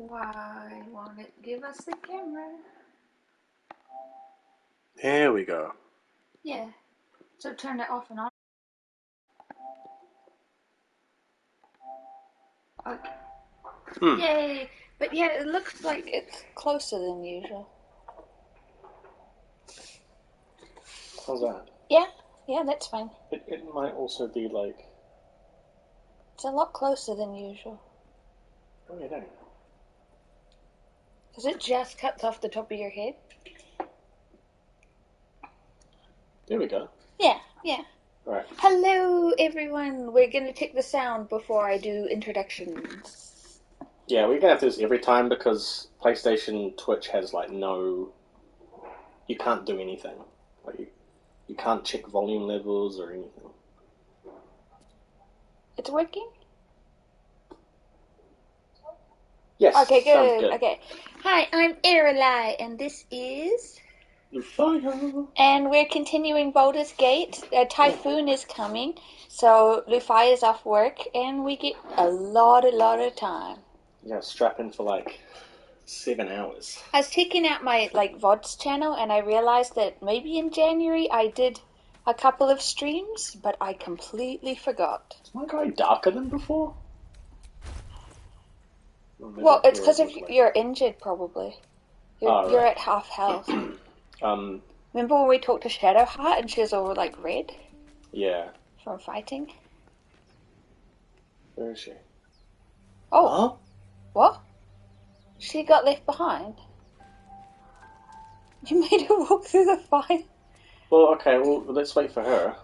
Why won't it give us the camera? There we go. Yeah. So turn it off and on. Okay. Yay! But yeah, it looks like it's closer than usual. How's that? Yeah, that's fine. It might also be like... It's a lot closer than usual. Oh, yeah, dang. Because it just cuts off the top of your head. There we go. Yeah. Right. Hello, everyone. We're going to take the sound before I do introductions. Yeah, we're gonna have to do this every time because PlayStation Twitch has like no... You can't do anything. Like you can't check volume levels or anything. It's working? Yes, Okay, sounds good. Okay. Hi, I'm Eralai, and this is... Leufaya. And we're continuing Baldur's Gate. A typhoon is coming, so Leufaya is off work, and we get a lot of time. Yeah, strap in for like 7 hours. I was taking out my VODs channel, and I realized that maybe in January I did a couple of streams, but I completely forgot. Is my guy darker than before? Well, it's because you're injured, probably. You're right. at half health. Um. Remember when we talked to Shadowheart and she was all red? Yeah. From fighting? Where is she? Oh. Huh? What? She got left behind? You made her walk through the fire? Well, okay, let's wait for her.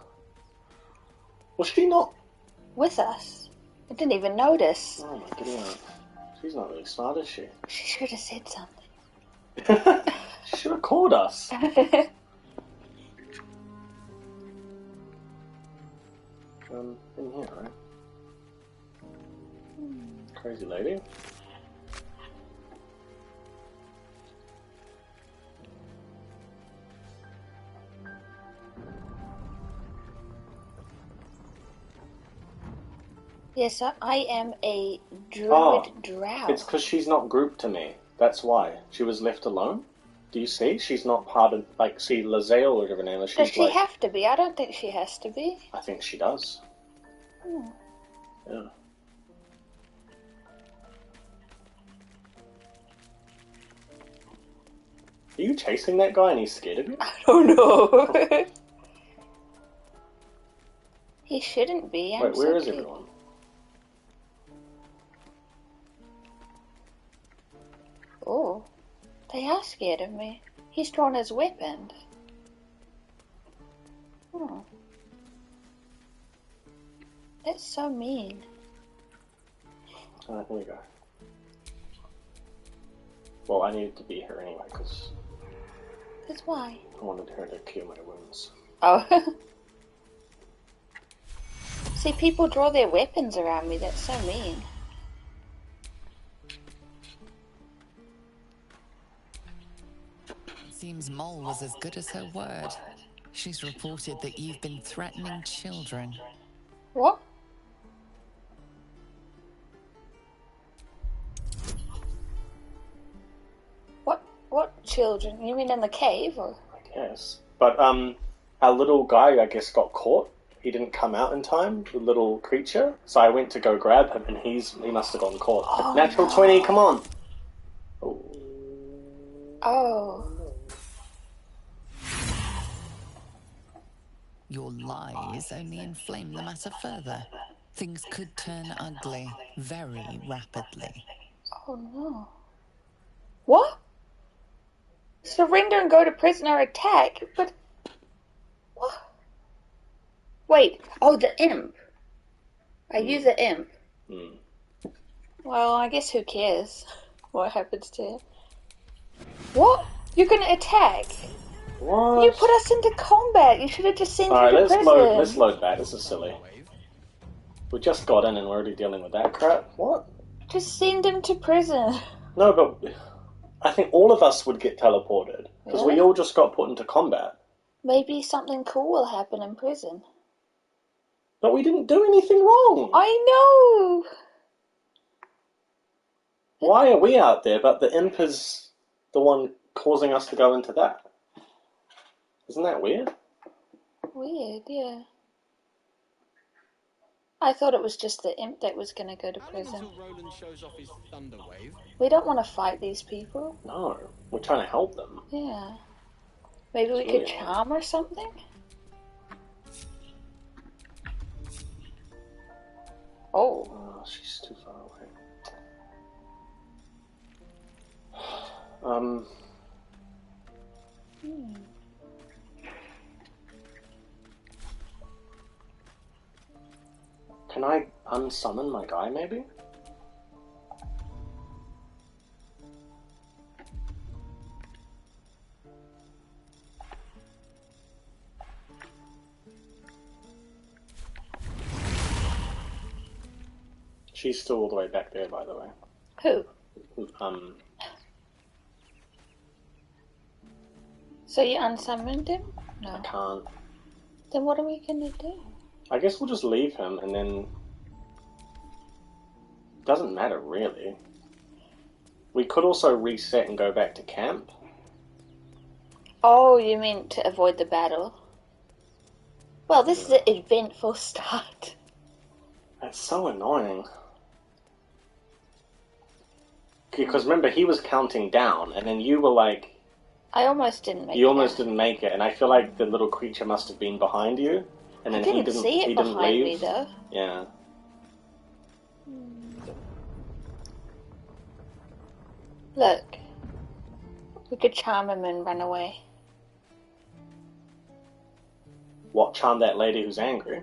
Was she not... With us? I didn't even notice. Oh my goodness. She's not really smart, is she? She should have said something. She should have called us. In here, right? Crazy lady. Yes, I am a druid drow. It's because she's not grouped to me. That's why. She was left alone. Do you see? She's not part of, see, Lazel or whatever her name is. Does she have to be? I don't think she has to be. I think she does. Yeah. Are you chasing that guy and he's scared of you? I don't know. He shouldn't be. Wait, where is everyone? Oh, they are scared of me. He's drawn his weapon. Oh. That's so mean. Here we go. Well, I needed to be here anyway, because... That's why? I wanted her to cure my wounds. Oh. See, people draw their weapons around me. That's so mean. Seems Mole was as good as her word. She's reported that you've been threatening children. What? What children? You mean in the cave, or? I guess. But, our little guy, I guess, got caught. He didn't come out in time, the little creature. So I went to go grab him, and he must have gotten caught. Oh, Natural no. 20, come on! Oh. Your lies only inflame the matter further. Things could turn ugly very rapidly. Oh no. What? Surrender and go to prison or attack? But... What? Wait. Oh, the imp. I use the imp. Well, I guess who cares what happens to it. What? You're gonna attack? What? You put us into combat. You should have just sent him to prison. Let's load back. This is silly. We just got in and we're already dealing with that crap. What? Just send him to prison. No, but I think all of us would get teleported. Because we all just got put into combat. Maybe something cool will happen in prison. But we didn't do anything wrong. I know! Why are we out there, but the imp is the one causing us to go into that? Isn't that weird? Weird, yeah. I thought it was just the imp that was going to go to prison. Until Roland shows off his thunder wave. We don't want to fight these people. No, we're trying to help them. Yeah. Maybe we could charm or something? Oh, she's too far away. Can I unsummon my guy, maybe? She's still all the way back there, by the way. Who? So you unsummoned him? No. I can't. Then what are we gonna do? I guess we'll just leave him, and then... Doesn't matter, really. We could also reset and go back to camp. Oh, you mean to avoid the battle? Well, this is an eventful start. That's so annoying. Because remember, he was counting down, and then you were like... I almost didn't make it. You almost didn't make it, and I feel like the little creature must have been behind you. And then I didn't see it behind me, though. Yeah. Look. We could charm him and run away. What, charm that lady who's angry?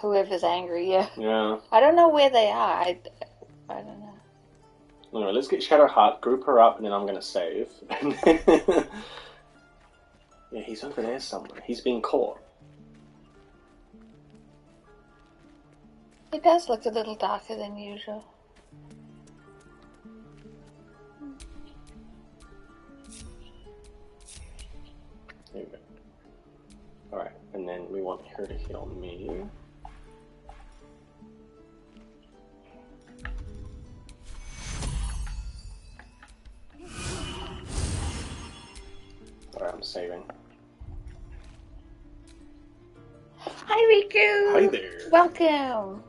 Whoever's angry, yeah. Yeah. I don't know where they are. I don't know. Anyway, let's get Shadowheart, group her up, and then I'm going to save. Yeah, he's over there somewhere. He's been caught. It does look a little darker than usual. There you go. Alright, and then we want her to heal me. Alright, I'm saving. Hi, Riku! Hi there! Welcome!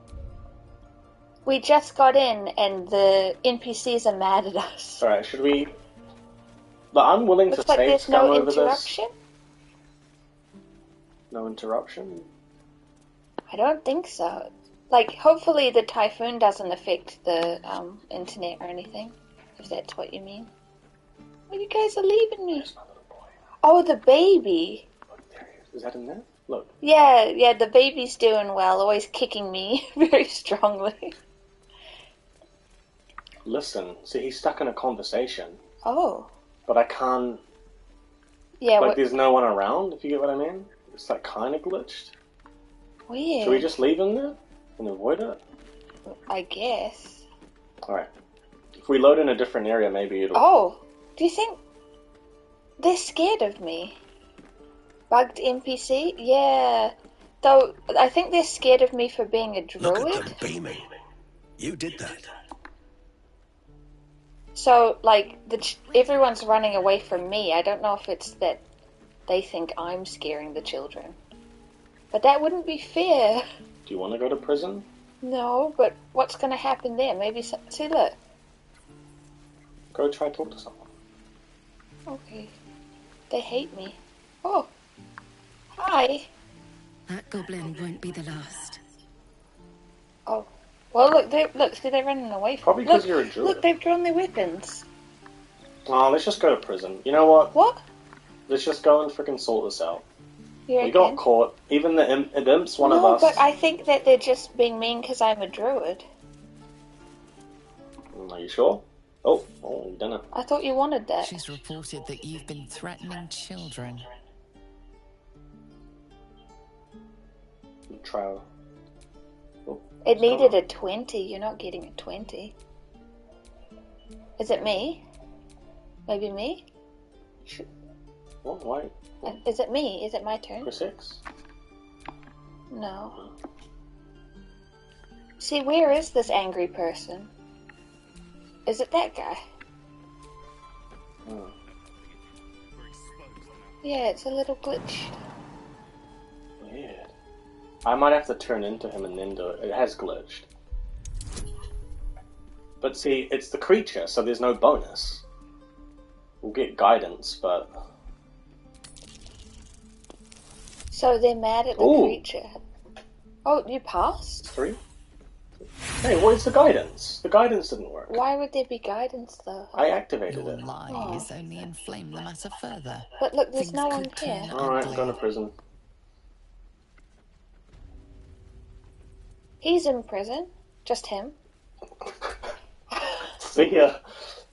We just got in and the NPCs are mad at us. Alright, should we... The unwilling Looks to like save there's scum no over interruption? this? No interruption? I don't think so. Like, hopefully the typhoon doesn't affect the internet or anything, if that's what you mean. Oh, you guys are leaving me. There's my little boy. Oh, the baby. Look, there he is. Is that in there? Look. Yeah, the baby's doing well, always kicking me very strongly. Listen, see, he's stuck in a conversation. Oh. But I can't... Yeah, like, there's no one around, if you get what I mean? It's, like, kind of glitched. weird. Should we just leave him there and avoid it? I guess. Alright. If we load in a different area, maybe it'll... Oh, do you think they're scared of me? Bugged NPC? Yeah. Though, I think they're scared of me for being a druid. Look at them beaming. You did that. So, like, everyone's running away from me. I don't know if it's that they think I'm scaring the children. But that wouldn't be fair. Do you want to go to prison? No, but what's going to happen there? Maybe... See, look. Go try to talk to someone. Okay. They hate me. Oh. Hi. That goblin won't be the last. Oh. Well, look, see, they're running away from Probably because you're a druid. Look, they've drawn their weapons. Oh, let's just go to prison. You know what? What? Let's just go and freaking sort this out. You We got caught. Even the imp's one of us. No, but I think that they're just being mean because I'm a druid. Are you sure? Oh, you done it. I thought you wanted that. She's reported that you've been threatening children. Try. Oh, It needed a 20. You're not getting a 20. Is it me? Maybe me? What? Why? Is it me? Is it my turn? For 6? No. See, where is this angry person? Is it that guy? Hmm. Yeah, it's a little glitch. Weird. I might have to turn into him and then do it. It has glitched. But see, it's the creature, so there's no bonus. We'll get guidance, but... So they're mad at the creature. Oh, you passed? 3? Hey, where's the guidance? The guidance didn't work. Why would there be guidance, though? I activated Your it. lies only inflame the matter further. But look, there's Things no one could here. turn Alright, I'm ugly. going to prison. He's in prison. Just him. See ya.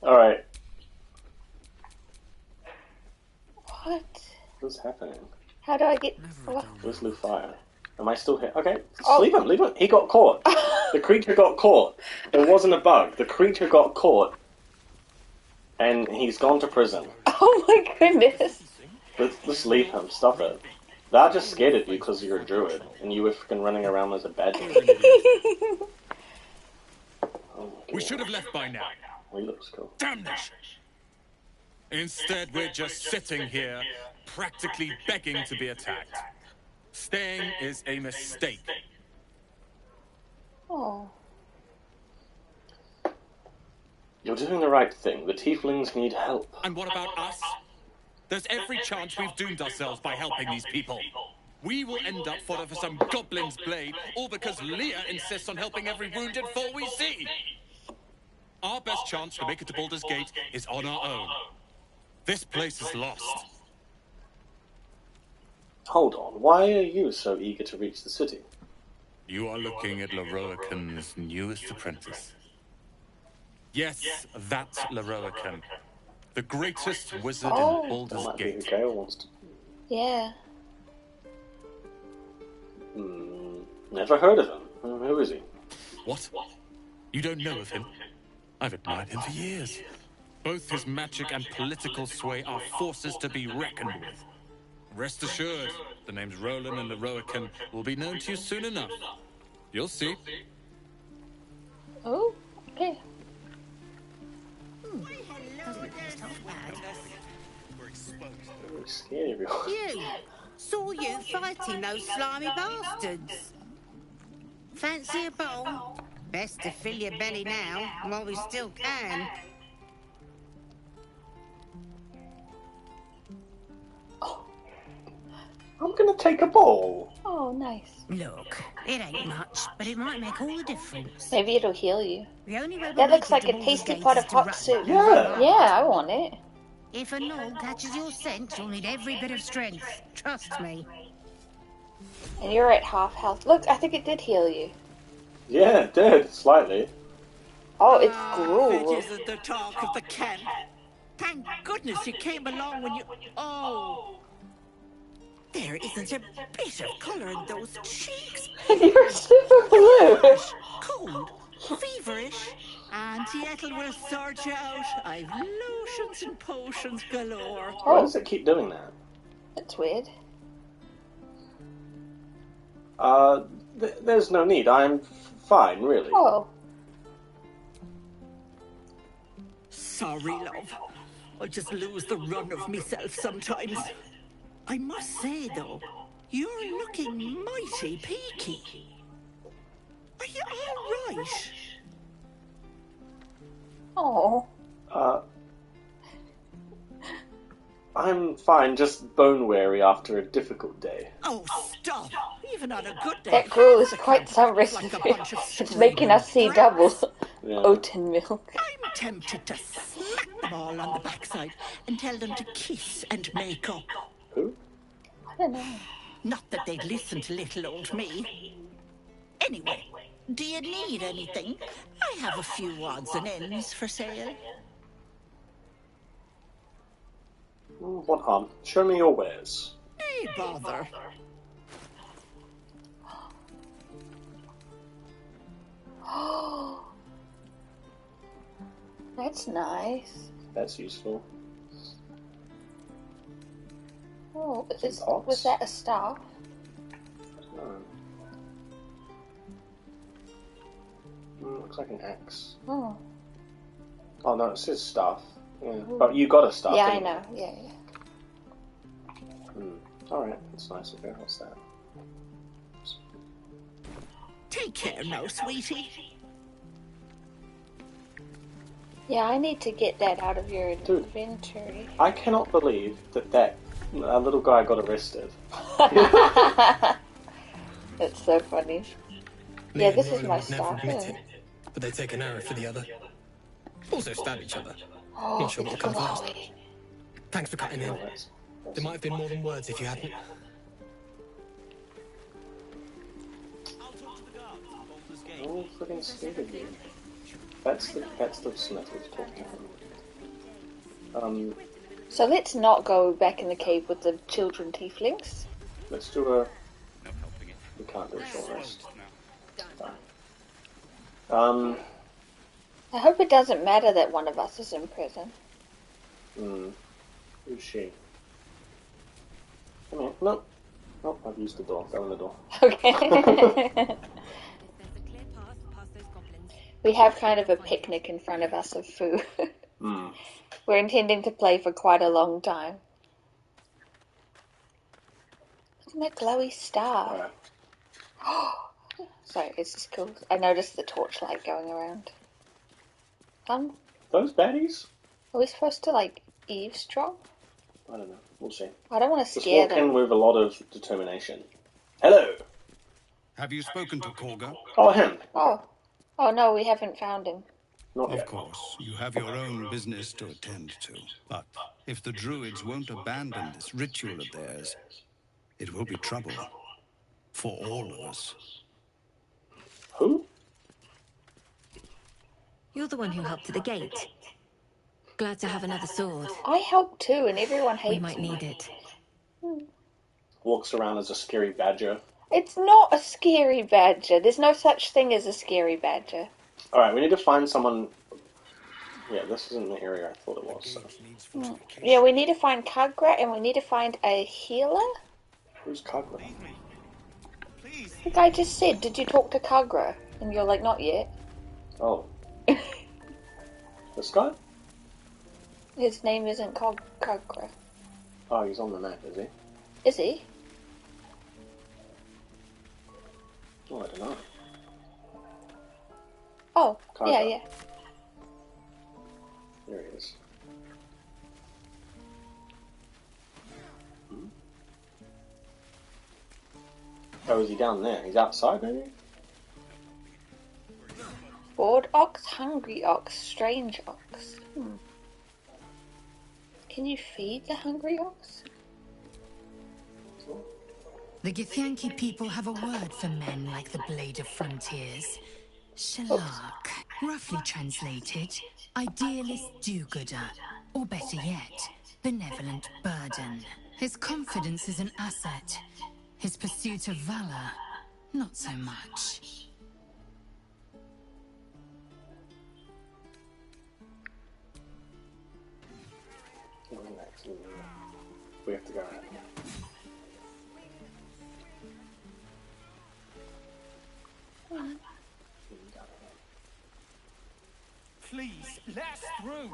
Alright. What? What's happening? How do I get... Where's Leufaya? Am I still here? Okay, Oh. leave him. He got caught. The creature got caught. It wasn't a bug. The creature got caught. And he's gone to prison. Oh my goodness. Let's leave him. Stop it. They're just scared of you because you're a druid. And you were freaking running around as a bad druid. We should have left by now. He looks cool. Damnation! Instead, we're just sitting here, practically begging to be attacked. Staying is a mistake. Oh. You're doing the right thing. The tieflings need help. And what about us? There's every chance we've doomed ourselves by helping these people. We will end up fodder for some goblin's blade, all because Leah insists on helping every wounded foe we see. Our best chance to make it to Baldur's Gate is on our own. This place is lost. Hold on. Why are you so eager to reach the city? You are looking at Leroican's newest apprentice. Yes, that's Leroican. The greatest wizard Oh. in That Baldur's might be who Gate. Gale wants to... Yeah. Never heard of him. Who is he? What? You don't know of him? I've admired him for years. Both his magic and political sway are forces to be reckoned with. Rest assured, the names Roland and Leroican will be known to you soon enough. You'll see. Oh, okay. Really scared everyone. You! Saw you fighting those slimy bastards. Fancy a bowl? Best to fill your belly now, while we still can. I'm gonna take a bowl. Oh, nice. Look, it ain't much, but it might make all the difference. Maybe it'll heal you. The only way That we'll looks make like it a to tasty Baldur's pot Gate of is to hot run soup. Yeah. Yeah, I want it. If a gnoll catches your scent, you'll need every bit of strength. Trust me. And you're at half health. Look, I think it did heal you. Yeah, it did. Slightly. Oh, it's gruel. It isn't the talk of the camp. Thank goodness you came along when you... Oh! There isn't a bit of colour in those cheeks. You're super blue. Cold, feverish. Auntie Ethel will sort you out. I've lotions and potions galore. Why does it keep doing that? That's weird. There's no need. I'm fine, really. Oh. Sorry, love. I just lose the run of myself sometimes. I must say, though, you're looking mighty peaky. Are you all right? Oh. I'm fine, just bone weary after a difficult day. Oh, stop! Even on a good day. That gruel is quite some like recipe. a bunch of It's making us see double. Yeah. Oaten milk. I'm tempted to smack them all on the backside and tell them to kiss and make up. Who? I don't know. Not that they'd listen to little old me. Anyway, do you need anything? I have a few odds and ends for sale. What harm? Show me your wares. Hey, bother. That's nice. That's useful. Oh, Some was that a staff? Looks like an axe. Oh. Oh no, it says staff. Yeah. But you got a staff. Yeah, I anyway. know. Yeah. Alright, that's nice of you. What's that? Take care now, sweetie. Yeah, I need to get that out of your inventory. I cannot believe that little guy got arrested. It's so funny. Yeah, this is my staff. But they take an arrow for the other. Also stab each other. Oh, Not sure what will come first. glowy. Thanks for cutting in. There might have been more than words if you hadn't. Oh, friggin' scared of you. That's the Smith who's talking to him. So let's not go back in the cave with the children tieflings. Let's do a... We can't do a short rest. I hope it doesn't matter that one of us is in prison. Who's she? Come here. No. Oh, I've used the door. Go in the door. Okay. We have kind of a picnic in front of us of food. We're intending to play for quite a long time. Look at that glowy star. Sorry, it's just cool. I noticed the torchlight going around. Those baddies? Are we supposed to, like, eavesdrop? I don't know. We'll see. I don't want to Just scare walk in them. with a lot of determination. Hello! Have you spoken to Korga? Oh, him. Oh no, we haven't found him. Not yet. Of course, you have your own business to attend to. But if the druids won't abandon this ritual of theirs, it will be trouble. For all of us. Who? You're the one who helped at the gate. Glad to have another sword. I helped too, and everyone hates me. We might need it. Walks around as a scary badger. It's not a scary badger. There's no such thing as a scary badger. Alright, we need to find someone... Yeah, this isn't the area I thought it was, so... Yeah, we need to find Kagra, and we need to find a healer? Who's Kagra? The guy just said, did you talk to Kagra? And you're like, not yet. Oh. This guy? His name isn't Kagra. Oh, he's on the map, is he? Is he? Oh, I don't know. Oh, Kagra. yeah. There he is. Oh, is he down there? He's outside, maybe? Bored ox, hungry ox, strange ox. Can you feed the hungry ox? The Githyanki people have a word for men like the Blade of Frontiers. Shalak. Roughly translated, idealist do-gooder. Or better yet, benevolent burden. His confidence is an asset. His pursuit of valor, not so much. We have to go ahead. Please, let us through.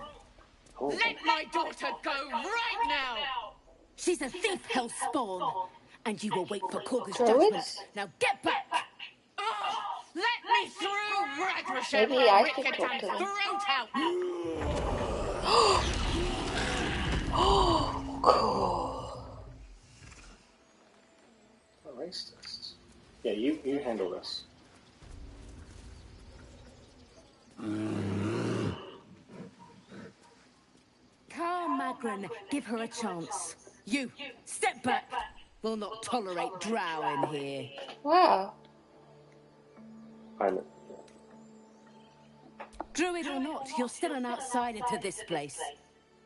Oh. Let my daughter go right now! She's a thief, hellspawn. And you will wait for Korga's judgment. Now get back! Oh, let me through, Ragrashem! Maybe I should talk to them. Throat out! Oh, cool. Erase this. Yeah, you handle this. Calm, Magran. Give her a chance. You, step back. We'll not tolerate drow in here. Wow. Druid or not, you're still an outsider to this place.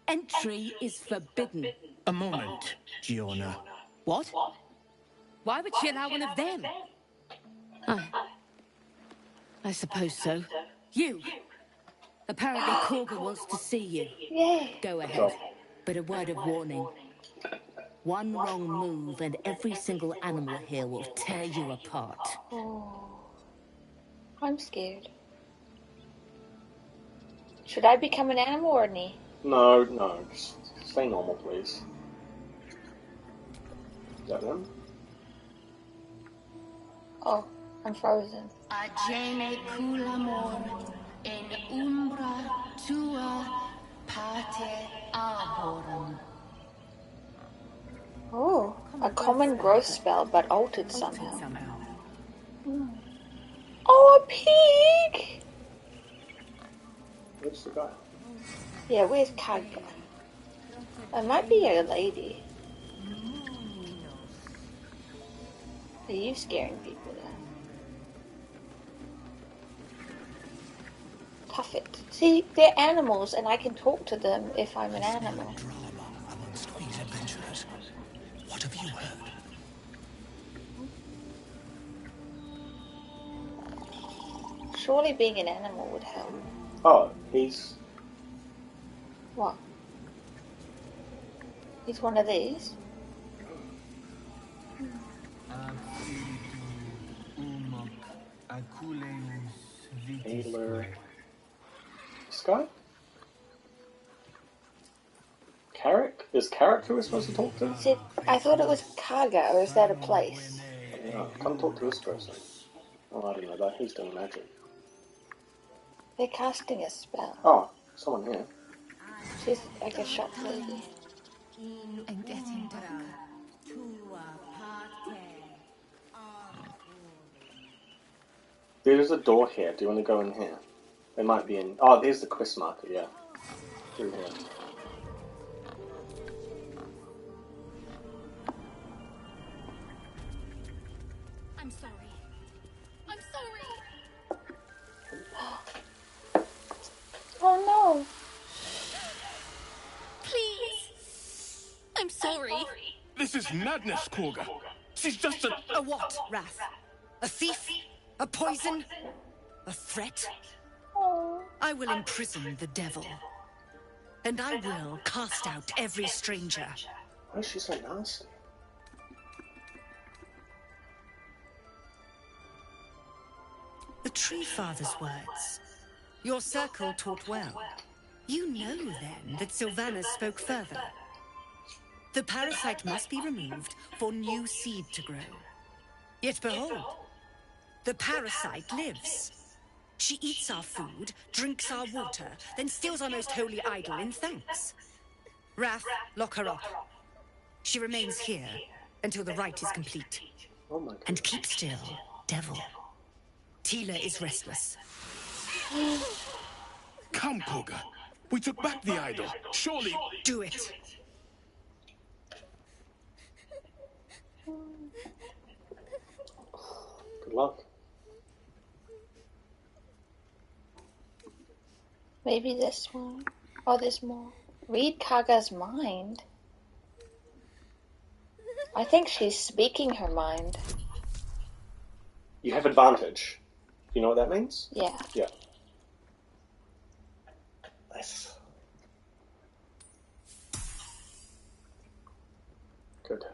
Entry is forbidden. A moment, Giona. What? Why would she allow one of them? I suppose so. You. Apparently Korga wants to see you. Yeah. Go ahead. But a word of warning. One wrong move and every single animal here will tear you apart. Oh. I'm scared. Should I become an animal or me? No, no. Just stay normal, please. Is that them? Oh, I'm frozen. Ageme culamor in umbra tua parte arborum. Oh, a common growth spell, but altered somehow. Oh, a pig! Where's the guy? Yeah, where's Kaga? It might be a lady. Are you scaring people though? Tough it. See, they're animals and I can talk to them if I'm an animal. Drama amongst these adventurers. What have you heard? Surely being an animal would help. Oh, he's... What? He's one of these? Taylor... This guy? Carrick? Is Carrick who we're supposed to talk to? See, I thought it was Kaga, or is that a place? Yeah, come talk to this person. Oh, I don't know that. He's doing magic. They're casting a spell. Oh, someone here. She's like a shop lady. I'm getting darker. There's a door here. Do you want to go in here? They might be in... Oh, there's the quest marker, yeah. Through here. I'm sorry. I'm sorry. Oh no! Please. I'm sorry. This is madness, Korga. She's just a... A what, Wrath? A thief? A poison? A threat? Oh. I will imprison the devil. And I will cast out every stranger. Why is she so nasty? The Tree Father's words. Your circle taught well. You know, then, that Sylvanas spoke further. The parasite must be removed for new seed to grow. Yet behold, the parasite lives. She eats our food, drinks our water, then steals our most holy idol in thanks. Wrath, lock her up. She remains here until the rite is complete. Oh my god. And keep still, devil. Tila is restless. Come, Korga. We took back the idol. Surely... Do it. Good luck. Maybe this one. Oh, there's more. Read Kaga's mind. I think she's speaking her mind. You have advantage. You know what that means? Yeah. Yeah. Nice. Good.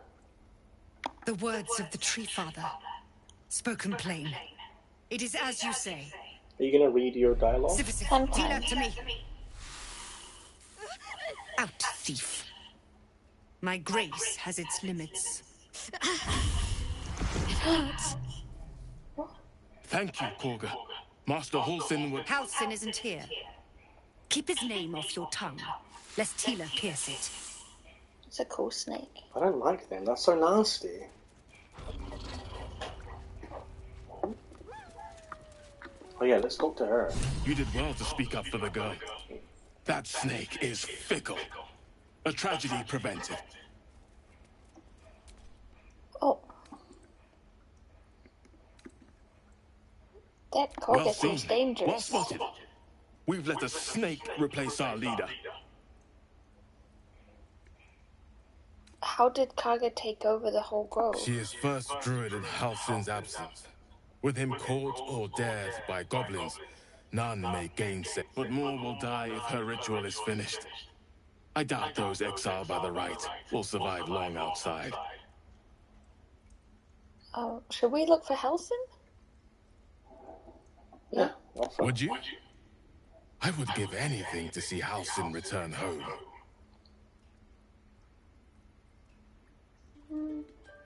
The words of the Tree Father, spoken plain. It is as you say. Are you gonna read your dialogue? Tila, to me. Out, thief. My grace has its limits. It hurts. Thank you, Korga. Master Halsin would... Halsin isn't here. Keep his name off your tongue, lest Tila pierce it. It's a cool snake. I don't like them. That's so nasty. Oh yeah, let's talk to her. You did well to speak up for the girl. That snake is fickle. A tragedy prevented. Oh. That Korga Well seems seen. dangerous. Well spotted. We've let a snake replace our leader. How did Kaga take over the whole grove? She is first druid in Halsin's absence. With him caught or dared by goblins, none may gainsay. But more will die if her ritual is finished. I doubt those exiled by the rite will survive long outside. Should we look for Halsin? Yeah. Would you? I would give anything to see Halsin return home.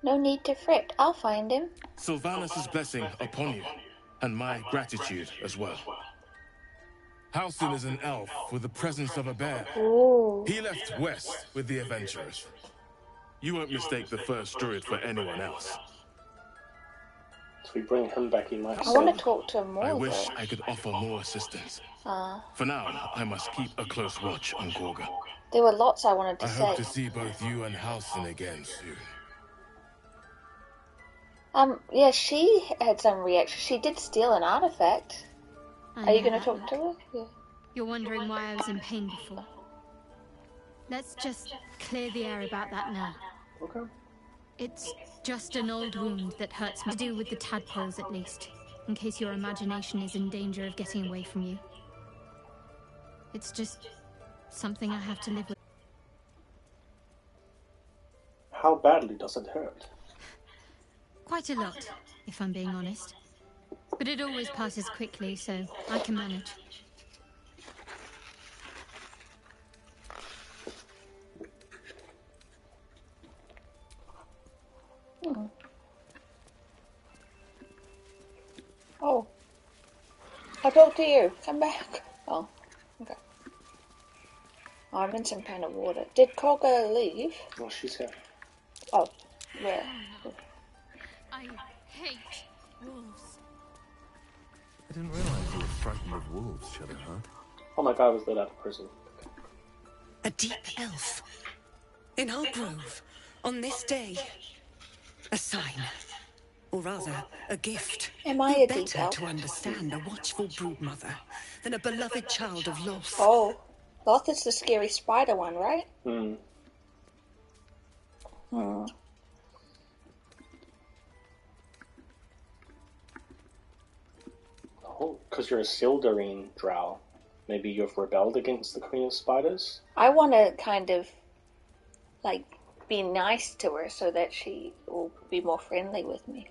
No need to fret. I'll find him. Sylvanus' blessing upon you, and my gratitude as well. Halsin is an elf with the presence of a bear. Ooh. He left west with the adventurers. You won't mistake the first druid for anyone else. If we bring him back, he might I want to talk to him more. I wish though. I could offer more assistance. For now, I must keep a close watch on Gorga. There were lots I wanted to say. I hope to see both you and Halsin again soon. Yeah, she had some reaction. She did steal an artifact. Are you going to talk to her? Yeah. You're wondering why I was in pain before. Let's just clear the air about that now. Okay. It's just an old wound that hurts me. To do with the tadpoles, at least, in case your imagination is in danger of getting away from you. It's just something I have to live with. How badly does it hurt? Quite a lot, if I'm being honest. But it always passes quickly, so I can manage. Oh. I'll talk to you. Come back. Oh, okay. Oh, I'm in some kind of water. Did Kolga leave? Oh, she's here. Oh, where? I hate wolves. I didn't realize you were frightened of wolves, Shadowheart. Oh my god, I was let out of prison. A deep elf. In our grove. On this day. A sign. Or rather, a gift. Am I Who a deep better elf? to understand a watchful broodmother than a beloved child of Loth? Oh, Loth is the scary spider one, right? Hmm. Oh, because you're a Sildarine drow. Maybe you've rebelled against the Queen of Spiders? I want to kind of, like, be nice to her so that she will be more friendly with me.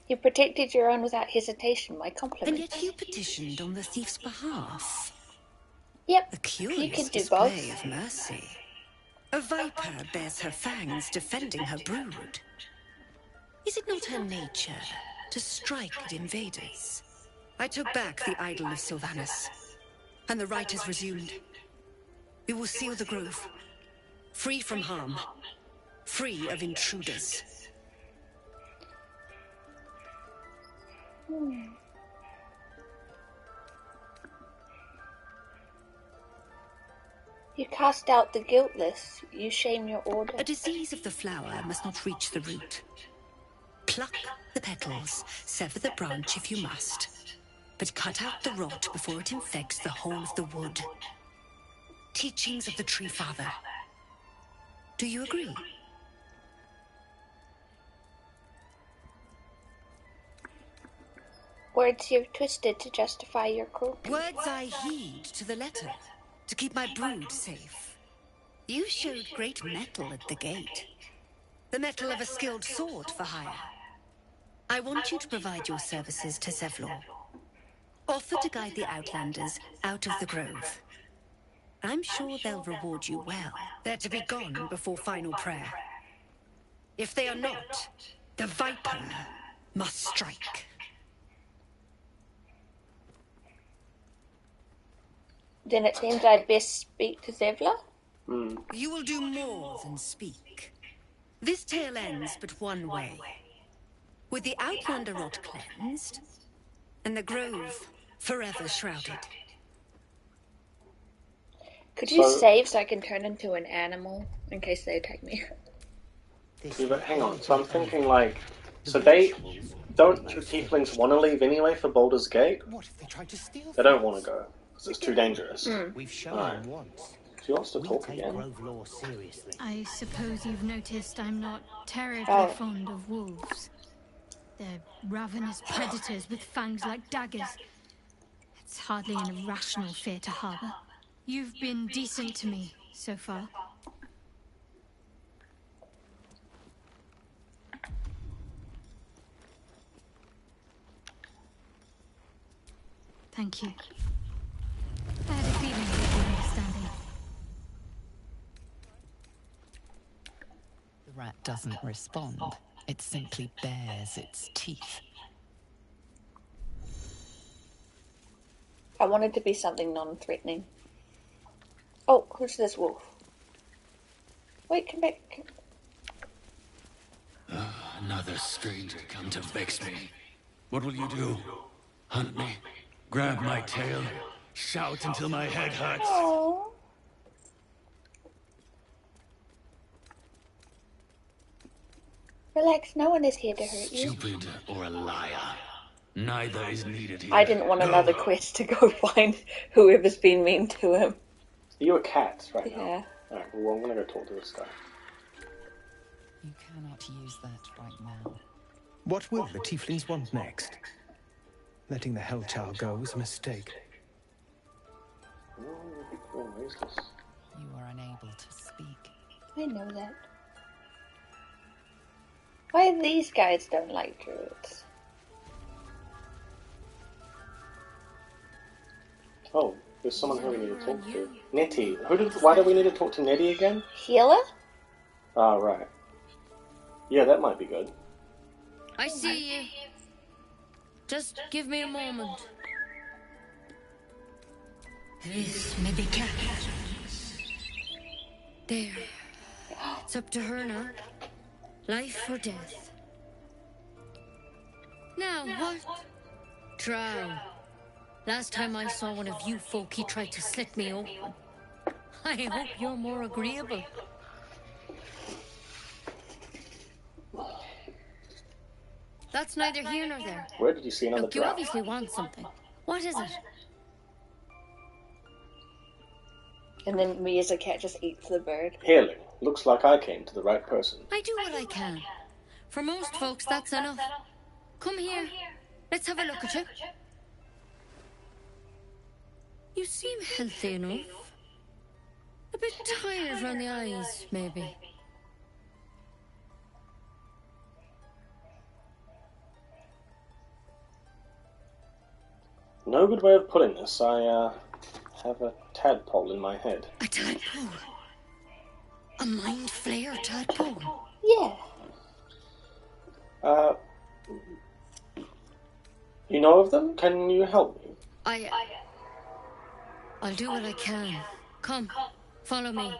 You protected your own without hesitation, my compliment. And yet you petitioned on the thief's behalf. Yep, A curious you could do display both. of mercy. A viper bears her fangs defending her brood. Is it not her nature to strike at invaders? I took back the idol of Sylvanus, and the rite has resumed. We will seal the grove, free from harm, free of intruders. You cast out the guiltless. You shame your order. A disease of the flower must not reach the root. Pluck the petals, sever the branch if you must, but cut out the rot before it infects the whole of the wood. Teachings of the Tree Father. Do you agree? Words you've twisted to justify your cruelty. Words I heed to the letter, to keep my brood safe. You showed great mettle at the gate. The mettle of a skilled sword for hire. I want you to provide your services to Zevlor. Offer to guide the Outlanders out of the grove. I'm sure they'll reward you well. They're to be gone before final prayer. If they are not, the Viper must strike. Then it seems I'd best speak to Zevlor? You will do more than speak. This tale ends but one way. With the Outlander rot cleansed, and the grove forever shrouded. Could you save so I can turn into an animal in case they attack me? Yeah, but hang on, so I'm thinking like, so they don't tieflings want to leave anyway for Baldur's Gate? What if they try to steal? They don't want to go because it's too dangerous. We've shown them once. She wants to We talk take again. Grove law seriously. I suppose you've noticed I'm not terribly fond of wolves. They're ravenous predators with fangs like daggers. It's hardly an irrational fear to harbor. You've been decent to me so far. Thank you. rat doesn't respond. It simply bares its teeth. I want it to be something non-threatening. Oh, who's this wolf? Wait, come back. Another stranger come to vex me. What will you do? Hunt me? Grab my tail? Shout until my head hurts? Aww. Relax, no one is here to hurt you. Stupid or a liar. Neither is needed here. I didn't want another quest to go find whoever's been mean to him. Are you a cat right now? Yeah. Alright, well, I'm gonna go talk to this guy. You cannot use that right now. What will the tieflings want next? Letting the Hellchild go was a mistake. You are unable to speak. I know that. Why these guys don't like druids? Oh, there's someone who we need to talk to. Nettie. Why do we need to talk to Nettie again? Healer? Ah, right. Yeah, that might be good. I see you. Just give me a moment. This may be cat. There. It's up to her now. Life or death. Now what? Drow. Last time I saw one of you folk, he tried to slit me open. I hope you're more agreeable. That's neither here nor there. Where did you see another Look, you drow? obviously want something. What is it? And then me as a cat just eats the bird. Healing. Looks like I came to the right person. I do what I can. For most folks, that's enough. Come here. Let's have a look at you. You seem healthy enough. A bit tired around the eyes, maybe. No good way of putting this. I have a tadpole in my head. A tadpole? A mind flayer tadpole? Yeah. You know of them? Can you help me? I'll do what I can. Come, follow me.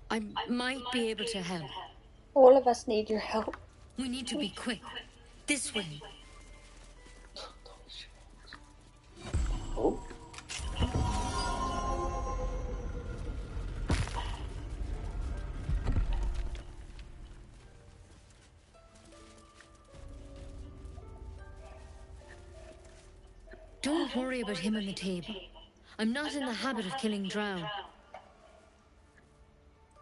I might be able to help. All of us need your help. We need to be quick. This way. Oh. Don't worry about him on the table. I'm not in the habit of killing drow.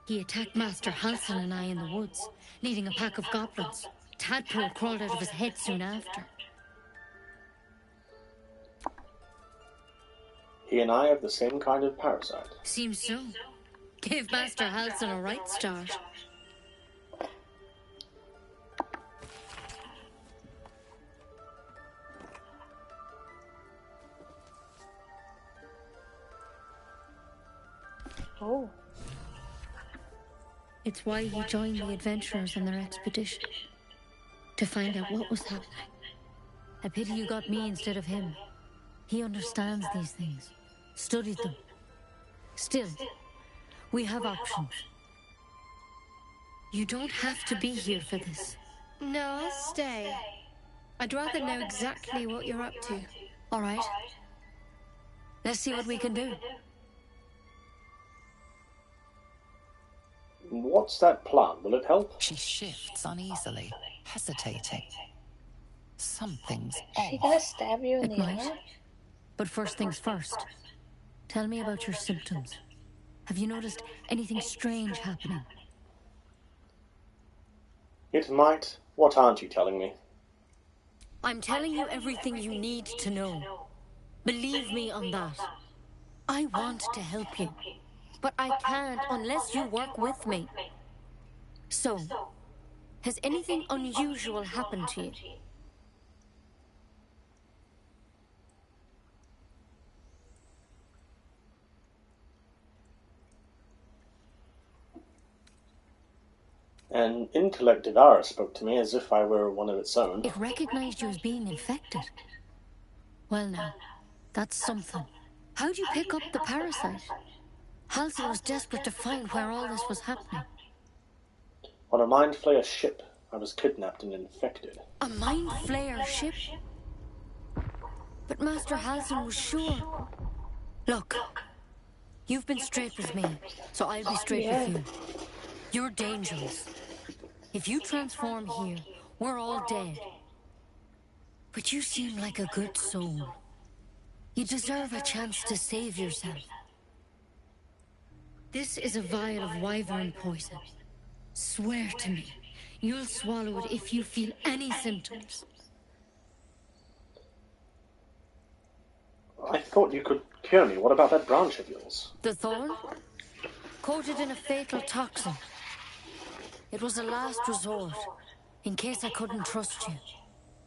He attacked Master Halsin and I in the woods, leading a pack of goblins. Tadpole crawled out of his head soon after. He and I have the same kind of parasite. Seems so. Give Master Halsin a right start. Oh. It's why he joined the adventurers on their expedition. To find out what was happening. A pity you got me instead of him. He understands these things. Studied them. Still, we have options. You don't have to be here for this. No, I'll stay. I'd rather know exactly what you're up to. All right. Let's see what we can do. What's that plant? Will it help? She shifts uneasily, hesitating. Something's She off. gonna stab you in It the might. eye? But first things first. Tell me about your symptoms. Have you noticed anything strange happening? It might. What aren't you telling me? I'm telling you everything you need to know. Believe me on that. I want to help you, but I can't unless you work with me. So, has anything unusual happened to you? An intellect devourer spoke to me as if I were one of its own. It recognized you as being infected. Well now, that's something. How'd you pick up the parasite? Halsin was desperate to find where all this was happening. On a Mind Flayer ship, I was kidnapped and infected. A Mind Flayer ship? But Master Halsin was sure. Look, you've been straight with me, so I'll be straight with you. You're dangerous. If you transform here, we're all dead. But you seem like a good soul. You deserve a chance to save yourself. This is a vial of wyvern poison. Swear to me, you'll swallow it if you feel any symptoms. I thought you could cure me. What about that branch of yours? The thorn? Coated in a fatal toxin. It was a last resort, in case I couldn't trust you.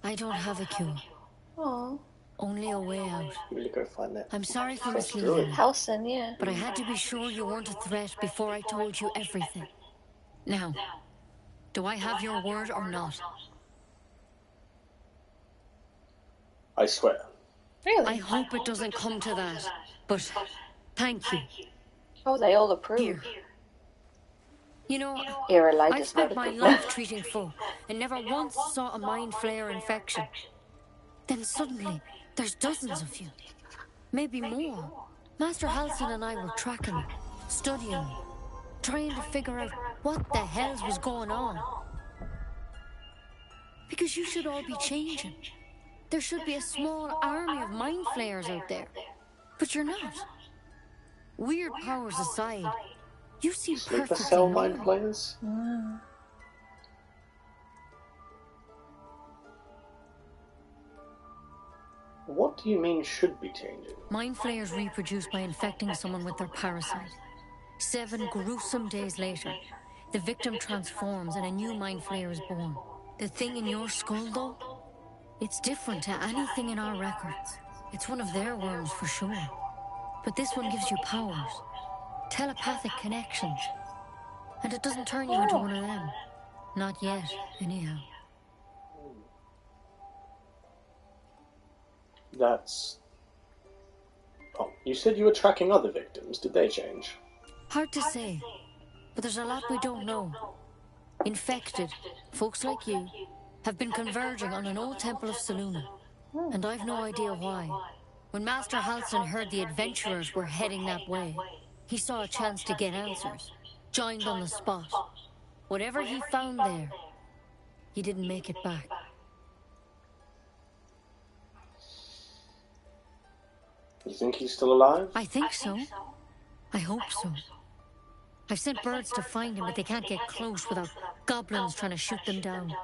I don't have a cure. Oh. Only a way out. Really go find that. I'm sorry for misleading you. Halsin, yeah. But I had to be sure you weren't a threat before I told you everything. Now, do I have your word or not? I swear. Really? I hope it doesn't come to that, but thank you. Oh, they all approve. Here. You know, Eralai I've spent my life treating folk and never once saw a Mind Flayer infection. Then suddenly, there's dozens of you. Maybe more. Master Halsin and I were tracking them, studying them, trying to figure out what the hell was going on. Because you should all be changing. There should be a small army of Mind Flayers out there. But you're not. Weird powers aside, you seem perfectly cell normal. Mind Flayers? What do you mean should be changing? Mind Flayers reproduce by infecting someone with their parasite. 7 gruesome days later, the victim transforms and a new Mind Flayer is born. The thing in your skull, though, it's different to anything in our records. It's one of their worms for sure. But this one gives you powers, telepathic connections. And it doesn't turn you into one of them. Not yet, anyhow. That's... Oh, you said you were tracking other victims. Did they change? Hard to say, but there's a lot we don't know. Infected, folks like you, have been converging on an old temple of Selûne, and I've no idea why. When Master Halsin heard the adventurers were heading that way, he saw a chance to get answers, joined on the spot. Whatever he found there, he didn't make it back. You think he's still alive? I think so. I hope so. I've sent birds to find him, but they can't get close without goblins trying to shoot them down.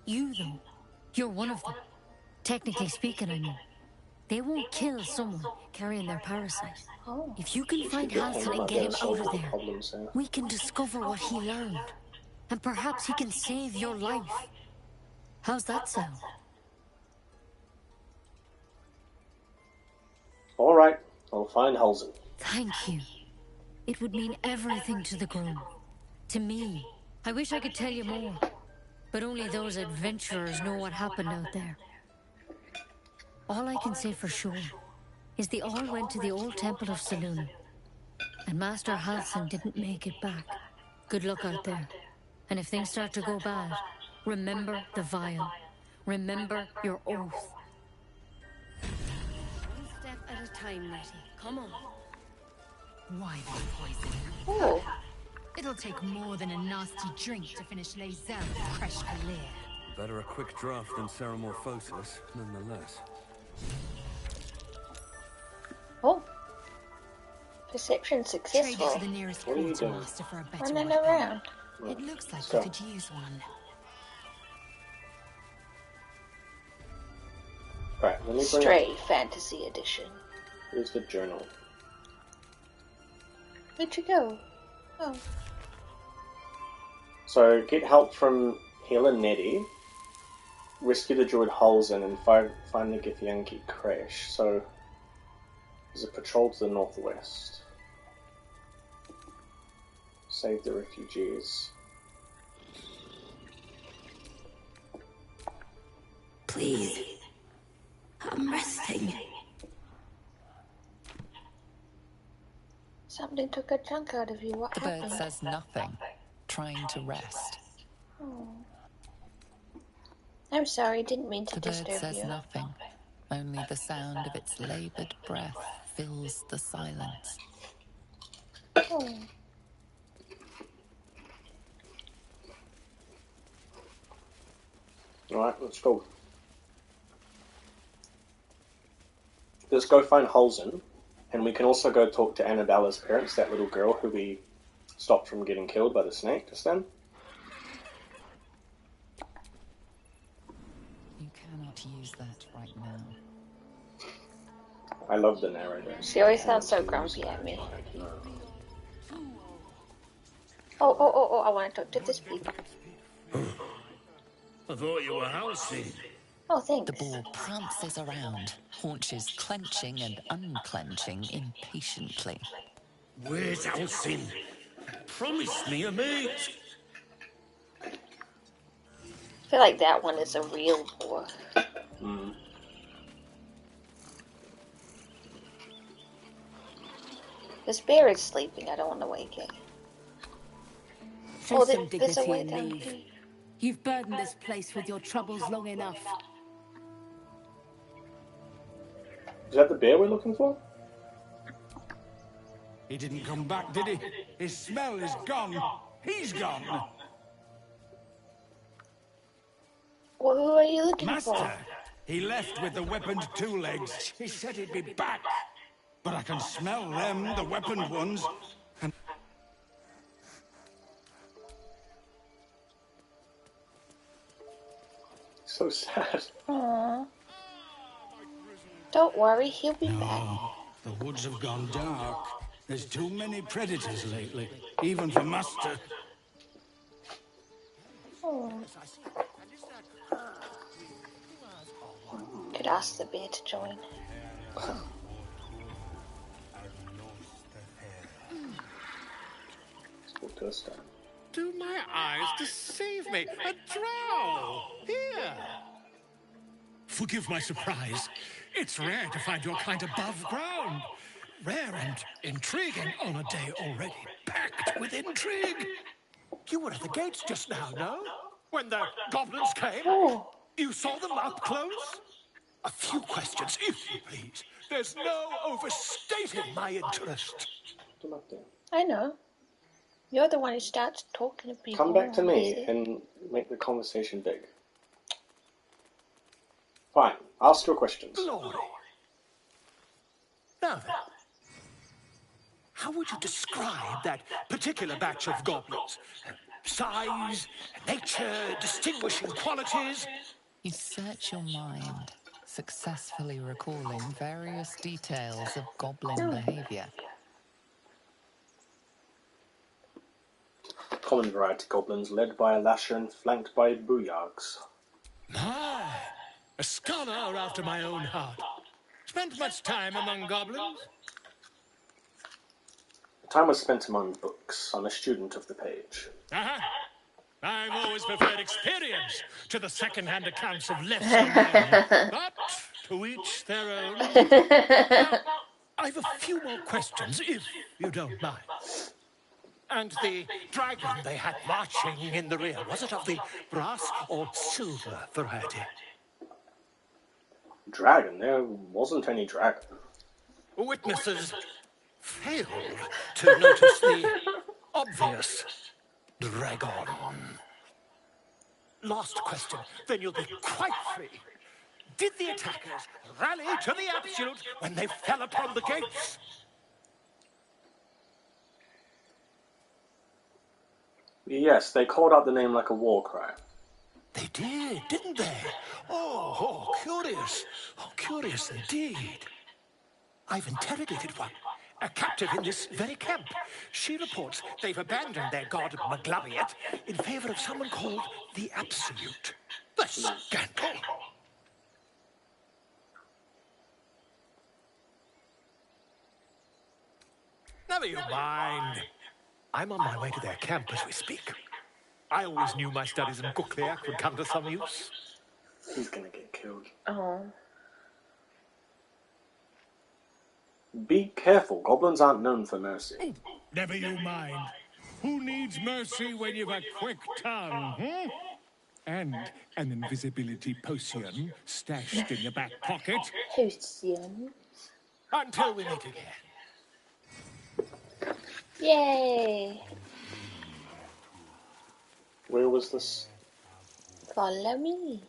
You, though, you're one of them. Technically speaking, I mean. They won't kill someone carrying their parasite. If you can find Halsin and get him out of there, we can discover what he learned. And perhaps he can save your life. How's that sound? All right, I'll find Halsin. Thank you. It would mean everything to the Grove. To me. I wish I could tell you more. But only those adventurers know what happened out there. All I can say for sure is they all went to the old temple of Selûne. And Master Halsin didn't make it back. Good luck out there. And if things start to go bad, remember the vial. Remember your oath. One step at a time, Letty. Come on. Wyvern poison. Oh. It'll take more than a nasty drink to finish Lae'zel's fresh career. Better a quick draft than Ceramorphosis, nonetheless. Oh. Perception Trade successful. it to the nearest quartermaster for a better Running weapon. around. It looks like you could use one. Right, let me bring Stray Fantasy Edition. Here's the journal. Where'd you go? Oh. So, get help from healer Nettie, rescue the druid Halsin, and find the Githyanki crash. So, there's a patrol to the northwest. Save the refugees. Please. I'm resting. Something took a chunk out of you. What The happened? bird says nothing, trying to rest. Oh. I'm sorry, didn't mean to The bird disturb says you. nothing. Only the sound of its labored breath fills the silence. Oh. Alright, let's go. Let's go find Halsin, and we can also go talk to Annabella's parents, that little girl who we stopped from getting killed by the snake just then. You cannot use that right now. I love the narrator. She always sounds so grumpy at me. Oh, I want to talk to this people. I thought you were housing. Oh, thanks. The boar prances around, haunches clenching and unclenching impatiently. Where's Halsin? Promise me a mate. I feel like that one is a real boar. This bear is sleeping. I don't want to wake it. Show some there's a dignity way and down leave. here. You've burdened this place with your troubles long enough. Is that the bear we're looking for? He didn't come back, did he? His smell is gone. He's gone. Well, who are you looking Master, for? he left with the weaponed two legs. He said he'd be back. But I can smell them, the weaponed ones. And So sad. Aww. Don't worry, he'll be back. the woods have gone dark. There's too many predators lately, even for Master. Oh. Could ask the bear to join. Do my eyes deceive me? A drow! Here! Forgive my surprise. It's rare to find your kind above ground. Rare and intriguing on a day already packed with intrigue. You were at the gates just now, no? When the goblins came? Oh. You saw them up close? A few questions, if you please. There's no overstating my interest. I know. You're the one who starts talking to people. Come back to me and make the conversation big. Fine, ask your questions. Glory. Now then, how would you describe that particular batch of goblins? Size, nature, distinguishing qualities? You search your mind, successfully recalling various details of goblin behavior. Common variety goblins led by a lasher and flanked by booyargs. My, a scholar after my own heart. Spent much time among goblins? Time was spent among books. I'm a student of the page. I've always preferred experience to the second-hand accounts of lesser men. But to each their own. Now, I've a few more questions, if you don't mind. And the dragon they had marching in the rear, was it of the brass or silver variety? Dragon? There wasn't any dragon. Witnesses failed to notice the obvious dragon. Last question, then you'll be quite free. Did the attackers rally to the absolute when they fell upon the gates? Yes, they called out the name like a war cry. They did, didn't they? Oh, curious. Oh, curious indeed. I've interrogated one, a captive in this very camp. She reports they've abandoned their god Maglabiet in favor of someone called the Absolute. The scandal! Never you mind. I'm on my way to their camp as we speak. I always knew my studies in Gukliak would come to some use. He's gonna get killed. Oh. Be careful. Goblins aren't known for mercy. Oh, never you mind. Who needs mercy when you've a quick tongue, hmm? And an invisibility potion stashed in your back pocket. Potion. Until we meet again. Yay! Where was this? Follow me.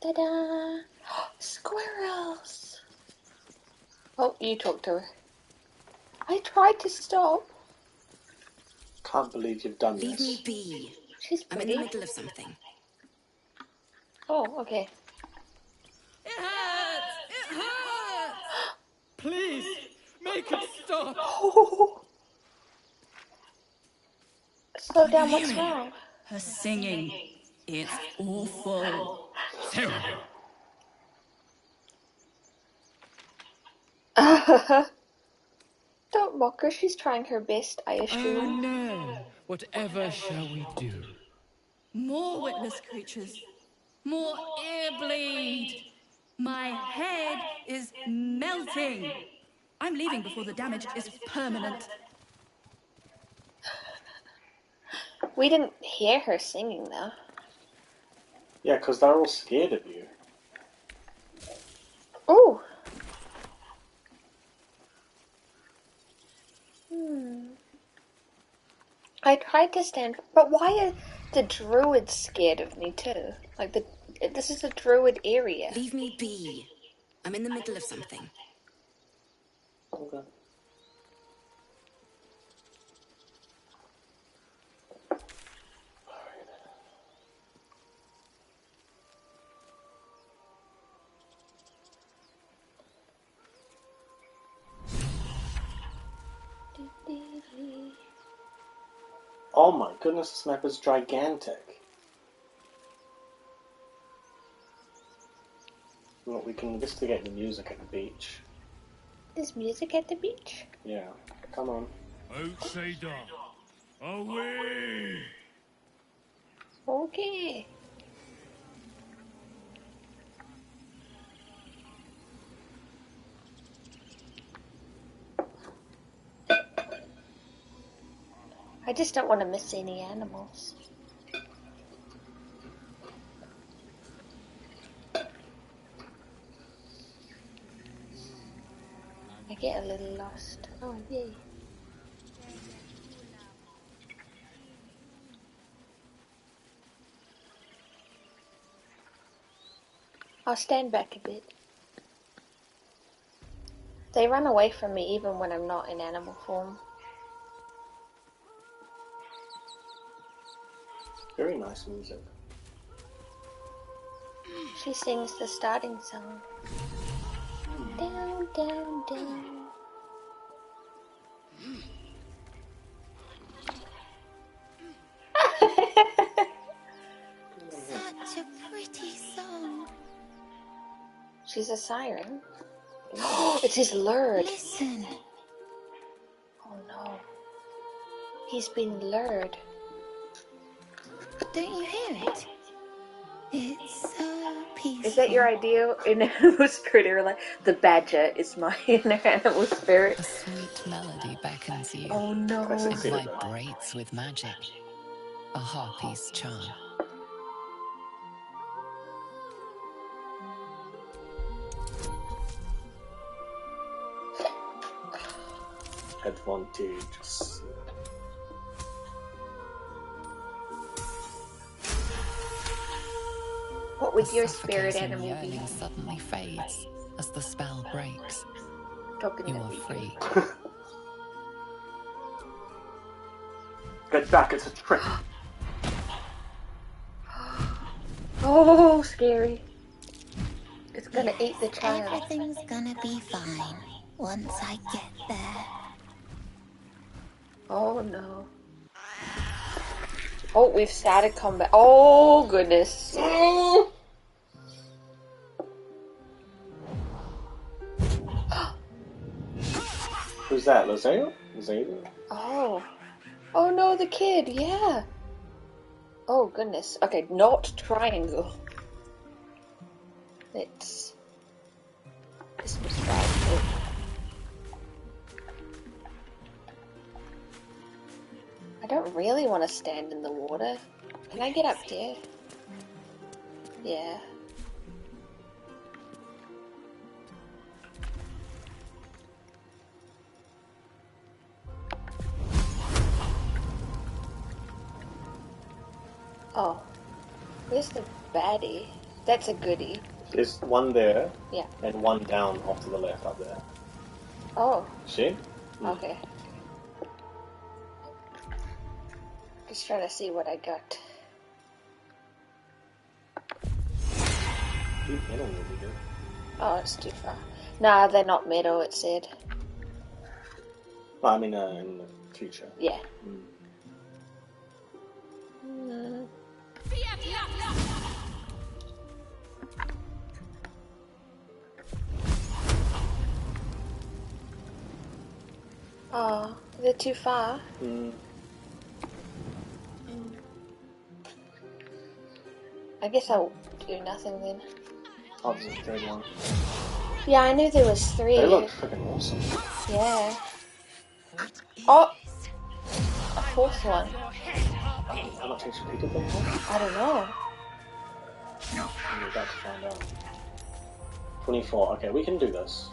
Ta-da! Squirrels! Oh, you talk to her. I tried to stop. Can't believe you've done Leave this. me be. She's I'm pretty. in the middle of something. Oh, okay. It hurts! It hurts! Please, make it stop! Oh. Slow down, what's Hear it? wrong? Her singing. It's awful. Terrible. Don't mock her, she's trying her best, I Oh assume. no. Whatever shall we do? More witless creatures. More ear bleed. My head is melting. I'm leaving before the damage is permanent. We didn't hear her singing, though. Yeah, because they're all scared of you. Ooh! I tried to stand, but why are the druids scared of me too? Like this is a druid area. Leave me be. I'm in the middle of something. Okay. Oh my goodness, this map is gigantic. Well, we can investigate the music at the beach. There's music at the beach? Yeah, come on. Outsider. Away! Okay. I just don't want to miss any animals. I get a little lost. Oh, yay. I'll stand back a bit. They run away from me even when I'm not in animal form. Very nice music. She sings the starting song. Down, down, down. Such a pretty song. She's a siren. It's his lord. Listen. Oh no. He's been lured. Don't you hear it? It's so peaceful. Is that your ideal in animal spirit? Or like the badger is my inner animal spirit? A sweet melody beckons you. Oh no. It vibrates with magic. A harpy's charm. Advantageous. What would The your spirit suffocating animal be? yearning suddenly fades as the spell breaks. You are free. Get back, it's a trick. Oh, scary. It's gonna eat the child. Everything's gonna be fine once I get there. Oh no. Oh, we've started combat. Oh goodness. Who's that, Leufaya? Leufaya? Oh. Oh no, the kid, yeah. Oh goodness. Okay, not triangle. This was triangle. I don't really want to stand in the water. Can I get up here? Yeah. Oh, where's the baddie? That's a goodie. There's one there. Yeah. And one down off to the left up there. Oh. See? Okay. Just trying to see what I got. Oh, it's too far. Nah, they're not metal, it said. Well, I mean, in the future. Yeah. Oh, they're too far. I guess I'll do nothing then. Oh, there's a third one. Yeah, I knew there was 3. They look freaking awesome. Yeah. Oh! A 4th one. How much HP did they have? I don't know. We're about to find out. 24. Okay, we can do this.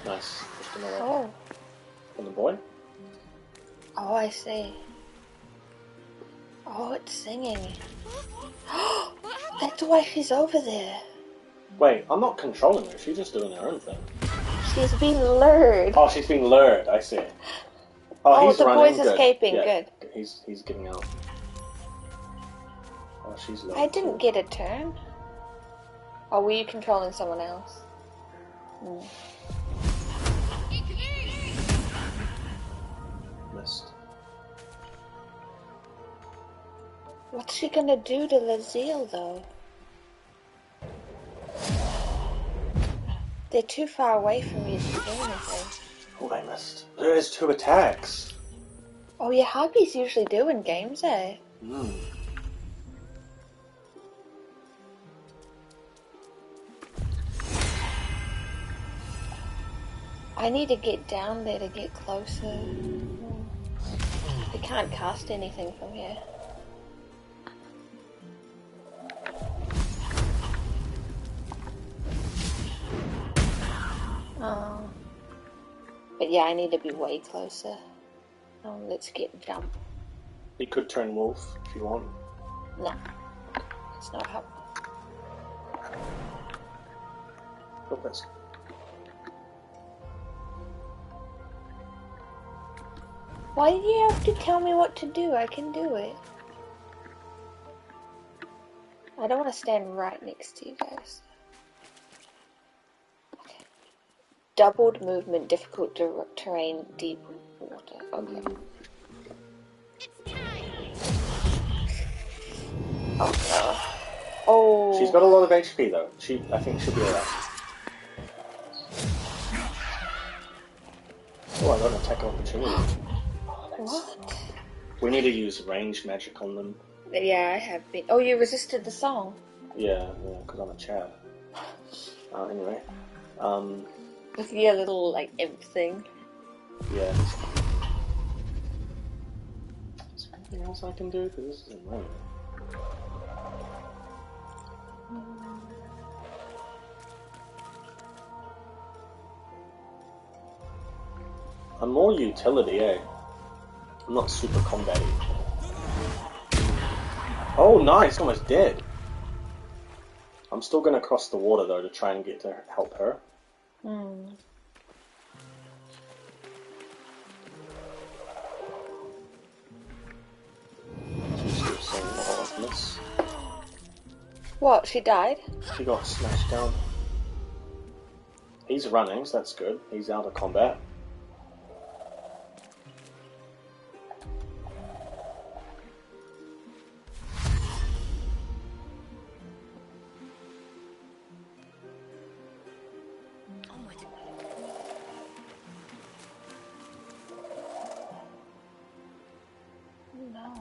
Nice. Oh. From the boy? Oh, I see. Oh, it's singing. That's why she's over there. Wait, I'm not controlling her. She's just doing her own thing. She's being lured. Oh, she's being lured. I see. Oh, he's the running. boy's escaping. Yeah, Good. He's getting out. Oh, she's lured. I didn't get a turn. Oh, were you controlling someone else? Missed. What's she gonna do to Lazille, though? They're too far away from me to do anything. Oh, I missed. There is 2 attacks. Oh, yeah, Harpies usually do in games, eh? I need to get down there to get closer. I can't cast anything from here. Oh. But yeah, I need to be way closer. Let's get jump. You could turn wolf if you want. No. It's not helpful. Go first. Why do you have to tell me what to do? I can do it. I don't want to stand right next to you guys. Okay. Doubled movement, difficult terrain, deep water. Okay. Oh no. Oh. She's got a lot of HP though. I think she'll be alright. Oh, I got an attack opportunity. What? We need to use ranged magic on them. Yeah, I have been. Oh, you resisted the song? Yeah, because I'm a Chad. Anyway. With your little, like, imp thing. Yeah. Is there anything else I can do? Because this is annoying. I'm more utility, eh? I'm not super combat-y. Oh, nice! Almost dead. I'm still gonna cross the water, though, to try and get to help her. What? She died? She got smashed down. He's running, so that's good. He's out of combat. No.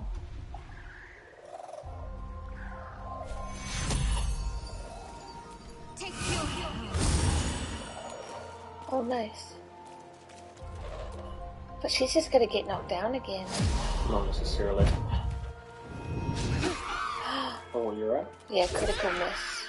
Oh, nice. But she's just gonna get knocked down again. Not necessarily. Oh, you're right. Yeah, critical miss.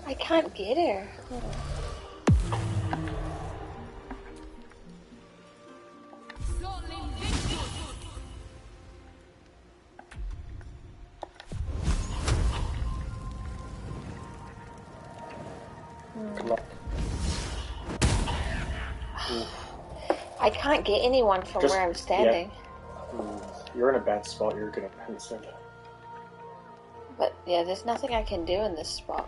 I can't get her. Come on. I can't get anyone from Just- where I'm standing. Yeah. You're in a bad spot. You're getting pincered. But yeah, there's nothing I can do in this spot.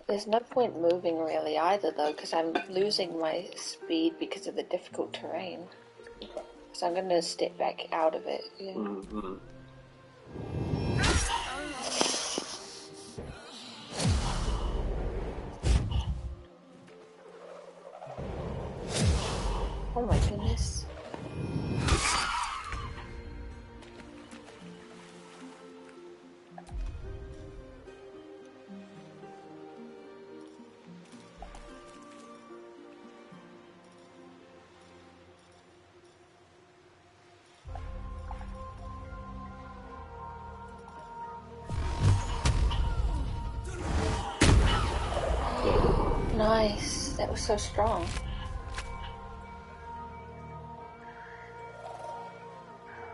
There's no point moving really either though, because I'm losing my speed because of the difficult terrain. Okay. So I'm going to step back out of it. Yeah. Oh my goodness. Nice. That was so strong.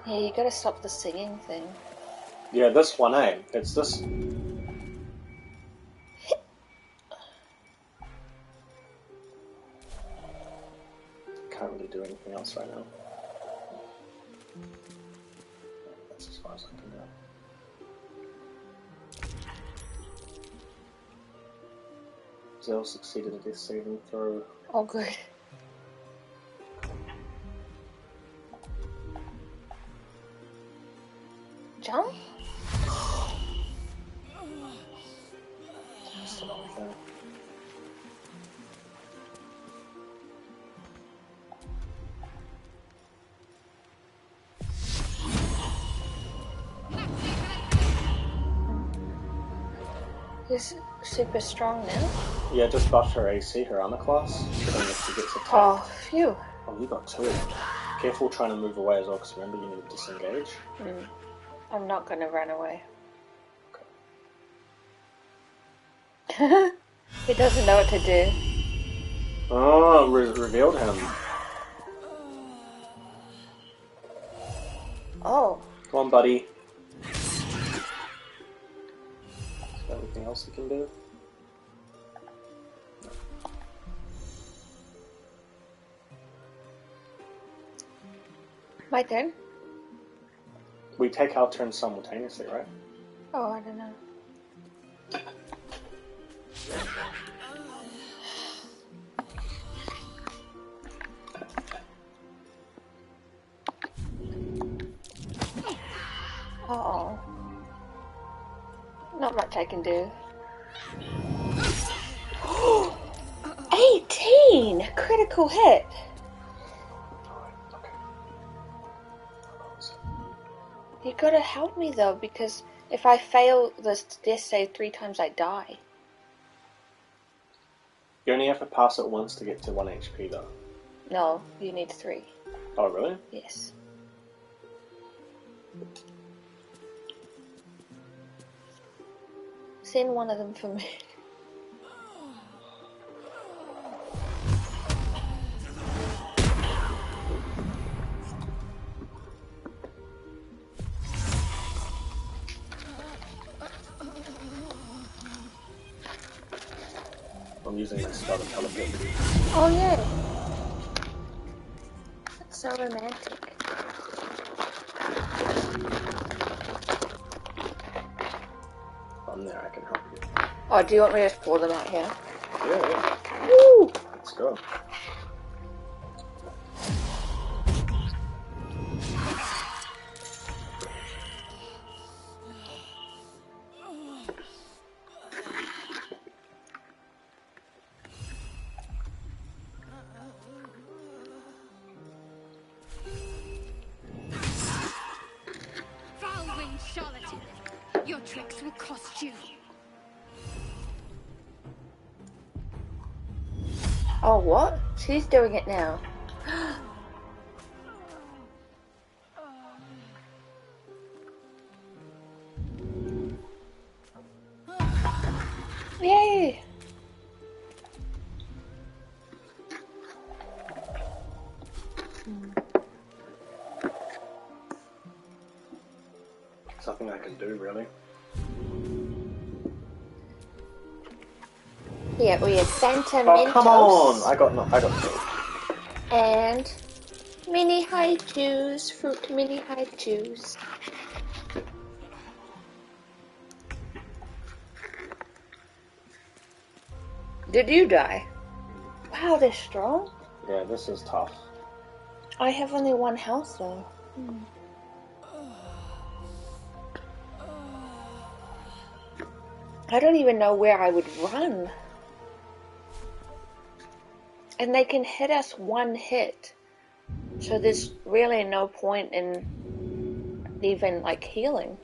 Yeah, you gotta stop the singing thing. Yeah, this one, eh? It's this. Can't really do anything else right now. That's as far as I can go. Zell succeeded at his saving throw. Oh, good. Jump? Still not with that. He's super strong now. Yeah, just buff her AC, her armor class. If she gets attacked. Oh, phew. Oh, you got two. Careful trying to move away as well, because remember you need to disengage. I'm not gonna run away. He doesn't know what to do. Oh, revealed him. Oh. Come on, buddy. Is there anything else you can do? My turn? We take our turns simultaneously, right? Oh, I don't know. Uh-oh. Not much I can do. 18! Critical hit! You gotta help me though, because if I fail this death save 3 times, I die. You only have to pass it once to get to 1 HP though. No, you need 3. Oh, really? Yes. Send one of them for me. I'm using my spell to teleport. Oh yeah. That's so romantic. From there, I can help you. Oh, do you want me to just pull them out here? Yeah. Woo! Let's go. Foul-winged charlatan! Your tricks will cost you. Oh, what? She's doing it now. Yay! Something I can do, really. Yeah, we have Santa Oh, come on! Mentos. I got killed. And mini haikus, fruit mini haikus. Did you die? Wow, they're strong. Yeah, this is tough. I have only one health though. I don't even know where I would run. And they can hit us one hit. So there's really no point in even like healing.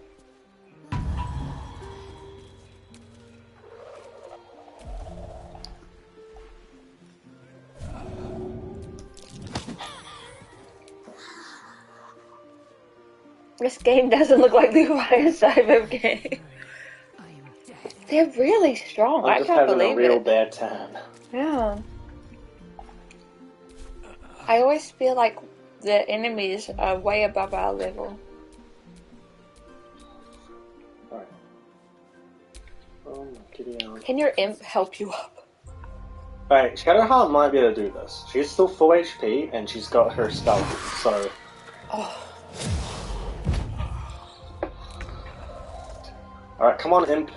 This game doesn't look like the Leufaya Cyber game. They're really strong. I'm I just can't having believe a real it. bad time. Yeah. I always feel like the enemies are way above our level. Alright. Can your imp help you up? Alright, Shadowheart might be able to do this. She's still full HP and she's got her stealth, so... Oh. Alright, come on, imp.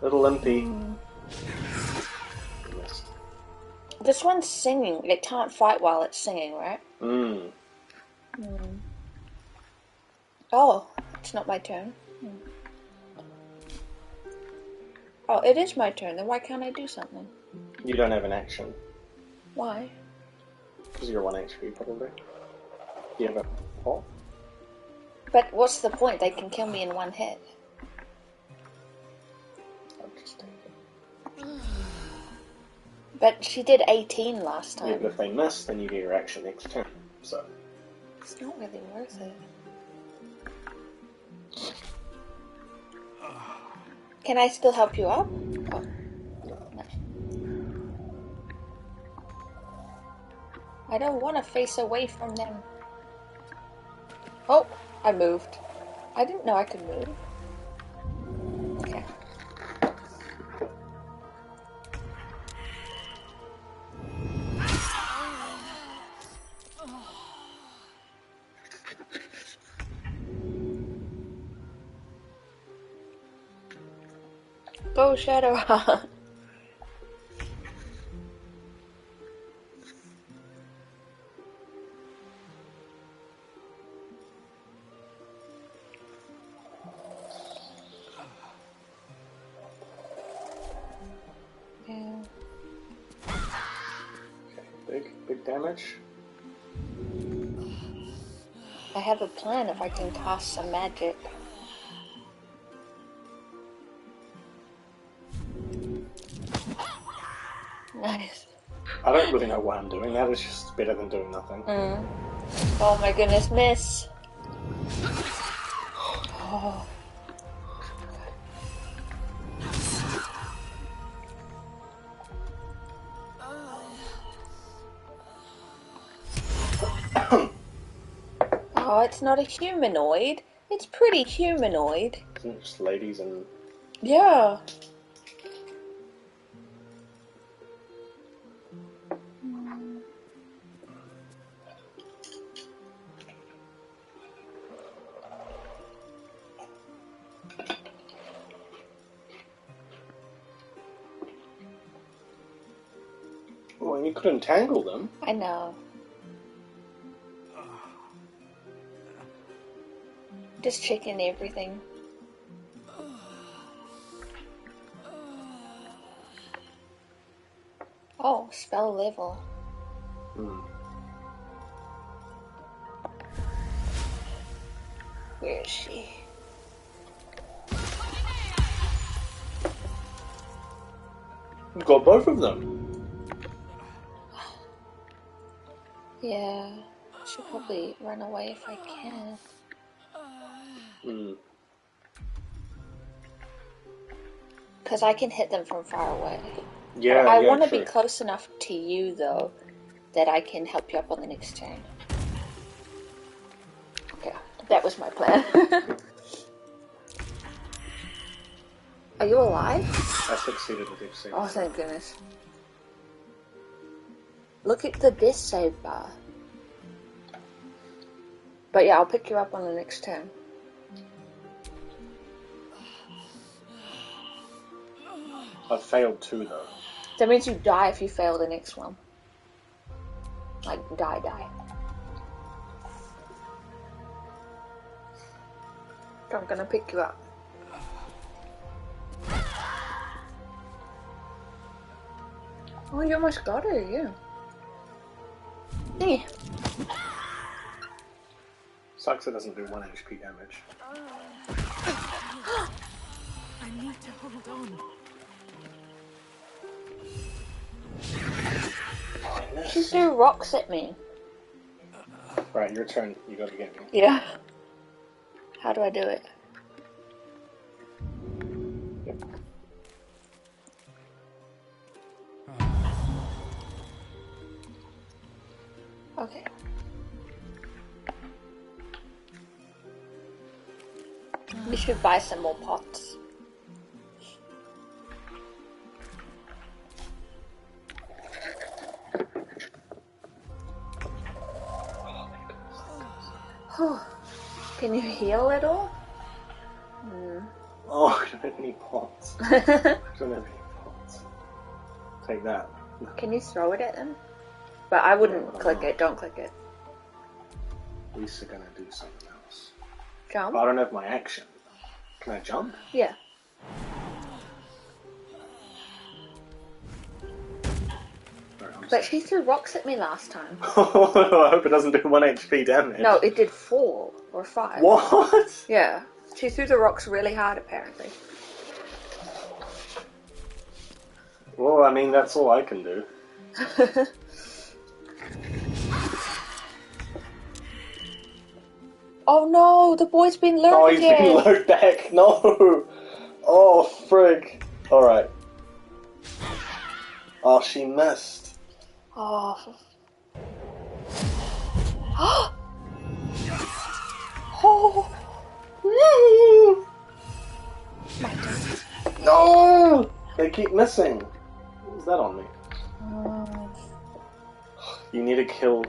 Little impy. This one's singing. It can't fight while it's singing, right? Oh, it's not my turn. Oh, it is my turn. Then why can't I do something? You don't have an action. Why? Because you're 1 HP, probably. You have a pop? But what's the point? They can kill me in one hit. But she did 18 last time. Yeah, but if they miss, then you get your action next turn. So it's not really worth it. Can I still help you up? Oh. No. I don't want to face away from them. Oh, I moved. I didn't know I could move. Okay. Go, Shadowheart. Yeah. Okay, big damage. I have a plan if I can cast some magic. Nice. I don't really know why I'm doing that, it's just better than doing nothing. Oh my goodness, miss. Oh. Oh, it's not a humanoid. It's pretty humanoid. Isn't it just ladies and... Yeah. Well, you could entangle them. I know. Just checking everything. Oh, spell level. Where is she? You've got both of them. Yeah, I should probably run away if I can. Because I can hit them from far away. Yeah, but I yeah, want to true. be close enough to you, though, that I can help you up on the next turn. Okay, that was my plan. Are you alive? I succeeded with F6. Oh, thank goodness. Look at the death save bar. But yeah, I'll pick you up on the next turn. I failed 2 though. That means you die if you fail the next one. Like, die. So I'm gonna pick you up. Oh, you almost got her, yeah. Yeah. Sucks it doesn't do 1 HP damage. I need to hold on. She threw rocks at me. Right, your turn. You gotta get me. Yeah. How do I do it? Okay. We should buy some more pots. Can you heal at all? Oh, I don't have any pots. I don't have any pots. Take that. Can you throw it at them? But I wouldn't click it. Don't click it. At least they're gonna do something else. Jump? But I don't have my action. Can I jump? Yeah. But she threw rocks at me last time. I hope it doesn't do 1 HP damage. No, it did 4 or 5. What? Yeah. She threw the rocks really hard, apparently. Well, I mean, that's all I can do. Oh no, the boy's been lured Oh, he's again. been lured back. No. Oh, frig. Alright. Oh, she missed. Oh. Oh. No! They keep missing. What was that on me? You need to kill...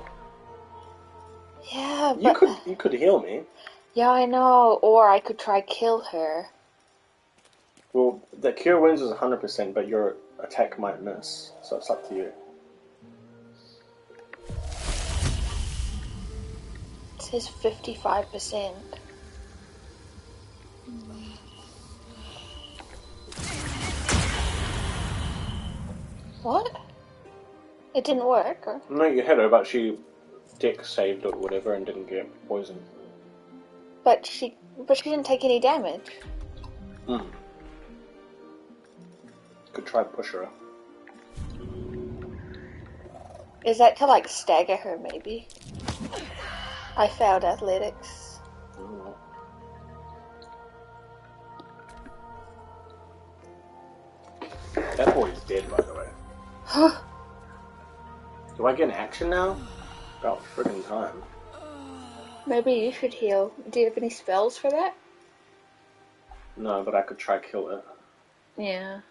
Yeah, but... You could heal me. Yeah, I know. Or I could try kill her. Well, the cure wounds is 100%, but your attack might miss. So it's up to you. It says 55%. What? It didn't work? Or? No, you hit her, but she deck saved or whatever and didn't get poisoned. But she didn't take any damage. Could try push her. Is that to like stagger her maybe? I failed athletics. That boy's dead, by the way. Do I get an action now? About friggin' time. Maybe you should heal. Do you have any spells for that? No, but I could try kill it. Yeah.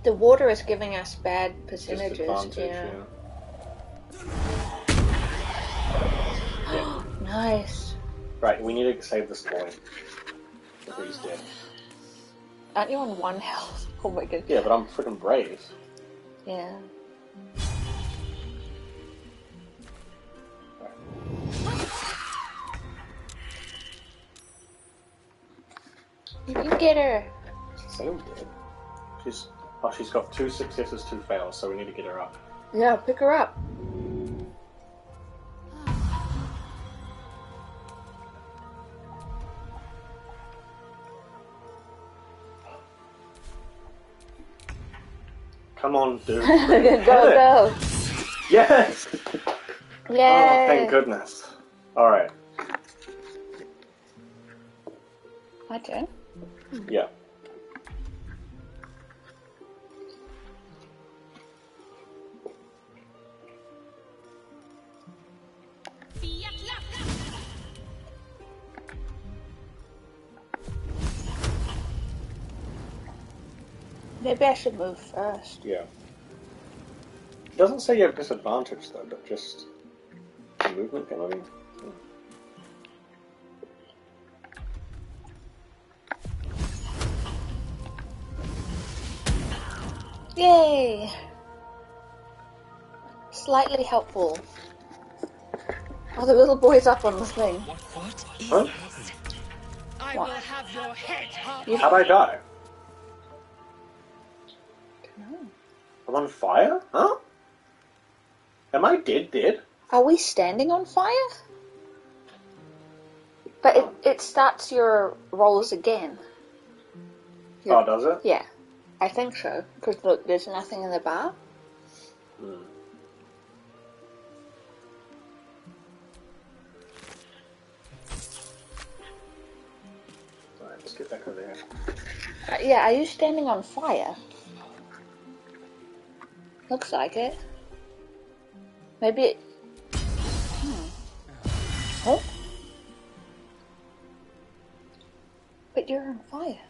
The water is giving us bad percentages. Disadvantage, yeah. Nice. Right, we need to save this boy. Before he's dead. Aren't you on 1 health? Oh my god. Yeah, but I'm freaking brave. Yeah. You can get her. Sam's dead. She's got 2 successes, 2 fails, so we need to get her up. Yeah, pick her up. Come on, dude. Go. Yes! Yay! Oh, thank goodness. Alright. My turn? Yeah. Maybe I should move first. Yeah. It doesn't say you have disadvantage though, but just movement penalty. Yay! Slightly helpful. Oh, the little boy's up on the thing. What is huh? this? I will have your head. How'd I die? I'm on fire? Huh? Am I dead? Are we standing on fire? But it starts your rolls again. Oh, does it? Yeah. I think so. Because look, there's nothing in the bar. Alright, let's get back over there. Yeah, are you standing on fire? Looks like it. Maybe it... Huh? But you're on fire.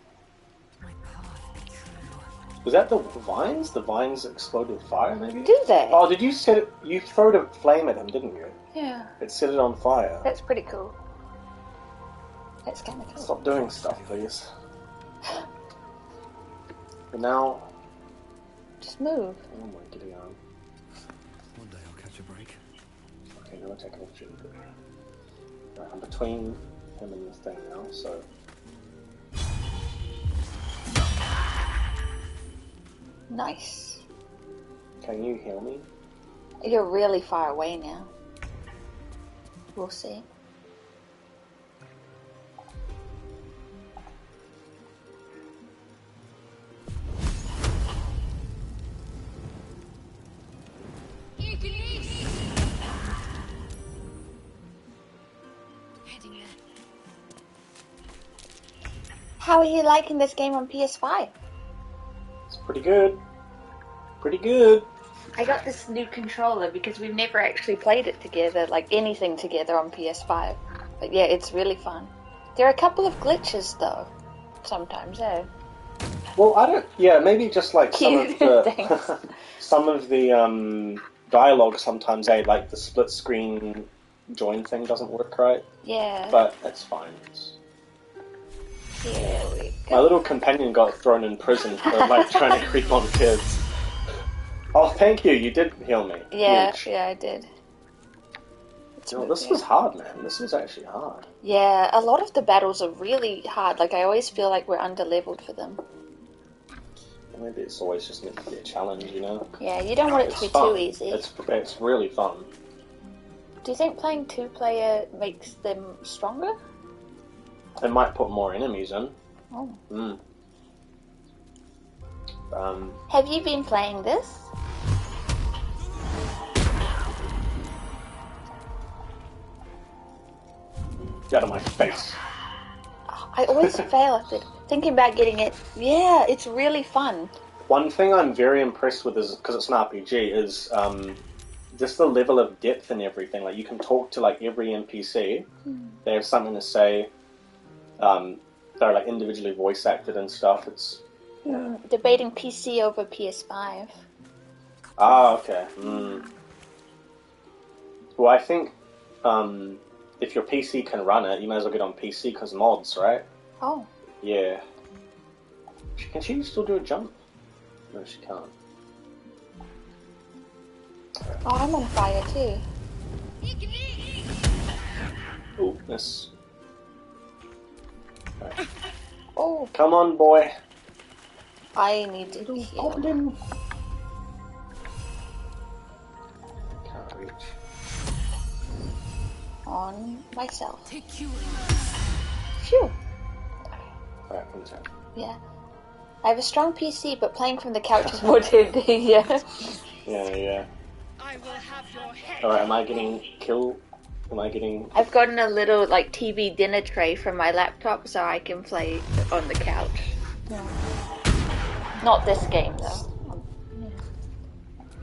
Was that the vines? The vines explode with fire, maybe? Do they? Oh, did you set it... You throwed a flame at him, didn't you? Yeah. It set it on fire. That's pretty cool. That's kind of cool. Stop doing stuff, please. But now... Just move. Oh my giddy arm. One day I'll catch a break. Okay, no attack of opportunity. Right, I'm between him and the thing now, so... Nice. Can you heal me? You're really far away now. We'll see. How are you liking this game on PS5? It's pretty good. Pretty good. I got this new controller because we've never actually played it together, like anything together on PS5. But yeah, it's really fun. There are a couple of glitches though, sometimes, eh? Well, I don't... Yeah, maybe just like some of the... some of the dialogue sometimes, like the split screen join thing doesn't work right. Yeah. But it's fine. Here we go. My little companion got thrown in prison for like trying to creep on kids. Oh, thank you. You did heal me. Yeah, Huge. yeah, I did. No, this was hard, man. This was actually hard. Yeah, a lot of the battles are really hard. Like, I always feel like we're under-leveled for them. Maybe it's always just meant to be a challenge, you know? Yeah, you don't want it to be fun. too easy. It's really fun. Do you think playing two-player makes them stronger? It might put more enemies in. Oh. Have you been playing this? Get out of my face. I always fail at it. Thinking about getting it. Yeah, it's really fun. One thing I'm very impressed with is, because it's an RPG, is just the level of depth and everything. Like, you can talk to, like, every NPC. They have something to say. They're, like, individually voice acted and stuff. It's... Yeah. Debating PC over PS5. Ah, okay. Well, I think if your PC can run it, you might as well get on PC because mods, right? Oh. Yeah. Can she still do a jump? No, she can't. Oh, I'm on fire too. Oh, miss. Right. Oh. Come on, boy. I need to heal. Goblin. Can't reach. On myself. Take you. Phew. Alright, one time. Yeah. I have a strong PC, but playing from the couch is more tempting, yeah. Yeah. Alright, am I getting killed? Am I getting... I've gotten a little, like, TV dinner tray from my laptop so I can play on the couch. Yeah. Not this game, though.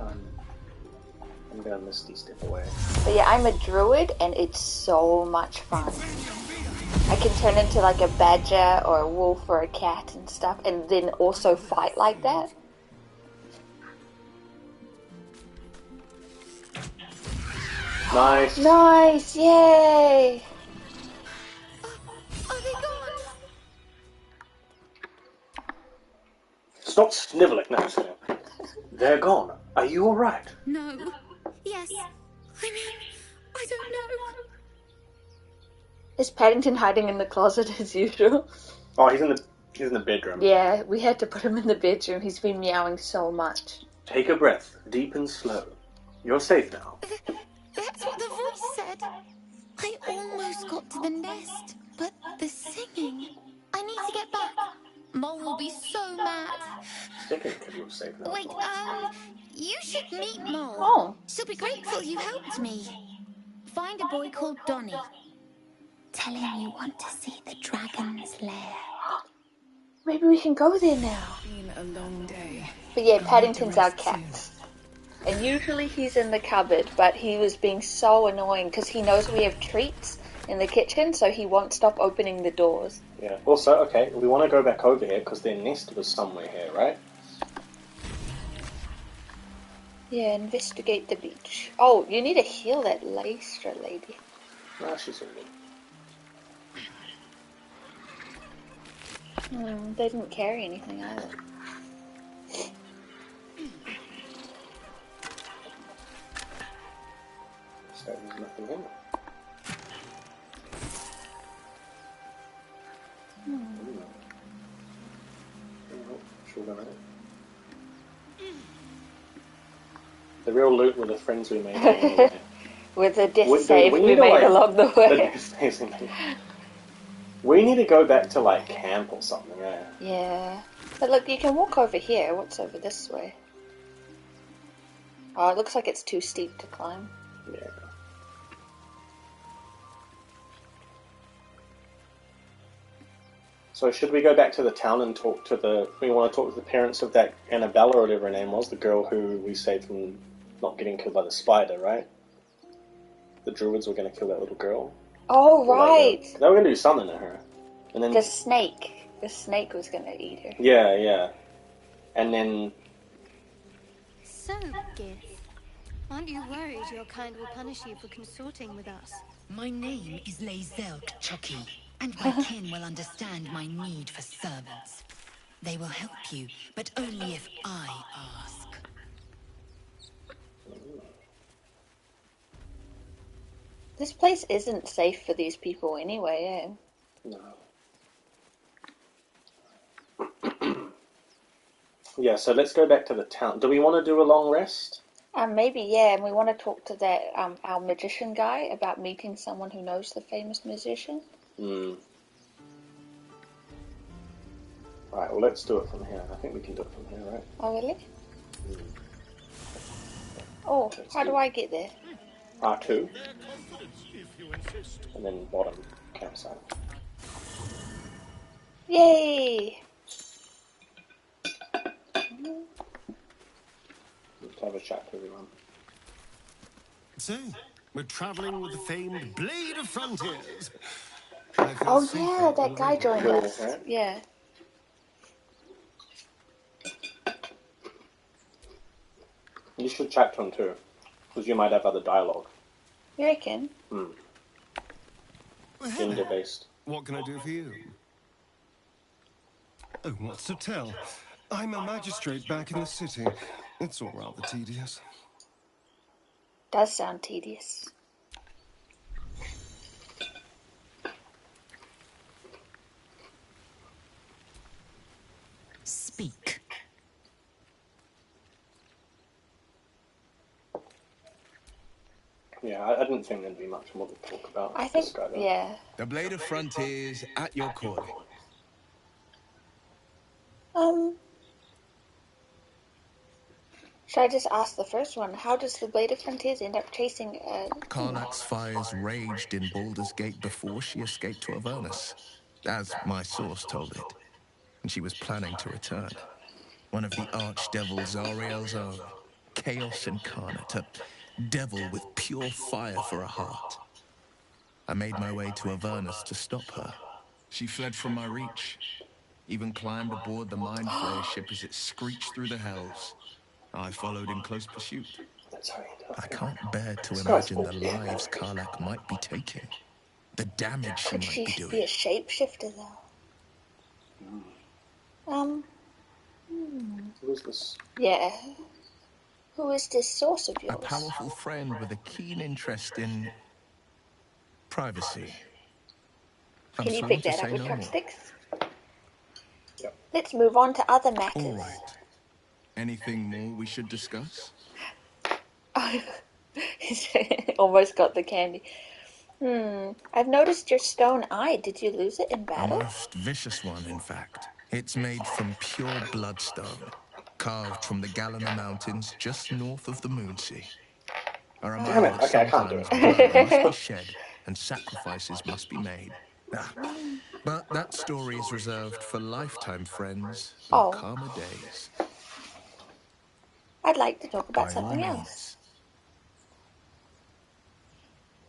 I'm gonna Misty step away. But yeah, I'm a druid, and it's so much fun. I can turn into, like, a badger or a wolf or a cat and stuff, and then also fight like that. Nice! Nice! Yay! Are they gone? Stop sniveling now, Sam. They're gone. Are you alright? No. Yes. I mean, I don't know. Is Paddington hiding in the closet as usual? Oh, he's in the bedroom. Yeah, we had to put him in the bedroom. He's been meowing so much. Take a breath, deep and slow. You're safe now. That's what the voice said. I almost got to the nest, but the singing... I need to get back. Mole will be so mad. Second kid, you're safe now. Wait, you should meet Mole. Oh. She'll be grateful you helped me. Find a boy called Donny. Tell him you want to see the dragon's lair. Maybe we can go there now. Been a long day. But yeah, Paddington's our cat. And usually he's in the cupboard, but he was being so annoying because he knows we have treats in the kitchen, so he won't stop opening the doors. Yeah. Also, okay, we want to go back over here because their nest was somewhere here, right? Yeah, investigate the beach. Oh, you need to heal that Leicester lady. No, she's all good. They didn't carry anything either. So there's nothing in it. The real loot were the friends we made. With the death save we made along the way. We need to go back to, like, camp or something, yeah. Yeah. But look, you can walk over here. What's over this way? Oh, it looks like it's too steep to climb. Yeah. So should we go back to the town and talk to the... We want to talk to the parents of that Annabella or whatever her name was, the girl who we saved from not getting killed by the spider, right? The druids were going to kill that little girl. Oh, right. They were going to do something to her. And then the snake. The snake was going to eat her. Yeah. And then... So, Gith, aren't you worried your kind will punish you for consorting with us? My name is Lezelk Chucky, and my kin will understand my need for servants. They will help you, but only if I ask. This place isn't safe for these people anyway, eh? No. Yeah, so let's go back to the town. Do we want to do a long rest? Maybe, yeah, and we want to talk to that our magician guy about meeting someone who knows the famous musician. Alright, well, let's do it from here. I think we can do it from here, right? Oh, really? Oh, how do I get there? R2. And then bottom. Campsite. Yay! Let's have a chat to everyone. So, we're traveling with the famed Blade of Frontiers. Oh yeah, that guy joined us. Right? Yeah. You should chat to him too, because you might have other dialogue. You reckon? Gender-based. What can I do for you? Oh, what's to tell? I'm a magistrate back in the city. It's all rather tedious. Does sound tedious. Speak. Yeah, I didn't think there'd be much more to talk about. I think, this guy, though. yeah. The Blade of Frontiers at your calling. Should I just ask the first one? How does the Blade of Frontiers end up chasing Karlach's fires raged in Baldur's Gate before she escaped to Avernus, as my source told it, and she was planning to return. One of the archdevil Zariel's own, chaos incarnate, a devil with pure fire for a heart. I made my way to Avernus to stop her. She fled from my reach, even climbed aboard the Mind Flayer ship as it screeched through the hells. I followed in close pursuit. I can't bear to imagine the lives Karlach might be taking. The damage she Could might be she doing. be a shapeshifter though? Who is this? Yeah. Who is this source of yours? A powerful friend with a keen interest in privacy. I'm Can you sworn pick to that up say with no more. chopsticks? Yep. Let's move on to other matters. All right. Anything more we should discuss? Almost got the candy. I've noticed your stone eye. Did you lose it in A battle? most vicious one, in fact. It's made from pure bloodstone, carved from the Galena Mountains just north of the Moonsea. A reminder that Okay, I can't do sometimes it. blood must be shed and sacrifices must be made. But that story is reserved for lifetime friends or calmer days. I'd like to talk about By all something means. else.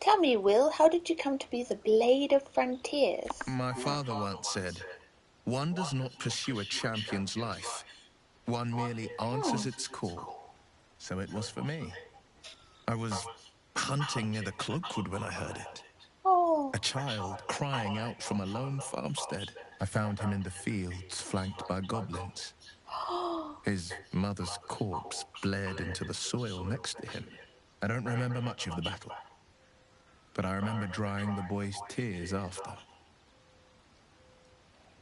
Tell me, Will, how did you come to be the Blade of Frontiers? My father once said, one does not pursue a champion's life. One merely answers its call. So it was for me. I was hunting near the Cloakwood when I heard it. Oh. A child crying out from a lone farmstead. I found him in the fields, flanked by goblins. His mother's corpse blared into the soil next to him. I don't remember much of the battle, but I remember drying the boy's tears after.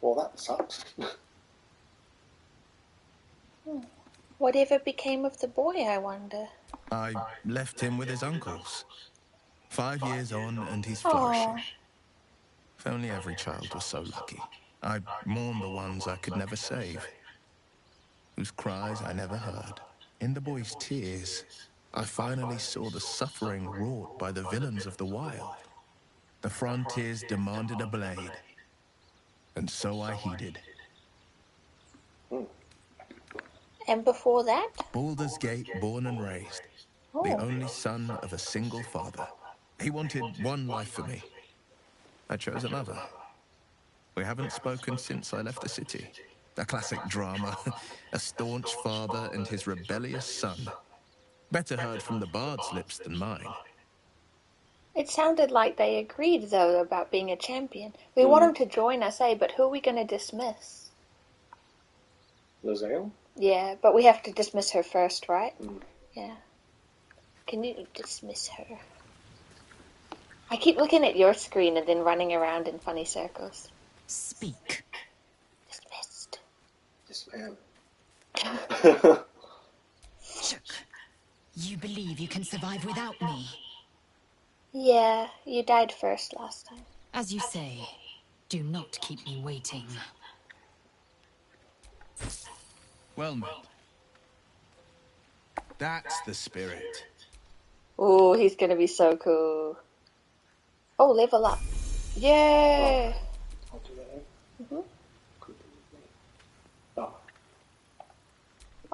Well, that sucks. Whatever became of the boy, I wonder? I left him with his uncles. 5 years on, and he's flourishing. If only every child was so lucky. I mourned the ones I could never save, whose cries I never heard. In the boy's tears, I finally saw the suffering wrought by the villains of the wild. The frontiers demanded a blade, and so I heeded. And before that? Baldur's Gate, born and raised. The only son of a single father. He wanted one life for me. I chose another. We haven't spoken since I left the city. A classic drama. A staunch father and his rebellious son. Better heard from the bard's lips than mine. It sounded like they agreed, though, about being a champion. We want him to join us, but who are we going to dismiss? Lizelle? Yeah, but we have to dismiss her first, right? Yeah. Can you dismiss her? I keep looking at your screen and then running around in funny circles. Speak. Dismissed. Yes, ma'am. You believe you can survive without me? Yeah, you died first last time. As you say, do not keep me waiting. Well met. That's the spirit. Ooh, he's gonna be so cool. Oh, level up. Yay! I'll do that. Mm-hmm. Oh.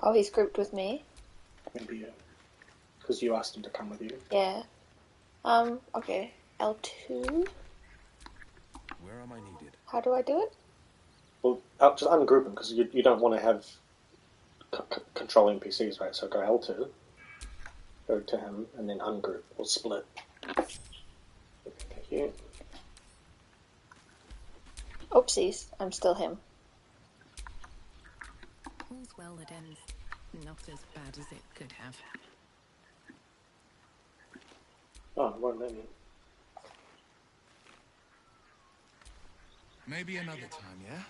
Oh, he's grouped with me. Maybe, because you asked him to come with you. Yeah. Okay. L2. Where am I needed? How do I do it? Well, just ungroup them, because you don't want to have control NPCs, right? So go L2, go to him, and then ungroup, or split. Thank you. Oopsies, I'm still him. All's well that ends not as bad as it could have. Oh, it won't let me. Maybe another time, yeah?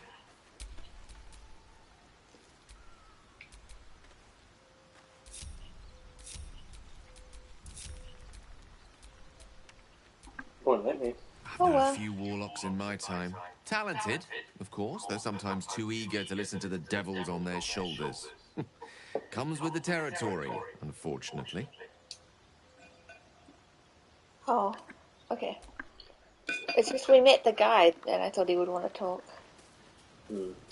Won't let me. I've known a few warlocks in my time. Talented, of course, though sometimes too eager to listen to the devils on their shoulders. Comes with the territory, unfortunately. Oh, okay. It's just we met the guy, and I thought he would want to talk.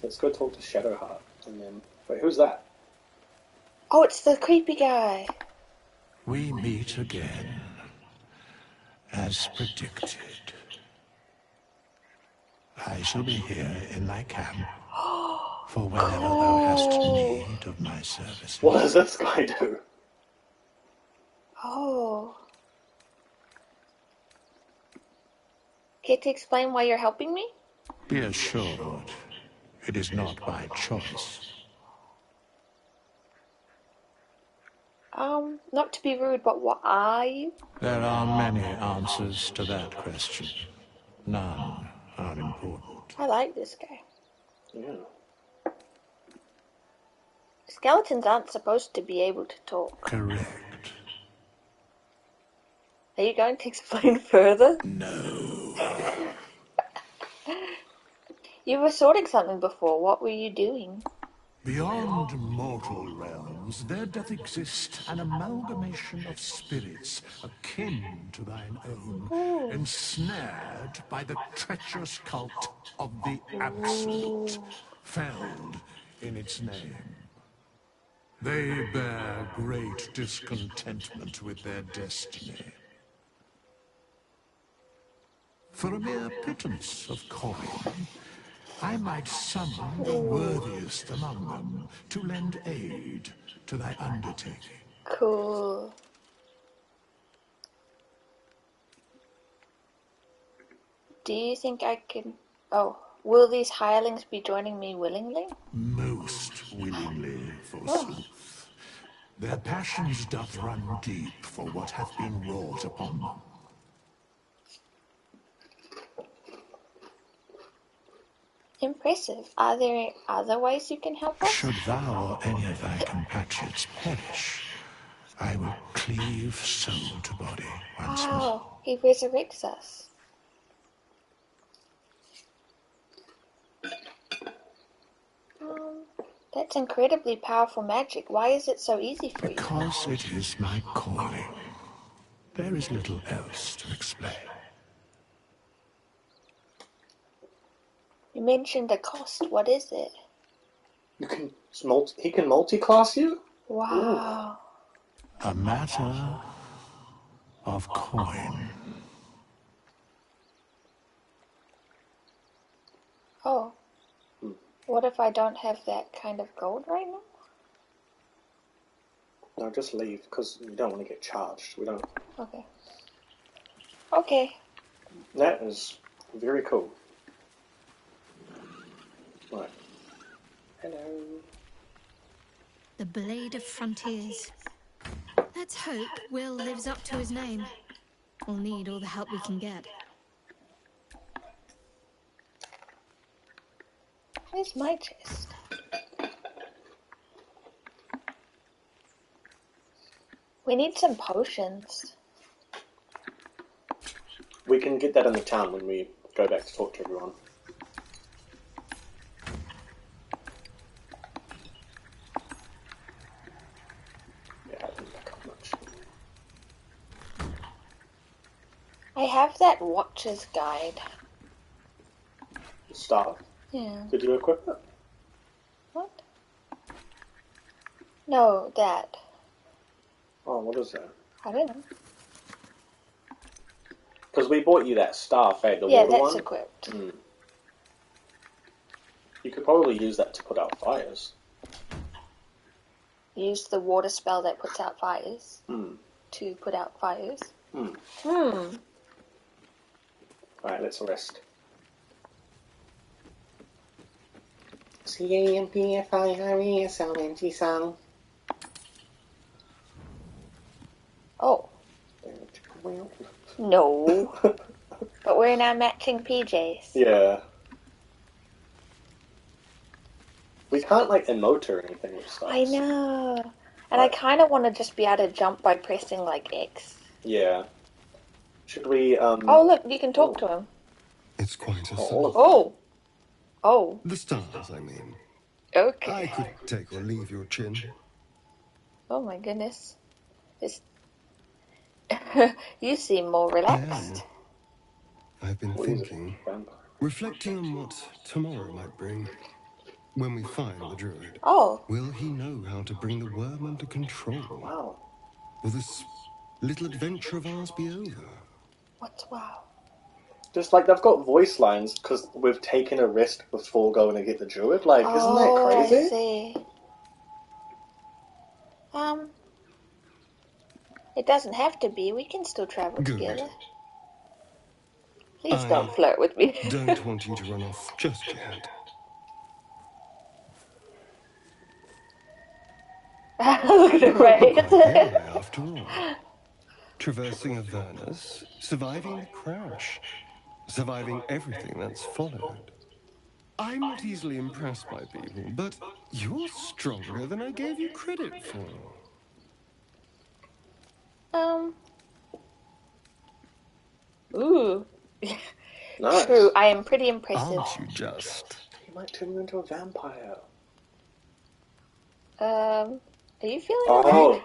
Let's go talk to Shadowheart, and then... Wait, who's that? Oh, it's the creepy guy. We meet again, as predicted. I shall be here in my camp, for whenever thou hast need of my services. What does this guy do? Oh. Care to explain why you're helping me? Be assured, it is not by choice. Not to be rude, but what are you? There are many answers to that question. None are important. I like this guy. Yeah. Skeletons aren't supposed to be able to talk. Correct. Are you going to explain further? No. You were sorting something before. What were you doing? Beyond mortal realms, there doth exist an amalgamation of spirits akin to thine own, ensnared by the treacherous cult of the Absolute, found in its name. They bear great discontentment with their destiny. For a mere pittance of coin, I might summon the worthiest among them to lend aid to thy undertaking. Cool. Do you think I can... Oh, will these hirelings be joining me willingly? Most willingly, forsooth. Their passions doth run deep for what hath been wrought upon them. Impressive. Are there other ways you can help us? Should thou or any of thy compatriots perish, I will cleave soul to body once more. Oh, he resurrects us. That's incredibly powerful magic. Why is it so easy for you? Because it is my calling. There is little else to explain. You mentioned a cost. What is it? You can he can multi-class you? Wow. A matter of coin. Oh. What if I don't have that kind of gold right now? No, just leave, because you don't want to get charged. We don't... Okay. Okay. That is very cool. Right. Hello. The Blade of Frontiers. Let's hope Will lives up to his name. We'll need all the help we can get. Where's my chest? We need some potions. We can get that in the town when we go back to talk to everyone. Yeah, I didn't pick up much. I have that Watcher's Guide. Staff? Yeah. Did you equip it? What? No, that. Oh, what is that? I don't know. Because we bought you that staff, eh? The Yeah, water that's one? equipped. You could probably use that to put out fires. Use the water spell that puts out fires to put out fires. Alright, let's rest. C-A-M-P-F-I-R-E-S-L-N-G song. Oh. No. But we're in our matching PJs. Yeah. We can't, like, emote or anything with stuff. I know. And I kind of want to just be able to jump by pressing, like, X. Yeah. Should we, Oh, look, you can talk to him. It's quite a sight. Oh. Oh. The stars, I mean. Okay. I could take or leave your chin. Oh my goodness. You seem more relaxed. I've been thinking, reflecting on what tomorrow might bring. When we find the druid, will he know how to bring the worm under control? Wow. Will this little adventure of ours be over? What's wow? Just, like, they've got voice lines because we've taken a rest before going to get the druid. Like, isn't that crazy? I see. It doesn't have to be. We can still travel together. Please don't flirt with me. Don't want you to run off just yet. Look at her face. After all, traversing Avernus, surviving the crash, surviving everything that's followed. I'm not easily impressed by people, but you're stronger than I gave you credit for. Ooh. Nice. True, I am pretty impressive. Aren't you just? He might turn you into a vampire. Are you feeling alright?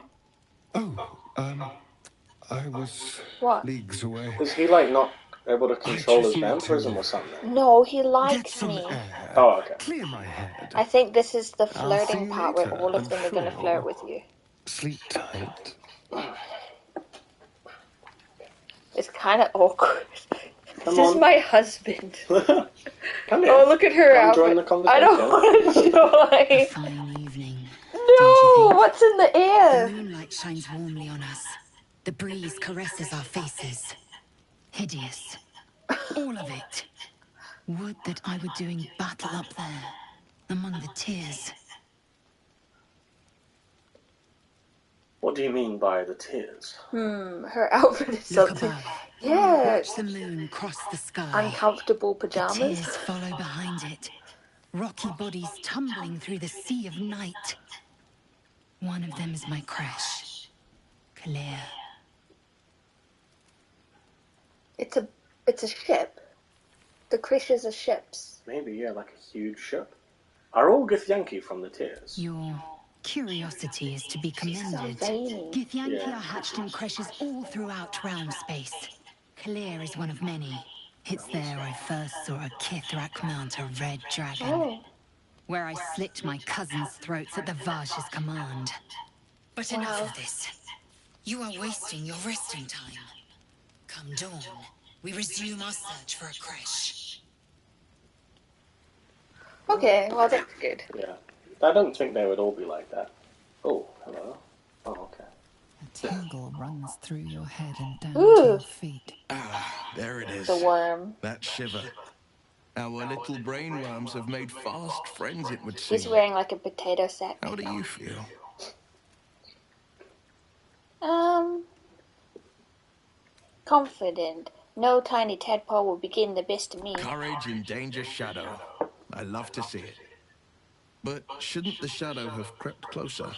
I was leagues away. Is he, like, not able to control his vampirism or something? No, he likes me. Oh, okay. Clear my head. I think this is the I'll see flirting you part where later, all of I'm them are going to sure. flirt with you. Sleep tight. It's kind of awkward. Come This is on. my husband. Come here. Oh, look at her Come outfit. join the conversation. I don't want to join. Fine evening. No, what's in the air? The moonlight shines warmly on us. The breeze caresses our faces. Hideous. All of it. Would that I were doing battle up there, among the tears. What do you mean by the tears? Her outfit is Look something. above. Yeah. Watch the moon cross the sky. Uncomfortable The pajamas. tears follow behind it. Rocky bodies tumbling through the sea of night. One of them is my crash. Clear. It's a ship. The creatures are ships. Maybe, yeah, like a huge ship. Are all Githyanki from the tears? Your curiosity is to be commended. veiny. Githyanki are hatched in creches all throughout realm space. Clear is one of many. It's there I first saw a Kithrak mount a red dragon. Where I slit my cousin's throats at the Vaj's command. But enough of this. You are wasting your resting time. Come dawn, we resume our search for a creche. Okay, well that's good. Yeah. I don't think they would all be like that. Oh, hello. Oh, okay. A tingle runs through your head and down Ooh. to your feet. Ah, there it is. The worm. That shiver. Our little brainworms have made fast friends, it would seem. He's wearing like a potato sack. How do you feel? Confident. No tiny tadpole will begin the best of me. Courage in danger shadow. I love to see it. But shouldn't the shadow have crept closer?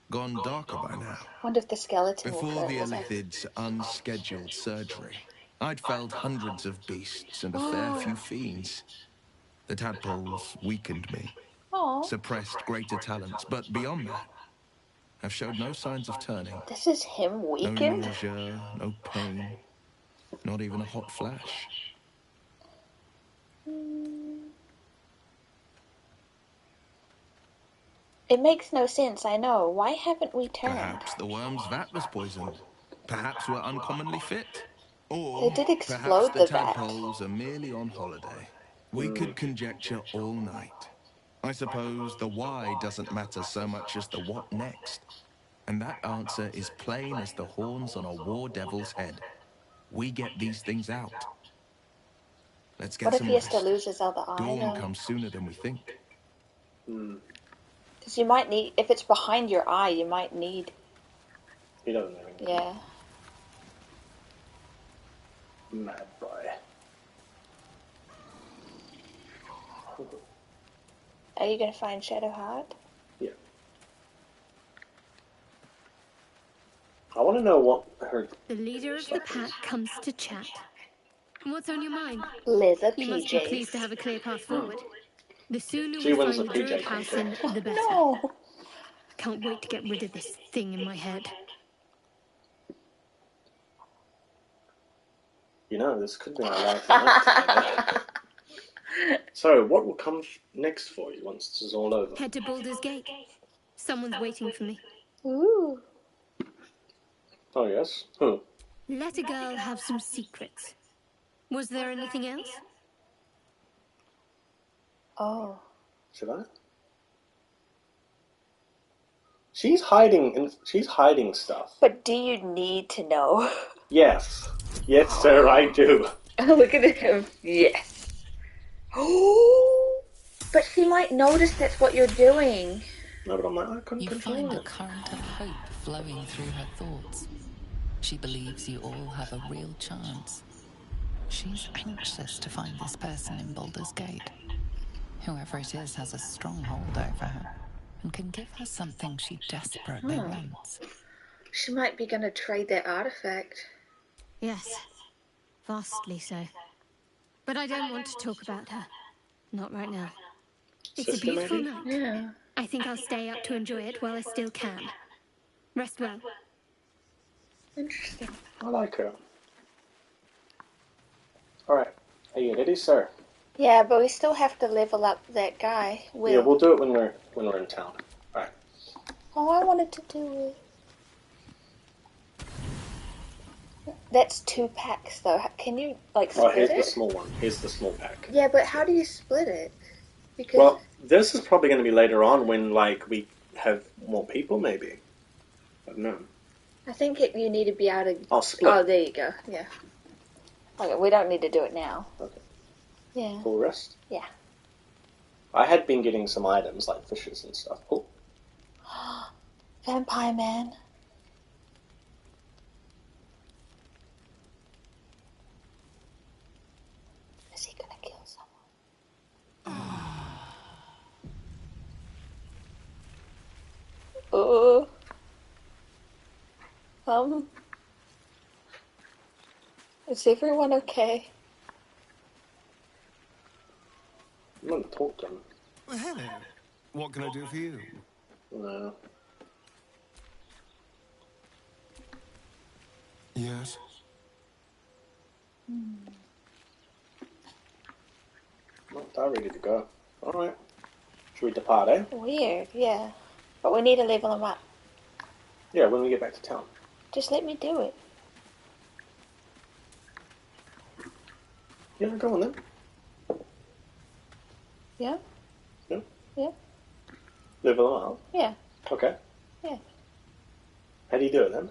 Gone darker by now? Wonder if the skeleton will Before flirt the with us. Elithid's unscheduled surgery, I'd felled hundreds of beasts and a fair few fiends. The tadpoles weakened me, suppressed greater talents, but beyond that, have showed no signs of turning. This is him No weakened? nausea, no pain, not even a hot flash. It makes no sense, I know. Why haven't we turned? Perhaps the worm's vat was poisoned. Perhaps we're uncommonly fit. They Or did perhaps explode the the vat. tadpoles are merely on holiday. We could conjecture all night. I suppose the why doesn't matter so much as the what next. And that answer is plain as the horns on a war devil's head. We get these things out. Let's get What if some he has to rest. lose his other eye, Dawn though? comes sooner than we think. Because you might need, if it's behind your eye, you might need. He doesn't know. Yeah. Mad boy. Are you gonna find Shadowheart? Yeah. I want to know what her. The leader of the pack comes to chat. What's on your mind? Leather You must be PJs. pleased to have a clear path forward. The sooner She we wins find the the druid PJ house in, contest. the better. No. I can't wait to get rid of this thing in my head. You know, this could be my life and work together. So, what will come next for you once this is all over? Head to Baldur's Gate. Someone's waiting for me. Ooh. Oh, yes? Who? Let a girl have some secrets. Was there anything else? Oh. Should I? She's hiding stuff. But do you need to know? Yes. Yes, sir, I do. Look at him. Yes. Oh. But she might notice that's what you're doing. No, but I'm like, I couldn't You control find a it. current of hope flowing through her thoughts. She believes you all have a real chance. She's anxious to find this person in Baldur's Gate. Whoever it is has a strong hold over her and can give her something she desperately wants. She might be gonna trade that artifact. Yes. Vastly so. But I don't want to talk about her. Not right now. It's a Sister, beautiful maybe? night. Yeah. I think I'll stay up to enjoy it while I still can. Rest well. Interesting. I like her. Alright. Are you ready, sir? Yeah, but we still have to level up that guy. Will. Yeah, we'll do it when we're in town. Alright. Oh, I wanted to do it. That's 2 packs, though. Can you, like, split Here's it? the small one. Here's the small pack. Yeah, but how do you split it? Because Well, this is probably going to be later on when, like, we have more people, maybe. I don't know. I think you need to be able to... I'll split. Oh, there you go. Yeah. Okay, we don't need to do it now. Okay. Yeah. Full rest? Yeah. I had been getting some items, like fishes and stuff. Oh. Vampire Man. Is he gonna kill someone? Is everyone okay? I'm going to talk to him. Well, hello. What can I do for you? No. Yes? Not ready to go. Alright. Should we depart, eh? Weird, yeah. But we need to level him up. Yeah, when we get back to town. Just let me do it. Yeah, go on then. Yeah? Yeah? Yeah? Level them up? Yeah. Okay. Yeah. How do you do it then?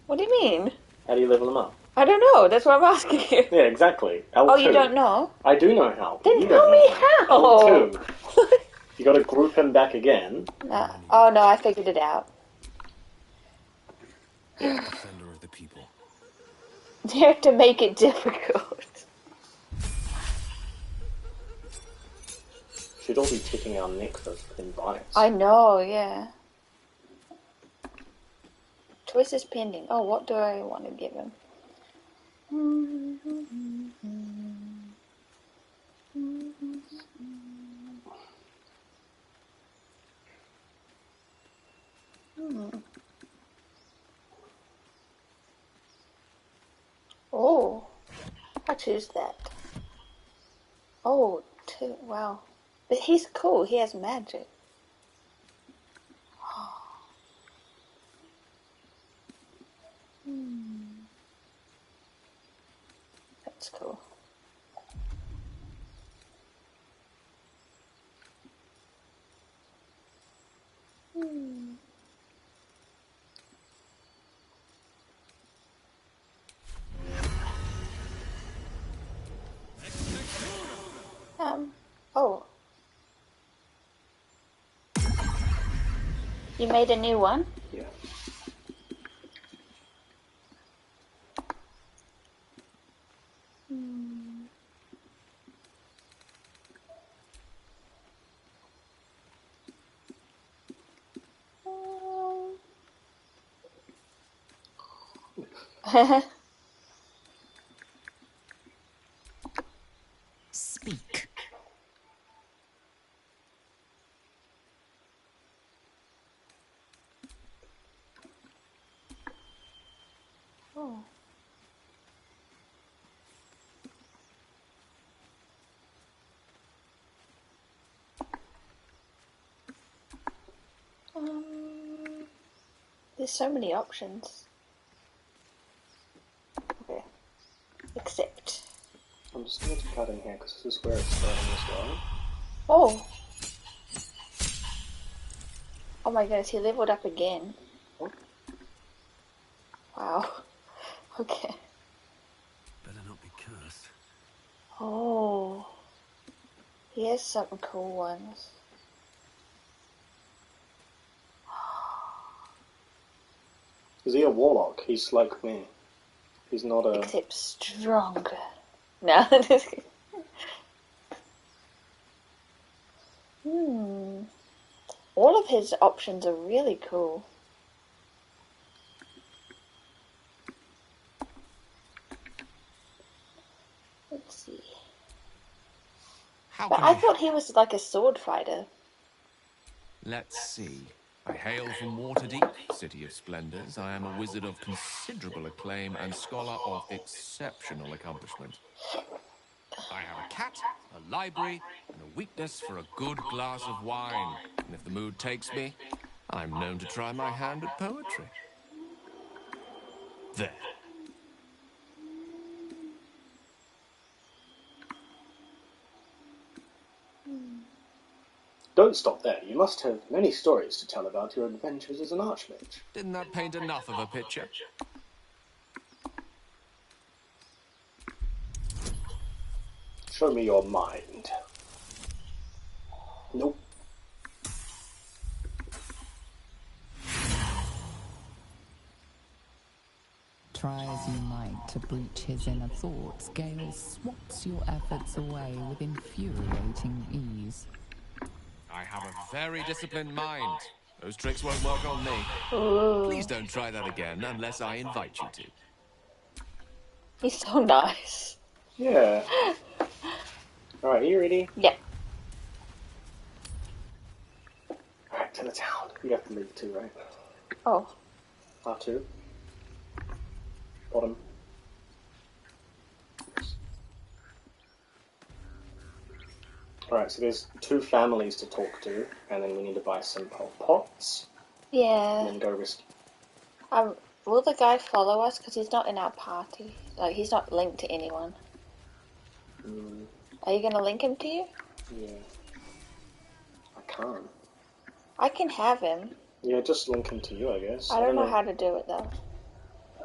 What do you mean? How do you level them up? I don't know. That's what I'm asking you. Yeah, exactly. L2. Oh, you don't know? I do know how. Then You tell don't me know. how. L2. You got to group him back again. No. Oh, no, I figured it out. Defender of the people. You have to make it difficult. Should all be ticking our neck for invites. I know, yeah. Choice is pending. Oh, what do I want to give him? Oh, I choose that. Oh, wow. But he's cool. He has magic. that's cool. Oh. You made a new one? Yeah. Speak. Oh. There's so many options. Okay. Accept. I'm just going to cut in here because this is where it's starting as well. Oh. Oh my goodness, he leveled up again. Oh. Wow. Okay. Better not be cursed. Oh. He has some cool ones. Is he a warlock? He's like me. He's not a... Except stronger. No, just kidding. All of his options are really cool. Let's see. But I thought he was like a sword fighter. Let's see. I hail from Waterdeep, city of splendors. I am a wizard of considerable acclaim and scholar of exceptional accomplishment. I have a cat, a library, and a weakness for a good glass of wine. And if the mood takes me, I'm known to try my hand at poetry. There. Don't stop there. You must have many stories to tell about your adventures as an archmage. Didn't that paint enough of a picture? Show me your mind. Nope. Try as you might to breach his inner thoughts, Gale swats your efforts away with infuriating ease. I have a very disciplined mind. Those tricks won't work on me. Ooh. Please don't try that again unless I invite you to. He's so nice. Yeah. Alright, are you ready? Yeah. Alright, to the town. You have to move too, right? Oh. R2. Bottom. Alright, so there's 2 families to talk to, and then we need to buy some pots. Yeah. And then go rescue. Will the guy follow us? Because he's not in our party. Like, he's not linked to anyone. Are you going to link him to you? Yeah. I can't. I can have him. Yeah, just link him to you, I guess. I don't know how to do it, though.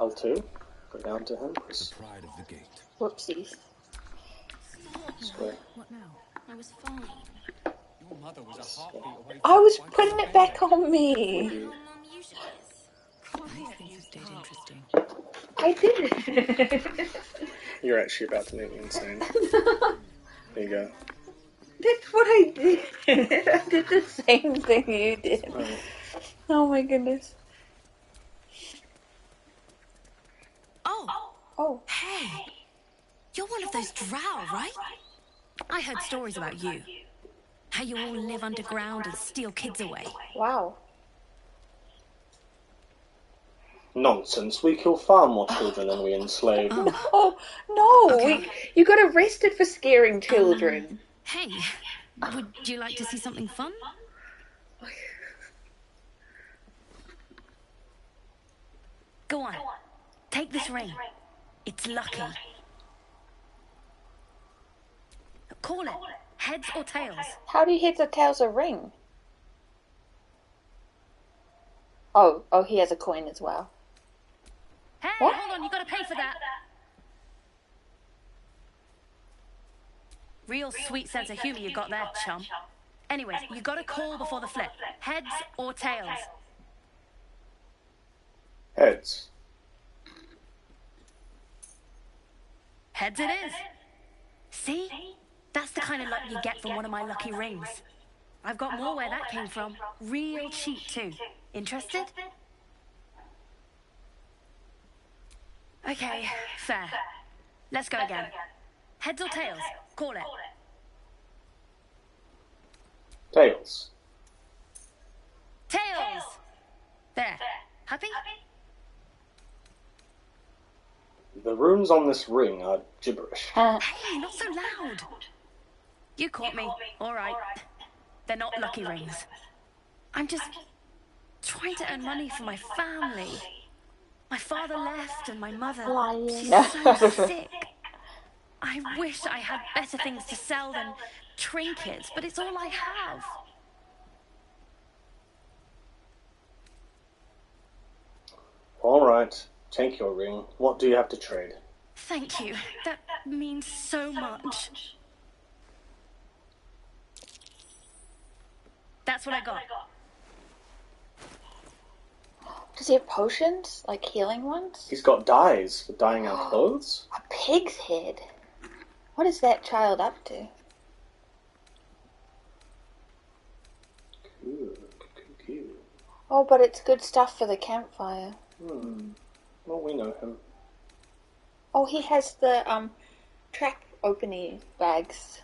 L2. Go down to him. The pride of the gate. Whoopsies. Square. What now? I was fine. Your mother was a heartbeat away from I was putting it back on me. How Mum usually is. Nice things have stayed interesting. I did. You're actually about to make me insane. There you go. That's what I did. I did the same thing you did. Right. Oh my goodness. Oh, hey. You're one of those drow, right? I heard stories about you. How you all live underground and steal kids away. Wow. Nonsense. We kill far more children than we enslave. No. Okay. You got arrested for scaring children. Hey, would you like to see something fun? Go on. Take this ring. It's lucky. Call it. Heads or tails? How do you heads or tails a ring? Oh, he has a coin as well. Hey, what? Hold on, you gotta pay for that. Real sweet sense of humor you got there, chum. Anyways, you gotta call before the flip. Heads or tails? Heads. Heads it is. See? That's the kind of luck you get from one of my lucky rings. I've got more where that came from. Real cheap, too. Interested? Okay, fair. Let's go again. Heads or tails? Call it. Tails. Tails! There. Happy? The runes on this ring are gibberish. Hey, not so loud. You caught me. All right. They're not lucky rings. I'm just trying to earn money for my family. My father left and my mother, she's so sick. I wish I had better things to sell than trinkets, but it's all I have. All right, take your ring. What do you have to trade? Thank you. That means so much. That's what I got. Does he have potions? Like healing ones? He's got dyes for dyeing our clothes. A pig's head? What is that child up to? Cool. Oh, but it's good stuff for the campfire. Well, we know him. Oh, he has the trap opening bags.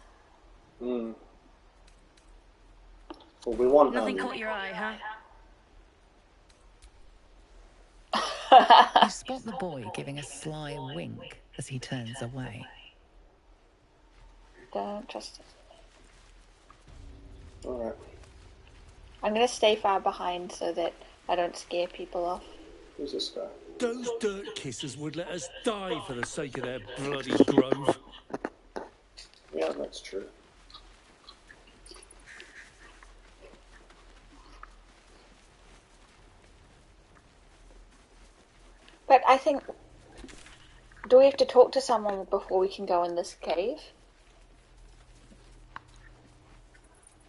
Well, we want Nothing caught your eye, huh? You spot the boy giving a sly wink as he turns away. Don't trust it. Alright. I'm going to stay far behind so that I don't scare people off. Who's this guy? Those dirt kissers would let us die for the sake of their bloody grove. Yeah, that's true. But I think... Do we have to talk to someone before we can go in this cave?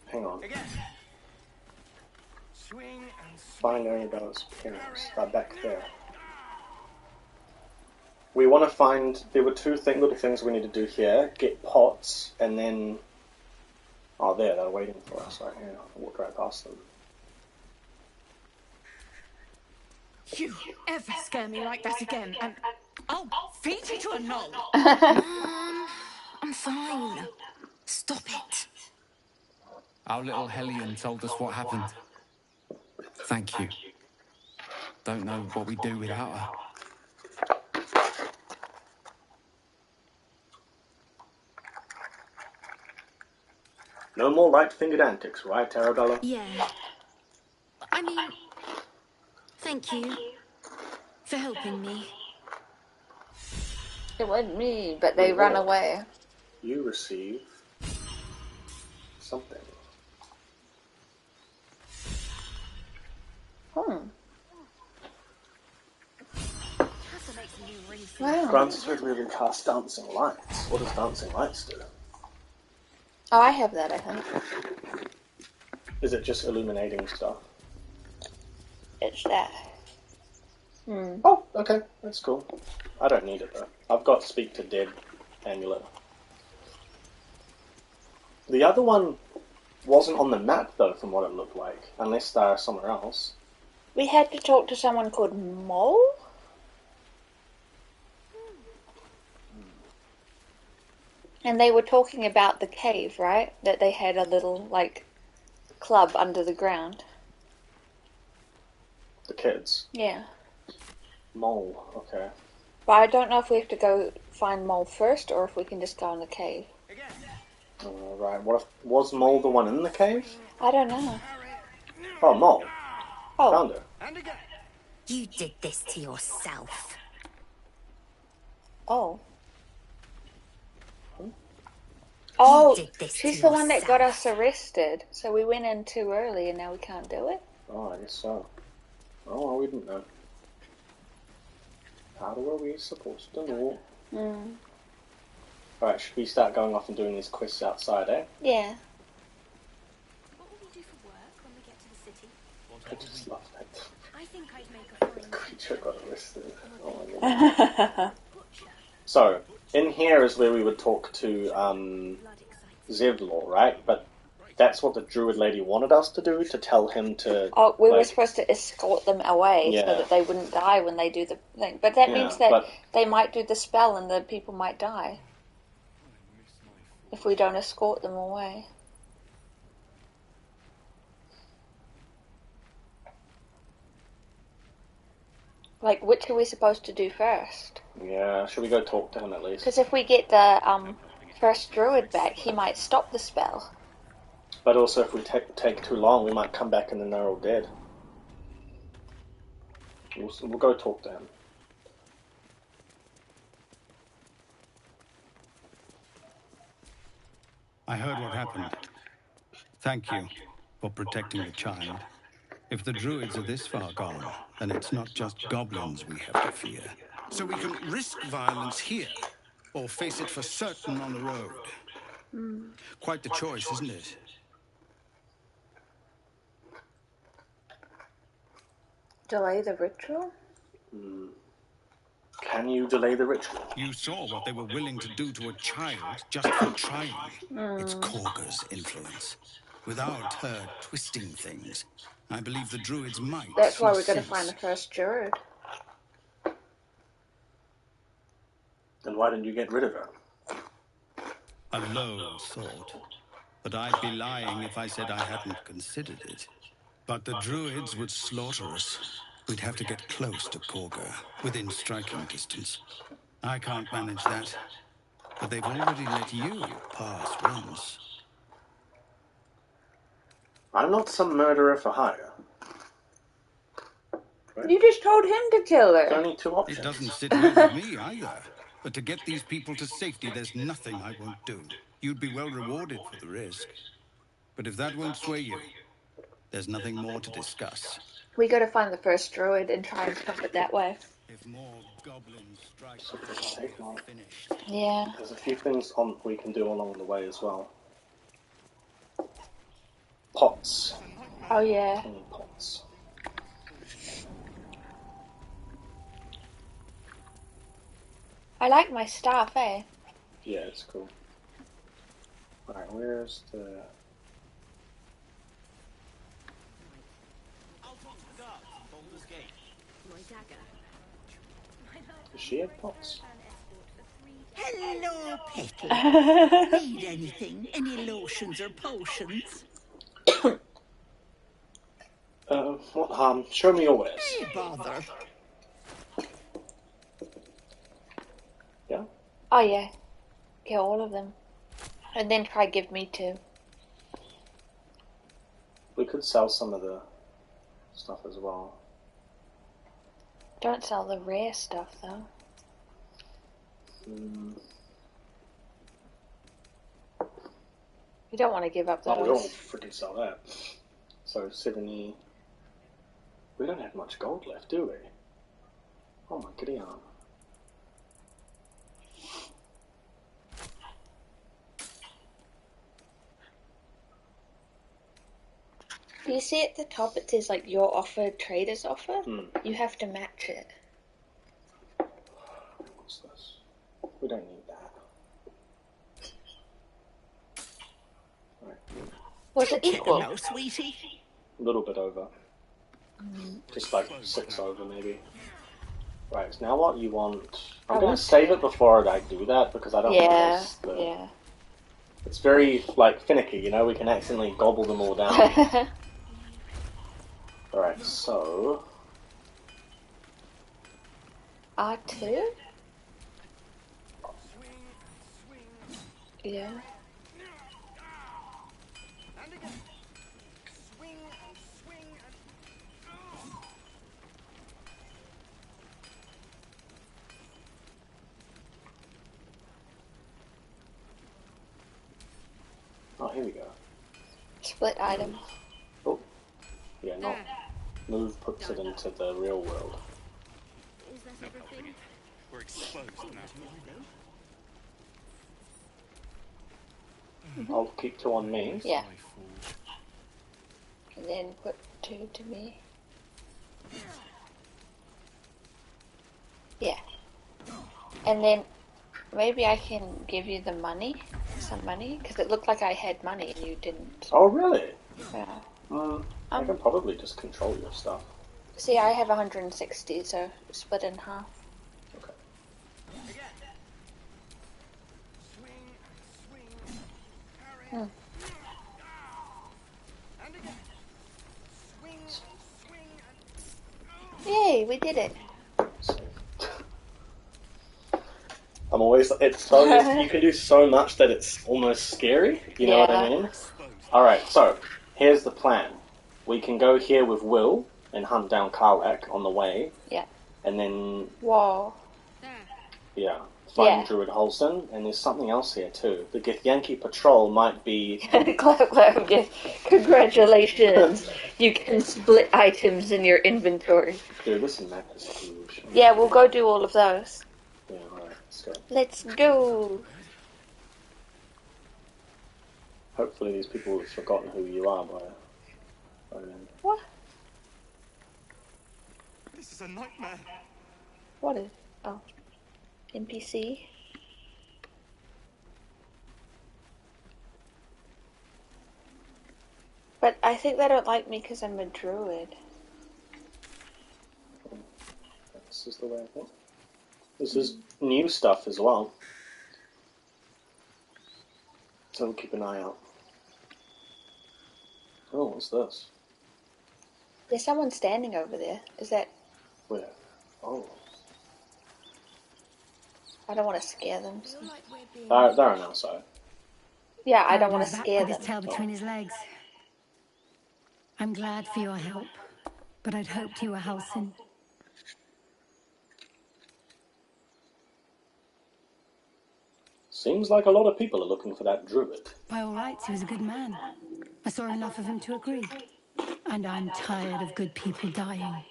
Hang on. Swing and Find Arabella's parents. They're back there. We want to find... There were two little things we need to do here. Get pots, and then... Oh, there, they're waiting for us right here. I walked right past them. You ever scare me like that again, and I'll feed you to a knoll. Mom, I'm fine. Stop it. Our little Hellion told us what happened. Thank you. Don't know what we'd do without her. No more light-fingered antics, right, Arabella? Yeah. I mean, thank you for helping me. It wasn't me, but they run away. You receive... something. Wow. Grants the ability to cast dancing lights. What does dancing lights do? Oh, I have that, I think. Is it just illuminating stuff? It's that. Oh, okay. That's cool. I don't need it, though. I've got Speak to Dead amulet. The other one wasn't on the map, though, from what it looked like. Unless they're somewhere else. We had to talk to someone called Mole? And they were talking about the cave, right? That they had a little, like, club under the ground. The kids? Yeah. Mole, okay. But I don't know if we have to go find Mole first, or if we can just go in the cave. Right, what if... Was Mole the one in the cave? I don't know. Oh, Mole. Oh. Found her. You did this to yourself. Oh. Oh, You did this she's to the one that got yourself. us arrested. So we went in too early and now we can't do it? Oh, I guess so. Oh, well, we didn't know. How were we supposed to know? Alright, should we start going off and doing these quests outside, eh? Yeah. What will we do for work when we get to the city? I just love that. I think I'd make a fine The creature got arrested. Oh my god. So, in here is where we would talk to Zevlor, right? But that's what the druid lady wanted us to do, to tell him to... Oh, we were supposed to escort them away so Yeah. that they wouldn't die when they do the thing. But that means that they might do the spell and the people might die. If we don't escort them away. Like, which are we supposed to do first? Yeah, should we go talk to him at least? Because if we get the first druid back, he might stop the spell. But also, if we take too long, we might come back and then they're all dead. We'll go talk to him. I heard what happened. Thank you for protecting the child. If the druids are this far gone, then it's not just goblins we have to fear. So we can risk violence here, or face it for certain on the road. Quite the choice, isn't it? Delay the ritual? Can you delay the ritual? You saw what they were willing to do to a child just for trying. It's Korga's influence. Without her twisting things, I believe the druids might. That's why we're going to find the first druid. Then why didn't you get rid of her? A low thought. But I'd be lying if I said I hadn't considered it. But the druids would slaughter us. We'd have to get close to Korga, within striking distance. I can't manage that. But they've already let you pass once. I'm not some murderer for hire. Right? You just told him to kill her. There's only two options. It doesn't sit well with me either. But to get these people to safety, there's nothing I won't do. You'd be well rewarded for the risk. But if that won't sway you, there's nothing more to discuss. We got to find the first druid and try and stop it that way. If more goblins strike, finished. Yeah. There's a few things we can do along the way as well. Pots. Oh yeah. Pots. I like my staff, eh? Yeah, it's cool. Alright, where's the... Does she have pots? Hello, Petal. Need anything? Any lotions or potions? Show me your wares. Hey, bother. Yeah? Oh yeah. Get all of them. And then try give me 2. We could sell some of the stuff as well. Don't sell the rare stuff though. You don't want to give up those. Oh, we don't freaking sell that. So 70... We don't have much gold left, do we? Oh my goody arm. Do you see at the top it says like your offer, trader's offer? You have to match it. What's this? We don't need that. Right. Was it equal? No, sweetie. A little bit over. Just like 6 over maybe. Right, so now what you want... I'm going to save it before I do that because I don't want to the... Yeah. It's very, like, finicky, you know? We can accidentally gobble them all down. Alright, so... R2? Yeah. here we go. Split items. Oh, yeah, not move puts it into the real world. Is that everything? We're exposed now. I'll keep 2 on me. Yeah. And then put 2 to me. Yeah. And then maybe I can give you the money, some money, because it looked like I had money and you didn't. Oh, really? Yeah. I can probably just control your stuff. See, I have 160, so split in half. Okay. Hmm. Yay, we did it. I'm always, it's so, you can do so much that it's almost scary, you know what I mean? Alright, so, here's the plan. We can go here with Will and hunt down Karlak on the way. Yeah. And then... Whoa. Yeah. Find Druid Holson, and there's something else here too. The Githyanki Patrol might be... Clap, yes. Congratulations. You can split items in your inventory. Dude, this map is huge. Yeah, we'll go do all of those. Yeah, alright, let's go. Let's go. Hopefully these people have forgotten who you are by then. What? This is a nightmare. What is... Oh. NPC? But I think they don't like me because I'm a druid. This is the way I think. This is new stuff as well. So keep an eye out. Oh, what's this? There's someone standing over there. Is that... Where? Oh. I don't want to scare them. So. They're on our side. Yeah, I don't want to Back scare with them. his tail between his legs. I'm glad for your help, but I'd hoped you were Halsin. Seems like a lot of people are looking for that druid. By all rights, he was a good man. I saw enough of him to agree. And I'm tired of good people dying.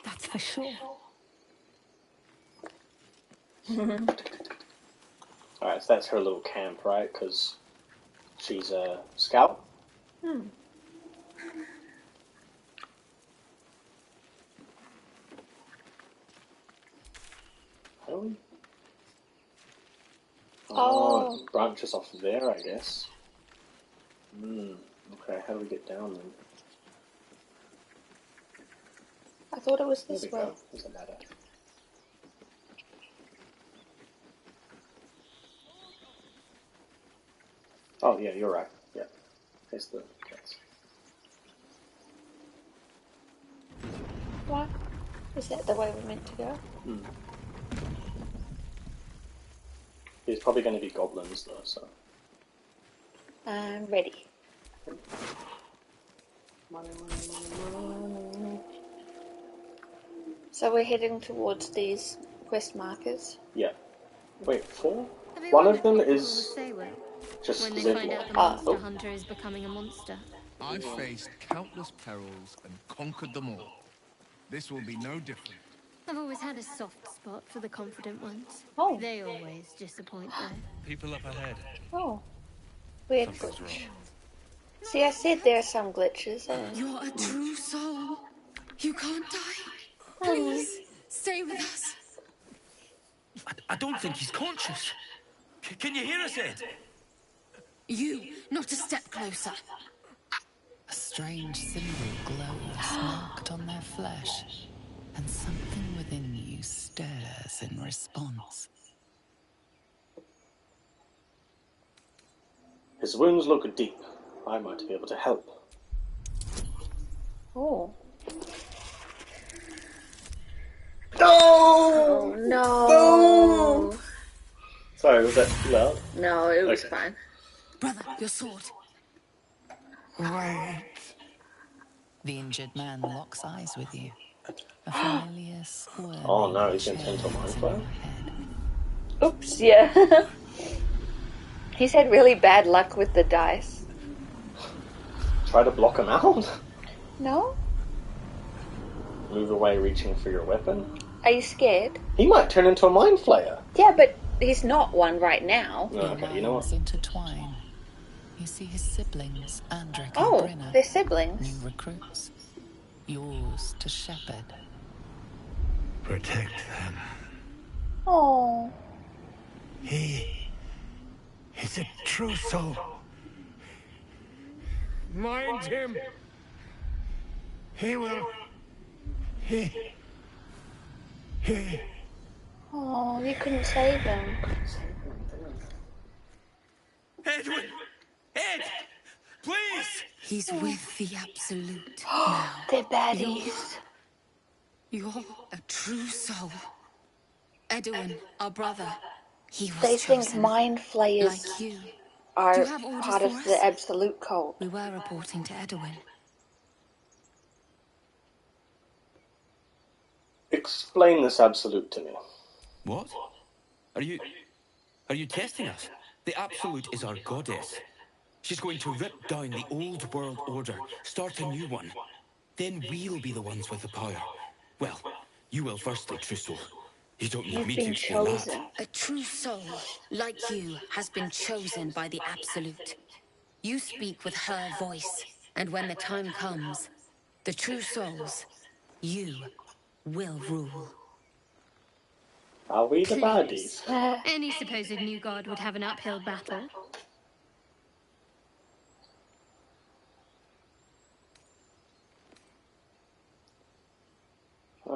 That's for sure. Alright, so that's her little camp, right? Because she's a scout. Really? Oh, it branches off there, I guess. Okay, how do we get down then? I thought it was this There we way. go. There's a ladder. Oh, yeah, you're right. Yeah. There's the cats. What? Is that the way we're meant to go? There's probably going to be goblins, though, so... I'm ready. Money, money, money, money. So we're heading towards these quest markers. Yeah. Wait, 4? One of them is just when they Zevlor. find out the monster hunter is becoming a monster. I've faced countless perils and conquered them all. This will be no different. I've always had a soft spot for the confident ones. Oh. They always disappoint though. People up ahead. Oh. Weird glitch. See, I said there are some glitches. You're a true soul. You can't die. Please, stay with us. I don't think he's conscious. Can you hear us, Ed? You, not a step closer. A strange symbol glows marked on their flesh, and something within you stirs in response. His wounds look deep. I might be able to help. Oh. No! No! Sorry, was that loud? No, it was fine. Brother, your sword. Right. The injured man locks eyes with you. A familiar squirming. Oh no, he's intent on my fire. Oops, yeah. He's had really bad luck with the dice. Try to block him out? No? Move away reaching for your weapon? Are you scared? He might turn into a mind flayer. Yeah, but he's not one right now. No, okay, you know what? Intertwine. You see his siblings, Andric Oh, and Brenna. they're siblings. New recruits. Yours to shepherd. Protect them. Oh. He is a true soul. Mind him. He will. He. Oh, you couldn't save him. Edwin! Ed! Please! He's with the Absolute now. They're baddies. You're a true soul. Edwin, our brother. He was They think chosen, mind flayers like you. are Do you have orders part of for us? the Absolute cult. We were reporting to Edwin. Explain this Absolute to me. What? Are you testing us? The Absolute is our goddess. She's going to rip down the old world order, start a new one. Then we'll be the ones with the power. Well, you will firstly, true soul. You don't need You've me been to explain chosen. that. A true soul, like you, has been chosen by the Absolute. You speak with her voice, and when the time comes, the true souls, you will rule. Are we the Please. baddies? Any supposed new god would have an uphill battle.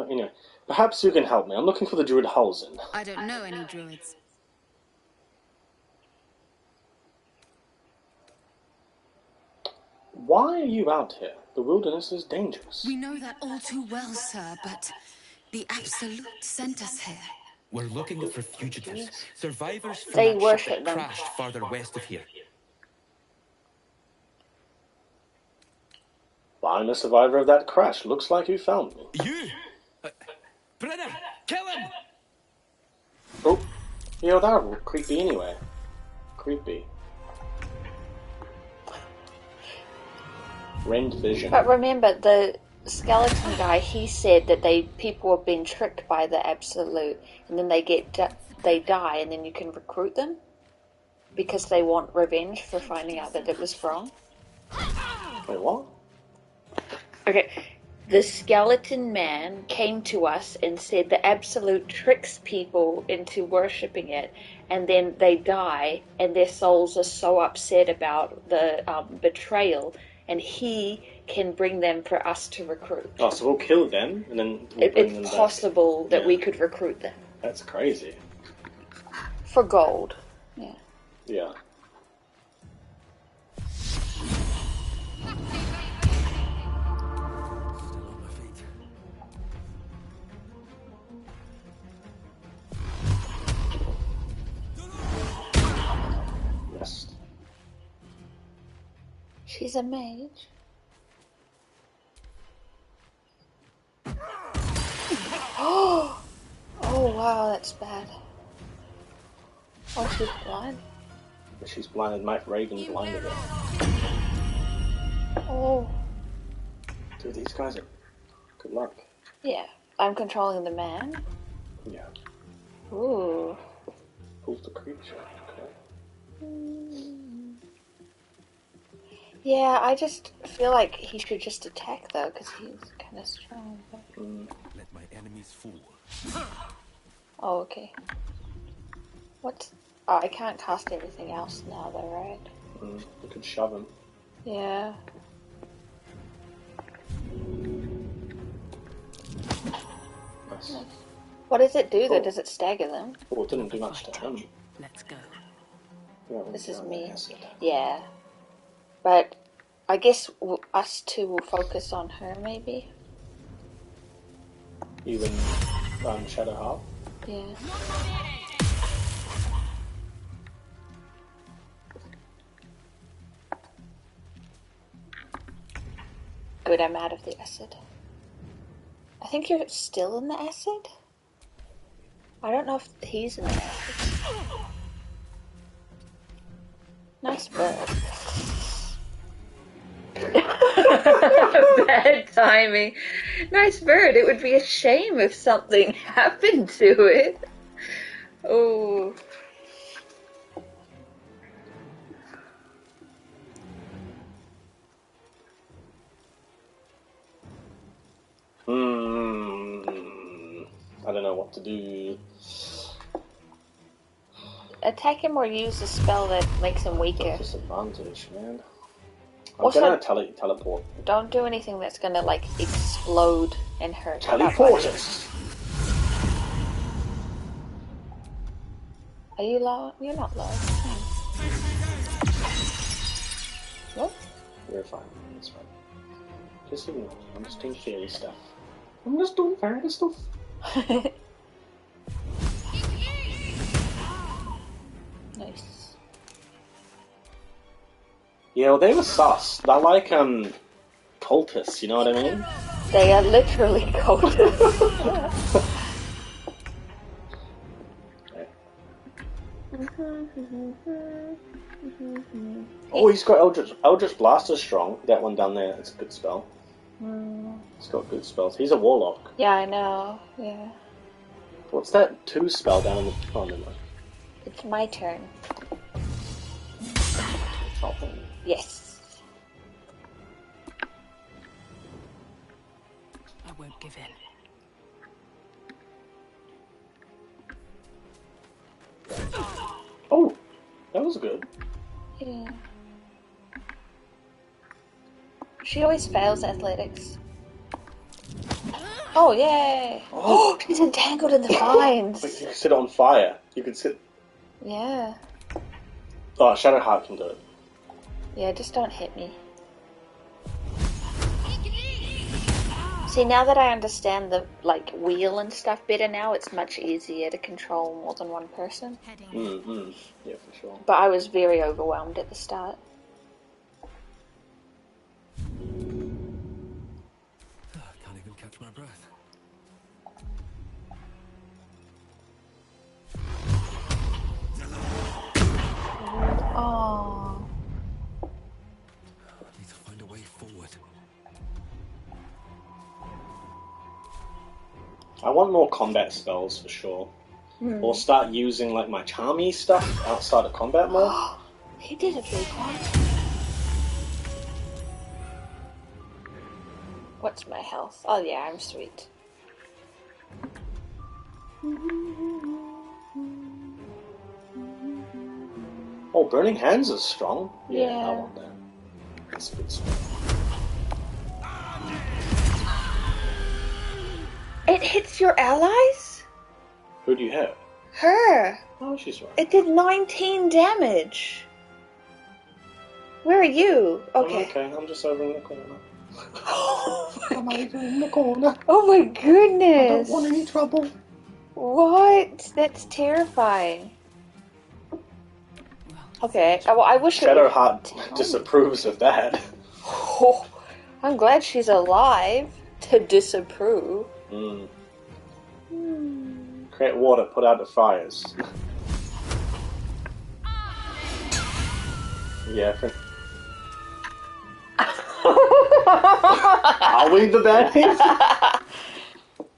Anyway, perhaps you can help me. I'm looking for the druid Halsin. I don't know any druids. Why are you out here? The wilderness is dangerous. We know that all too well, sir, but the Absolute sent us here. We're looking for fugitives, survivors from They that ship worship that them. crashed farther west of here. I'm a survivor of that crash. Looks like you found me. You? Brenna, kill him! Oh, you know, that was creepy anyway. Creepy. Rend vision. But remember, the skeleton guy, he said that people have been tricked by the Absolute, and then they die, and then you can recruit them because they want revenge for finding out that it was wrong. Wait, what? Okay, the skeleton man came to us and said the Absolute tricks people into worshipping it, and then they die, and their souls are so upset about the betrayal, and he can bring them for us to recruit. Oh, so we'll kill them, and then we'll bring them It's back. possible that we could recruit them. That's crazy. For gold. Yeah. Yeah. Yes. She's a mage. Oh wow, that's bad. Oh, she's blind. She's blinded. Mike Raven blinded her. Oh. Dude, these guys are... Good luck. Yeah, I'm controlling the man. Yeah. Ooh. Pulls the creature. Okay. Yeah, I just feel like he should just attack though, because he's kind of strong. But... Let my enemies fall. Oh, okay. What? Oh, I can't cast anything else now though, right? You could shove him. Yeah. Nice. What does it do though? Does it stagger them? Oh, it didn't do much to him. Let's go. Yeah, This is me. Acid. Yeah. But I guess us two will focus on her maybe. You and Shadow Heart? Yeah. Good, I'm out of the acid. I think you're still in the acid? I don't know if he's in the acid. Nice bird. Bad timing. Nice bird. It would be a shame if something happened to it. Oh. I don't know what to do. Attack him or use a spell that makes him weaker. Disadvantage, man. I'm gonna teleport. Don't do anything that's gonna like explode and hurt. Teleport us. Are you low? You're not low. What? You're fine. It's fine. Just ignore me. I'm just doing fairy stuff. I'm just doing fairy stuff. Nice. Yeah, well, they were sus. They're like cultists. You know what I mean? They are literally cultists. Oh, he's got Eldritch Blast is strong. That one down there, it's a good spell. He's got good spells. He's a warlock. Yeah, I know. Yeah. What's that 2 spell down in the corner? It's my turn. Oh. Yes. I won't give in. Oh, that was good. Yeah. She always fails athletics. Oh, yay! Oh, she's entangled in the vines! Wait, you can sit on fire. You can sit... Yeah. Oh, Shadowheart can do it. Yeah, just don't hit me. See, now that I understand the, like, wheel and stuff better now, it's much easier to control more than one person. Yeah, for sure. But I was very overwhelmed at the start. Can't even catch my breath. Oh. Need to find a way forward. I want more combat spells for sure. Or start using like my charmy stuff outside of combat more. He did a big one. What's my health? Oh yeah, I'm sweet. Oh, Burning Hands is strong. Yeah, Yeah. I want that. That's a good spell. It hits your allies? Who do you have? Her. Oh, she's right. It did 19 damage. Where are you? Okay. Okay, I'm just over in the corner. I'm over in the corner. Oh my goodness. I don't want any trouble. What? That's terrifying. Okay. Well, I wish Shadowheart disapproves of that. Oh, I'm glad she's alive to disapprove. Create water, put out the fires. Yeah, are we the baddies?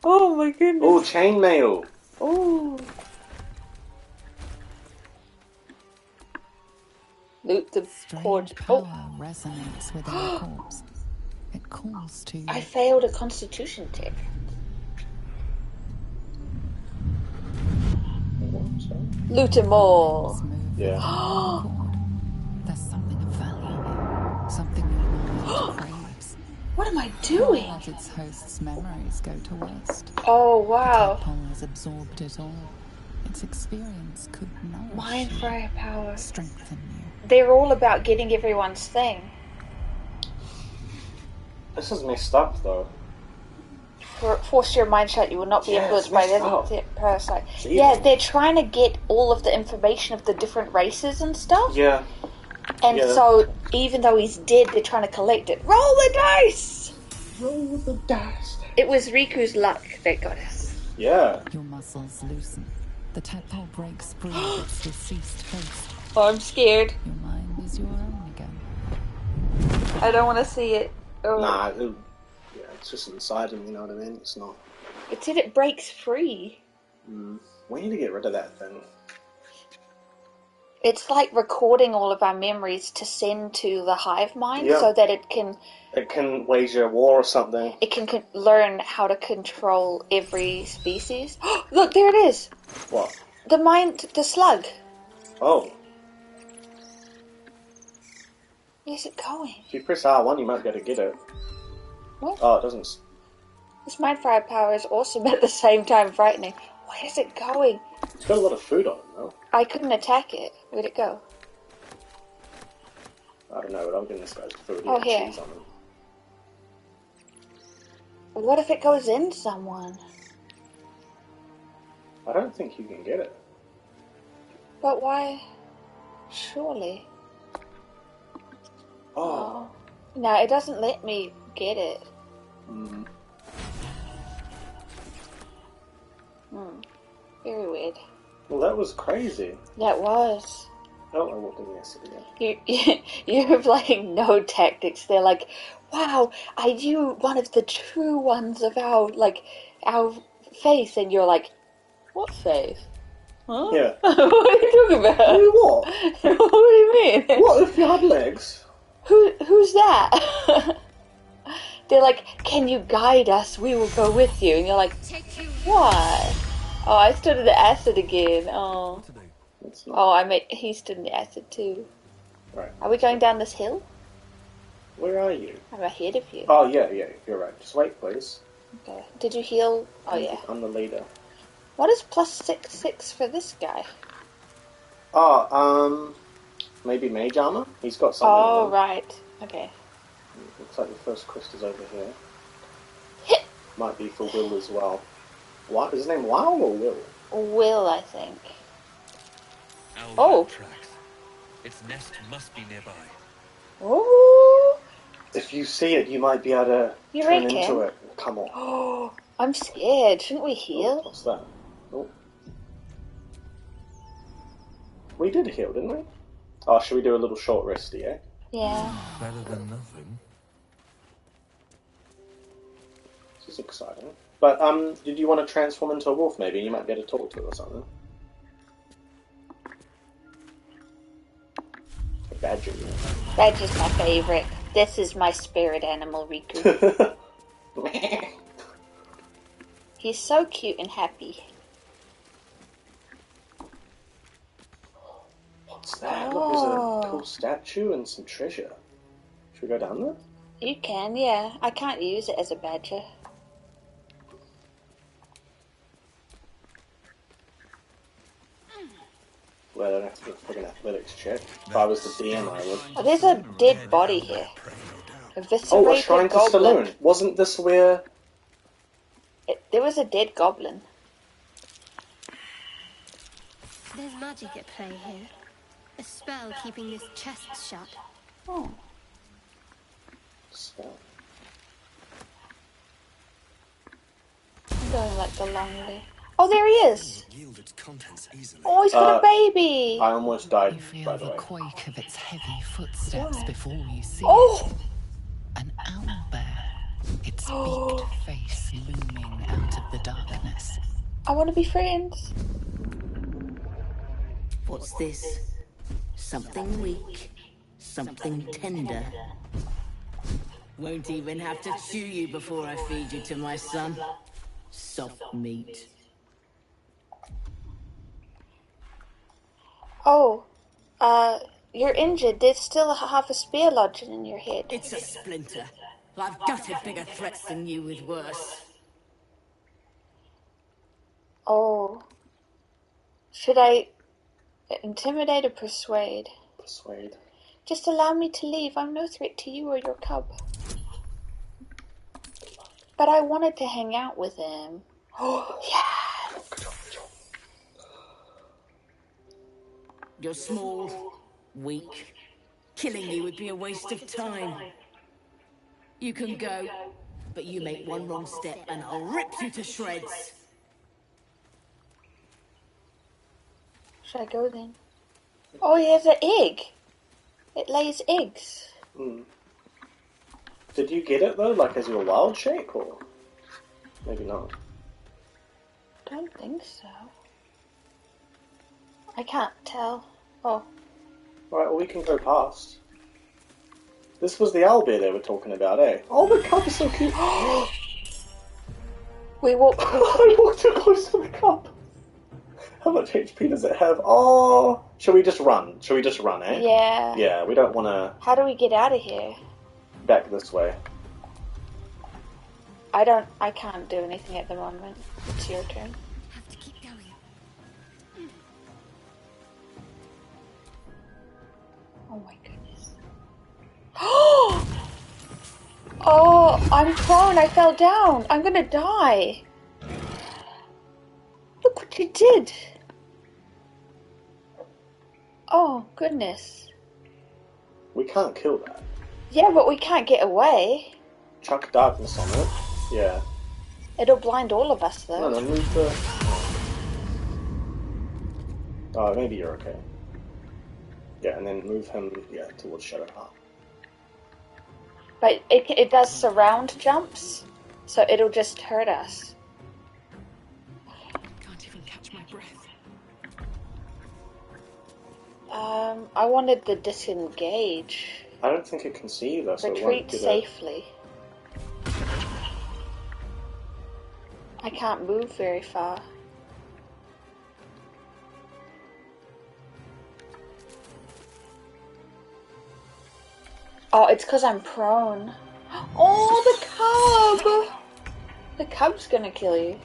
Oh my goodness. Oh, chainmail. Oh. Loot the cord. Power resonates within the corpse. It calls to you. I failed a constitution check. Loot them all. Yeah. There's something of value in it. Something your mind craves. What am I doing? As its host's memories go to waste. Oh, wow. The tadpole has absorbed it all. Its experience could nourish Mind you, fire power. strengthen you. They're all about getting everyone's thing. This is messed up, though. Force your mind shut. You will not be influenced by the parasite. Jeez. Yeah, they're trying to get all of the information of the different races and stuff. Yeah. And so, even though he's dead, they're trying to collect it. Roll the dice! Roll the dice. It was Riku's luck that got us. Yeah. Your muscles loosen. The tadpole breaks free of its deceased host. Oh, I'm scared. Your mind is your own again. I don't want to see it. Oh. Nah, It's just inside him, you know what I mean? It's not... It said it breaks free. We need to get rid of that thing. It's like recording all of our memories to send to the hive mind so that it can... It can wage a war or something. It can learn how to control every species. Look, there it is! What? The slug. Oh. Where's it going? If you press R1, you might be able to get it. What? Oh, it doesn't... This mind fire power is awesome at the same time frightening. Where is it going? It's got a lot of food on it, though. I couldn't attack it. Where'd it go? I don't know, but I'm getting this guy's food. Oh, here. Cheese on him. What if it goes in someone? I don't think you can get it. But why? Surely. Oh. No, it doesn't let me get it. Very weird. Well, that was crazy. That was. Oh, I walked in the acid again. You're playing no tactics. They're like, wow, I knew one of the true ones of our faith, and you're like, what faith? Huh? Yeah. What are you talking about? What? What do you mean? What if you had legs? Who's that? They're like, can you guide us? We will go with you. And you're like, what? Oh, I stood in the acid again. Oh. He stood in the acid too. Right. Are we going down this hill? Where are you? I'm ahead of you. Oh, yeah, you're right. Just wait, please. Okay. Did you heal? Oh, yeah. I'm the leader. What is +6/6 for this guy? Oh, maybe mage armor? He's got something. Oh, right. Okay. Looks like the first quest is over here. Might be for Will as well. What? Is his name Wow or Will? Will, I think. Oh. Tracks. Its nest must be nearby. Oh. If you see it, you might be able to turn into it. Come on. Oh, I'm scared. Shouldn't we heal? Oh, what's that? Oh. We did heal, didn't we? Oh, should we do a little short rest, yeah? Yeah. Better than nothing. This is exciting. But, did you want to transform into a wolf, maybe? You might be able to talk to it or something. A badger, yeah. Badger's my favorite. This is my spirit animal, Riku. He's so cute and happy. What's that? Look, there's a cool statue and some treasure. Should we go down there? You can, yeah. I can't use it as a badger. Well, I don't have to do a friggin' athletics check. If I was the DM, I would. Oh, there's a dead body here. Oh, a shrine to Stallone. Wasn't this where... There was a dead goblin. There's magic at play here. A spell keeping this chest shut. Oh. Spell. I'm going like the long way. Oh, there he is! Yield its contents easily. Oh, he's got a baby! I almost died, You feel by the the way. quake of its heavy footsteps before you see Oh! it. An owlbear, its beaked face looming out of the darkness. I want to be friends. What's this? Something weak, something tender. Won't even have to chew you before I feed you to my son. Soft meat. Oh, you're injured. There's still half a spear lodged in your head. It's a splinter. I've gutted bigger threats than you with worse. Oh. Should I intimidate or persuade? Persuade. Just allow me to leave. I'm no threat to you or your cub. But I wanted to hang out with him. Oh, yeah. You're small, weak. Killing you would be a waste of time. You can go, but you make one wrong step and I'll rip you to shreds. Should I go then? Oh, he has an egg. It lays eggs. Did you get it though, like as your wild shape, or maybe not? Don't think so. I can't tell. Oh. Alright, well we can go past. This was the owlbear they were talking about, eh? Oh, the cup is so cute! We walked. I walked too close to the cup! How much HP does it have? Oh! Should we just run? Should we just run, eh? Yeah. Yeah, we don't want to... How do we get out of here? Back this way. I can't do anything at the moment. It's your turn. Have to keep going. Oh my goodness. Oh, I'm prone. I fell down. I'm gonna die. Look what you did. Oh, goodness. We can't kill that. Yeah, but we can't get away. Chuck darkness on it. Yeah. It'll blind all of us, though. No, move the... Oh, maybe you're okay. Yeah, and then move him, yeah, towards Shadow Heart. But it does surround jumps, so it'll just hurt us. Can't even catch my breath. I wanted the disengage. I don't think it can see you, though, so it won't Retreat get safely. I can't move very far. Oh, it's because I'm prone. Oh, the cub! The cub's gonna kill you.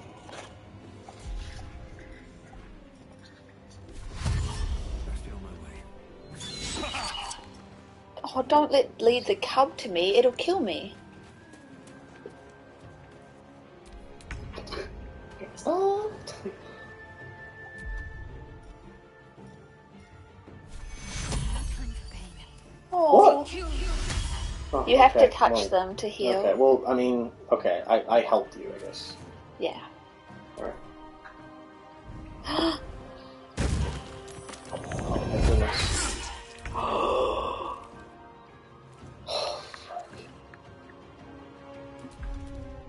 Oh, don't lead the cub to me. It'll kill me. Oh. Oh. What? Oh, You have okay, to touch well, them to heal. Okay, well, I mean, okay, I helped you, I guess. Yeah. Alright. Oh my goodness.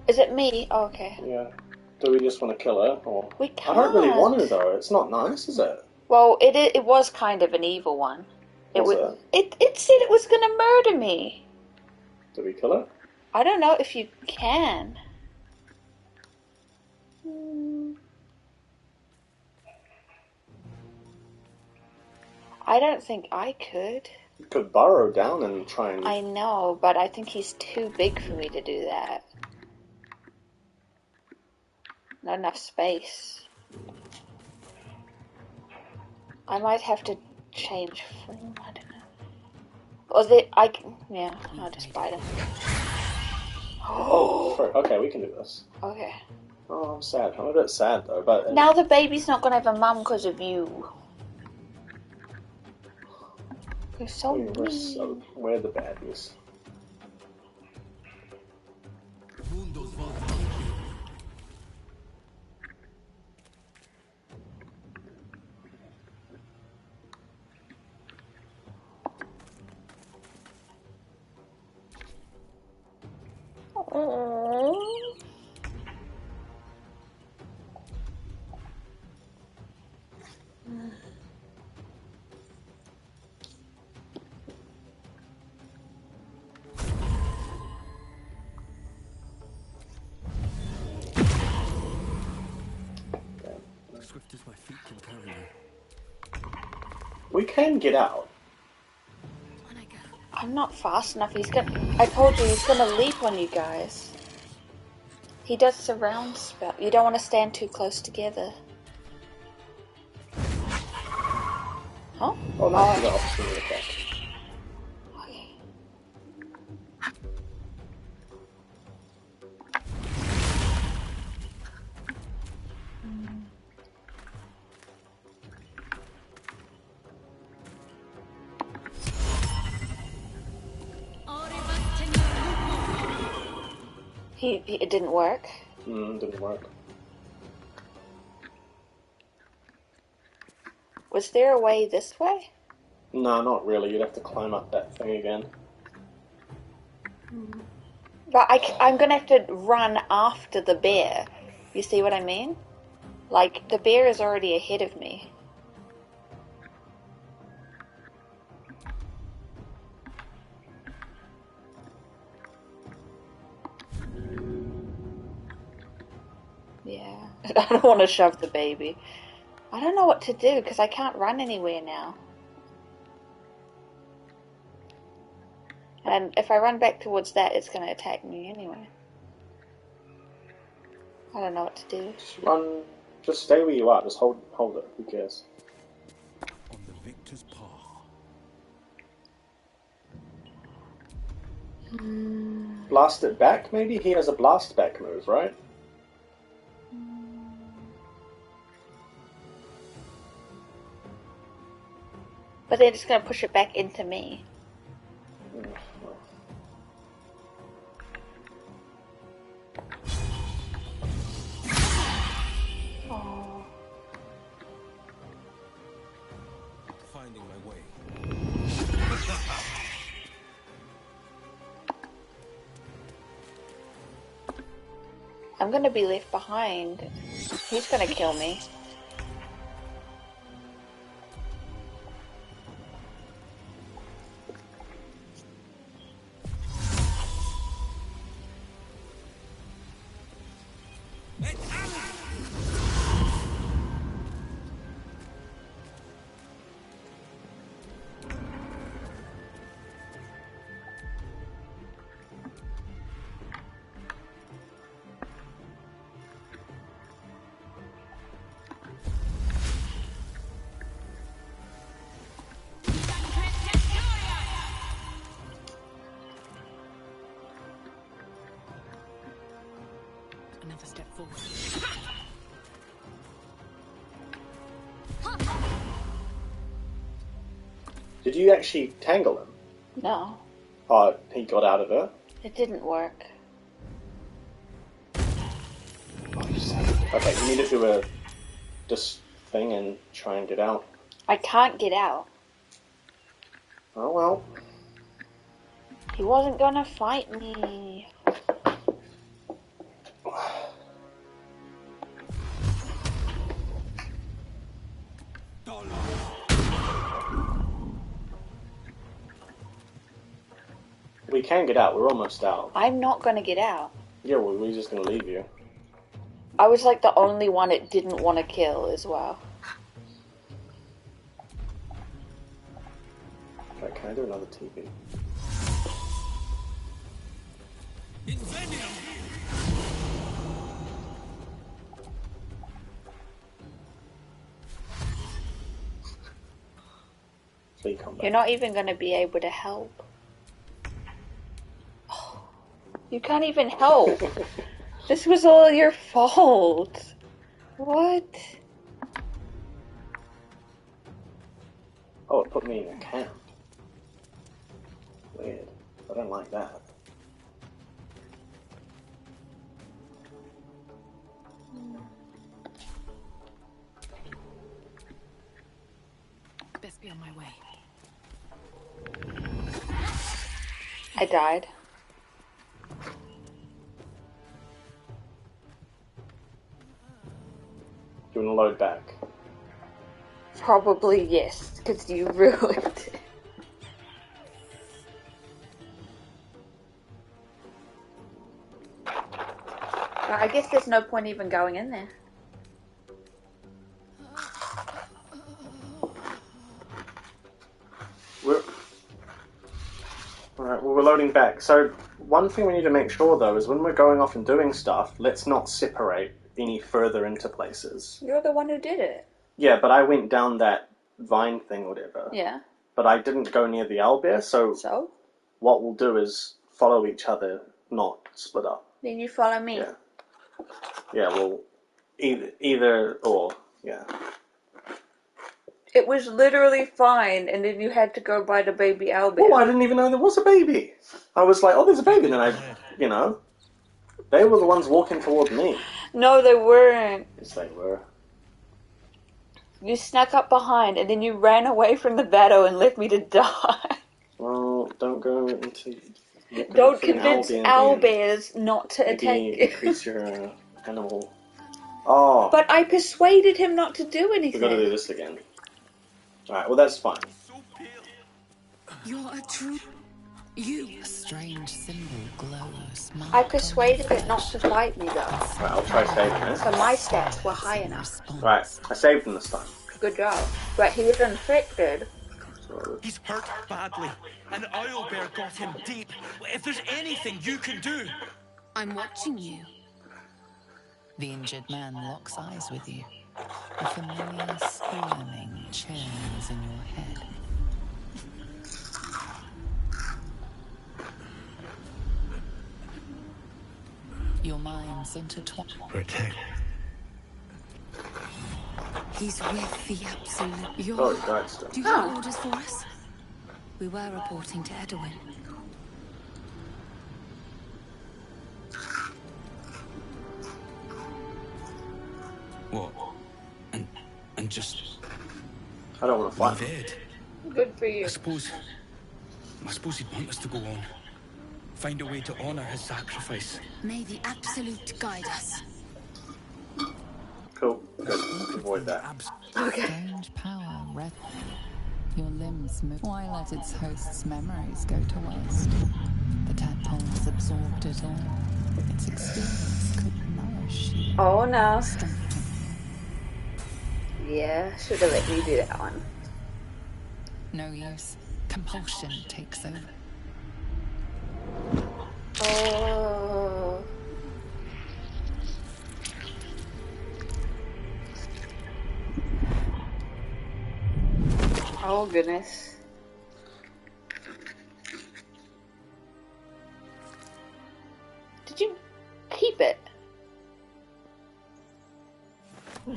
Is it me? Oh, okay. Yeah. Do we just want to kill her? Or... We I don't really can't. want to, though. It's not nice, is it? Well, it was kind of an evil one. Was it said it was gonna murder me. Did we kill it? I don't know if you can. I don't think I could. You could burrow down and try and... I know, but I think he's too big for me to do that. Not enough space. I might have to change form, I don't know. Or yeah, I'll just bite him. Oh, okay, we can do this. Okay. Oh, I'm sad. I'm a bit sad, though, but... Now the baby's not gonna have a mum because of you. You're so mean. We're the baddies. Swift as my feet can carry me. We can get out. I'm not fast enough. I told you he's gonna leap on you guys. He does surround spell. You don't want to stand too close together. Huh? Oh, no, you got opportunity attack. Okay. It didn't work. Didn't work. Was there a way this way? No, not really. You'd have to climb up that thing again. But I'm gonna have to run after the bear. You see what I mean? Like, the bear is already ahead of me. Yeah. I don't want to shove the baby. I don't know what to do because I can't run anywhere now. And if I run back towards that, it's going to attack me anyway. I don't know what to do. Just run. Just stay where you are. Just hold it. Who cares? On the victor's path. Blast it back, maybe? He has a blast back move, right? But they're just going to push it back into me. Oh. Finding my way. I'm going to be left behind. He's going to kill me. Another step forward. Did you actually tangle him? No. Oh, he got out of it? It didn't work. Okay, you need to do this thing and try and get out. I can't get out. Oh well. He wasn't going to fight me. We can get out. We're almost out. I'm not going to get out. Yeah, well, we're just going to leave you. I was like the only one it didn't want to kill as well. Okay, can I do another TV? So you come back. You're not even going to be able to help. You can't even help. This was all your fault. What? Oh, it put me in a camp. Weird. I don't like that. Best be on my way. I died. Do you want to load back? Probably yes, because you ruined it. I guess there's no point even going in there. Alright, well, we're loading back. So, one thing we need to make sure, though, is when we're going off and doing stuff, let's not separate any further into places. You're the one who did it. Yeah, but I went down that vine thing or whatever. Yeah. But I didn't go near the owlbear, so what we'll do is follow each other, not split up. Then you follow me. Yeah. Yeah, well, either or, yeah. It was literally fine, and then you had to go by the baby owlbear. Oh, I didn't even know there was a baby. I was like, oh, there's a baby, and then they were the ones walking toward me. No, they weren't. Yes, they were. You snuck up behind, and then you ran away from the battle and left me to die. Well, don't go into... Don't convince owlbears not to attack you. Increase your animal. Oh. But I persuaded him not to do anything. We've got to do this again. Alright, well that's fine. You're a true... A strange symbol glows. I persuaded it not to fight me though. Right, I'll try saving it. So my stats were high enough. Right, I saved him this time. Good job. But he was infected. He's hurt badly. An owlbear got him deep. If there's anything you can do... I'm watching you. The injured man locks eyes with you. A familiar squirming churns in your head. Your minds intertwine. Protect. He's with the Absolute. Oh, he died still. Do you have orders for us? We were reporting to Edwin. What? And just... I don't want to fight. Leave Ed. Good for you. I suppose he'd want us to go on. Find a way to honor his sacrifice. May the Absolute guide us. Cool. Good. Avoid that. Okay. Strange power, red. Your limbs move. Why let its host's memories go to waste? The tadpoles absorbed it all. Its experience could nourish you. Oh no. Yeah, should have let me do that one. No use. Compulsion takes over. Oh. Oh goodness. Did you keep it? They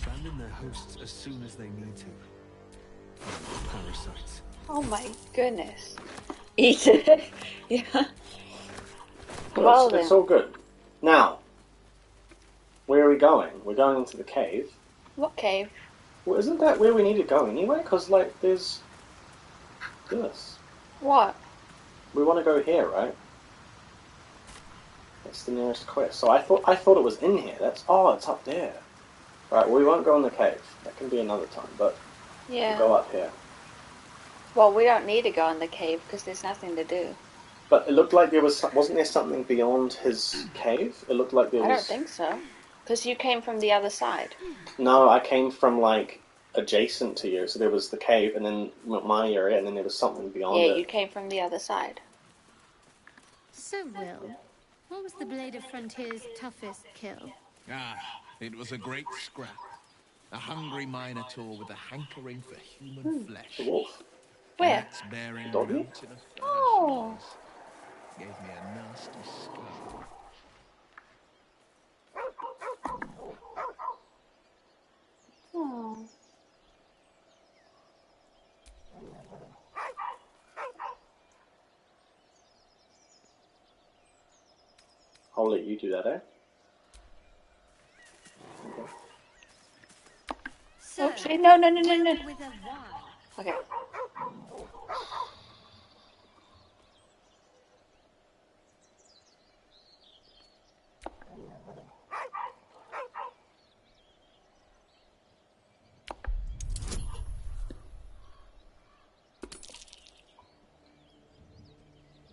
abandon their hosts as soon as they need to. Parasites. Oh my goodness. Eat it. Yeah. Well, it's all good. Now, where are we going? We're going into the cave. What cave? Well, isn't that where we need to go anyway? Because, like, there's this. What? We want to go here, right? That's the nearest quest. So I thought it was in here. It's up there. Right, well, we won't go in the cave. That can be another time, but Yeah. we'll go up here. Well, we don't need to go in the cave because there's nothing to do. But it looked like wasn't there something beyond his cave? It looked like there was... I don't think so. Because you came from the other side. No, I came from, like, adjacent to you. So there was the cave and then my area and then there was something beyond it. Yeah, you came from the other side. So, Will, what was the Blade of Frontier's toughest kill? It was a great scrap. A hungry minotaur with a hankering for human flesh. A wolf. Where? Axe bearing Doggy? mountain of Oh. gave me a nasty skull. Oh. I'll let you do that, eh? So, Oopsie. No. Okay.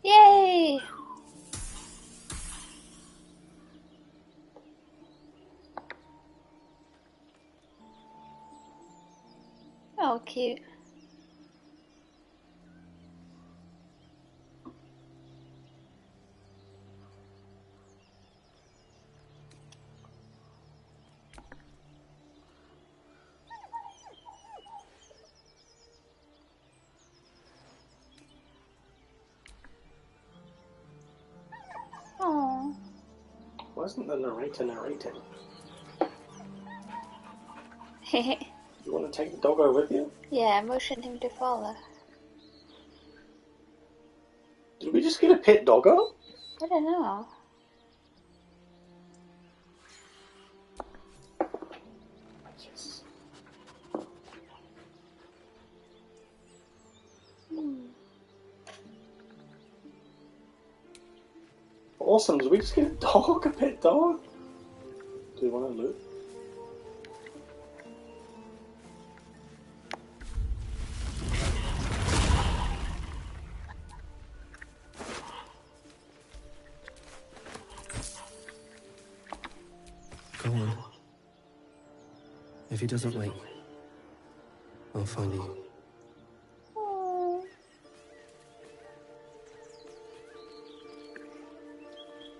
Yay! Oh, cute. Oh. Wasn't the narrator narrating? You want to take the doggo with you? Yeah, motion him to follow. Did we just get a pet doggo? I don't know. Yes. Awesome. Did we just get a dog? A pet dog? Do we want to loot? Go on. If he doesn't wait, I'll find you.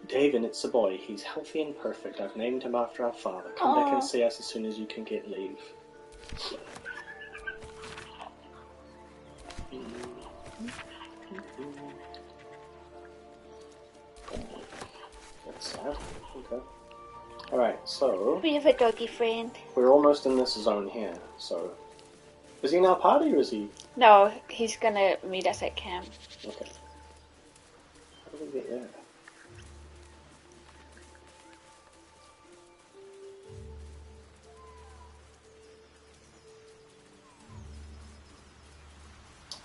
David, it's a boy. He's healthy and perfect. I've named him after our father. Come back and see us as soon as you can get leave. That's sad. Okay. Alright, so... We have a doggy friend. We're almost in this zone here, so... Is he now party or is he... No, he's gonna meet us at camp. Okay. How do we get there?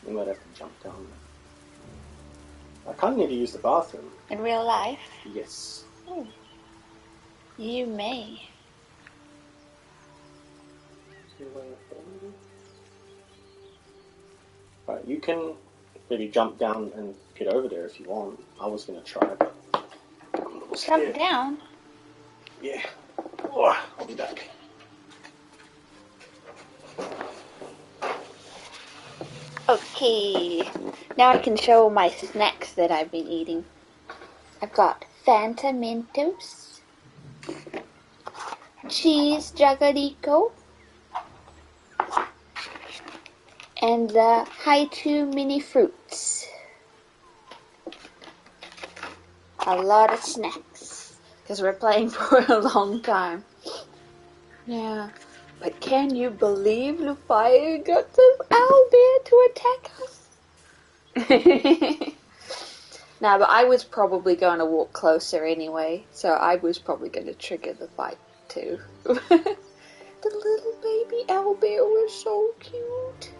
We might have to jump down. I kind of need to use the bathroom. In real life? Yes. Oh. You may. Right, you can maybe jump down and get over there if you want. I was going to try, but... Jump down? Yeah. Oh, I'll be back. Okay, now I can show my snacks that I've been eating. I've got Fanta Mentos, cheese Jagarico, and the Haichu mini fruits. A lot of snacks, because we're playing for a long time. Yeah. But can you believe Leufaya got the owlbear to attack us? Nah, but I was probably going to walk closer anyway, so I was probably going to trigger the fight too. The little baby owlbear was so cute.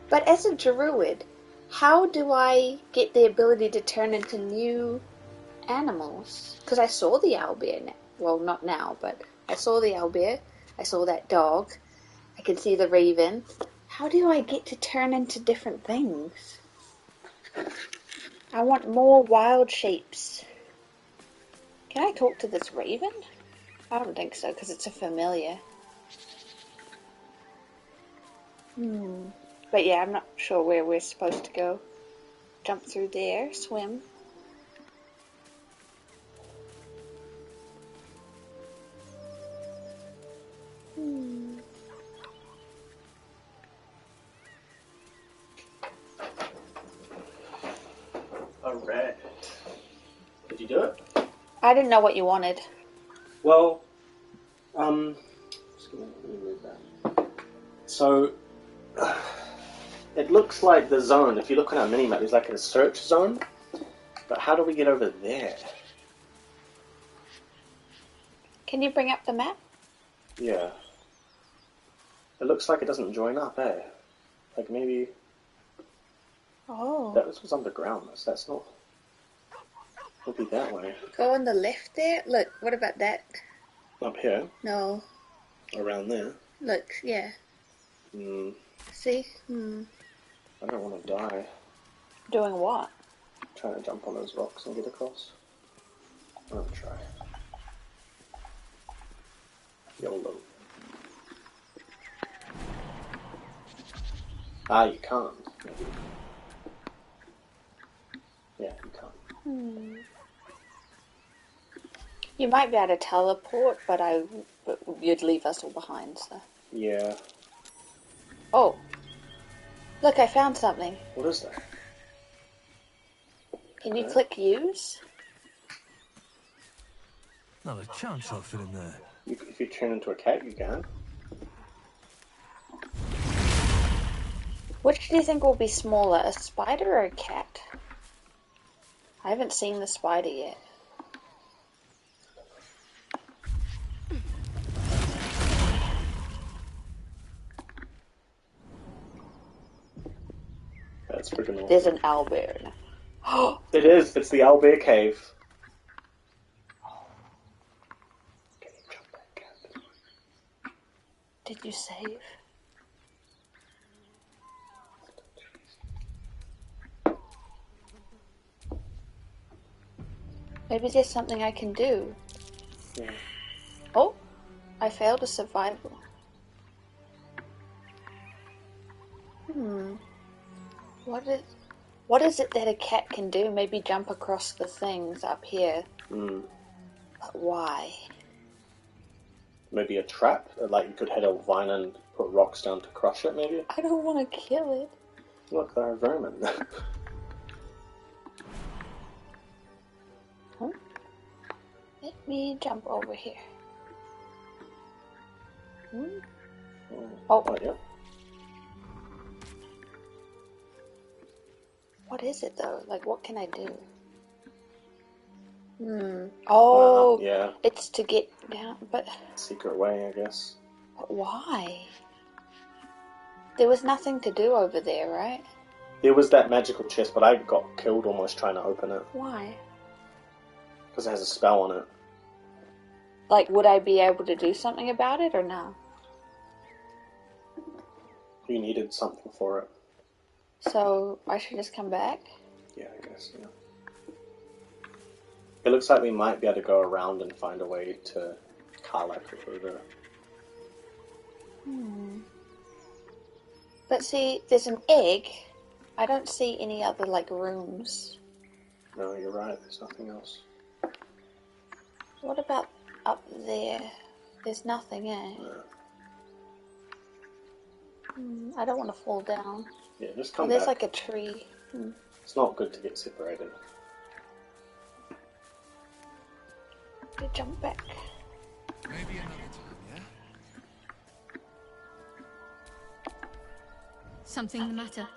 But as a druid, how do I get the ability to turn into new animals? Because I saw the owlbear, well, not now, but I saw the owlbear. I saw that dog. I can see the raven. How do I get to turn into different things? I want more wild shapes. Can I talk to this raven? I don't think so, because it's a familiar. But yeah, I'm not sure where we're supposed to go. Jump through there, swim. Alright. Did you do it? I didn't know what you wanted. Well, just let me read that. So, it looks like the zone, if you look on our minimap, there's like a search zone. But how do we get over there? Can you bring up the map? Yeah. It looks like it doesn't join up, eh? Like maybe... Oh. That was underground, that's not... It'll be that way. Go on the left there? Look, what about that? Up here? No. Around there? Look, yeah. See? I don't want to die. Doing what? Trying to jump on those rocks and get across. I'll try. YOLO. Ah, you can't. Maybe. Yeah, you can't. You might be able to teleport, but you'd leave us all behind, so... Yeah. Oh. Look, I found something. What is that? Can you click use? Not a chance I'll fit in there. If you turn into a cat, you can. Which do you think will be smaller, a spider or a cat? I haven't seen the spider yet. That's freaking awesome. There's an owlbear now. It is. It's the owlbear cave. did you save? Maybe there's something I can do. Yeah. Oh, I failed a survival. What is it that a cat can do? Maybe jump across the things up here. Mm. But why? Maybe a trap? Like you could hit a vine and put rocks down to crush it, maybe? I don't want to kill it. Look, there are vermin. Huh? Let me jump over here. Oh, yeah. What is it though? Like, what can I do? Oh, yeah. It's to get down, but Secret way, I guess. But why? There was nothing to do over there, right? There was that magical chest, but I got killed almost trying to open it. Why? Because it has a spell on it. Like, would I be able to do something about it or no? You needed something for it. So, I should just come back? Yeah, I guess, yeah. It looks like we might be able to go around and find a way to Karlak over. But see, there's an egg. I don't see any other, like, rooms. No, you're right, there's nothing else. What about up there? There's nothing, eh? No. I don't want to fall down. Yeah, just come there's back. like a tree. It's not good to get separated. You jump back. Maybe another time, yeah? Something the matter?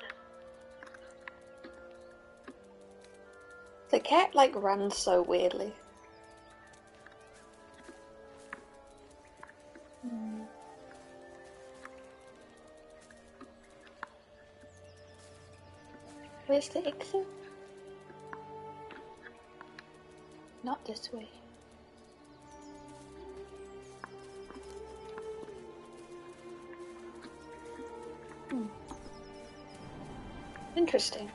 The cat, like, runs so weirdly. Where's the exit? Not this way. Interesting.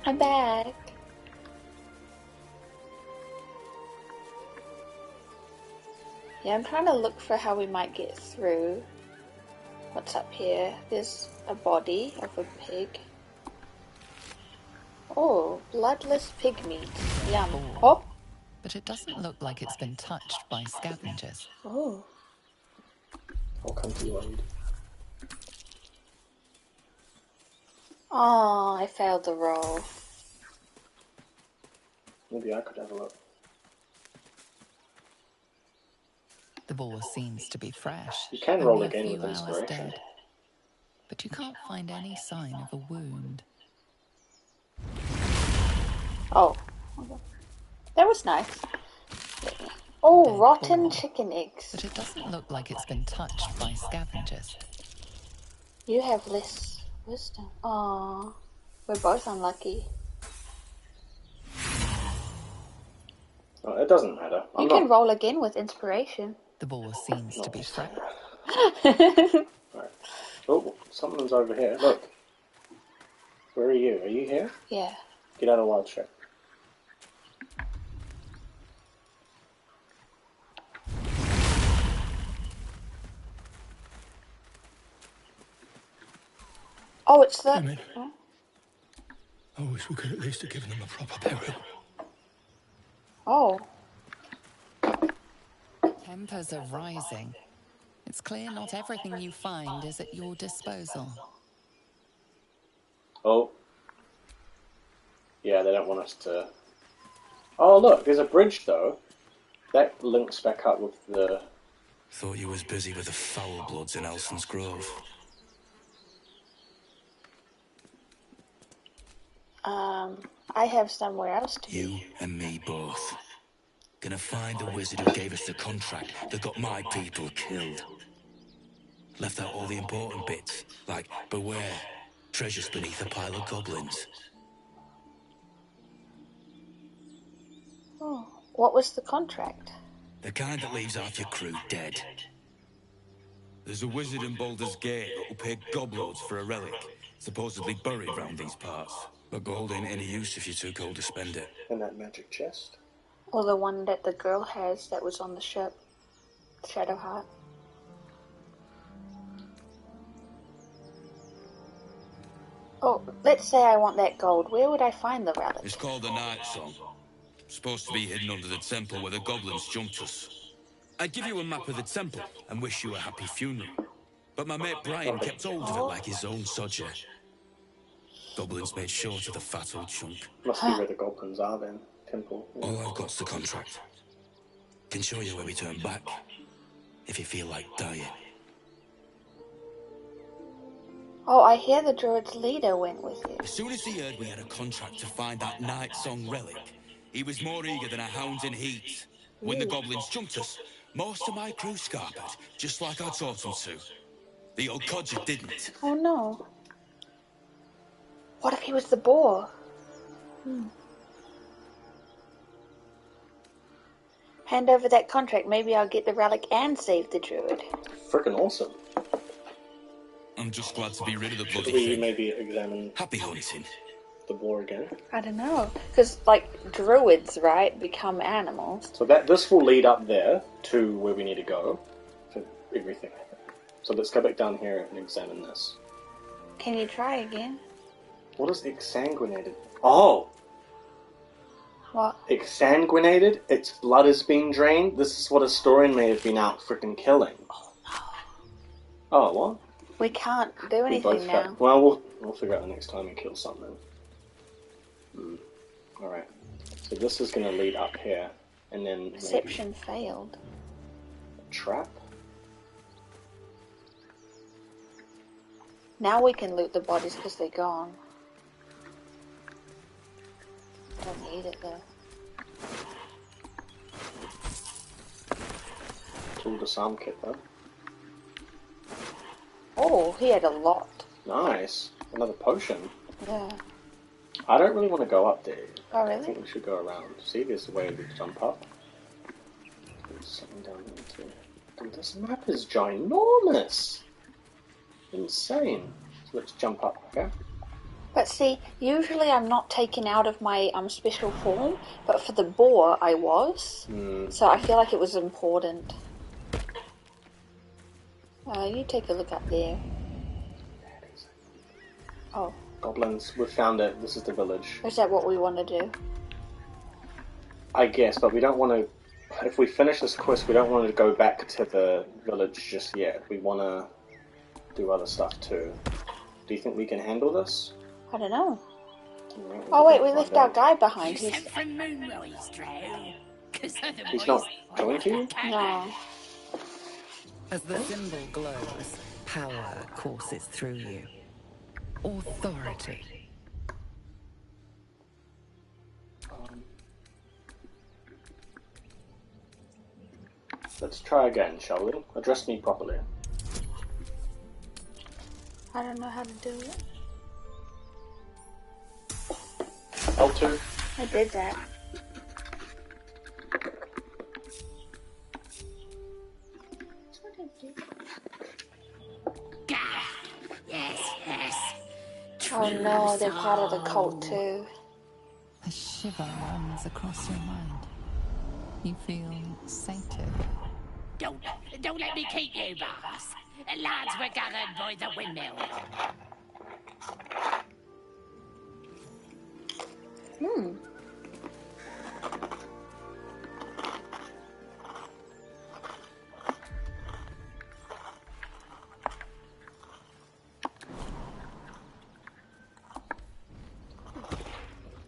I'm back. Yeah, I'm trying to look for how we might get through. What's up here? There's a body of a pig. Oh, bloodless pig meat. Yum. Oh! But it doesn't look like it's been touched by scavengers. Oh. I'll come to you, Aid. Oh, I failed the roll. Maybe I could have a look. The boar seems to be fresh. You can roll only again a few with hours inspiration. dead. But you can't find any sign of a wound. Oh. That was nice. Oh, Dead rotten boar. chicken eggs. But it doesn't look like it's been touched by scavengers. You have less wisdom. Aww. We're both unlucky. Oh, it doesn't matter. You can roll again with inspiration. The boar seems to be fresh. Right. Oh, something's over here. Look. Where are you? Are you here? Yeah. Get out of wild shape. Oh, it's the... Damn it. I wish we could at least have given them a proper burial. Oh. Tempers are rising. It's clear not everything you find is at your disposal. Oh. Yeah, they don't want us to... Oh, look, there's a bridge, though. That links back up with the... Thought you was busy with the foul bloods in Elson's Grove. I have somewhere else to You be. and me both. Gonna find the wizard who gave us the contract that got my people killed. Left out all the important bits, like beware, treasures beneath a pile of goblins. Oh. What was the contract? The kind that leaves half your crew dead. There's a wizard in Baldur's Gate that'll pay gobloads for a relic, supposedly buried round these parts. But gold ain't any use if you're too cold to spend it. In that magic chest. Or the one that the girl has that was on the ship. Shadowheart. Oh, let's say I want that gold. Where would I find the relic? It's called the Night Song. Supposed to be hidden under the temple where the goblins jumped us. I'd give you a map of the temple and wish you a happy funeral. But my mate Brian kept hold of it like his own sodger. Goblins made short of the fat old chunk. Must be where the goblins are then. Temple. Yeah. All I've got's the contract. Can show you where we turn back, if you feel like dying. Oh, I hear the druid's leader went with you. As soon as he heard we had a contract to find that Night Song relic, he was more eager than a hound in heat. When the goblins jumped us, most of my crew scarpered, just like I taught them to. The old codger didn't. Oh no. What if he was the boar? Hand over that contract, maybe I'll get the relic and save the druid. Freaking awesome. I'm just glad to be rid of the bloody Should we thing. maybe examine Happy hunting. The boar again? I don't know. Because, like, druids, right, become animals. So this will lead up there to where we need to go for everything. So let's go back down here and examine this. Can you try again? What is exsanguinated? Oh! What? Exsanguinated? Its blood is being drained? This is what Astorian may have been out freaking killing. Oh, what? We can't do anything now. Well, we'll figure out the next time we kill something. Alright. So this is going to lead up here, and then Perception failed. A trap? Now we can loot the bodies because they're gone. I don't need it though. Tool disarm kit though. Oh, he had a lot. Nice. Another potion. Yeah. I don't really want to go up there. Oh, really? I think we should go around. See, there's a way to jump up. There's something down there too. Dude, this map is ginormous. Insane. So let's jump up, okay? But see, usually I'm not taken out of my special form, but for the boar I was. So I feel like it was important. You take a look up there. Oh. Goblins, we've found it. This is the village. Is that what we want to do? I guess, but we don't want to... If we finish this quest, we don't want to go back to the village just yet. We want to do other stuff too. Do you think we can handle this? I don't know. Right, oh wait, we left our guy behind. You sent from Moonrise, Drow. He's not joined you? No. As the symbol glows, power courses through you. Authority. Let's try again, shall we? Address me properly. I don't know how to do it. L2. I did that. Yes. Oh no, they're part of the cult too. A shiver runs across your mind. You feel sated. Don't let me keep you, boss. Lads were gathered by the windmill.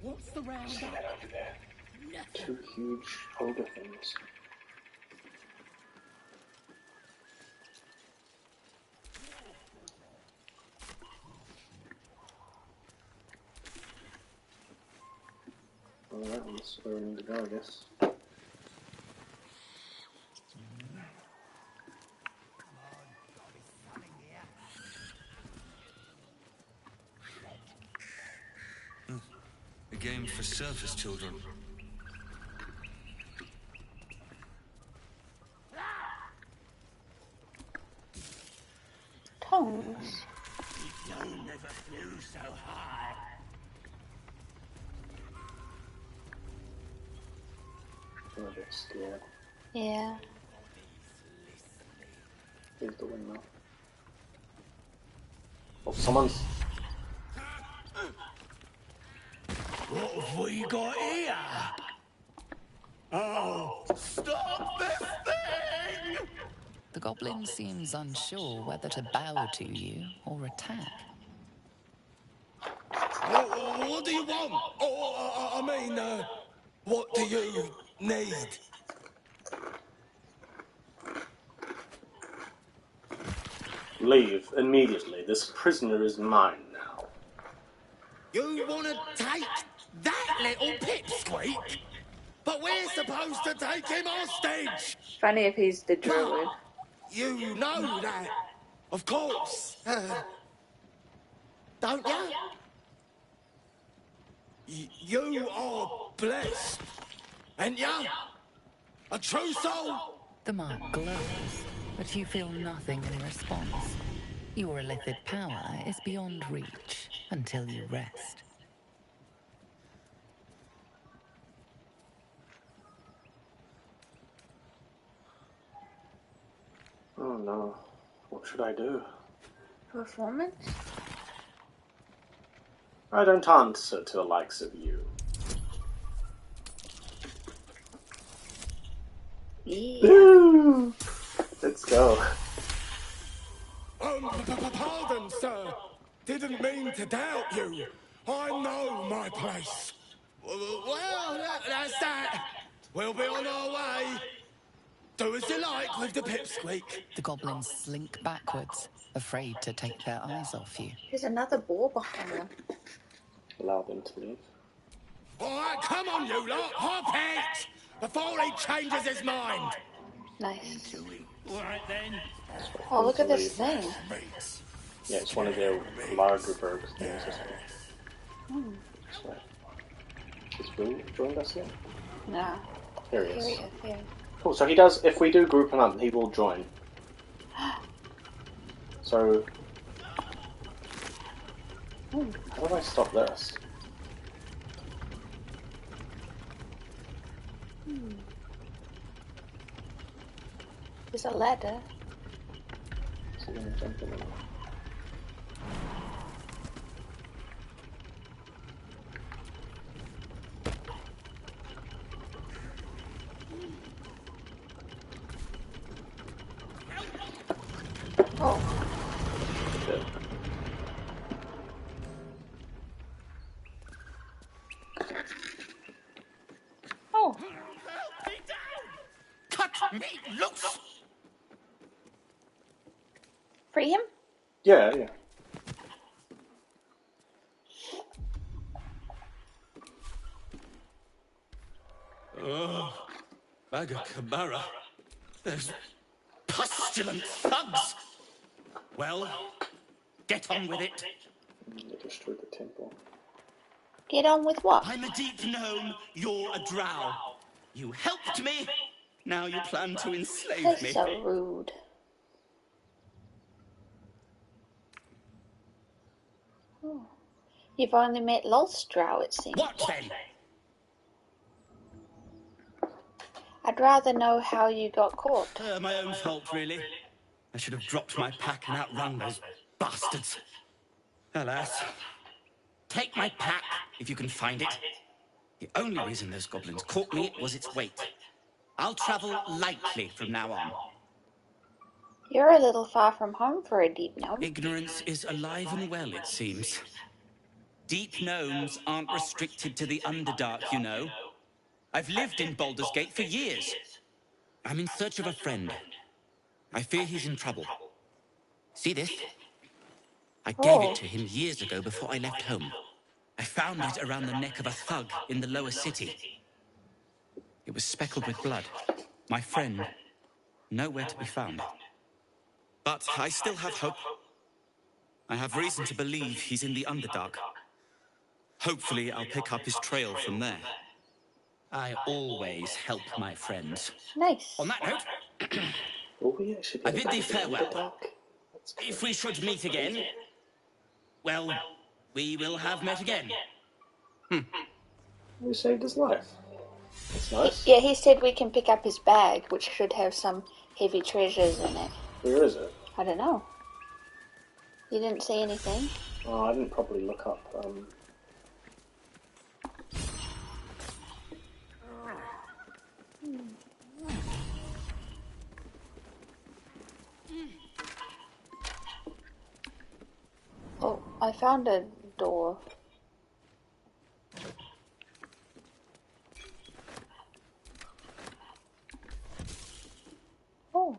What's the round See up? that over there? Two huge ogre things. Alright, that's where we need to go, I guess. A game for surface children. I'm a bit scared. Yeah. Here's the windmill. Oh, someone's... What have we got here? Oh, stop this thing! The goblin seems unsure whether to bow to you or attack. What do you want? What do you need? Leave immediately. This prisoner is mine now. You want to take that little pipsqueak? But we're supposed to take him hostage! Funny if he's the druid. You know that, of course. Don't ya? You are blessed, ain't ya? A true soul? The mark glows, but you feel nothing in response. Your illithid power is beyond reach until you rest. Oh no. What should I do? Performance? I don't answer to the likes of you. Yeah. Let's go. Pardon, sir. Didn't mean to doubt you. I know my place. Well, that's that. We'll be on our way. Do as you like with the pipsqueak. The goblins slink backwards, afraid to take their eyes off you. There's another ball behind them. Allow them to leave. All right, come on, you lot. Hop it! Before he changes his mind. Nice. All right, then. Oh, look at this thing. Yeah, it's one of their Largerberg things or something. Has Will joined us yet? No. Here he is. Here. Cool, so he does, if we do group him up, he will join. So... how do I stop this? There's a ladder. So I'm gonna jump in. Oh. Good. Oh. Cut me loose! Free him? Yeah. Oh, Bagakabara. There's pestilent thugs. Well, get on with it. They destroyed the temple. Get on with what? I'm a deep gnome, you're a drow. You helped me, now you plan to enslave That's me. so rude. Oh. You've only met Lulstrow, it seems. What then? I'd rather know how you got caught. My own fault, really. I should have dropped my pack and outrun those bastards. Alas. Take my pack, if you can find it. The only reason those goblins caught me was its weight. I'll travel lightly from now on. You're a little far from home for a deep gnome. Ignorance is alive and well, it seems. Deep gnomes aren't restricted to the Underdark, you know. I've lived in Baldur's Gate for years. I'm in search of a friend. I fear he's in trouble. See this? I gave it to him years ago before I left home. I found it around the neck of a thug in the lower city. It was speckled with blood. My friend, nowhere to be found. But I still have hope. I have reason to believe he's in the Underdark. Hopefully, I'll pick up his trail from there. I always help my friends. Nice. On that note, I bid thee farewell. If we should meet again, well, we will have met again. We saved his life. That's nice. Yeah, he said we can pick up his bag, which should have some heavy treasures in it. Where is it? I don't know. You didn't say anything? Oh, I didn't properly look up. Oh, I found a door. Oh.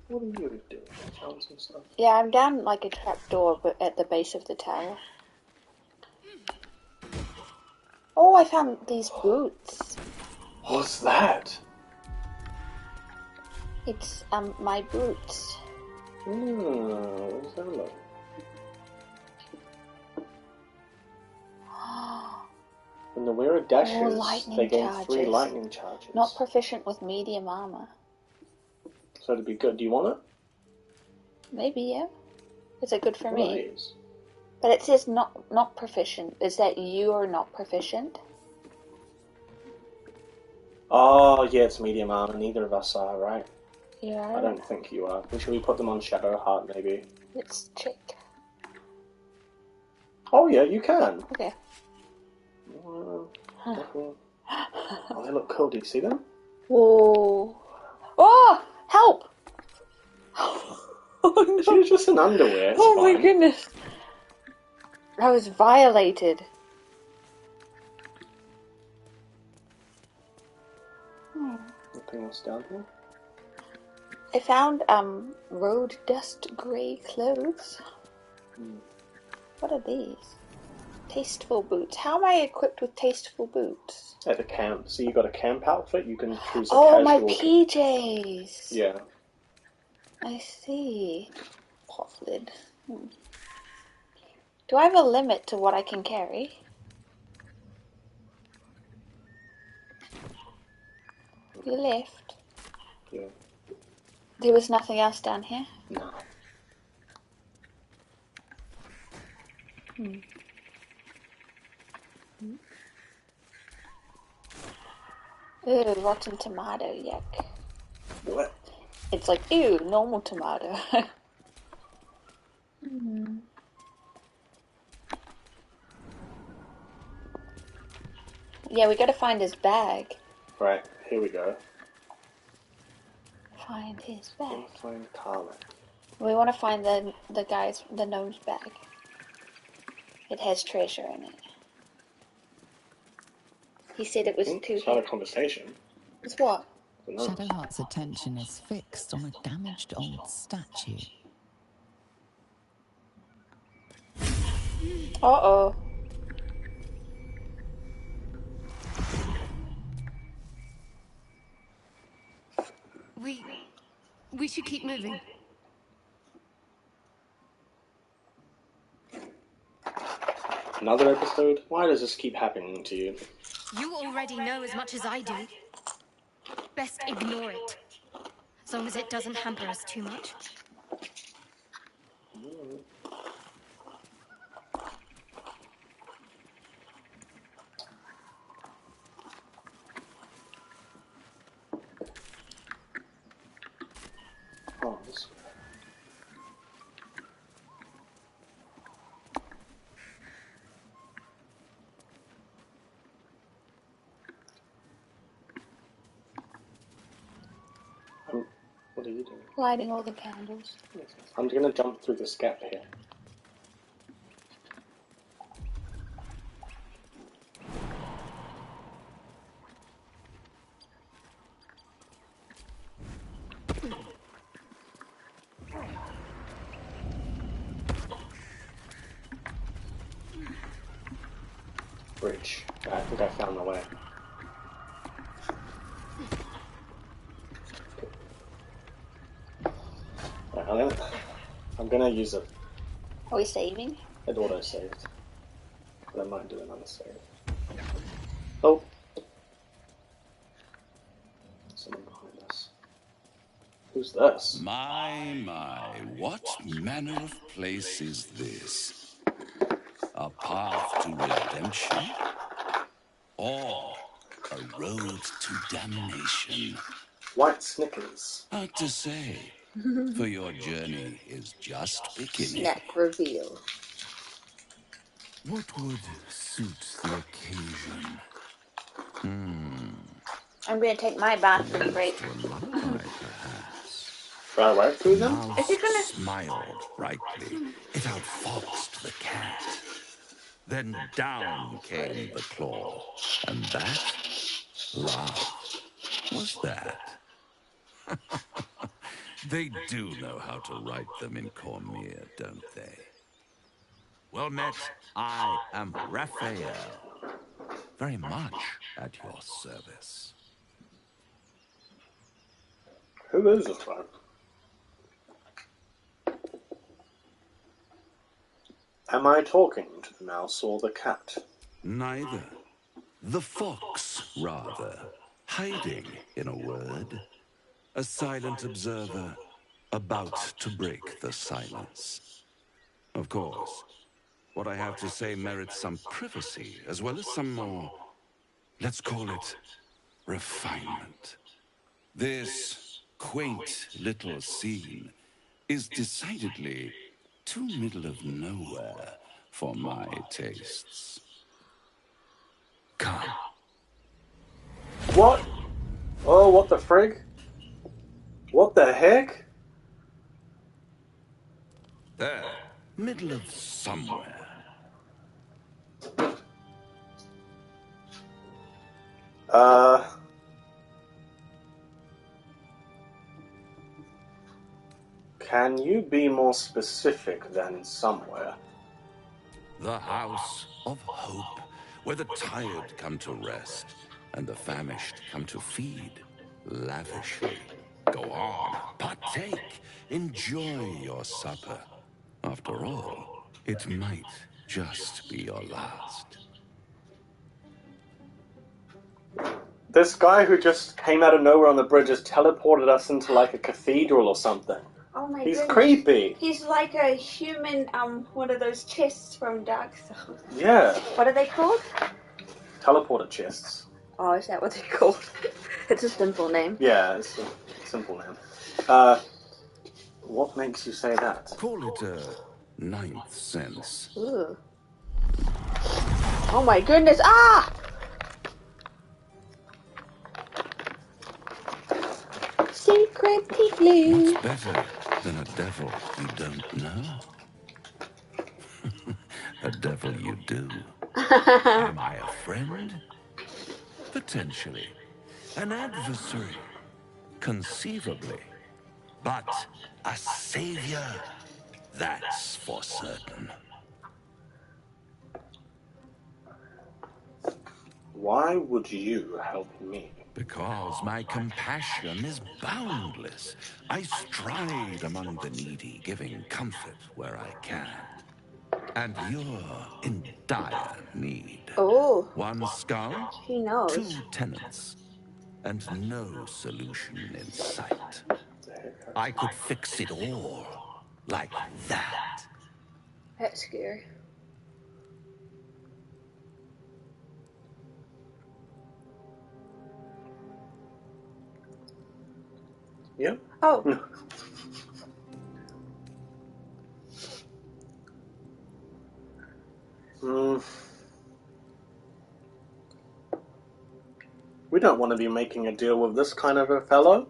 What are you doing? I found some stuff. Yeah, I'm down like a trap door, but at the base of the tower. Oh, I found these boots. What's that? It's my boots. What's that like? When the wearer dashes, they gain 3 lightning charges. Not proficient with medium armor. So it'd be good. Do you want it? Maybe, yeah. Is it good for What are me? these? But it says not proficient. Is that you are not proficient? Oh, yeah, it's medium armor. Neither of us are, right? Yeah. I don't think you are. Should we put them on Shadowheart, maybe? Let's check. Oh, yeah, you can. Okay. Oh, they look cool. Do you see them? Whoa. Oh, help! Oh, no. She's just in underwear. It's fine. My goodness. I was violated. Nothing else down here? I found road dust grey clothes. What are these? Tasteful boots. How am I equipped with tasteful boots? At the camp. So you got a camp outfit, you can choose a casual... casual... my PJs! Yeah. I see. Pot lid. Do I have a limit to what I can carry? You left? Yeah. There was nothing else down here? No. Ew, rotten tomato, yuck. What? It's like, ew, normal tomato. Yeah, we gotta find his bag. Right, here we go. Find his bag. Find Tarmac. We want to find the gnome's bag. It has treasure in it. He said it was too Start a conversation. It's what? Shadowheart's attention is fixed on a damaged old statue. Uh-oh. We should keep moving. Another episode? Why does this keep happening to you? You already know as much as I do. Best ignore it. As long as it doesn't hamper us too much. Oh, this way. What are you doing? Lighting all the candles. I'm gonna jump through this gap here. Bridge. I think I found the way. Right, I'm gonna use it. Are we saving? It auto-saved. But I might do another save. Oh! Someone behind us. Who's this? My, what manner of place is this? A path to redemption? Or a road to damnation? White Snickers. Hard to say, for your journey is just beginning. Snack reveal. What would suit the occasion? I'm gonna take my bathroom break. To a lullaby, perhaps. Right away through them? Is he Mouse gonna... smiled brightly. It outfoxed the cat. Then down came the claw. And that? Love. Was that? They do know how to write them in Cormier, don't they? Well met, I am Raphael. Very much at your service. Who is this one? Am I talking to the mouse or the cat? Neither. The fox, rather. Hiding, in a word. A silent observer, about to break the silence. Of course, what I have to say merits some privacy, as well as some more, let's call it, refinement. This quaint little scene is decidedly too middle of nowhere for my tastes. Come. What? Oh, what the frig? What the heck? There, middle of somewhere. Can you be more specific than somewhere? The house of hope, where the tired come to rest and the famished come to feed lavishly. Go on, partake, enjoy your supper. After all, it might just be your last. This guy who just came out of nowhere on the bridge has teleported us into like a cathedral or something. Oh my He's goodness. creepy. He's like a human, one of those chests from Dark Souls. Yeah. What are they called? Teleporter chests. Oh, is that what they're called? It's a simple name. Yeah, it's a simple name. What makes you say that? Call it a ninth sense. Ooh. Oh my goodness, ah! Secretly. What's better than a devil you don't know? A devil you do. Am I a friend? Potentially. An adversary? Conceivably. But a savior? That's for certain. Why would you help me? Because my compassion is boundless. I stride among the needy, giving comfort where I can. And you're in dire need. Oh. One skull, He knows. 2 tenants, and no solution in sight. I could fix it all, like that. That's scary. Yeah? Oh. We don't want to be making a deal with this kind of a fellow.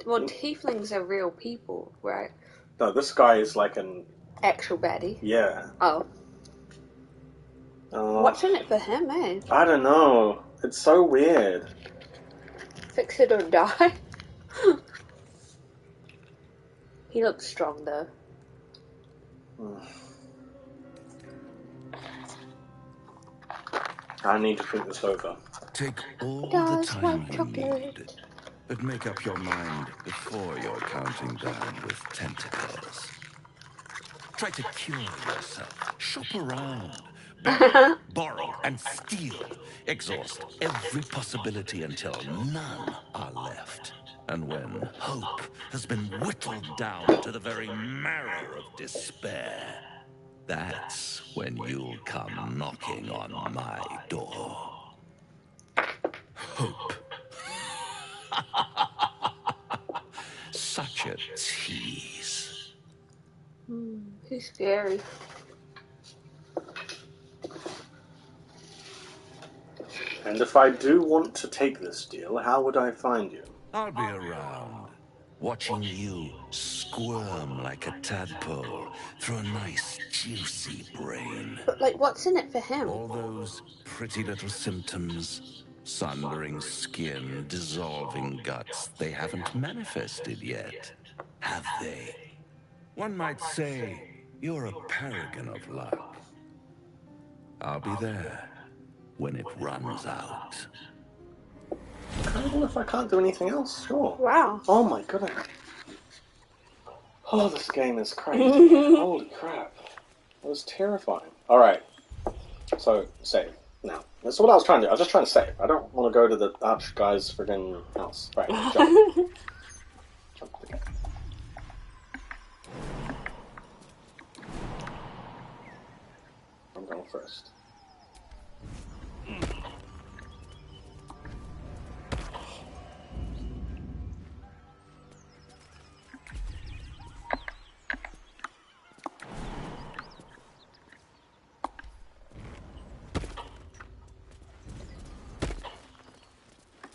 Well, tieflings are real people, right? No, this guy is like an... Actual baddie? Yeah. Oh. What's in it for him, eh? I don't know. It's so weird. Fix it or die? He looks strong, though. I need to think this over. Take all the time you need, but make up your mind before you're counting down with tentacles. Try to cure yourself. Shop around. Beg, borrow, and steal. Exhaust every possibility until none are left. And when hope has been whittled down to the very marrow of despair, that's when you'll come knocking on my door. Hope. Such a tease. He's scary. And if I do want to take this deal, how would I find you? I'll be around, watching you squirm like a tadpole through a nice, juicy brain. But, like, what's in it for him? All those pretty little symptoms, sundering skin, dissolving guts, they haven't manifested yet, have they? One might say you're a paragon of luck. I'll be there when it runs out. Well, if I can't do anything else, sure. Wow. Oh my goodness. Oh, this game is crazy. Holy crap. That was terrifying. Alright. So, save. Now, that's what I was trying to do. I was just trying to save. I don't want to go to the arch guy's friggin' house. Right, jump. Jump again. I'm going first.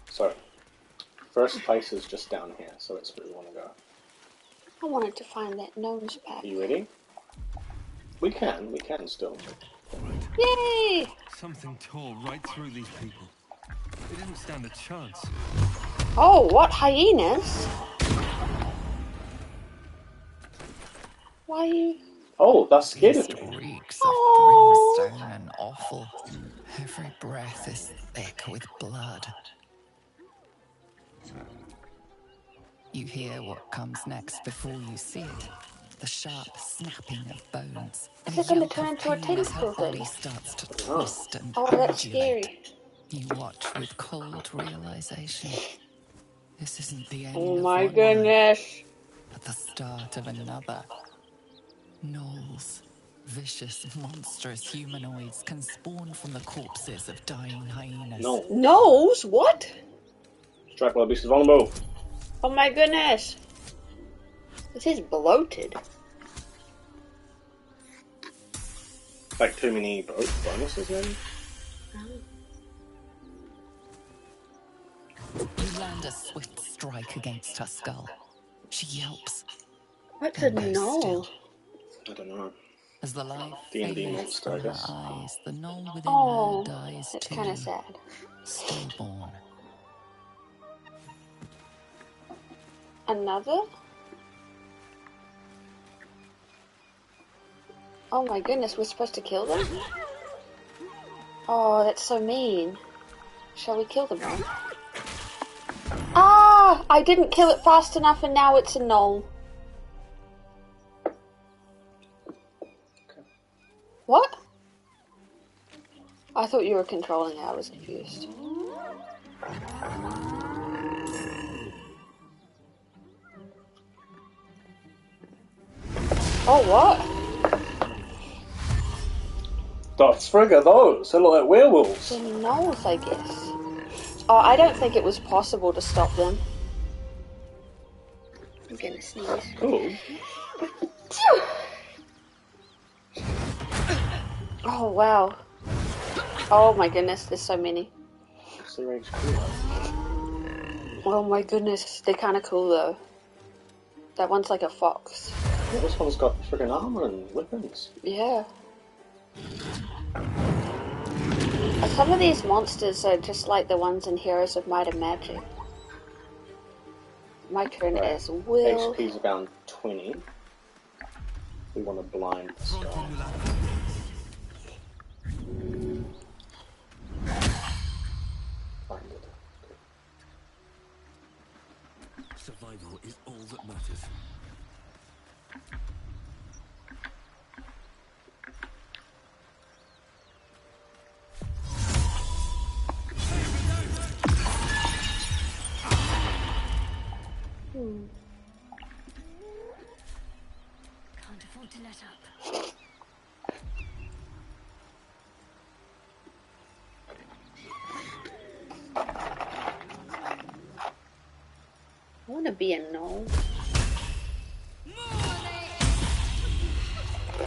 So, first place is just down here, so that's where we want to go. I wanted to find that nose pack. Are you ready? We can still. Yay! Something tore right through these people. They didn't stand a chance. Oh, what hyenas? Why are you... Oh, that's scared of me. Reeks of brimstone and offal. Every breath is thick with blood. You hear what comes next before you see it. The sharp snapping of bones. Is it going to turn into a tentacle Her body thing? starts to twist and Oh, that's undulate. scary. You watch with cold realization. This isn't the end Oh of my one goodness. life, but the start of another. Gnolls, vicious, monstrous humanoids can spawn from the corpses of dying hyenas. No. Nose? What? Strike while the beast is vulnerable. Oh my goodness. This is bloated. Like too many bonuses, maybe? You land a swift strike against her skull. She yelps. What's a gnoll? I don't know. As the life D&D fades monster, from I her guess. eyes, the gnoll within Oh, her dies that's too. kind of sad. Stillborn. Another? Oh my goodness, we're supposed to kill them? Oh, that's so mean. Shall we kill them all? Ah! I didn't kill it fast enough and now it's a gnoll. What? I thought you were controlling it, I was confused. Oh, what? The frig are those? They look like werewolves. The gnolls, I guess. Oh, I don't think it was possible to stop them. I'm gonna sneeze. Cool. Oh, wow. Oh my goodness, there's so many. Oh my goodness, they're kind of cool though. That one's like a fox. Yeah, this one's got friggin' armor and weapons. Yeah. Some of these monsters are just like the ones in Heroes of Might and Magic. My turn as Will. HP's around 20. We want to blind the sky. Find it. Survival is all that matters. to let up. I want to be a gnome.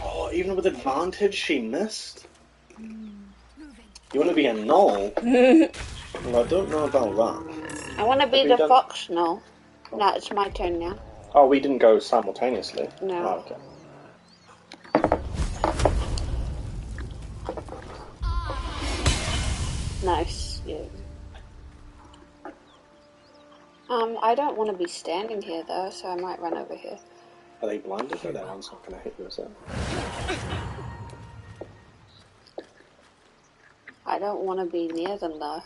Oh, even with advantage, she missed. You want to be a gnoll? Well, I don't know about that. I want to be the fox gnoll. No, it's my turn now. Oh, we didn't go simultaneously? No. Oh, okay. Nice. Yeah. I don't want to be standing here though, so I might run over here. Are they blinded or that one's not going to hit you, is it? I don't want to be near them though.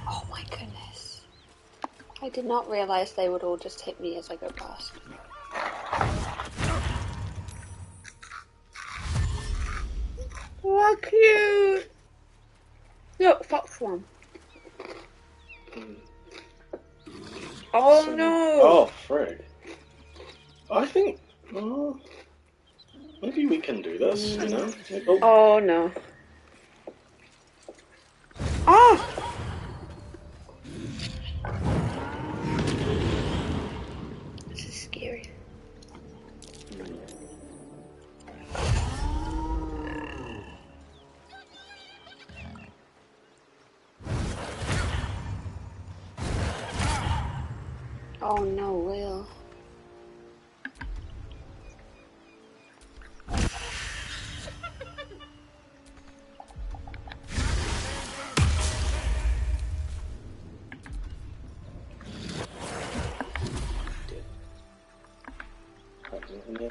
Oh my goodness. I did not realize they would all just hit me as I go past. Oh, cute! Look, fox one. Oh no! Oh, frig. I think... maybe we can do this, you know? Oh no. Ah! This is scary. Oh no, Will.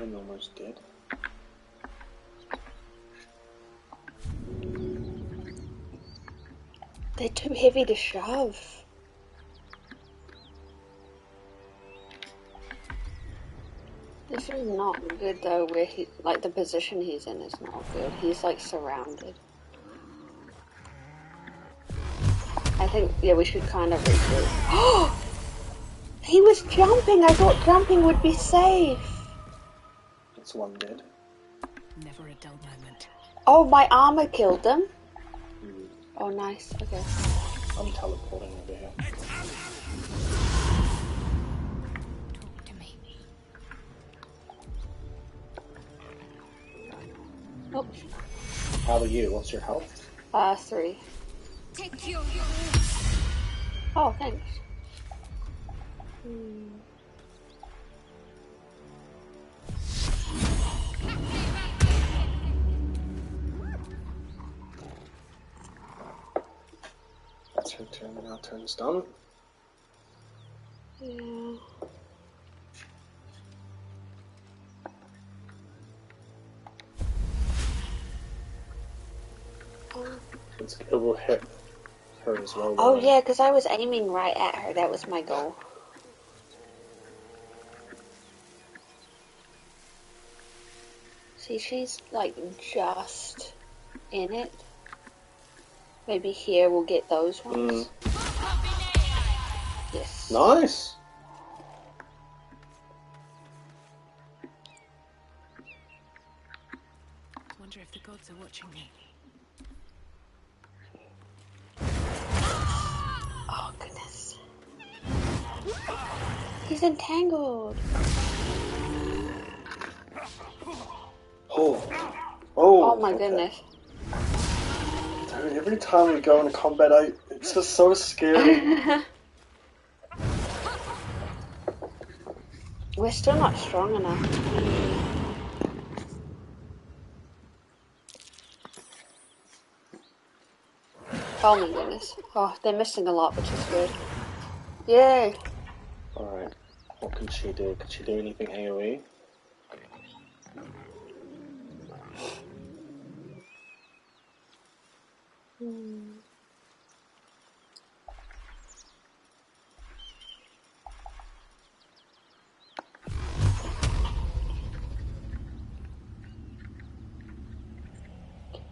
I'm almost dead. They're too heavy to shove. This is not good though, where he, like the position he's in is not good. He's like surrounded. I think, yeah, we should kind of regroup. Oh! He was jumping! I thought jumping would be safe. It's one dead. Never a dull moment. Oh, my armor killed them. Oh, nice. Okay. I'm teleporting over here. Talk to me. Oops. How are you? What's your health? 3. Take your... Oh, thanks. That's her turn, and our turn's done. Yeah. It will hit her as well. Oh, yeah, because I was aiming right at her. That was my goal. See, she's like just in it. Maybe here we'll get those ones. Yes. Nice! I wonder if the gods are watching me. Oh, goodness. He's entangled. Oh. Oh, my goodness. Dude, every time we go into combat, it's just so scary. We're still not strong enough. Oh my goodness. Oh, they're missing a lot, which is good. Yay! Alright, what can she do? Can she do anything AoE?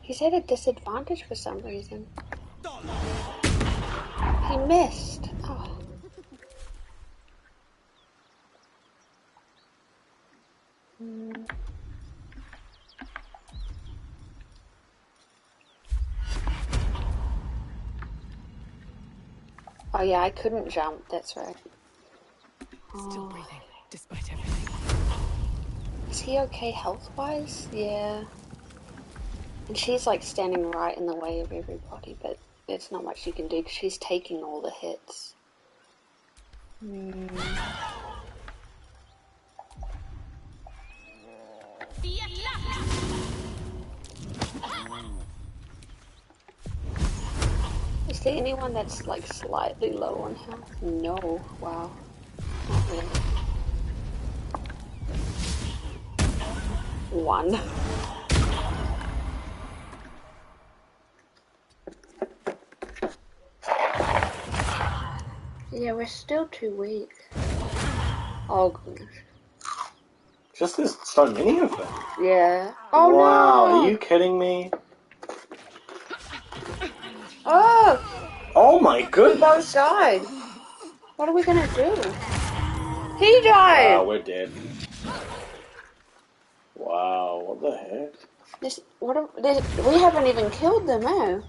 He's at a disadvantage for some reason. He missed. Oh. Oh yeah, I couldn't jump, that's right. Still breathing, despite everything. Is he okay health-wise? Yeah. And she's like standing right in the way of everybody, but there's not much you can do because she's taking all the hits. Is there anyone that's like slightly low on health? No. Wow. Not really. One. Yeah, we're still too weak. Oh goodness. Just there's so many of them. Yeah. Oh wow, no! are you kidding me? Oh! Oh my We both goodness! died. What are we gonna do? He died! We're dead. Wow, what the heck? We haven't even killed them, eh?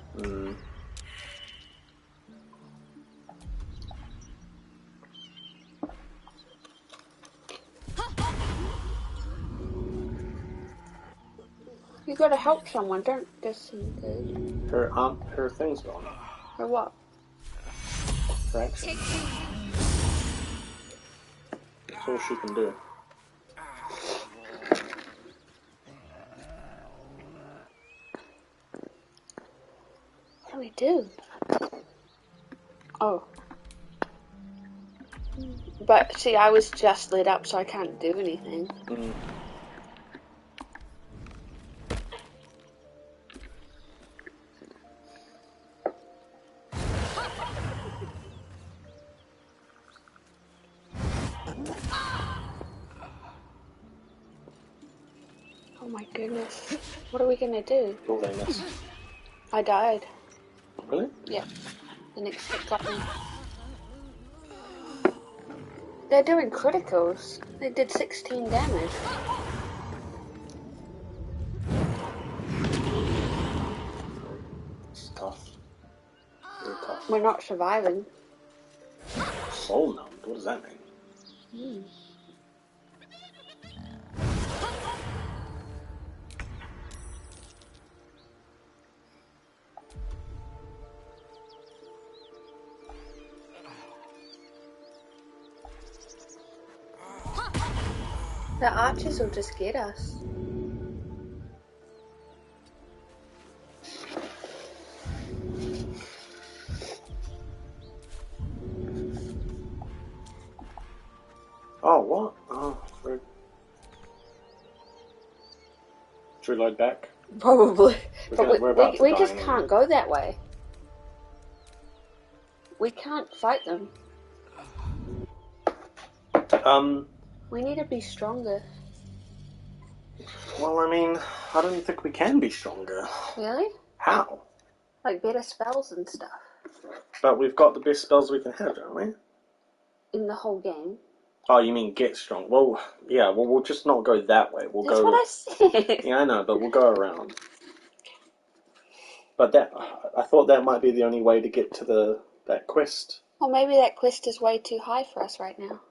You gotta help someone, don't disengage. Her thing's gone. Or what? Her action. That's all she can do. What do we do? Oh. But see, I was just lit up, so I can't do anything. Oh my goodness. What are we gonna do? Buildiness. I died. Really? Yep. The next hit got me. They're doing criticals. They did 16 damage. It's tough. Very tough. We're not surviving. Soul numbed? What does that mean? The archers will just get us. Oh, what? Oh, rude. Should we load back? Probably. We're about to We die just anyway. can't go that way. We can't fight them. We need to be stronger. Well, I mean, I don't think we can be stronger. Really? How? Like better spells and stuff. But we've got the best spells we can have, don't we? In the whole game. Oh, you mean get strong? Well, yeah, well, we'll just not go that way. We'll That's go... what I said. Yeah, I know, but we'll go around. But I thought that might be the only way to get to that quest. Well, maybe that quest is way too high for us right now.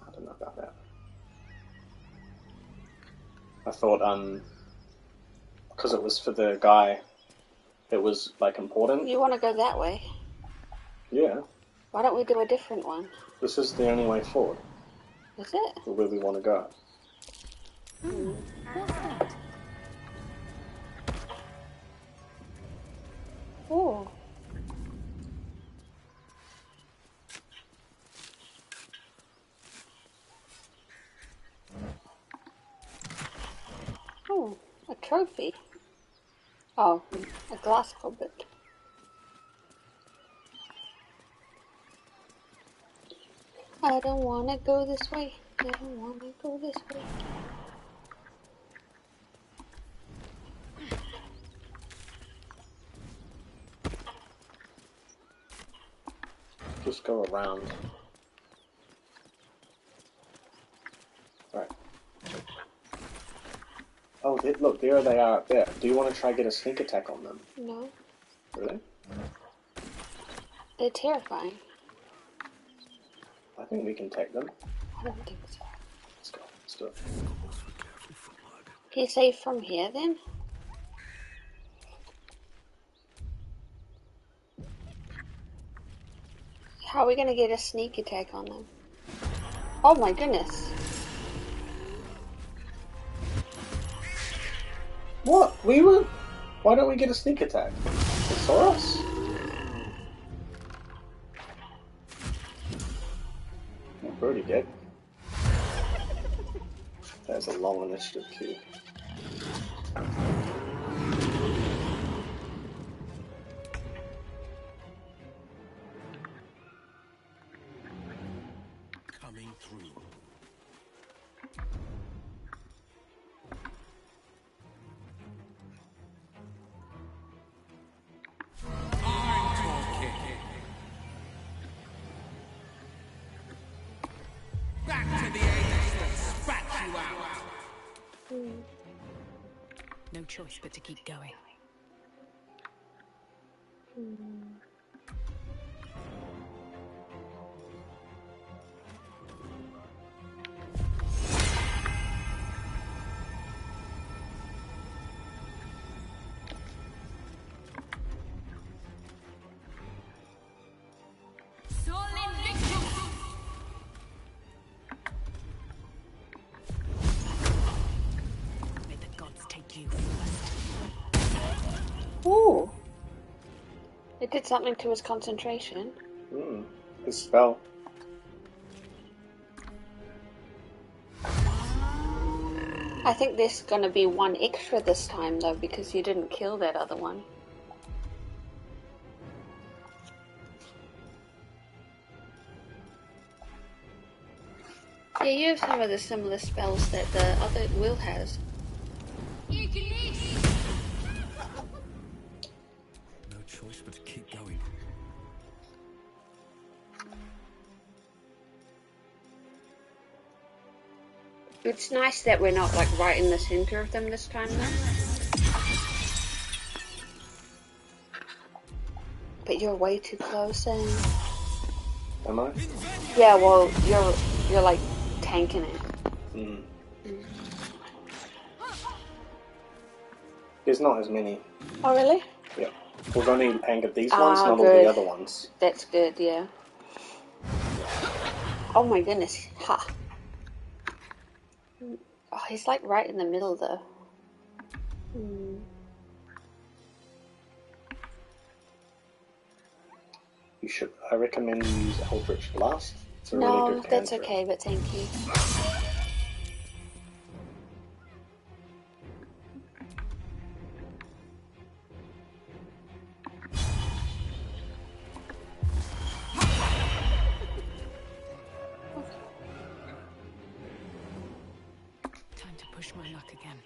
I don't know about that. I thought, because it was for the guy, it was, like, important. You want to go that way? Yeah. Why don't we do a different one? This is the only way forward. Is it? For where we want to go. What's that? Oh. Oh, a trophy. Oh, a glass goblet. I don't want to go this way. I don't want to go this way. Just go around. Right. Oh, look, there they are up there. Do you want to try get a sneak attack on them? No. Really? They're terrifying. I think we can take them. I don't think so. Let's go. Let's do it. Can you save from here then? How are we gonna get a sneak attack on them? Oh my goodness. What? We were... Why don't we get a sneak attack? They saw us? We're already dead. There's a long initiative queue. Coming through. I'm talking. Back to the age that spat you out. No choice but to keep going. May the gods take you first. Ooh. It did something to his concentration. His spell. I think there's gonna be one extra this time though, because you didn't kill that other one. Yeah, you have some of the similar spells that the other Will has. No choice but to keep going. It's nice that we're not like right in the center of them this time though. But you're way too close and... Am I? Yeah, well, you're like tanking it. There's not as many. Oh, really? Yeah. We've only angered these ones, not good. all the other ones. That's good, yeah. Oh my goodness. Ha. Oh, he's like right in the middle though. You should. I recommend you use Eldritch Blast. It's a really No, good that's cantrip. okay, but thank you. Time to push my luck again.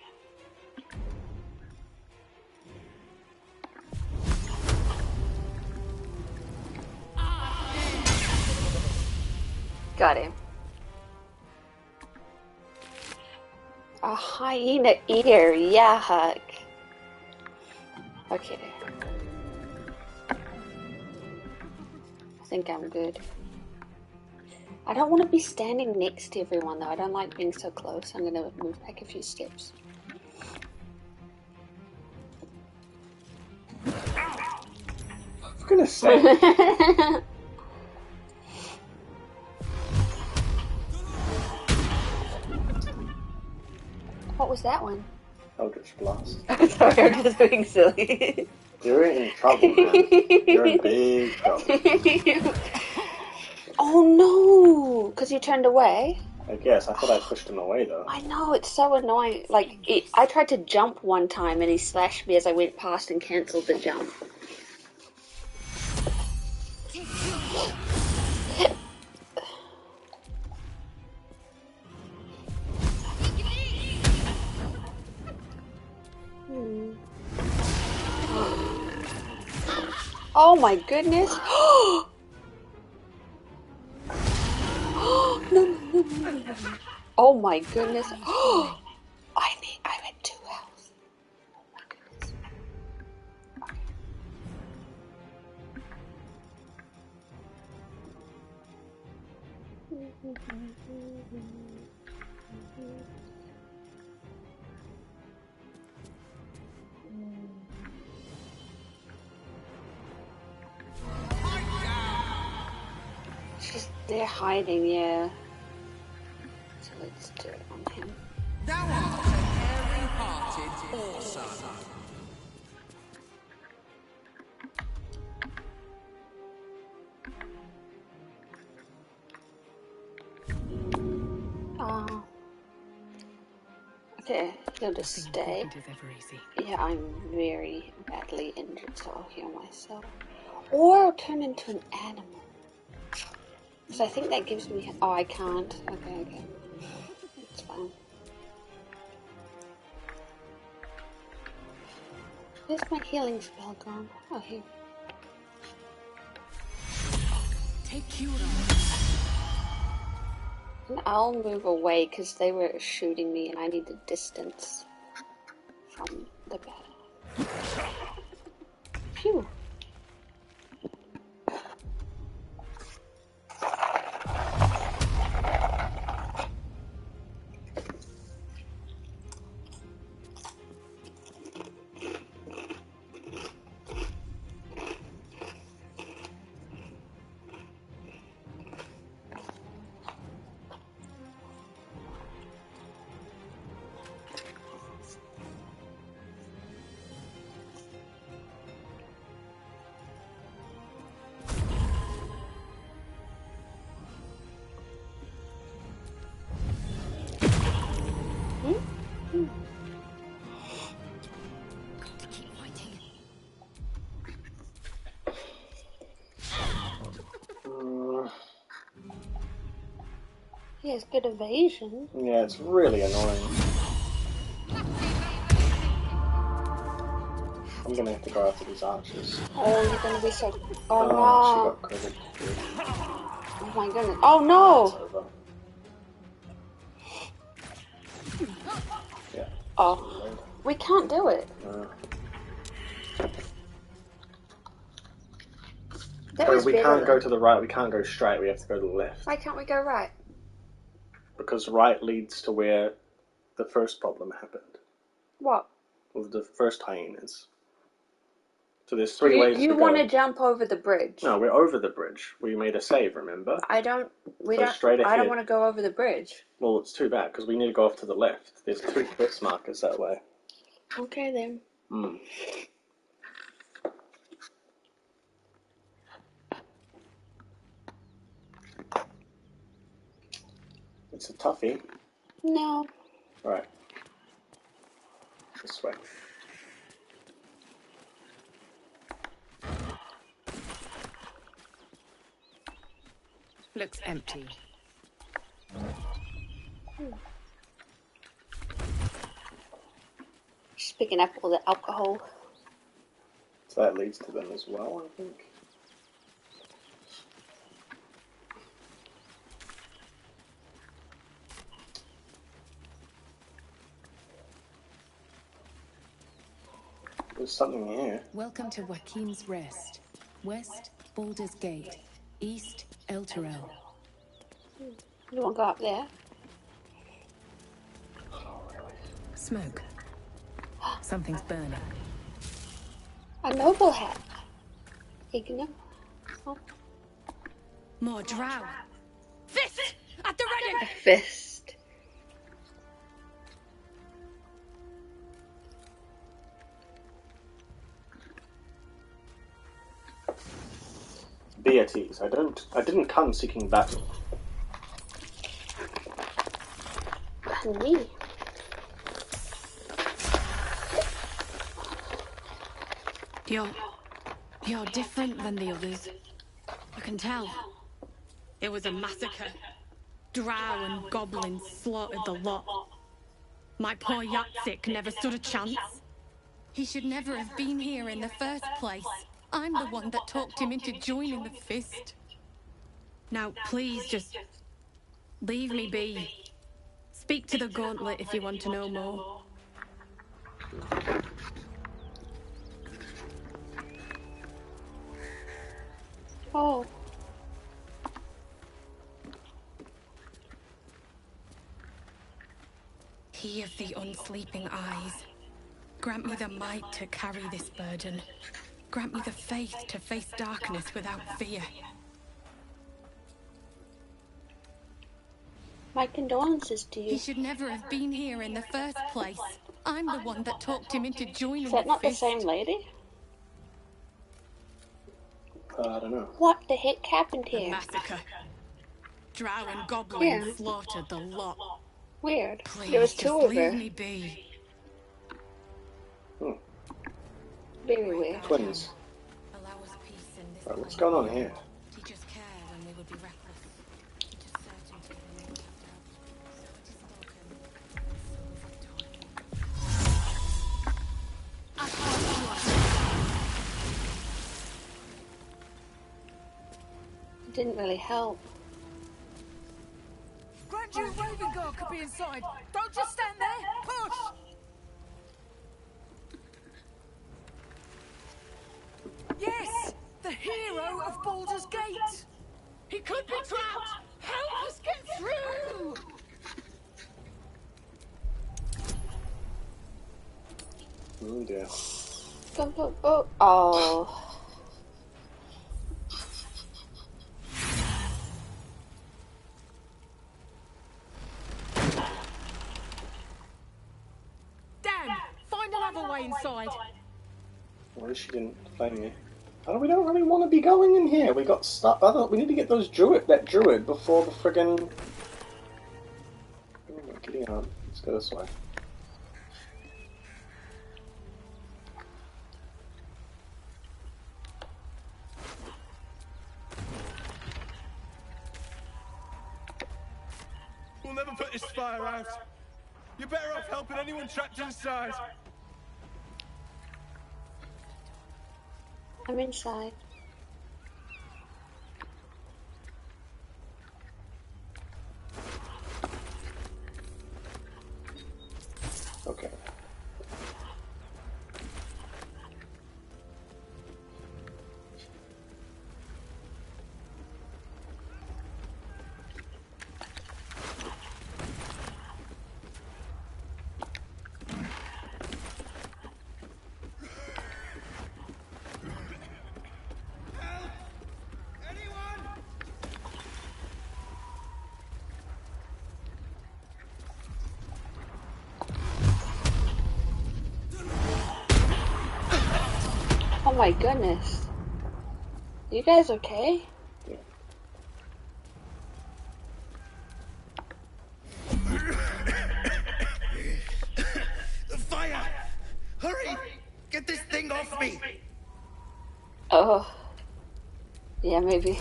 Got him. A hyena eater, yeah, Huck. Okay. I think I'm good. I don't want to be standing next to everyone though. I don't like being so close. I'm gonna move back a few steps. For goodness sake. What was that one? Eldritch Blast. Sorry, I'm just being silly. You're in trouble, man. You're in big trouble. Oh no! Because you turned away? I guess. I thought I pushed him away, though. I know, it's so annoying. Like, I tried to jump one time and he slashed me as I went past and cancelled the jump. Oh my goodness! No. Oh my goodness! I'm at 2 health. Oh my goodness! They're hiding, yeah. So let's do it on him. Thou art a hairy-hearted awesome. Okay, he'll just stay. Is ever easy. Yeah, I'm very badly injured, so I'll heal myself. Or I'll turn into an animal. Because I think that gives me... Oh, I can't. Okay. It's fine. Where's my healing spell gone? Oh, here. Take cure. And I'll move away because they were shooting me and I need the distance from the battle. Phew. He has good evasion. Yeah, it's really annoying. I'm gonna have to go after these archers. Oh, you're gonna be so... Oh, She no. got critted. Oh my goodness. Oh no! Yeah. Oh, we can't do it. Because we can't go to the right, we can't go straight, we have to go to the left. Why can't we go right? Because right leads to where the first problem happened. What? With the first hyenas. So there's three ways to go. You want to jump over the bridge? No, we're over the bridge. We made a save, remember? I don't Straight ahead. I don't want to go over the bridge. Well, it's too bad, because we need to go off to the left. There's 3 bits markers that way. Okay, then. It's a toughie. No. Right. This way. Looks empty. She's picking up all the alcohol. So that leads to them as well, I think. There's something here. Welcome to Joachim's Rest. West, Baldur's Gate. East, El Terrell. You want to go up there? Smoke. Something's burning. A noble hat. Ignore. Oh. More drow. Fist at the ready. A fist. Beatrice, I didn't come seeking battle. Me. You're different than the others. I can tell. It was a massacre. Drow and goblins slaughtered the lot. My poor Yatsik never stood a chance. He should never have been here in the first place. I'm the one that talked him into joining the Fist. Now, please just leave me be. Speak to the Gauntlet if you want to know more. Oh. key of the unsleeping eyes. Grant me the might to carry this burden. Grant me the faith to face darkness without fear. My condolences to you. He should never have been here in the first place. I'm the one that talked him into joining Is that not the same lady? I don't know. What the heck happened here? A massacre. Drow and goblins slaughtered the lot. Weird. Please, There was two just of leave her. me be. Very weird. Twins. Allow us peace in this Right, what's going on here? Teach us care when we would be reckless. Teach us certainty when we would have doubt. So it is spoken, and so is it It didn't really help. Grand Duke Ravengard could be inside. Don't just stand there. Push! Yes! The hero of Baldur's Gate! He could be trapped! Help us get through! Oh dear. Oh. Damn! Find another way inside. Why she didn't flame me? Oh, we don't really want to be going in here. We got stuck. We need to get that druid before the friggin'. Oh, getting on. Let's go this way. We'll never put this fire out. You're better off helping anyone trapped inside. I'm inside. Okay. Oh my goodness. You guys okay? Yeah. Fire! Hurry! Get this thing off me! Oh. Yeah, maybe.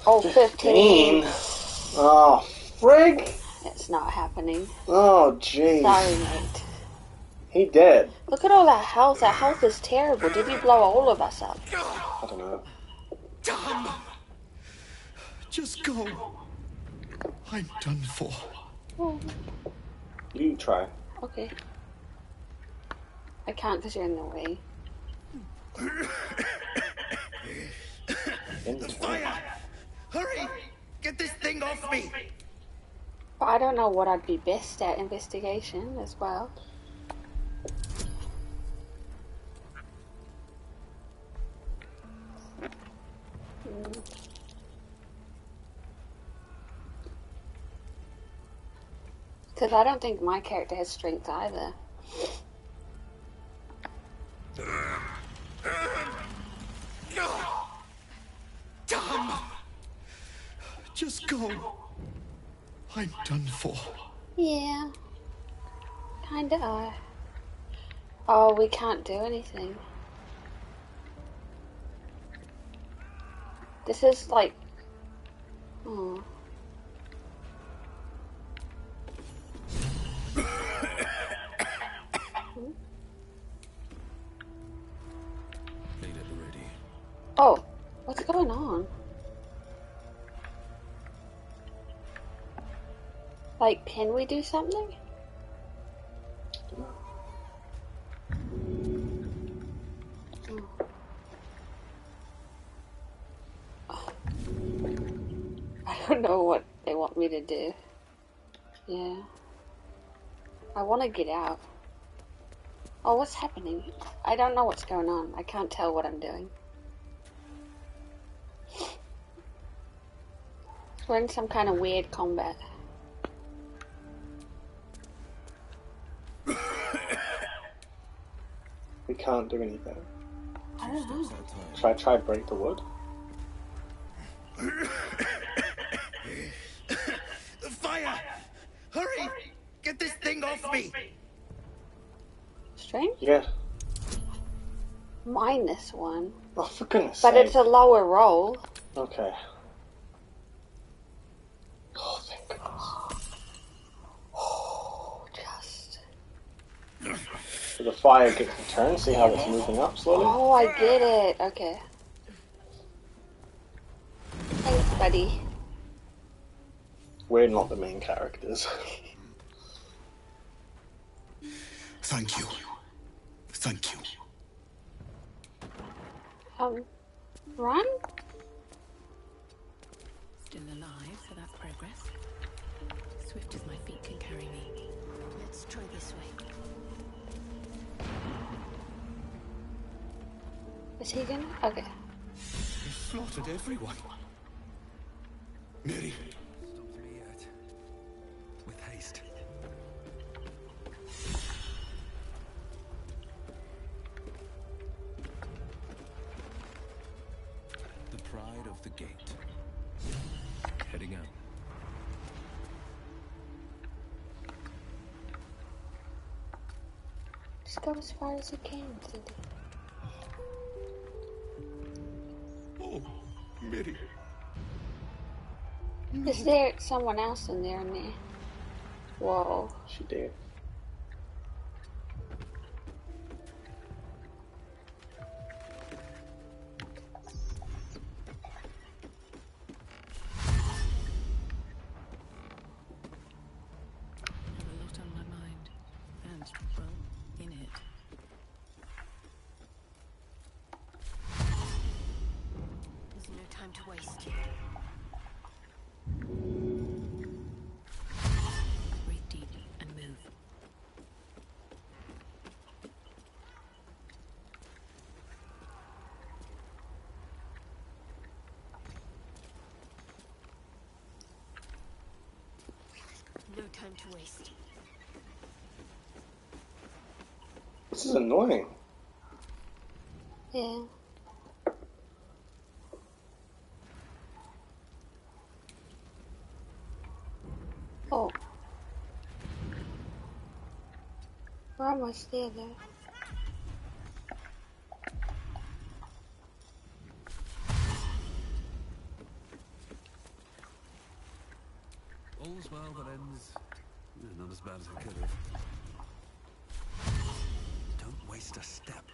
Oh, 15. Oh, frig! It's not happening. Oh, jeez. Sorry, mate. He dead. Look at all that health. That health is terrible. Did you blow all of us up? I don't know. Dumb! Just go. I'm done for. Oh. You try. Okay. I can't because you're in the way. Fire! Hurry! Get this thing off me! But I don't know what I'd be best at. Investigation as well. Because I don't think my character has strength either. Dumb! Just go. I'm done for. Yeah. Kinda are. Oh, we can't do anything. This is like... Oh. Made it ready. Oh, what's going on? Like, can we do something? I don't know what they want me to do. Yeah. I want to get out. Oh, what's happening? I don't know what's going on. I can't tell what I'm doing. We're in some kind of weird combat. We can't do anything. I don't know. Should I try break the wood? Fire! Hurry! Get this thing off me! Strange? Yeah. -1. Oh, for goodness But sake. it's a lower roll. Okay. Oh, thank goodness. Oh, just. So the fire gets a turn, see how it's moving up slowly? Oh, I get it. Okay. Thanks, buddy. We're not the main characters. Thank you. Thank you. Run? Still alive, so that's progress. Swift as my feet can carry me. Let's try this way. Is he gonna? Okay. You slaughtered everyone. Mary. Stopped me yet. With haste. The pride of the gate. Heading out. Just go as far as you can, Cindy. Oh, Mary. Is there someone else in there? Whoa. She did. I have a lot on my mind. And, well, in it. There's no time to waste. Breathe deep and move. No time to waste. This is annoying. Yeah. Oh. We're almost there, though. All's well that ends. Not as bad as it could have. Don't waste a step.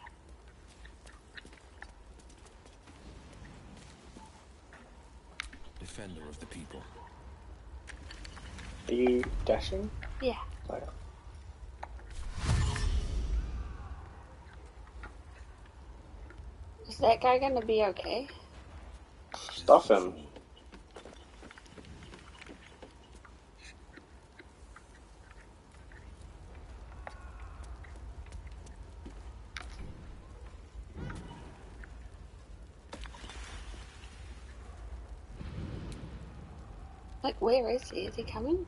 Defender of the people. Are you dashing? Yeah. Oh, yeah. Is that guy gonna be okay? Stuff him. Like, where is he? Is he coming?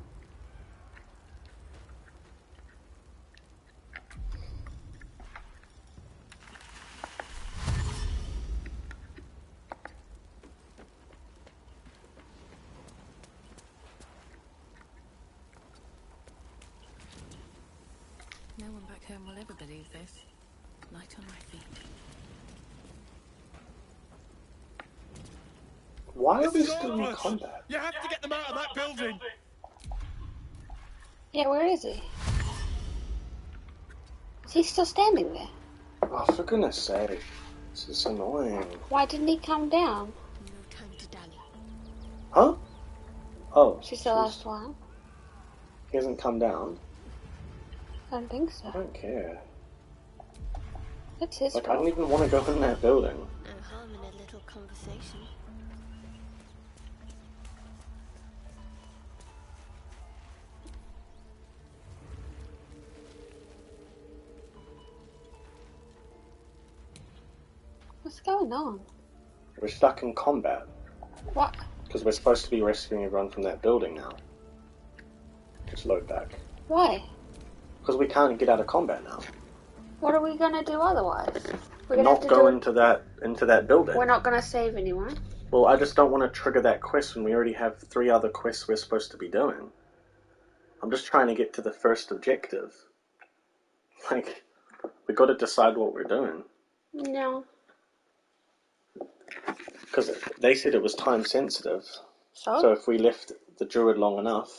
No one back home will ever believe this. Light on my feet. Why are we This is still in hopeless. combat? You have to get them out of that building. Yeah, where is he? Is he still standing there? Oh, for goodness sake. This is annoying. Why didn't he come down? No time to dally. Huh? Oh. She's the last one. He hasn't come down. I don't think so. I don't care. It's his Like, I fault. don't even want to go in that building. No harm in a little conversation. What's going on? We're stuck in combat. What? Because we're supposed to be rescuing everyone from that building now. Just load back. Why? Because we can't get out of combat now. What are we gonna do otherwise? We're gonna Not have to go into that building. We're not gonna save anyone. Well, I just don't want to trigger that quest when we already have 3 other quests we're supposed to be doing. I'm just trying to get to the first objective. Like, we got to decide what we're doing. No. Because they said it was time sensitive. So if we left the druid long enough,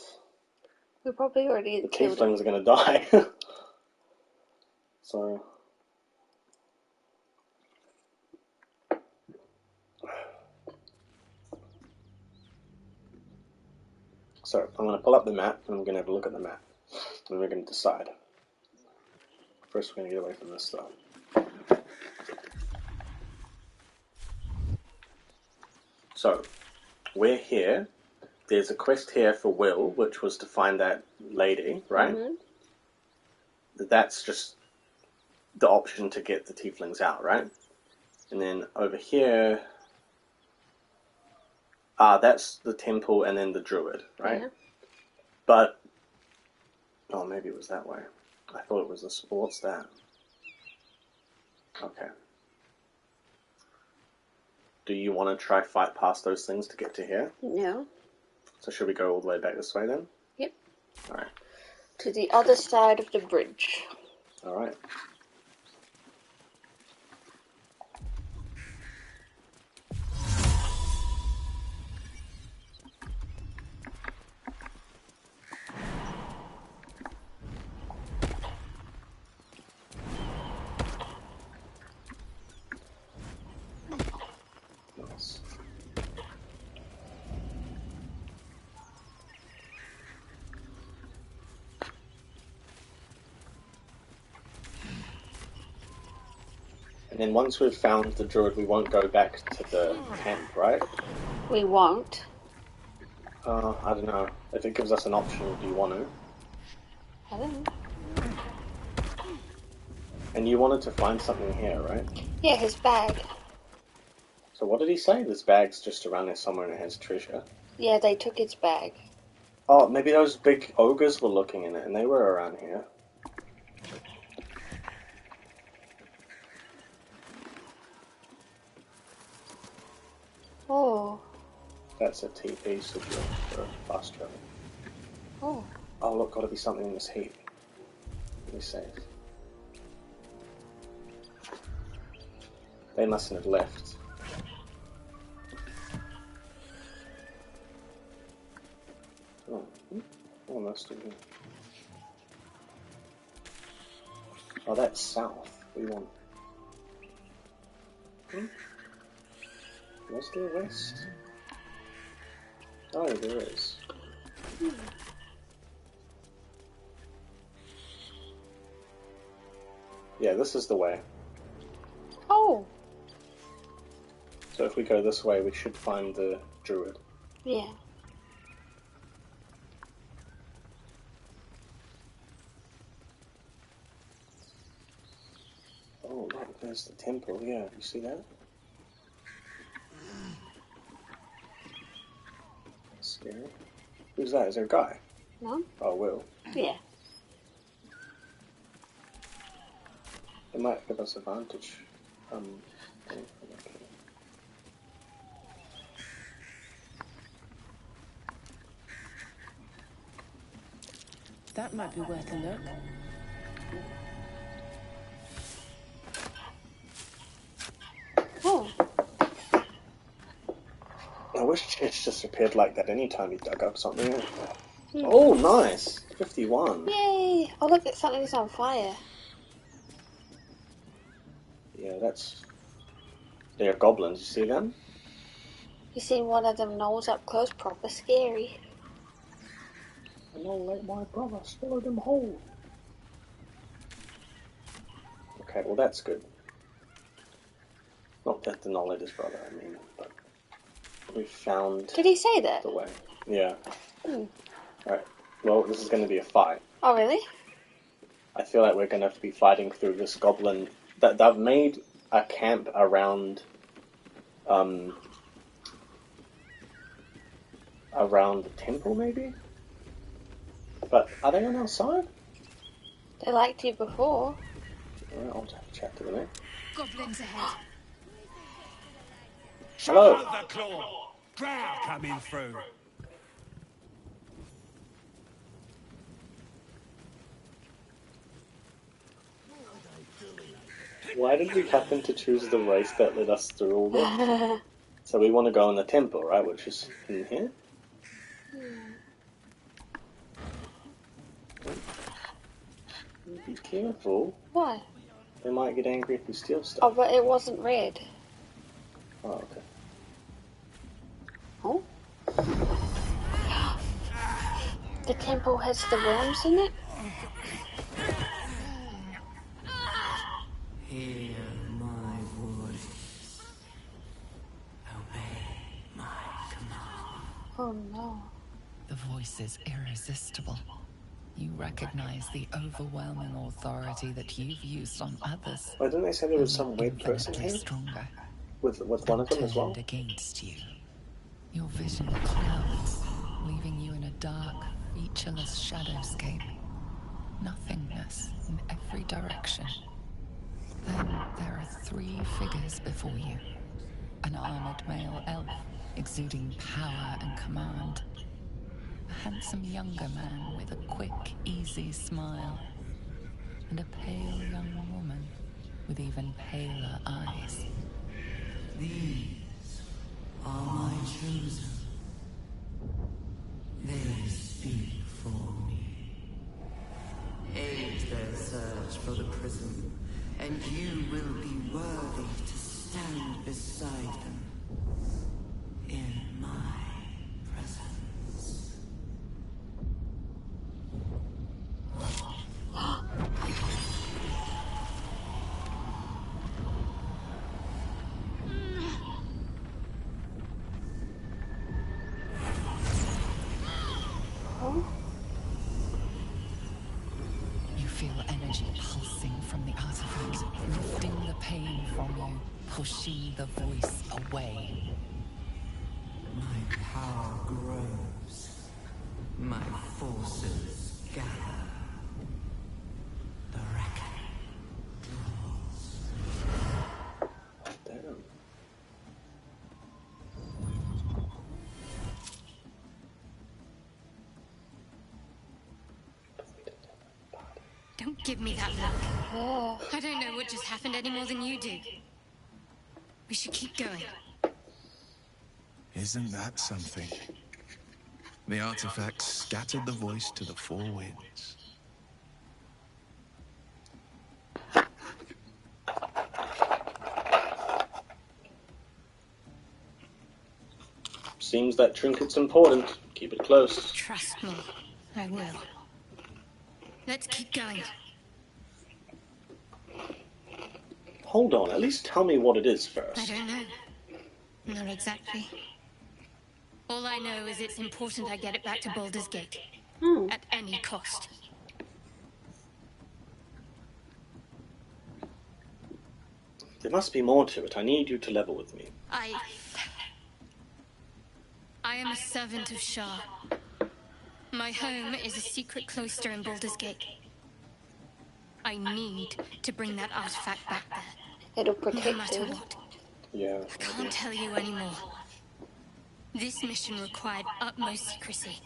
we probably already the killed him. tieflings are going to die. So... So, I'm going to pull up the map, and we're going to have a look at the map. And we're going to decide. First, we're going to get away from this, though. So, we're here. There's a quest here for Will, which was to find that lady, right? Mm-hmm. That's just the option to get the tieflings out, right? And then over here... that's the temple and then the druid, right? Yeah. But... Oh, maybe it was that way. I thought it was this... What's that? Okay. Do you want to try fight past those things to get to here? No. So should we go all the way back this way then? Yep. Alright. To the other side of the bridge. Alright. Nice. And then once we've found the druid, we won't go back to the camp, right? We won't. I don't know. If it gives us an option, do you want to? I don't know. And you wanted to find something here, right? Yeah, his bag. So what did he say? This bag's just around there somewhere and it has treasure. Yeah, they took his bag. Oh, maybe those big ogres were looking in it and they were around here. Oh. That's a TP signal for fast travel. Oh. Oh, look, gotta be something in this heap. Let me save. They mustn't have left. Oh, almost in here. Oh, that's south. We want. Was there west? Oh, there is. Yeah, this is the way. Oh. So if we go this way, we should find the druid. Yeah. Oh, look, there's the temple. Yeah, you see that? That's scary. Who's that? Is there a guy? No. Oh, Will. Yeah. It might give us advantage. That might be worth a look. Oh. I wish chests just appeared like that anytime you dug up something. Oh, nice! 51. Yay! Oh, look, something's on fire. Yeah, that's... They're goblins, you see them? You seen one of them nose up close, proper scary. I don't let my brother swallow them whole. Okay, well that's good. Not that the knowledge is brother, I mean, but we found... Did he say that? The way. Yeah. Alright, well this is going to be a fight. Oh, really? I feel like we're going to have to be fighting through this goblin... They've made a camp around the temple, maybe? But are they on our side? They liked you before. Alright, I'll have to chat to them, eh? Goblins ahead. Hello. Shut out the claw! Drow coming through. Why did we happen to choose the race that led us through all this? So we want to go in the temple, right? Which is in here? Be careful. Why? They might get angry if we steal stuff. Oh, but it wasn't red. Oh, okay. Oh? The temple has the worms in it? Hear my voice. Obey my command. Oh no. The voice is irresistible. You recognize the overwhelming authority that you've used on others. Why didn't they say there was some weird person Infinitely here? stronger. With one of them as well? Turned against you. Your vision clouds, leaving you in a dark, featureless shadowscape. Nothingness in every direction. Then there are 3 figures before you. An armored male elf, exuding power and command. A handsome younger man with a quick, easy smile. And a pale young woman with even paler eyes. These are my chosen. They speak for me. Aid their search for the prism, and you will be worthy to stand beside them in my presence. You feel energy pulsing from the artifact, lifting the pain from you, pushing the voice away. My power grows. My forces gather. The reckoning draws. Damn. Don't give me that look. I don't know what just happened any more than you do. We should keep going. Isn't that something? The artifact scattered the voice to the 4 winds. Seems that trinket's important. Keep it close. Trust me, I will. Let's keep going. Hold on, at least tell me what it is I first. don't know. Not exactly. All I know is it's important I get it back to Baldur's Gate. At any cost. There must be more to it. I need you to level with me. I am a servant of Shah. My home is a secret cloister in Baldur's Gate. I need to bring that artifact back there. It'll protect no matter you. what. Yeah. I can't tell you anymore. This mission required utmost secrecy.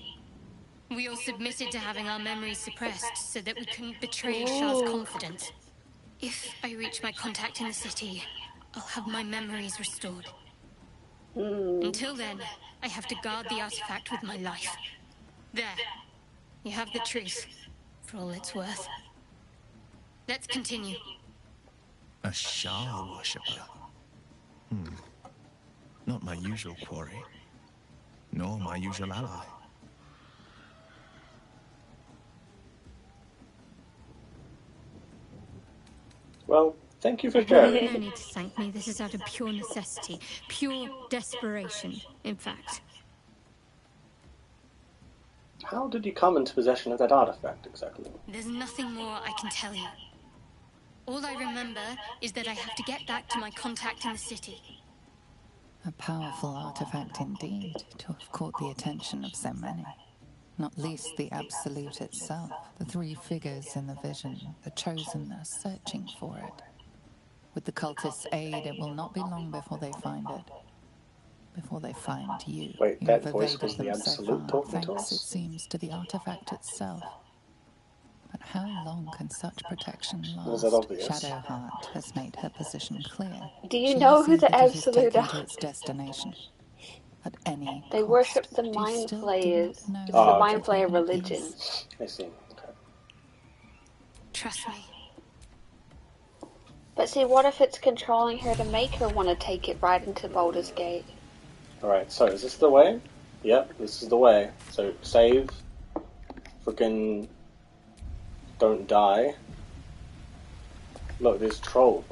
We all submitted to having our memories suppressed so that we couldn't betray Shah's confidence. If I reach my contact in the city, I'll have my memories restored. Until then, I have to guard the artifact with my life. There. You have the truth, for all it's worth. Let's continue. A Shah worshipper. Not my usual quarry, nor my usual ally. Well, thank you for sharing. No need to thank me. This is out of pure necessity. Pure desperation, in fact. How did you come into possession of that artifact, exactly? There's nothing more I can tell you. All I remember is that I have to get back to my contact in the city. A powerful artifact indeed, to have caught the attention of so many. Not least the Absolute itself, the three figures in the vision, the Chosen are searching for it. With the cultists' aid, it will not be long before they find it. Before they find you. Wait, You that have voice evaded was the them so Absolute far, talking to thanks, it us? seems, to the artifact itself. But how long can such protection Was that last? obvious? Shadowheart has made her position clear. Do you She know must who see the that it is Absolute taken to are? its destination. At any They cost. worship the Do you Mind still do not Flayers. know It's the how Oh, to Mind okay. take Flayer my religion. peace? I see. Okay. Trust me. But see, what if it's controlling her to make her want to take it right into Baldur's Gate? Alright, so is this the way? Yep, this is the way. So save. Freaking don't die. Look, there's troll.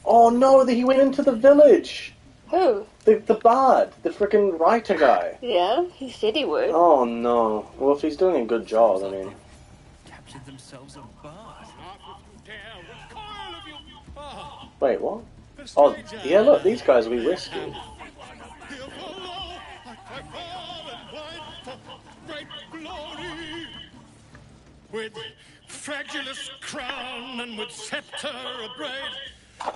Oh no, he went into the village! Who? The bard, the freaking writer guy. Yeah, he said he would. Oh no. Well, if he's doing a good job, I mean. Captured themselves a bard. Wait, what? Oh, yeah, look, these guys we rescued. With fragilus crown and with sceptre abraid,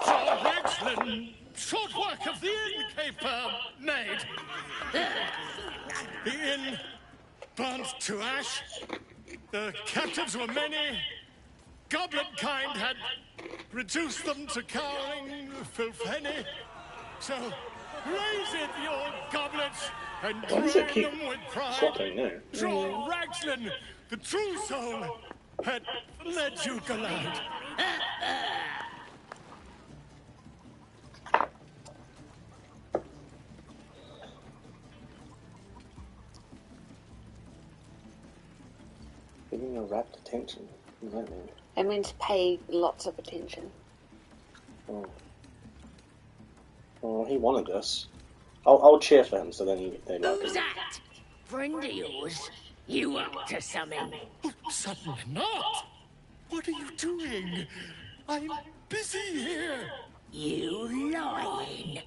Sir Rexlin, short work of the innkeeper made. The inn burnt to ash, the captives were many, goblet kind had reduced them to cowering filthenny. So raise it, your goblets, and Why does it drain keep them with pride. swapping now? Draw Ragslin, the true soul, had led you gallant. Giving a rapt attention. What does that mean? It means pay lots of attention. Oh. Oh, he wanted this. I'll cheer for him, so then they like Who's him. that? Friend of yours? You up to something? Certainly not. What are you doing? I'm busy here. You lying.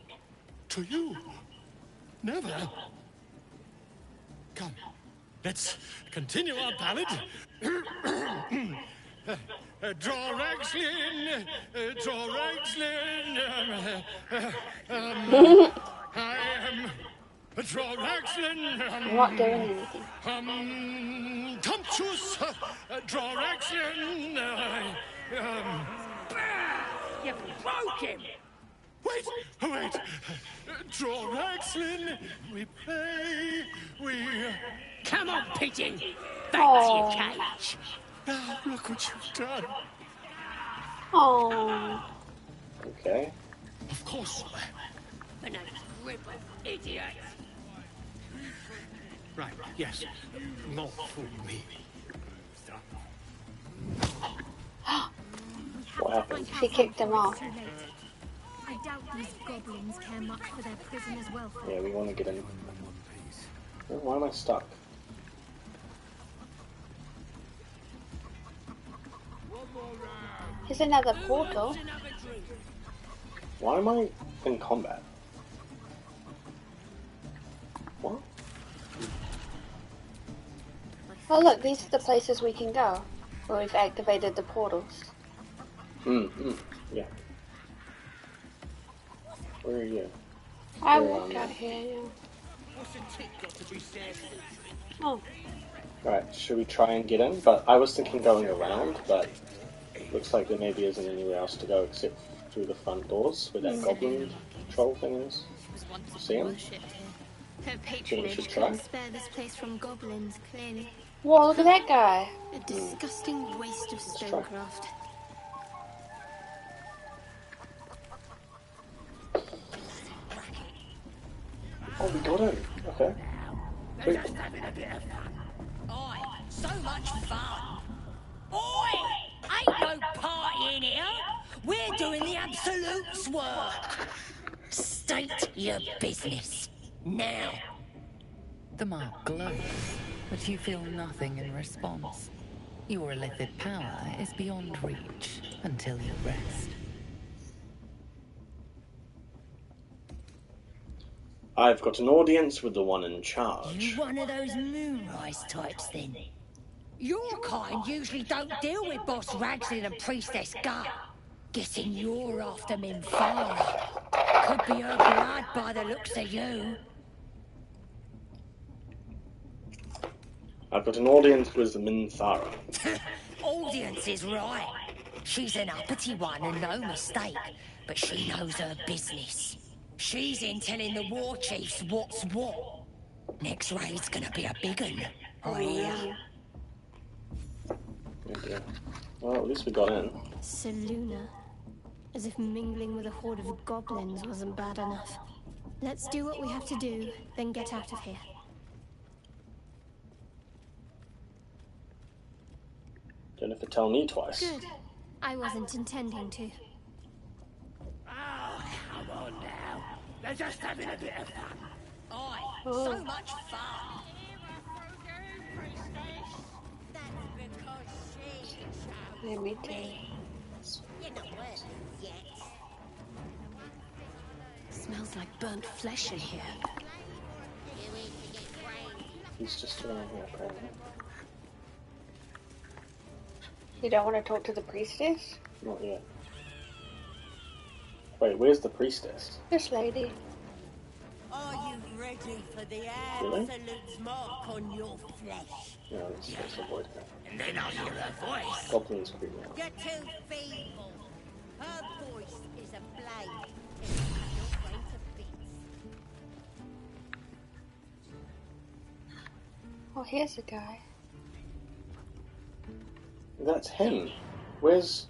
To you? Never. Come, let's continue our ballad. Draw Ragslin, draw Ragslin. I am draw Ragslin. I'm not doing anything. Tumptuous, draw Ragslin. You broke him. Wait. Draw Ragslin. We play. We. Come on, pigeon. Back to your cage. Now look what you've done. Oh. Okay. Of course. An rip idiot. Right. Yes. Not for me. What happened? She kicked him off. I doubt these goblins care much for their prisoners' welfare. Yeah, we want to get in. Oh, why am I stuck? Here's another portal. Why am I in combat? What? Oh look, these are the places we can go. Where we've activated the portals. Yeah. Where are you? I walked out here, yeah. Oh. Alright, should we try and get in? But I was thinking going around, but looks like there maybe isn't anywhere else to go except through the front doors where that goblin troll thing is. See him? Her patronage patronage try? couldn't spare this place from goblins, clearly. Whoa, look at that guy. A disgusting waste of stonecraft. Oh, we got him. Okay. We're just having a bit of fun. Oi, so much fun. Oi, ain't no party in here. We're doing the Absolute's work. State your business. Now. The mark glows, but you feel nothing in response. Your illithid power is beyond reach until you rest. I've got an audience with the one in charge. You one of those moonrise types, then? Your kind usually don't deal with Boss Ragslin and Priestess Gar. Guessing you're after Minthara. Could be her blood by the looks of you. I've got an audience with the Minthara. Audience is right. She's an uppity one and no mistake, but she knows her business. She's in telling the war chiefs what's what. Next raid's gonna be a big one, I hear. Oh dear. Well, at least we got in. Seluna. As if mingling with a horde of goblins wasn't bad enough. Let's do what we have to do, then get out of here. Don't have to tell me twice. Good. I wasn't intending to. Oh, come on now. They're just having a bit of fun. Aye, so much fun. That's because she Let me tell. You're not worth it yet. Smells like burnt flesh in here. He's just around here, apparently. You don't want to talk to the priestess? Not yet. Wait, where's the priestess? This lady. Are you ready for the Really? absolute mark on your flesh? Yeah, let's avoid her. And then I'll hear her voice. Goblins creeping out. You're too feeble. Her voice is a blade. It's not going to bits. Oh, here's a guy. That's him. Where's...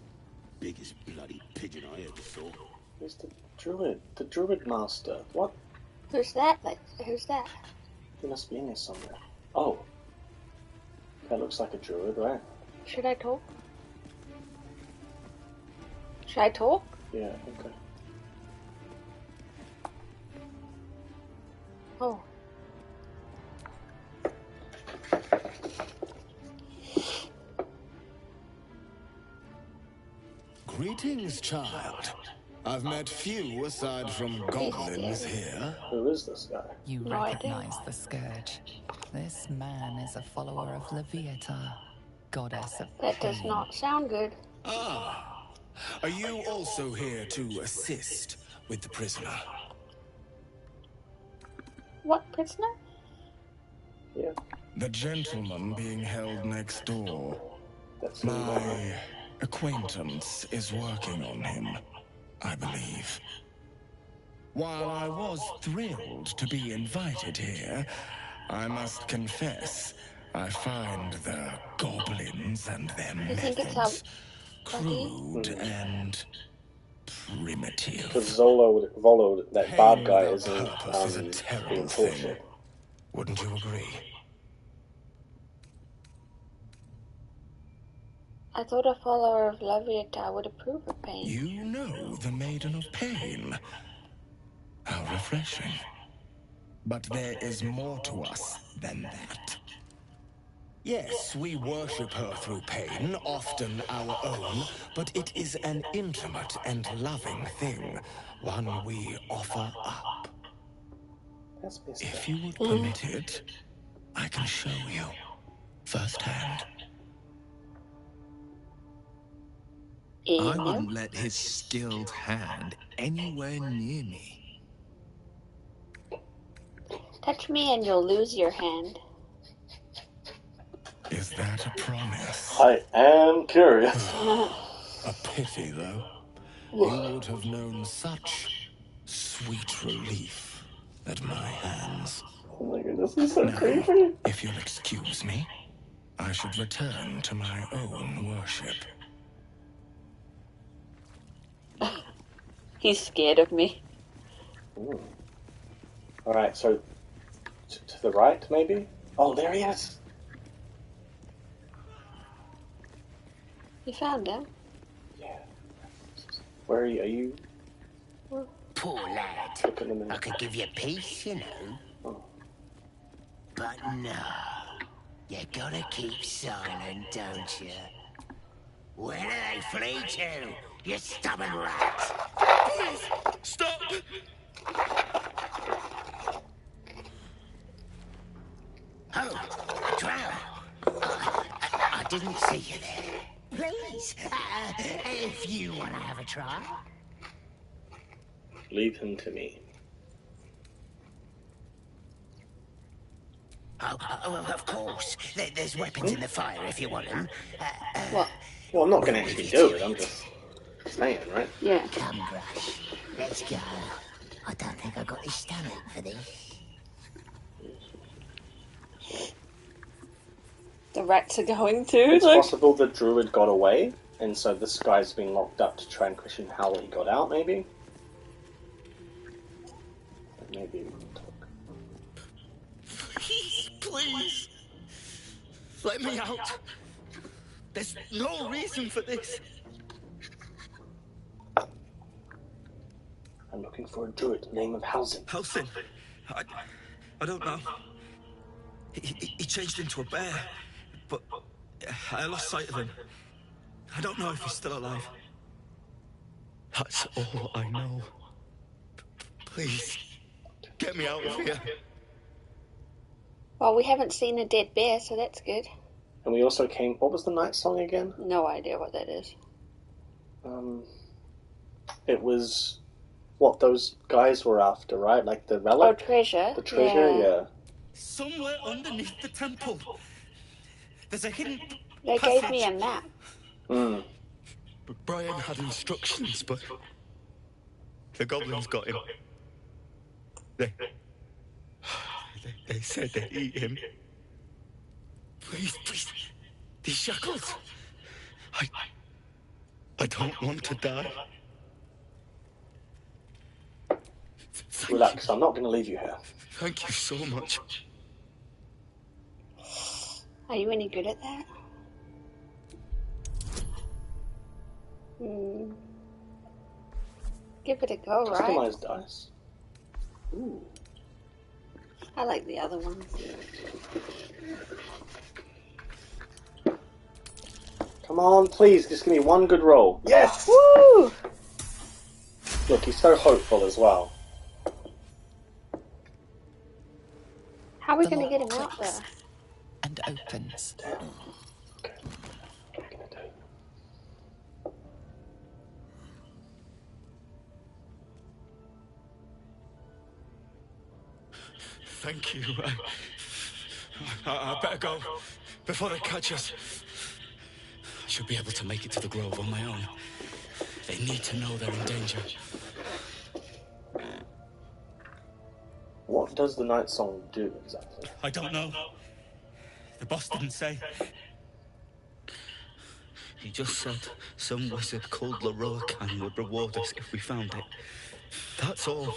Biggest bloody pigeon I ever saw. Where's the druid? The druid master. What? Who's that? Who's that? He must be in there somewhere. Oh. That looks like a druid, right? Should I talk? Should I talk? Yeah, okay. Oh. Greetings, child. I've met few aside from goblins here. Who is this guy? You recognize the scourge. This man is a follower of Leufaya, goddess of That does pain. not sound good. Ah, are you also here to assist with the prisoner? What prisoner? Yeah. The gentleman being held next door. That's my acquaintance is working on him, I believe. While I was thrilled to be invited here, I must confess, I find the goblins and their methods crude and primitive. Because Volo, that bard guy, isn't Purpose is a terrible being thing. tortured. Wouldn't you agree? I thought a follower of Leufaya would approve of pain. You know the Maiden of Pain. How refreshing. But there is more to us than that. Yes, we worship her through pain, often our own, but it is an intimate and loving thing, one we offer up. If you would permit it, I can show you firsthand. I wouldn't let his skilled hand anywhere near me. Touch me and you'll lose your hand. Is that a promise? I am curious. A pity, though. You would have known such sweet relief at my hands. Oh my goodness, this is so now, creepy. If you'll excuse me, I should return to my own worship. He's scared of me. Alright, so to the right, maybe? Oh, there he is. You found him? Yeah. Where are you? Are you? Poor lad. I could give you peace, you know. Oh. But no. You gotta keep silent, don't you? Where do they flee to, you stubborn rat? Please, stop! Oh, a drow. I didn't see you there. Please, if you want to have a try. Leave him to me. Oh, of course. There's weapons in the fire if you want them. What? Well, I'm not going to actually do it. I'm just saying, right? Yeah. Come, Brush. Let's go. I don't think I got the stomach for this. The rats are going to. It's possible the druid got away, and so this guy's been locked up to try and question how he got out, maybe? Maybe we can talk. Please. Let me out. There's no reason for this. I'm looking for a druid, name of Halsin. Halsin? I don't know. He changed into a bear, but I lost sight of him. I don't know if he's still alive. That's all I know. Please, get me out of here. Well, we haven't seen a dead bear, so that's good. And we also came... What was the night song again? No idea what that is. It was what those guys were after, right? Like the relic? Oh, treasure. The treasure, yeah. Somewhere underneath the temple. There's a hidden They passage. gave me a map. Brian had instructions, but the goblins got him. They said they'd eat him. Please, these shackles. I don't want to die. Relax, I'm not going to leave you here. Thank you so much. Are you any good at that? Give it a go, right? Customized dice. Ooh. I like the other ones. Come on, please, just give me one good roll. Yes! Woo! Look, he's so hopeful as well. How are we going to get him out there? And opens. Thank you. I better go before they catch us. I should be able to make it to the grove on my own. They need to know they're in danger. What does the night song do exactly? I don't know. The boss didn't say. He just said some wizard called Leroacan would reward us if we found it. That's all.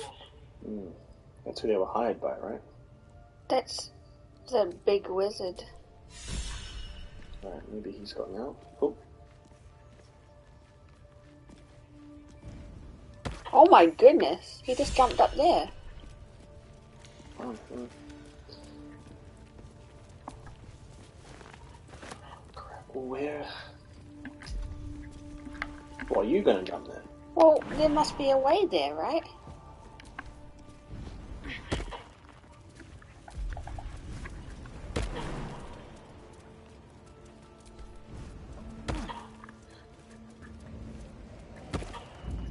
That's who they were hired by, right? That's the big wizard. Right, maybe he's gotten out. Oh. Oh my goodness, he just jumped up there. Oh, crap, where? Well, are you gonna jump there? Well, there must be a way there, right?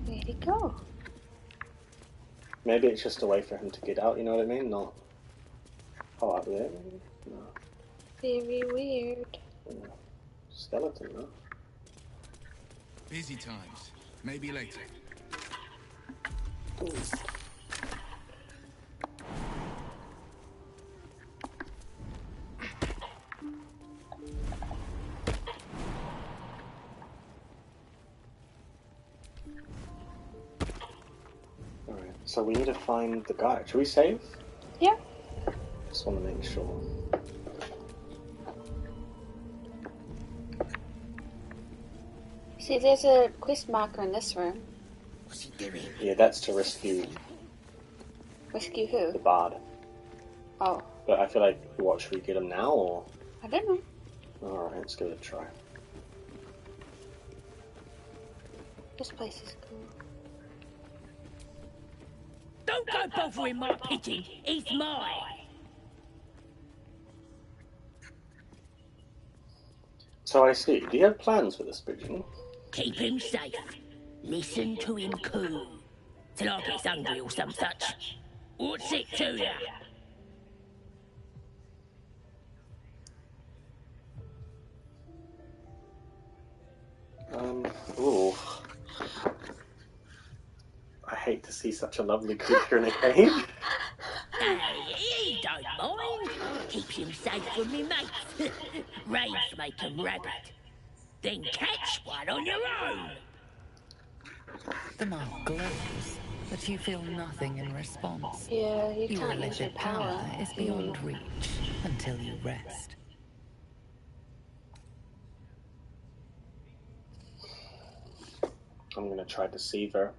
Where'd he go? Maybe it's just a way for him to get out, you know what I mean? Not... Oh, up there, maybe? No. Very weird. Yeah. Skeleton, no? Busy times. Maybe later. Ooh. Alright, so we need to find the guy. Should we save? Yeah. Just want to make sure. See, there's a quest marker in this room. What's he doing? Yeah, that's to rescue Rescue who? the bard. Oh. But I feel like, what, should we get him now, or...? I don't know. Alright, let's give it a try. This place is cool. Don't go bothering my pigeon. He's mine. So I see. Do you have plans for this pigeon? Keep him safe. Listen to him coo. Till I gets hungry or some such. What's it to ya? Ooh. I hate to see such a lovely creature in a cage. Hey, he don't mind. Keeps him safe from me mates. Raids make 'em rabid. Then catch one on your own. The mark glows, but you feel nothing in response. Yeah, you Your can't use your illicit power power. is beyond reach until you rest. I'm gonna try deceive her.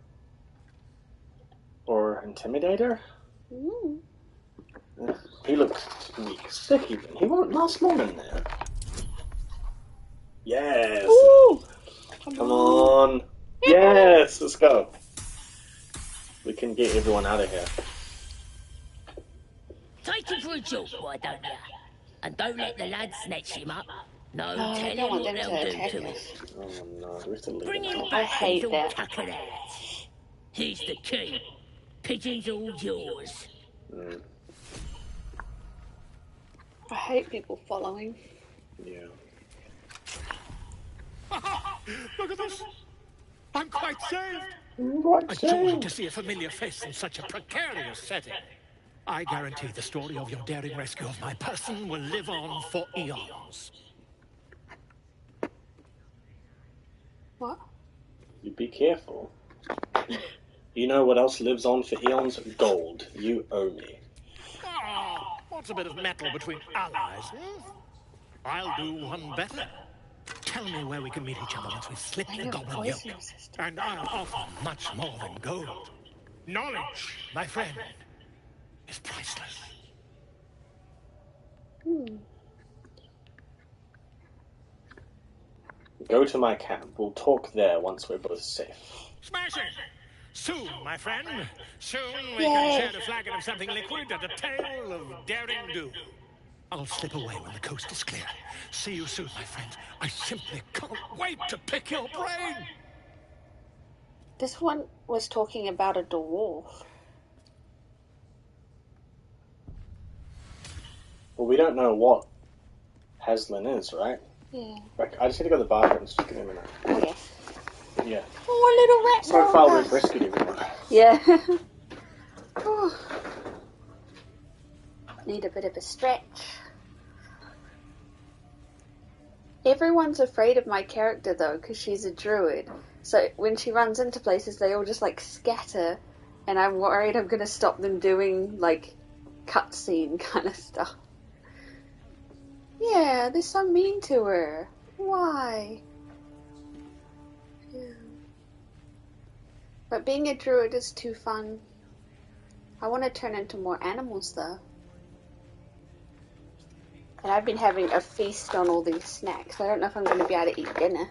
Or intimidate her? He looks sick even. He won't last long in there. Yes! Ooh. Come on! Yes! Let's go. We can get everyone out of here. Take him for a joke, why don't ya? And don't let the lads snatch him up. No I telling don't want what them they'll to do attack to him. us. Oh no, do we have to leave Bring him him out? back when he's hate all that. tuckered out. Here's the key. Pigeon's all yours. I hate people following. Yeah. Look at this. I'm quite saved. Quite A joy to see a familiar face in such a precarious setting. I guarantee the story of your daring rescue of my person will live on for eons. What? You be careful. You know what else lives on for eons? Gold. You owe me. Oh, what's a bit of metal between allies? I'll do one better. Tell me where we can meet each other once we've slipped the goblin yoke. And I'll offer much more than gold. Knowledge, my friend, is priceless. Go to my camp. We'll talk there once we're both safe. Smashing! Soon, my friend. Soon we can share a flagon of something liquid and a tale of daring do. I'll slip away when the coast is clear. See you soon, my friend. I simply can't wait to pick your brain! This one was talking about a dwarf. Well, we don't know what Haslin is, right? Yeah. Like, I just need to go to the bathroom. Just give me a minute. Okay. Yeah. Oh, a little rat. So far, we've rescued everyone. Yeah. Need a bit of a stretch. Everyone's afraid of my character though, because she's a druid. So when she runs into places, they all just like scatter, and I'm worried I'm gonna stop them doing like cutscene kind of stuff. Yeah, they're so mean to her. Why? Yeah. But being a druid is too fun. I want to turn into more animals though. And I've been having a feast on all these snacks. I don't know if I'm going to be able to eat dinner.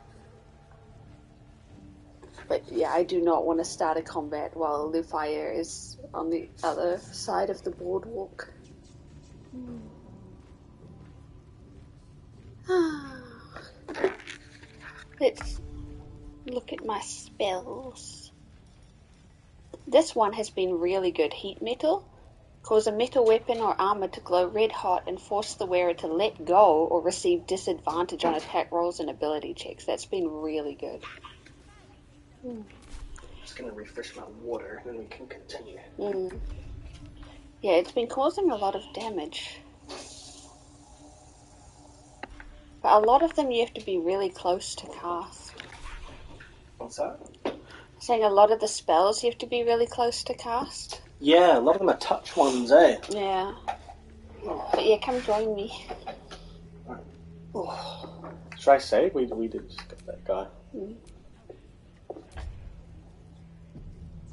But yeah, I do not want to start a combat while Leufaya is on the other side of the boardwalk. Let's look at my spells. This one has been really good. Heat metal. Cause a metal weapon or armor to glow red hot and force the wearer to let go or receive disadvantage on attack rolls and ability checks. That's been really good. Just gonna refresh my water and then we can continue. Yeah, it's been causing a lot of damage. But a lot of them you have to be really close to cast. What's that? Saying a lot of the spells you have to be really close to cast. Yeah, a lot of them are touch ones, eh? Yeah. But yeah, come join me. Should I say? We did just get that guy.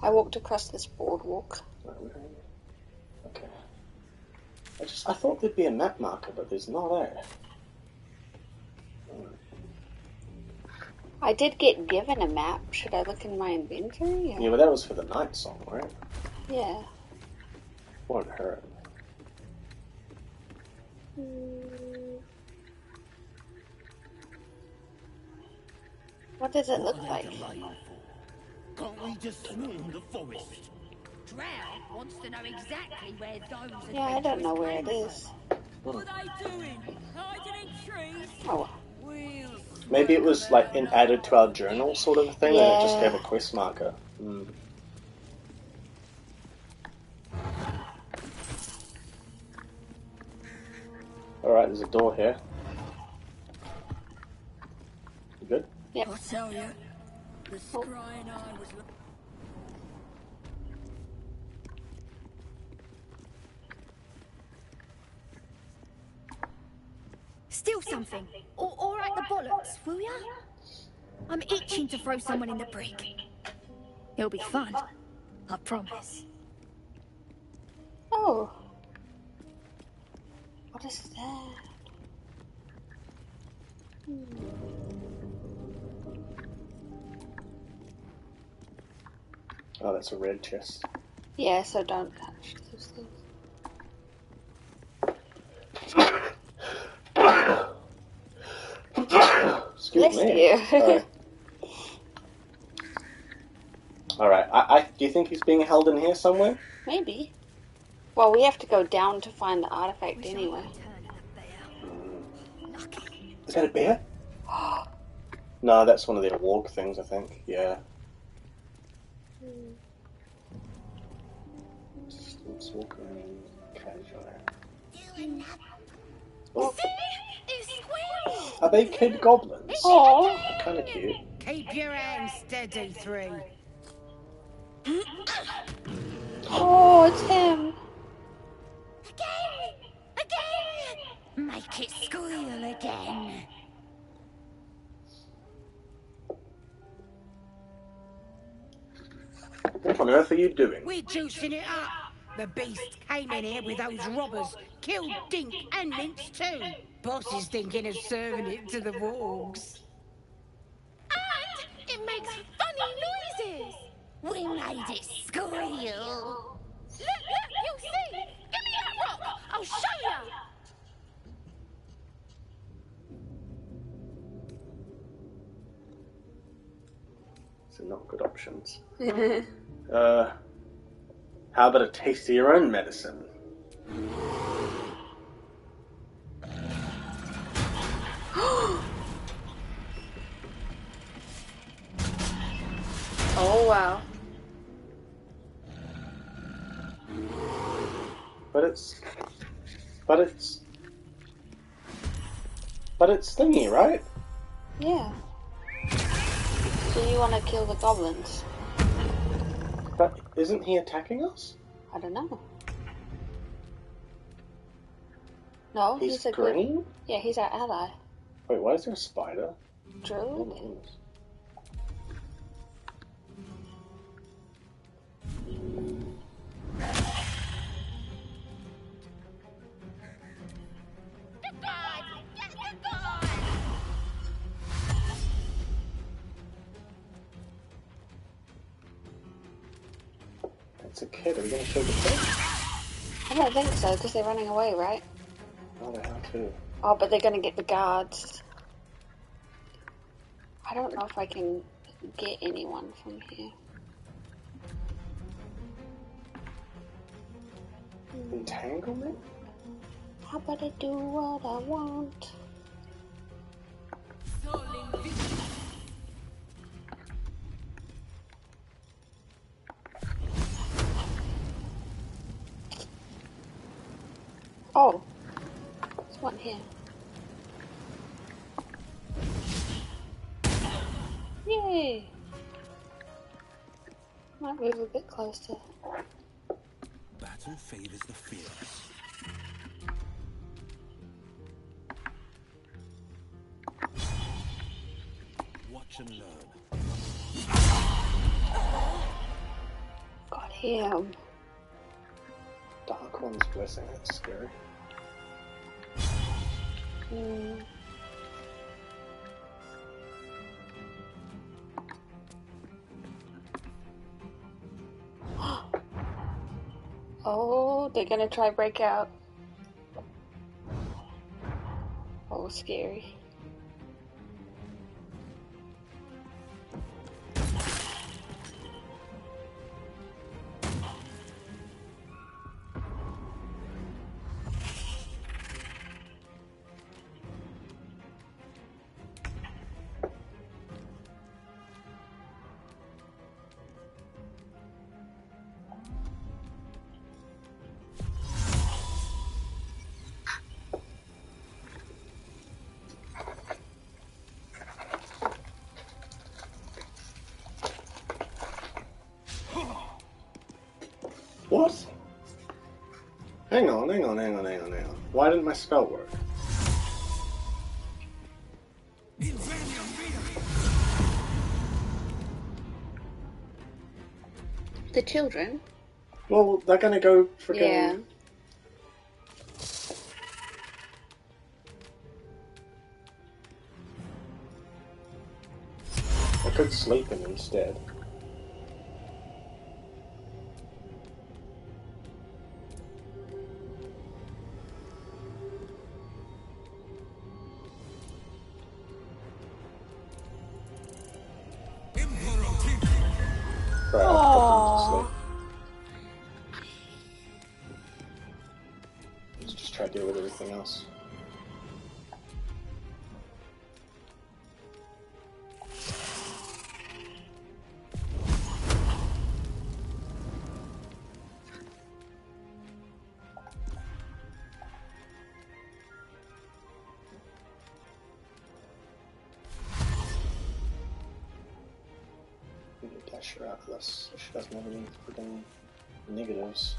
I walked across this boardwalk. Okay. I thought there'd be a map marker, but there's not there. I did get given a map. Should I look in my inventory? Or? Yeah, but that was for the night song, right? Yeah. Won't hurt. What does it look like? Can't we just swarm the forest? Drow wants to know exactly where those Yeah, I don't know where it came is. What are they doing? Hiding in trees? Oh. We'll Maybe it was like added to our journal sort of a thing, and it just gave a quest marker. Alright, there's a door here. You good? Yep. I'll tell you, the scrying eye was... Steal something, or write the bollocks, will ya? I'm itching to throw someone in the brig. It'll be fun, I promise. Oh. What is that? Oh, that's a red chest. Yeah, so don't touch those things. Excuse me. Sorry. Alright, do you think he's being held in here somewhere? Maybe. Well, we have to go down to find the artifact anyway. Is that a bear? No, that's one of their warg things, I think. Yeah. Let's walk around casually. Oh. See? It's squirrel! Are they kid goblins? Oh, kind of cute. Keep your hands steady, Three. Oh, it's him. Again! Make it squeal again. What on earth are you doing? We're juicing it up. The beast came in here with those robbers, killed Dink and Minx too. Boss is thinking of serving it to the wargs. And it makes funny noises. We made it squeal. Look, you'll see. Give me that rock. I'll show ya. So not good options. How about a taste of your own medicine? Oh, wow. But it's thingy, right? Yeah. So you want to kill the goblins? But isn't he attacking us? I don't know. No, He's a green? good... Yeah, he's our ally. Wait, why is there a spider? Druid? It's a kid. Are we going to show the kid? I don't think so, because they're running away, right? Oh, they are too. Oh, but they're going to get the guards. I don't know if I can get anyone from here. Entanglement? How about I do what I want? Oh, there's one here. Yay! Might move a bit closer. Battle favors the fearless. Watch and learn. Got him. Dark One's blessing. That's scary. They're gonna try break out. Oh, scary. What? Hang on. Why didn't my spell work? The children? Well, they're gonna go freaking... Yeah. I could sleep in instead. Right, I'll put them to sleep. Let's just try to deal with everything else. We can dash her out of this so she doesn't have any freaking negatives.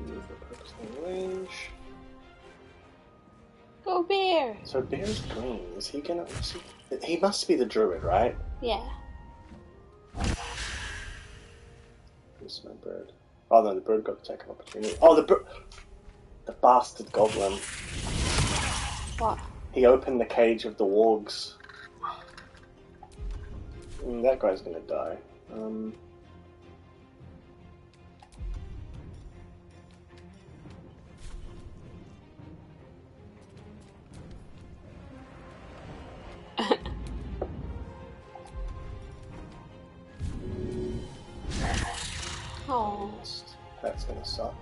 Move the purposeful range. Go bear! So bear's green. Is he gonna... He must be the druid, right? Yeah. Where's my bird? Oh no, the bird got the attack of opportunity. Oh, the bird... The bastard goblin. What? He opened the cage of the wargs. That guy's gonna die. Oh. That's gonna suck.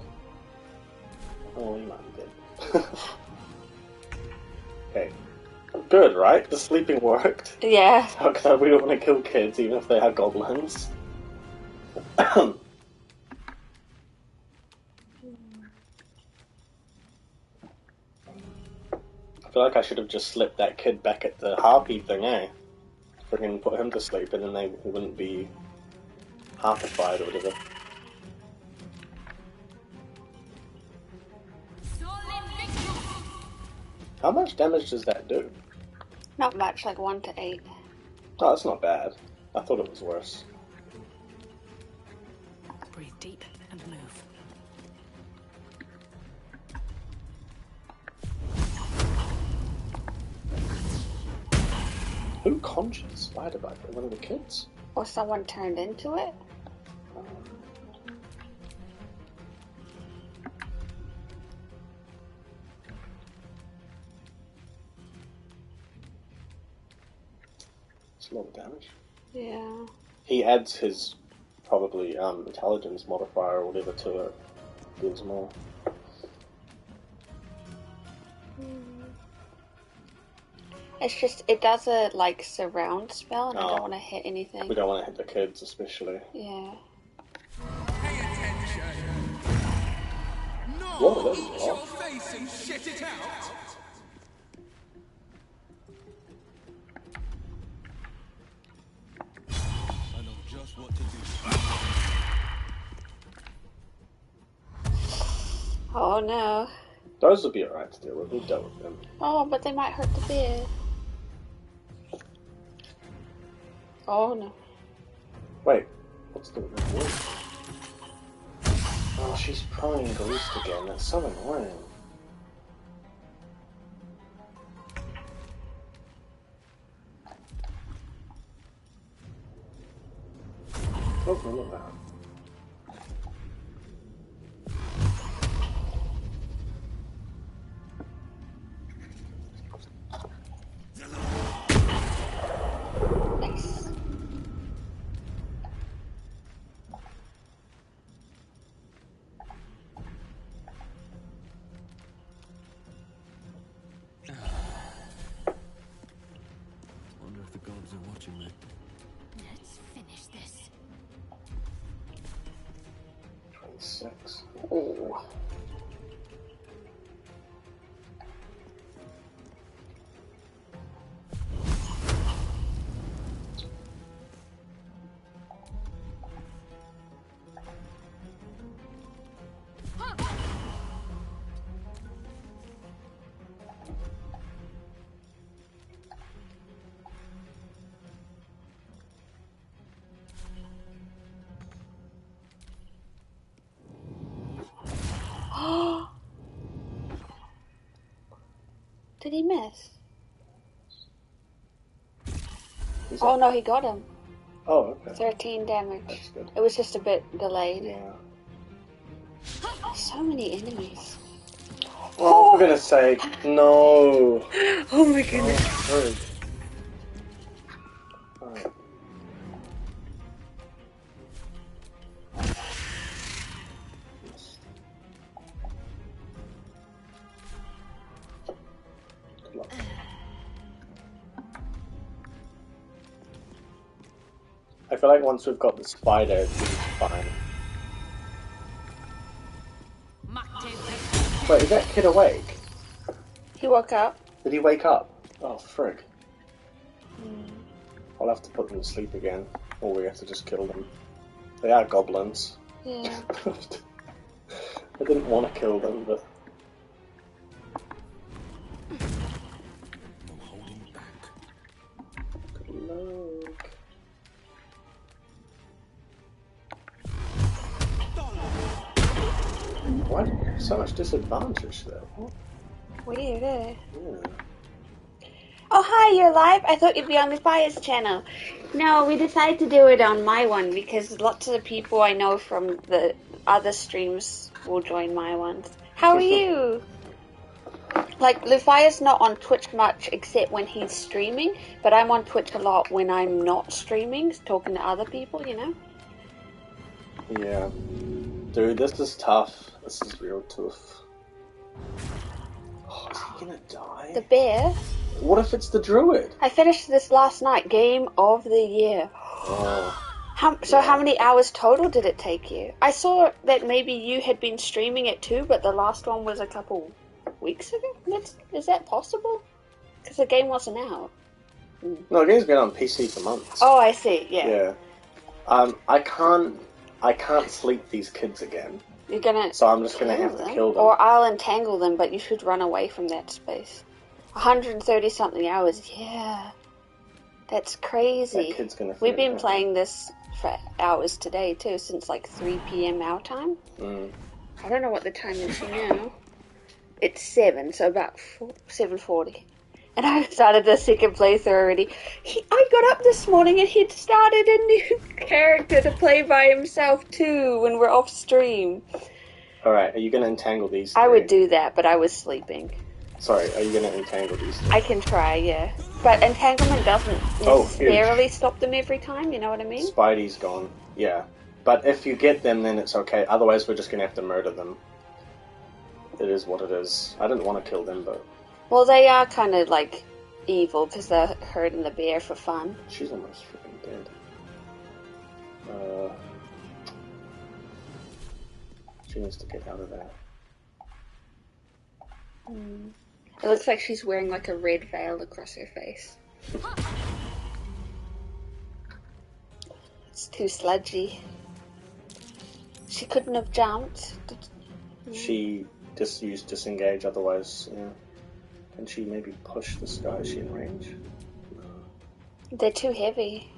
Oh, he might be dead. Okay. Good, right? The sleeping worked. Yeah. So we don't want to kill kids, even if they are goblins. I feel like I should have just slipped that kid back at the harpy thing, eh? Freaking put him to sleep, and then he wouldn't be harpified or whatever. How much damage does that do? Not much, like 1 to 8. Oh, that's not bad. I thought it was worse. Breathe deep and move. Who conjured the spider bite? One of the kids? Or someone turned into it? It's a lot of damage. Yeah. He adds his, probably, intelligence modifier or whatever to it. Gives more. It's just, it does a, like, surround spell, and I don't want to hit anything. We don't want to hit the kids, especially. Yeah. Pay attention. No, Whoa, that was eat a your lot. face and shit it out. I know just what to do. Oh no. Those will be alright to deal with. We've dealt with them. Oh, but they might hurt the bear. Oh no. Wait, what's the reward? Oh, she's prone Ghost again. That's so annoying. 6. Ooh. Did he miss? Oh no, he got him. Oh, okay. 13 damage. That's good. It was just a bit delayed. Yeah. So many enemies. Oh, for goodness sake. No. Oh my goodness. Oh, Alright. Good luck. I feel like once we've got the spider, it's fine. Wait, is that kid awake? He woke up. Did he wake up? Oh, frig. I'll have to put them to sleep again. Or we have to just kill them. They are goblins. Yeah. I didn't want to kill them, but... I'm holding back. Good luck. What? So much disadvantage there. What? Weird, eh? Yeah. Oh, hi, you're live? I thought you'd be on Leufaya's channel. No, we decided to do it on my one because lots of the people I know from the other streams will join my ones. How are you? Like, Leufaya's not on Twitch much except when he's streaming, but I'm on Twitch a lot when I'm not streaming, talking to other people, you know? Yeah. Dude, this is tough. This is real tough. Oh, is he gonna die? The bear? What if it's the druid? I finished this last night. Game of the year. Oh. How many hours total did it take you? I saw that maybe you had been streaming it too, but the last one was a couple weeks ago? Is that possible? Because the game wasn't out. No, the game's been on PC for months. Oh, I see, yeah. Yeah. I can't sleep these kids again. You're gonna So I'm just gonna have to kill them. Or I'll entangle them, but you should run away from that space. 130 something hours, yeah. That's crazy. That kid's gonna We've been playing this for hours today too, since like 3 p.m. our time. I don't know what the time is now. It's 7, so about 7:40. And I started the second playthrough already. I got up this morning and he'd started a new character to play by himself too when we're off stream. Alright, are you gonna entangle these three? I would do that, but I was sleeping. Sorry, are you gonna entangle these three? I can try, yeah. But entanglement doesn't necessarily stop them every time, you know what I mean? Spidey's gone, yeah. But if you get them, then it's okay. Otherwise, we're just gonna have to murder them. It is what it is. I didn't want to kill them, but... Well, they are kind of, like, evil, because they're hurting the bear for fun. She's almost freaking dead. She needs to get out of there. It looks like she's wearing, like, a red veil across her face. It's too sludgy. She couldn't have jumped. She just used disengage, otherwise, yeah. Can she maybe push this guy? Is she in range? They're too heavy.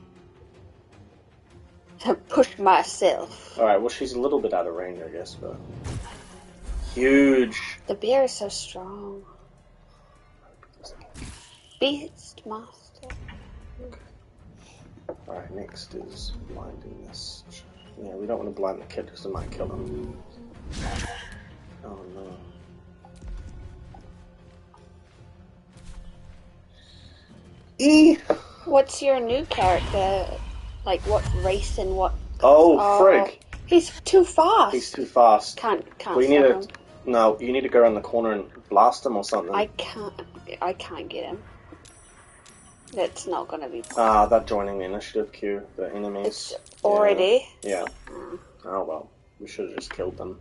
Push myself. Alright, well she's a little bit out of range, I guess, but... Huge! The bear is so strong. Beast Master. Alright, next is blinding this. Yeah, we don't want to blind the kid because it might kill him. Oh no. What's your new character? Like, what race and what... Oh, frig! He's too fast! He's too fast. Can't we need stop to... him. No, you need to go around the corner and blast him or something. I can't get him. That's not gonna be... That joining the initiative queue, the enemies. It's already? Yeah. Oh well. We should have just killed them.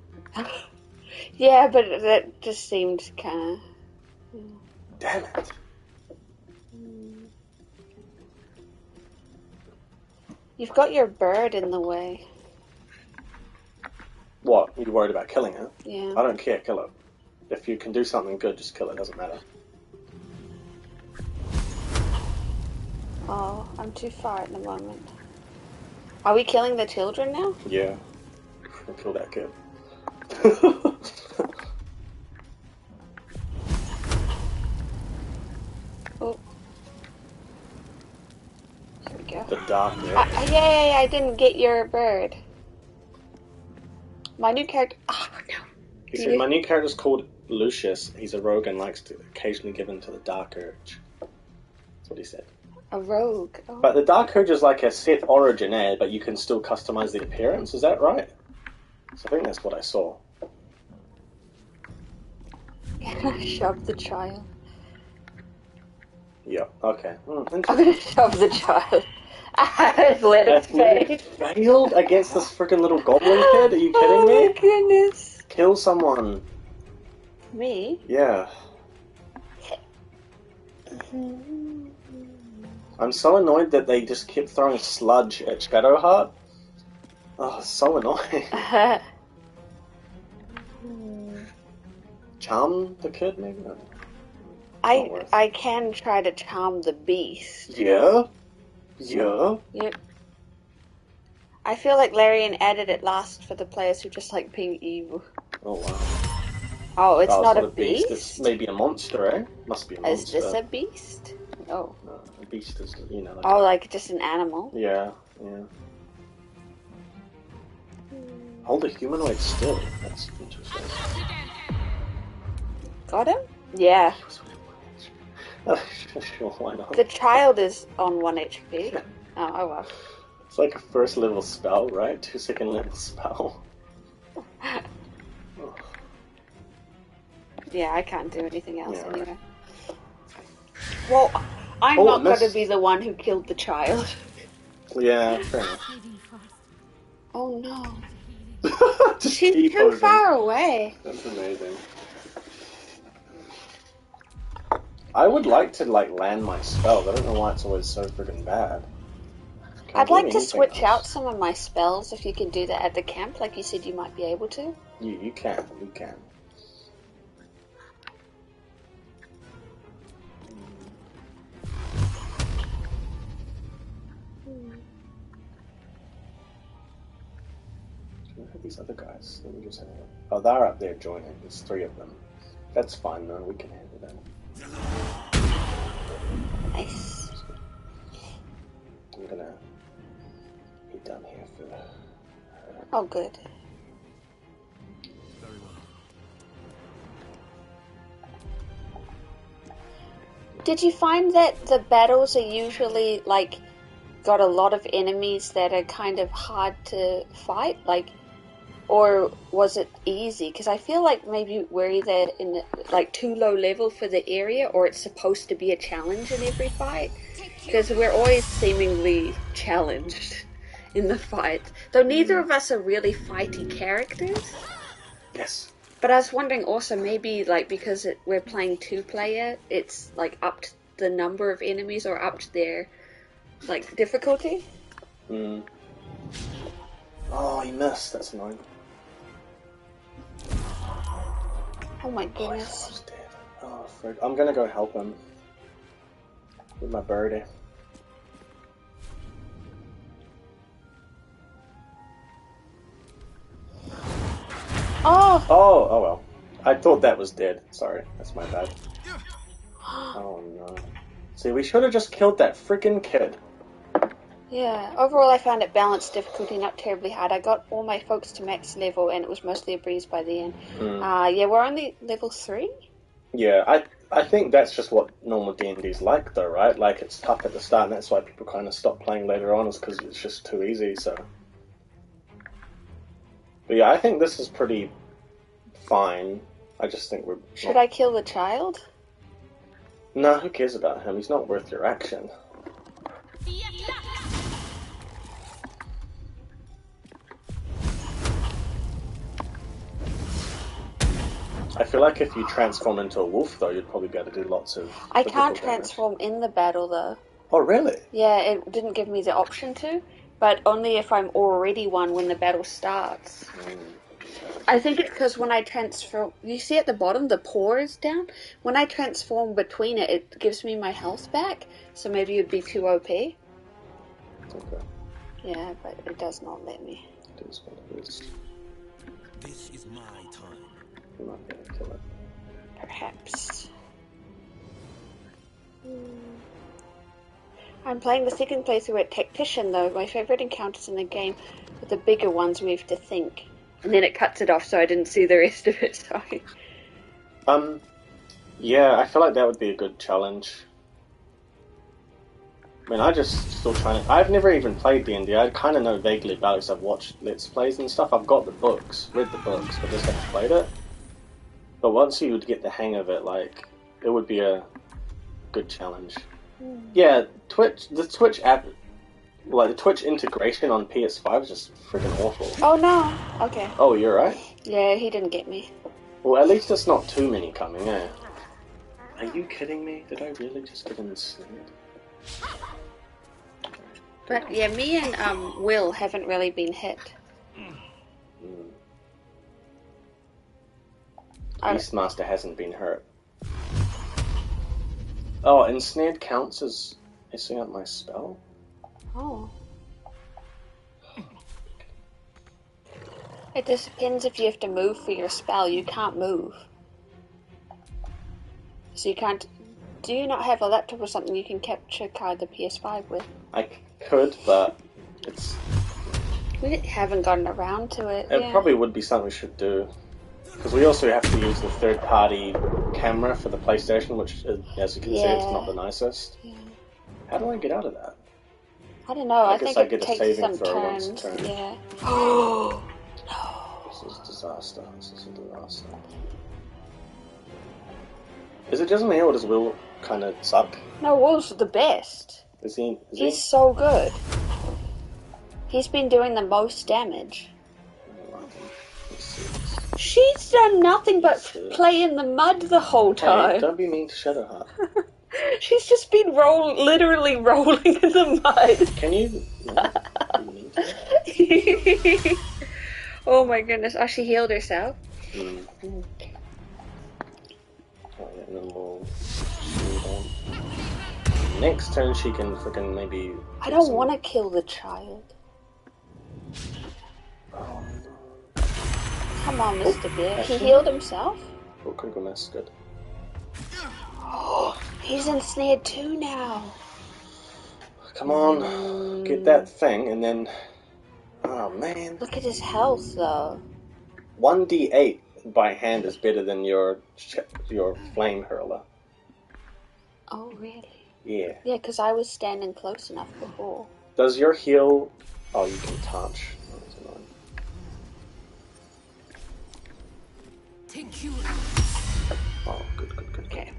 Yeah, but that just seemed kind of... Damn it. You've got your bird in the way. What? You're worried about killing it? Yeah. I don't care, kill it. If you can do something good, just kill it, doesn't matter. Oh, I'm too far at the moment. Are we killing the children now? Yeah. I'll kill that kid. Oh. Here we go. The dark there. Yay, I didn't get your bird. My new character... Oh, no. He said, my new character's called Lucius. He's a rogue and likes to occasionally give in to the dark urge. That's what he said. A rogue? Oh. But the dark urge is like a set origin, but you can still customize the appearance, is that right? So I think that's what I saw. Can I shove the child? Yeah, okay. I'm gonna shove the child. Let it fade. Failed against this freaking little goblin kid? Are you kidding me? Oh my goodness. Kill someone. Me? Yeah. I'm so annoyed that they just kept throwing sludge at Shadowheart. Oh, so annoying. Charm the kid, maybe? No. I can try to charm the beast. Yeah? Yeah? Yep. I feel like Larian added it last for the players who just like being evil. Oh, wow. Oh, it's not a beast. beast? It's maybe a monster, eh? Must be a monster. Is this a beast? Oh. No, a beast is, you know... Like like just an animal? Yeah, yeah. Hold the humanoid still. That's interesting. Got him? Yeah. Sure, why not? The child is on 1 HP. Oh well. It's like a first level spell, right? 2 second level spell. Yeah, I can't do anything else anyway. Right. Well, I'm not going to be the one who killed the child. Yeah, fair enough. Oh no. She's too far away. That's amazing. I would like to land my spells. I don't know why it's always so freaking bad. I'd like to switch out some of my spells if you can do that at the camp, like you said you might be able to. You can. You can. Look at these other guys. Let me just have a look. Oh, they're up there joining. There's 3 of them. That's fine though. We can handle them. Nice. I'm gonna head down here for her. Oh, good. Very well. Did you find that the battles are usually like got a lot of enemies that are kind of hard to fight, like, or was it easy? Because I feel like maybe we're either in like too low level for the area, or it's supposed to be a challenge in every fight. Because we're always seemingly challenged in the fight, though neither of us are really fighty characters. Yes. But I was wondering also maybe like because we're playing 2-player, it's like up to the number of enemies or up to their like difficulty. Hmm. Oh, he missed. That's annoying. Oh my goodness. Oh, frick. I'm gonna go help him with my birdie. Oh! Oh well. I thought that was dead. Sorry, that's my bad. Oh no. See, we should have just killed that freaking kid. Yeah, overall I found it balanced difficulty, not terribly hard. I got all my folks to max level and it was mostly a breeze by the end. Yeah, we're only level 3? Yeah, I think that's just what normal D&D's like though, right? Like it's tough at the start and that's why people kind of stop playing later on, is because it's just too easy, so... But yeah, I think this is pretty fine. I just think we're... Should I kill the child? No, who cares about him? He's not worth your action. I feel like if you transform into a wolf, though, you'd probably be able to do lots of. I can't transform in the battle, though. Oh, really? Yeah, it didn't give me the option to, but only if I'm already one when the battle starts. I think it's because when I transform... You see at the bottom, the paw is down? When I transform between it, it gives me my health back, so maybe it'd be too OP. Okay. Yeah, but it does not let me. It is what it is. This is my time. I'm not gonna kill it. Perhaps. I'm playing the second playthrough at Tactician, though. My favourite encounters in the game are the bigger ones we have to think. And then it cuts it off, so I didn't see the rest of it, sorry. Yeah, I feel like that would be a good challenge. I mean, I just still trying to... I've never even played D&D. I kind of know vaguely about it because I've watched Let's Plays and stuff. I've got the books, read the books, but just haven't played it. But once you would get the hang of it, like, it would be a good challenge. Yeah, the Twitch app, like the Twitch integration on PS5 is just freaking awful. Oh no, okay. Oh, you're right? Yeah, he didn't get me. Well, at least it's not too many coming, eh? Are you kidding me? Did I really just get ensnared? But yeah, me and Will haven't really been hit. Beastmaster hasn't been hurt. Oh, ensnared counts as messing up my spell? Oh. It just depends if you have to move for your spell. You can't move. So you can't... Do you not have a laptop or something you can capture card the PS5 with? I could, but it's... We haven't gotten around to it. It probably would be something we should do. Because we also have to use the third-party camera for the PlayStation, which, as you can see, it's not the nicest. Yeah. How do I get out of that? I don't know. I think I it get takes a saving some throw once turns. a turn. Yeah. Oh no! This is a disaster. This is a disaster. Is it just me, or does Will kind of suck? No, Will's the best. Is he? He's so good. He's been doing the most damage. She's done nothing but play in the mud the whole time. Hey, don't be mean to Shadowheart. She's just been literally rolling in the mud. Can you? Oh my goodness! Oh, she healed herself. Oh, yeah, and then we'll next turn she can freaking maybe... I don't want to kill the child. Come on, Mr. Bear. He healed himself? Oh, critical mass, good. Oh, he's ensnared too now. Come on, get that thing, and then... Oh, man. Look at his health, though. 1d8 by hand is better than your flame hurler. Oh, really? Yeah. Yeah, because I was standing close enough before. Does your heal... Oh, you can touch. Oh, that's annoying. Take you. Oh, good. Okay.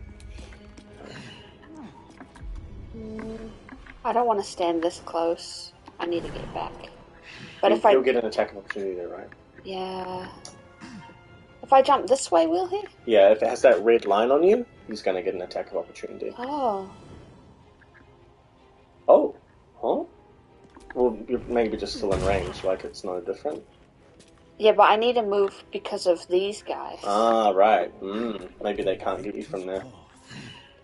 I don't want to stand this close. I need to get back. But if You'll get an attack of opportunity there, right? Yeah. If I jump this way, will he? Yeah, if it has that red line on you, he's going to get an attack of opportunity. Oh. Oh. Huh? Well, you're maybe just still in range, like it's no different. Yeah, but I need to move because of these guys. Ah, right. Maybe they can't get you from there.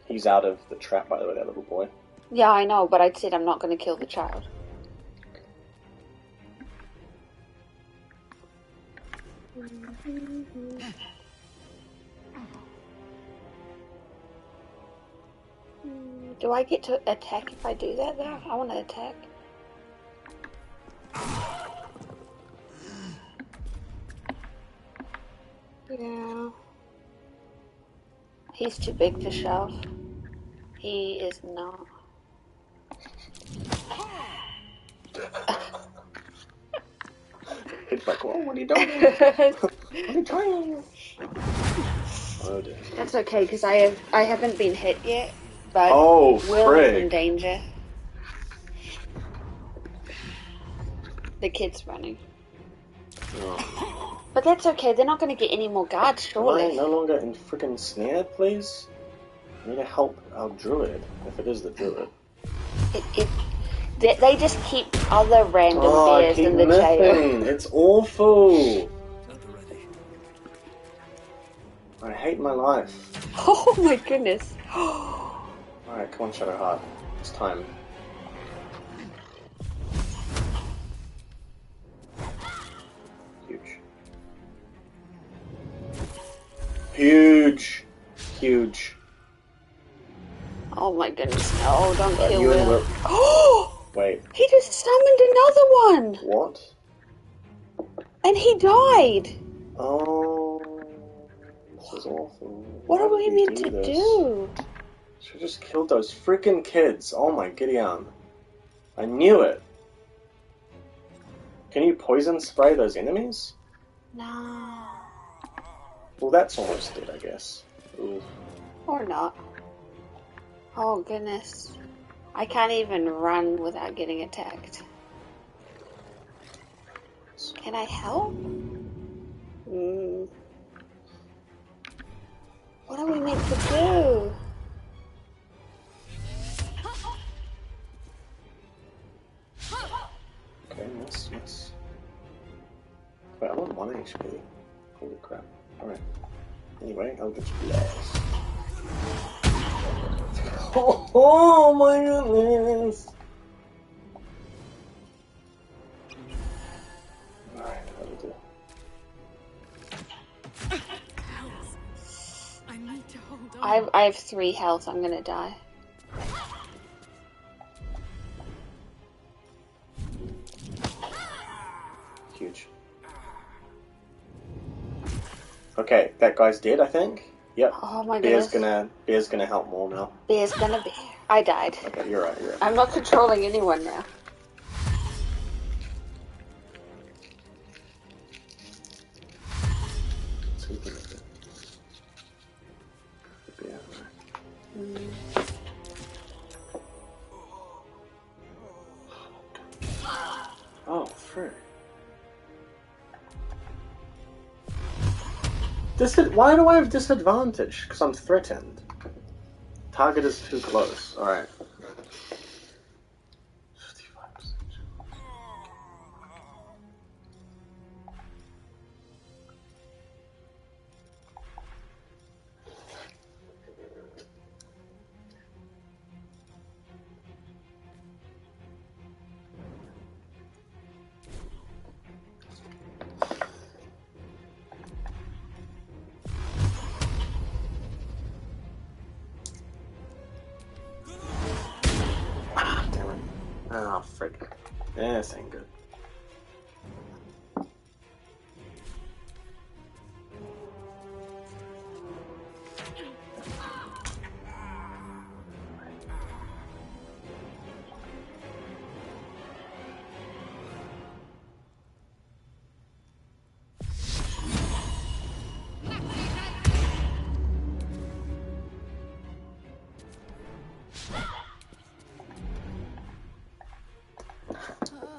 He's out of the trap, by the way, that little boy. Yeah, I know, but I said I'm not going to kill the child. Do I get to attack if I do that, though? I want to attack. Yeah. He's too big to shove. He is not. It's like, oh, what are you doing? What are you trying? Oh dear. That's okay, because I haven't been hit yet, but Will is in danger. The kid's running. Oh. But that's okay, they're not going to get any more guards, surely. Am I no longer in freaking snared, please? I need to help our druid, if it is the druid. They just keep other random bears in the jail. It's awful. I hate my life. Oh my goodness. Alright, come on, Shadowheart. It's time. Huge. Huge. Huge. Oh my goodness, no, don't kill you and Will. Oh! Wait. He just summoned another one! What? And he died! Oh, this is awful. What are we meant to do? Should have just killed those freaking kids. Oh my Gideon. I knew it. Can you poison spray those enemies? No. Well, that's almost dead, I guess. Ooh. Or not. Oh goodness. I can't even run without getting attacked. Can I help? What are we meant to do? Okay, miss. Wait, I'm on 1 HP. Holy crap. Alright. Anyway, Eldritch Blast. Oh my goodness! Alright, that'll do. I need to hold on. I have 3 health, I'm gonna die. Huge. Okay, that guy's dead, I think. Yep. Oh my goodness. Bear's gonna help more now. Bear's gonna bear. I died. Okay, you're right. I'm not controlling anyone now. Oh, frick. Why do I have disadvantage? Because I'm threatened. Target is too close. Alright. 55%. Oh, frick. Yeah, this ain't good.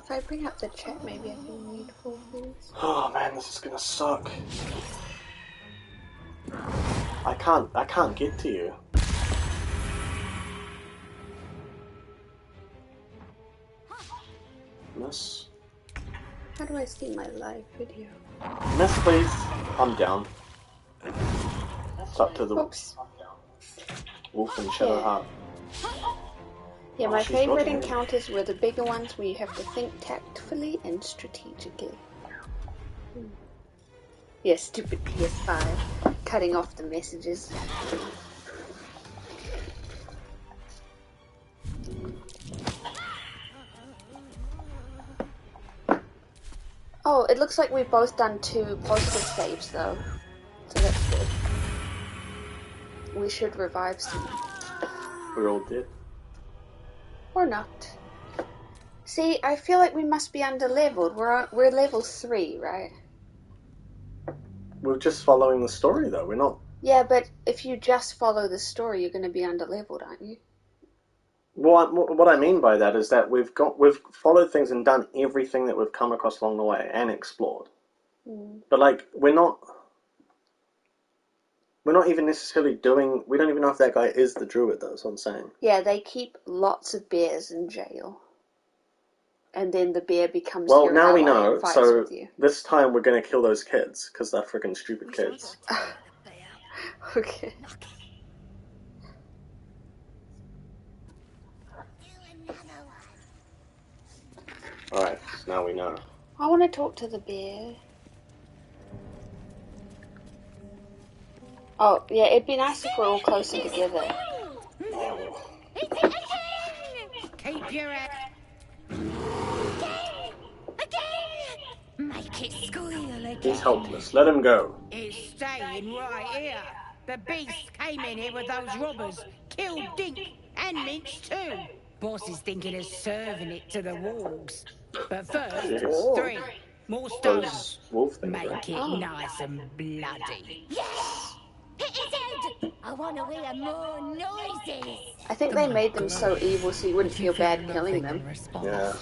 If I bring up the chat, maybe I can read full things. Oh man, this is gonna suck. I can't get to you. Miss? How do I see my live video? Miss, please. I'm down. It's up to the Wolf and Shadowheart. Yeah, my favorite encounters were the bigger ones where you have to think tactfully and strategically. Yeah, stupid PS5. Cutting off the messages. Oh, it looks like we've both done 2 positive saves though. So that's good. We should revive soon. We're all dead. Or not. See, I feel like we must be under-leveled. We're level 3, right? We're just following the story though, we're not... Yeah, but if you just follow the story, you're going to be under-leveled, aren't you? Well, what I mean by that is that we've followed things and done everything that we've come across along the way and explored. But like, we're not even necessarily doing. We don't even know if that guy is the druid, though. That's what I'm saying. Yeah, they keep lots of bears in jail, and then the bear becomes Well, your now ally we know. and fights So with you. this time we're gonna kill those kids because they're freaking stupid kids. Okay. All right, so now we know. I want to talk to the bear. Oh, yeah, it'd be nice if we're all closer together. Yeah, well. It's a king! Keep your head. Make it squeal again. He's helpless. Let him go. It's staying right here. The beast came in here with those robbers, killed Dink and Minch too. Boss is thinking of serving it to the wargs. But first, Jeez. 3 more Those stones. wolf things, Make right? it nice and bloody. Yes! Hit his head! I want to hear more noises. I think they made them so evil so you wouldn't feel bad killing them. In response, Yeah.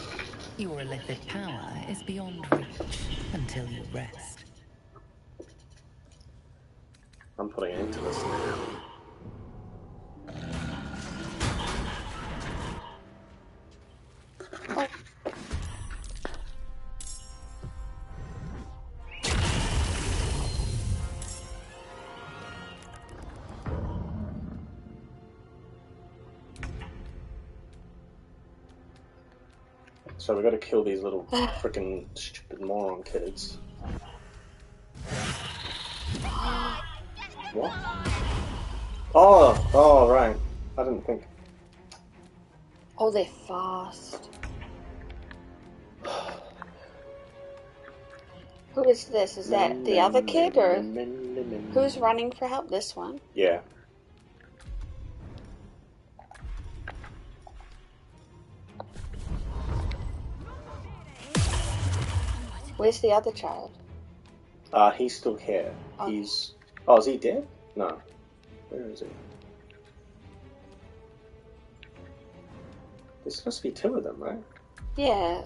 your illicit power is beyond reach until you rest. I'm putting an end to this now. Oh. So we got to kill these little freaking stupid moron kids. What? Oh, right. I didn't think. Oh, they're fast. Who is this? Is that the other kid, or who's running for help? This one? Yeah. Where's the other child? He's still here. Oh. He's... Oh, is he dead? No. Where is he? There's supposed to be 2 of them, right? Yeah.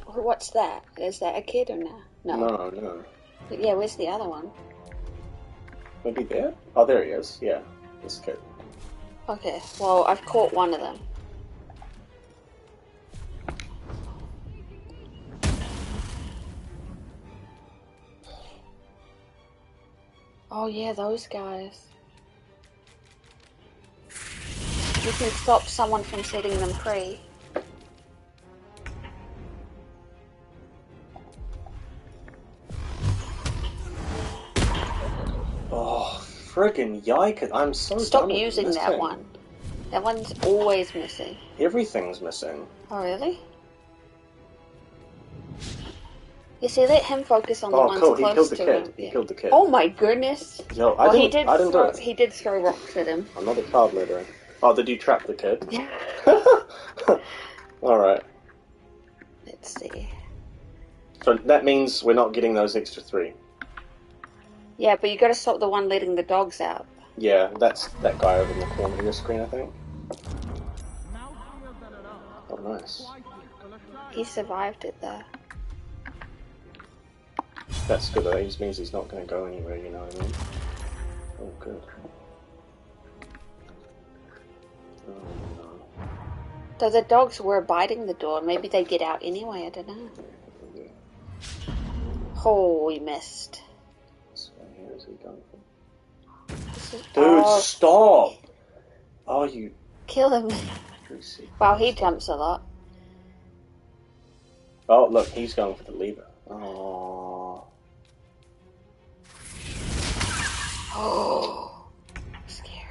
What's that? Is that a kid or no? No. But yeah, where's the other one? Maybe there? Oh, there he is. Yeah, this kid. Okay, well, I've caught one of them. Oh yeah, those guys. You can stop someone from setting them free. Oh, friggin' yike! I'm so Stop done using with that thing. one. That one's always missing. Everything's missing. Oh really? You see, let him focus on the ones cool. He close killed the to kid. him. He killed the kid. Oh my goodness! Yo, I didn't do it. He did throw rocks at him. I'm not a child murderer. Oh, did you trap the kid? Yeah. Alright. Let's see. So that means we're not getting those extra 3. Yeah, but you gotta stop the one letting the dogs out. Yeah, that's that guy over in the corner of your screen, I think. Oh, nice. He survived it though. That's good, though. It means he's not going to go anywhere, you know what I mean? Oh, good. Oh, no. Though the dogs were biting the door, maybe they'd get out anyway, I don't know. Oh, we missed. So here is he going from? Dude, stop! Oh, you... Kill him. Wow, he jumps a lot. Oh, look, he's going for the lever. Oh. Oh. Scary.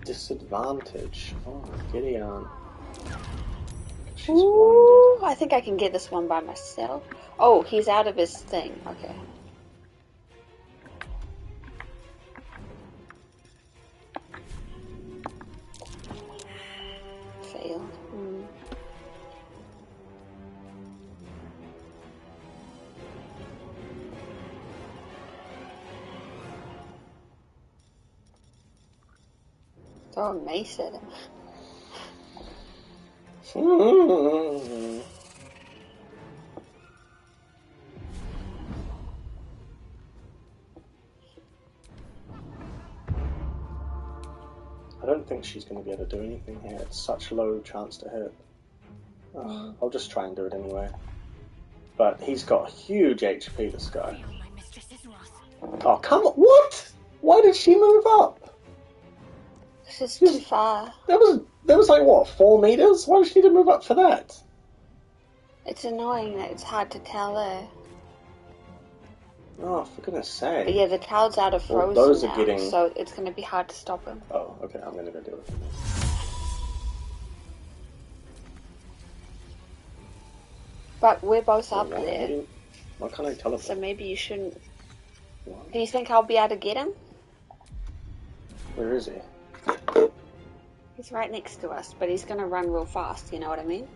Disadvantage. Oh, Gideon. Ooh, I think I can get this one by myself. Oh, he's out of his thing. Okay. Failed. Throw a mace at him. I don't think she's going to be able to do anything here. It's such a low chance to hit. I'll just try and do it anyway. But he's got huge HP, this guy. Oh, come on. What? Why did she move up? This is too far. That was like, what, 4 meters? Why did she need to move up for that? It's annoying that it's hard to tell there. Oh, for goodness sake. But yeah, the child's out of frozen those now, are getting... so it's going to be hard to stop him. Oh, okay, I'm going to go do it. But we're both up there. Why can't I teleport? So maybe you shouldn't... What? Do you think I'll be able to get him? Where is he? He's right next to us, but he's going to run real fast, you know what I mean?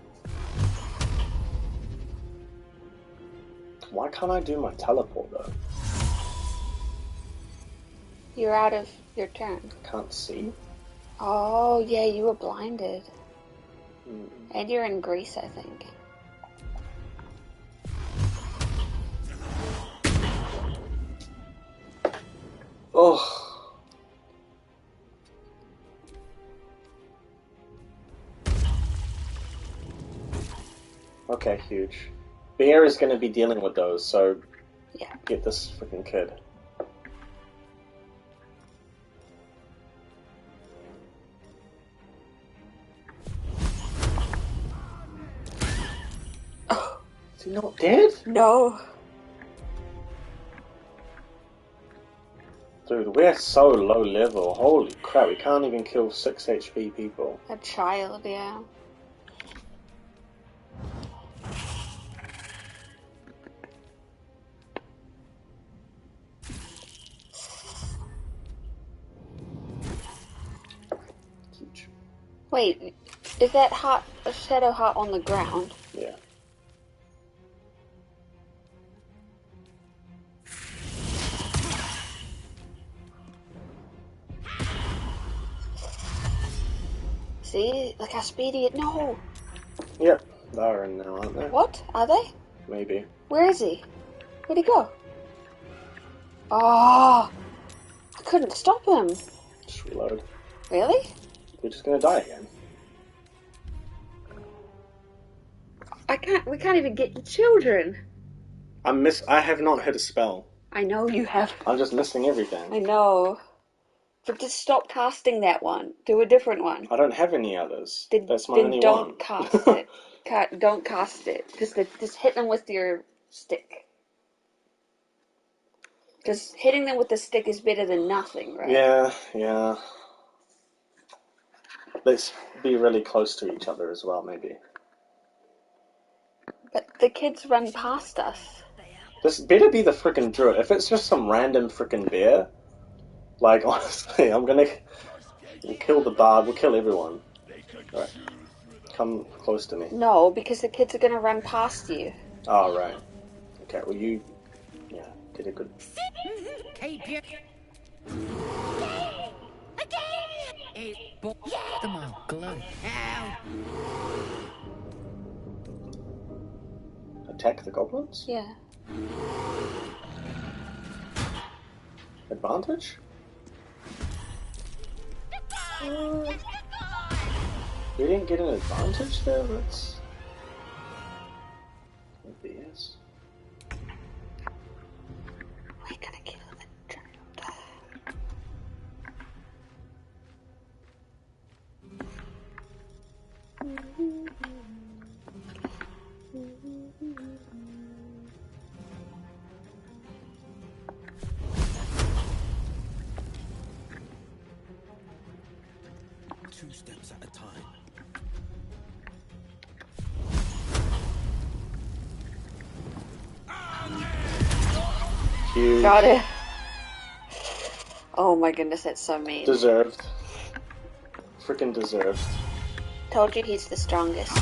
Why can't I do my teleport, though? You're out of your turn. Can't see? Oh, yeah, you were blinded. And you're in Greece, I think. Oh. Okay, huge. Bear is going to be dealing with those, so yeah, get this freaking kid. Oh, is he not dead? No. Dude, we're so low level. Holy crap, we can't even kill 6 HP people. A child, yeah. Wait, is that heart, a shadow heart on the ground? Yeah. See? Look how speedy it... No! Yep, they're in now, aren't they? What? Are they? Maybe. Where is he? Where'd he go? Oh! I couldn't stop him. Just reload. Really? We're just gonna die again. We can't even get the children. I have not hit a spell. I know you have. I'm just missing everything. I know. But just stop casting that one. Do a different one. I don't have any others. That's my only one. Don't cast it. Don't cast it. Just hit them with your stick. Because hitting them with the stick is better than nothing, right? Yeah. Let's be really close to each other as well, maybe. But the kids run past us. This better be the frickin' druid. If it's just some random frickin' bear, like, honestly, we'll kill the bard, we'll kill everyone. Alright. Come close to me. No, because the kids are gonna run past you. Oh, right. Okay, well you... Yeah, get a good... Keep your... The mark glow. Ow! Attack the goblins? Yeah. Advantage? We didn't get an advantage there? That's... BS. We're gonna kill the child. Two steps at a time. Huge. Got it. Oh my goodness, that's so mean. Deserved. Freaking deserved. Told you he's the strongest.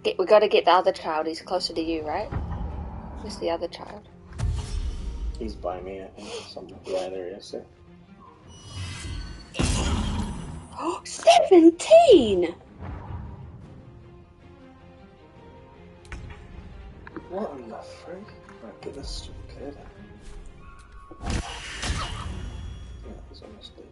We gotta get the other child. He's closer to you, right? Where's the other child? He's by me, I think. Yeah, there he is. Yeah. Oh, 17! What in the freak? Right, get this stupid kid. Yeah, he's almost dead.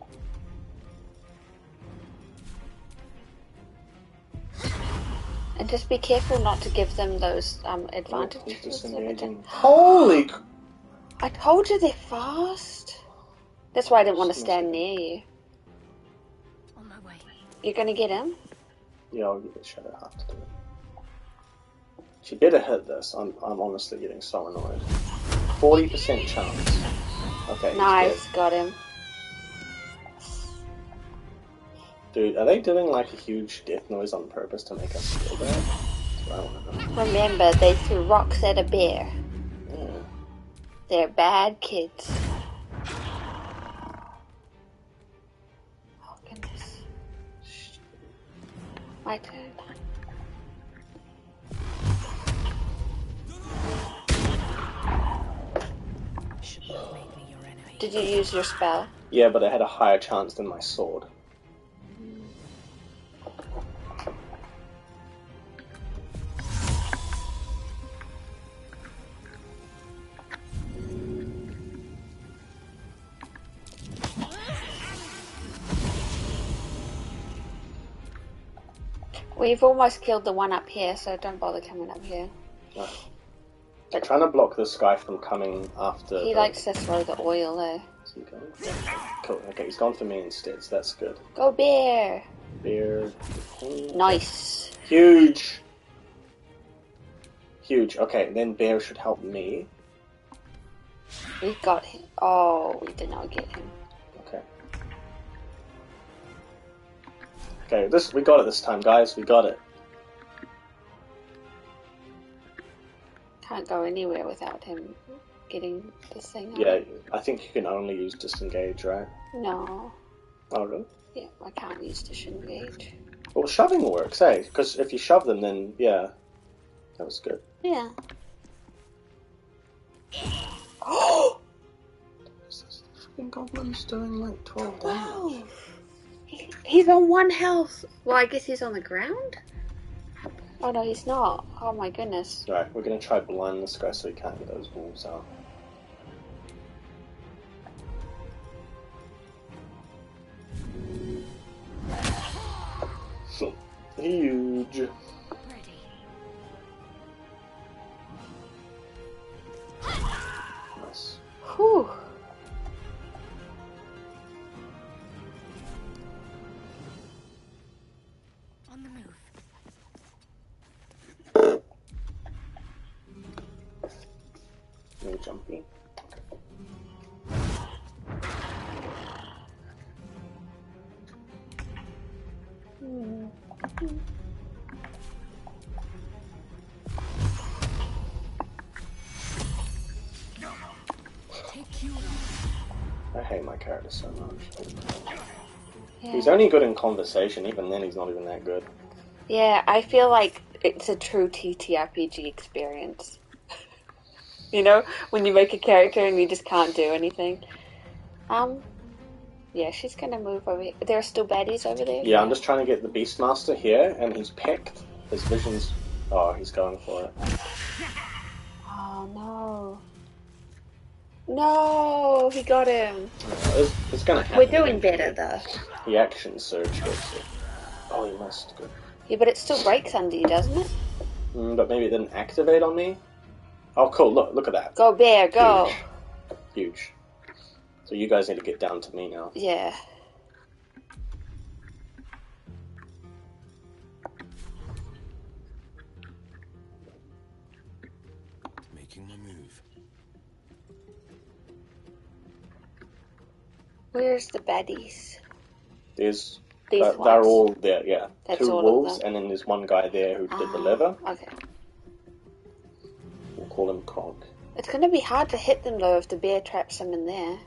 And just be careful not to give them those advantages. Holy! I told you they're fast. That's why I didn't want to stand near you. On my way. You're gonna get him? Yeah, I'll give it Shadow Heart to do it. She better hit this. I'm honestly getting so annoyed. 40% chance. Okay, nice, got him. Dude, are they doing like a huge death noise on purpose to make us feel bad? That's what I want to know. Remember, they threw rocks at a bear. Yeah. They're bad kids. Oh, goodness. My turn. Did you use your spell? Yeah, but it had a higher chance than my sword. We've almost killed the one up here, so don't bother coming up here. No. I'm trying to block this guy from coming after. He likes to throw the oil, eh? Is he going? Cool. Okay, he's gone for me instead, so that's good. Go bear! Bear. Nice. Huge! Huge. Okay, then bear should help me. We got him. Oh, we did not get him. Okay. Okay, we got it this time, guys. We got it. Can't go anywhere without him getting this thing out. Yeah, I think you can only use disengage, right? No. Oh, really? Yeah, I can't use disengage. Well, shoving works, eh? Because if you shove them, then, yeah. That was good. Yeah. Oh! Fucking goblin's doing like 12 damage. He's on 1 health. Well, I guess he's on the ground? Oh no, he's not. Oh my goodness. Alright, we're gonna try blind this guy so he can't get those wolves out. Huge. Nice. Whew. On the move. No jumping. I hate my character so much. Yeah. He's only good in conversation, even then he's not even that good. Yeah, I feel like it's a true TTRPG experience. You know, when you make a character and you just can't do anything. Yeah, she's gonna move over here. There are still baddies over there? Yeah, I'm just trying to get the Beastmaster here, and he's picked. His vision's... Oh, he's going for it. Oh, no. No, he got him. It's gonna happen. We're doing better, though. The action surge gets it. Oh, he missed. Good. Yeah, but it still breaks under you, doesn't it? But maybe it didn't activate on me? Oh, cool. Look at that. Go, bear, go. Huge. So you guys need to get down to me now. Yeah. Making my move. Where's the baddies? There's... These they're ones. all there, yeah. That's 2 all wolves, of them. and then there's one guy there who did the lever. Okay. We'll call him Cog. It's gonna be hard to hit them, though, if the bear traps them in there.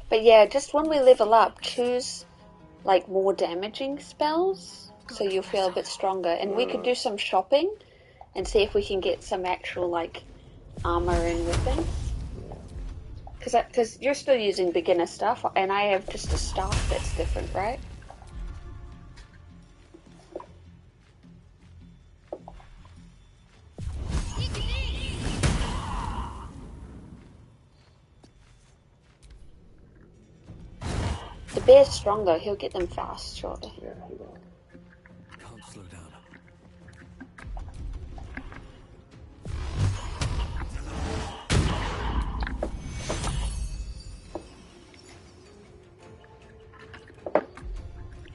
But yeah, just when we level up, choose like more damaging spells, so you'll feel a bit stronger. And we could do some shopping and see if we can get some actual like armor and weapons. Because you're still using beginner stuff, and I have just a staff that's different, right? The bear's stronger. He'll get them fast, surely. Yeah, he will. Can't slow down.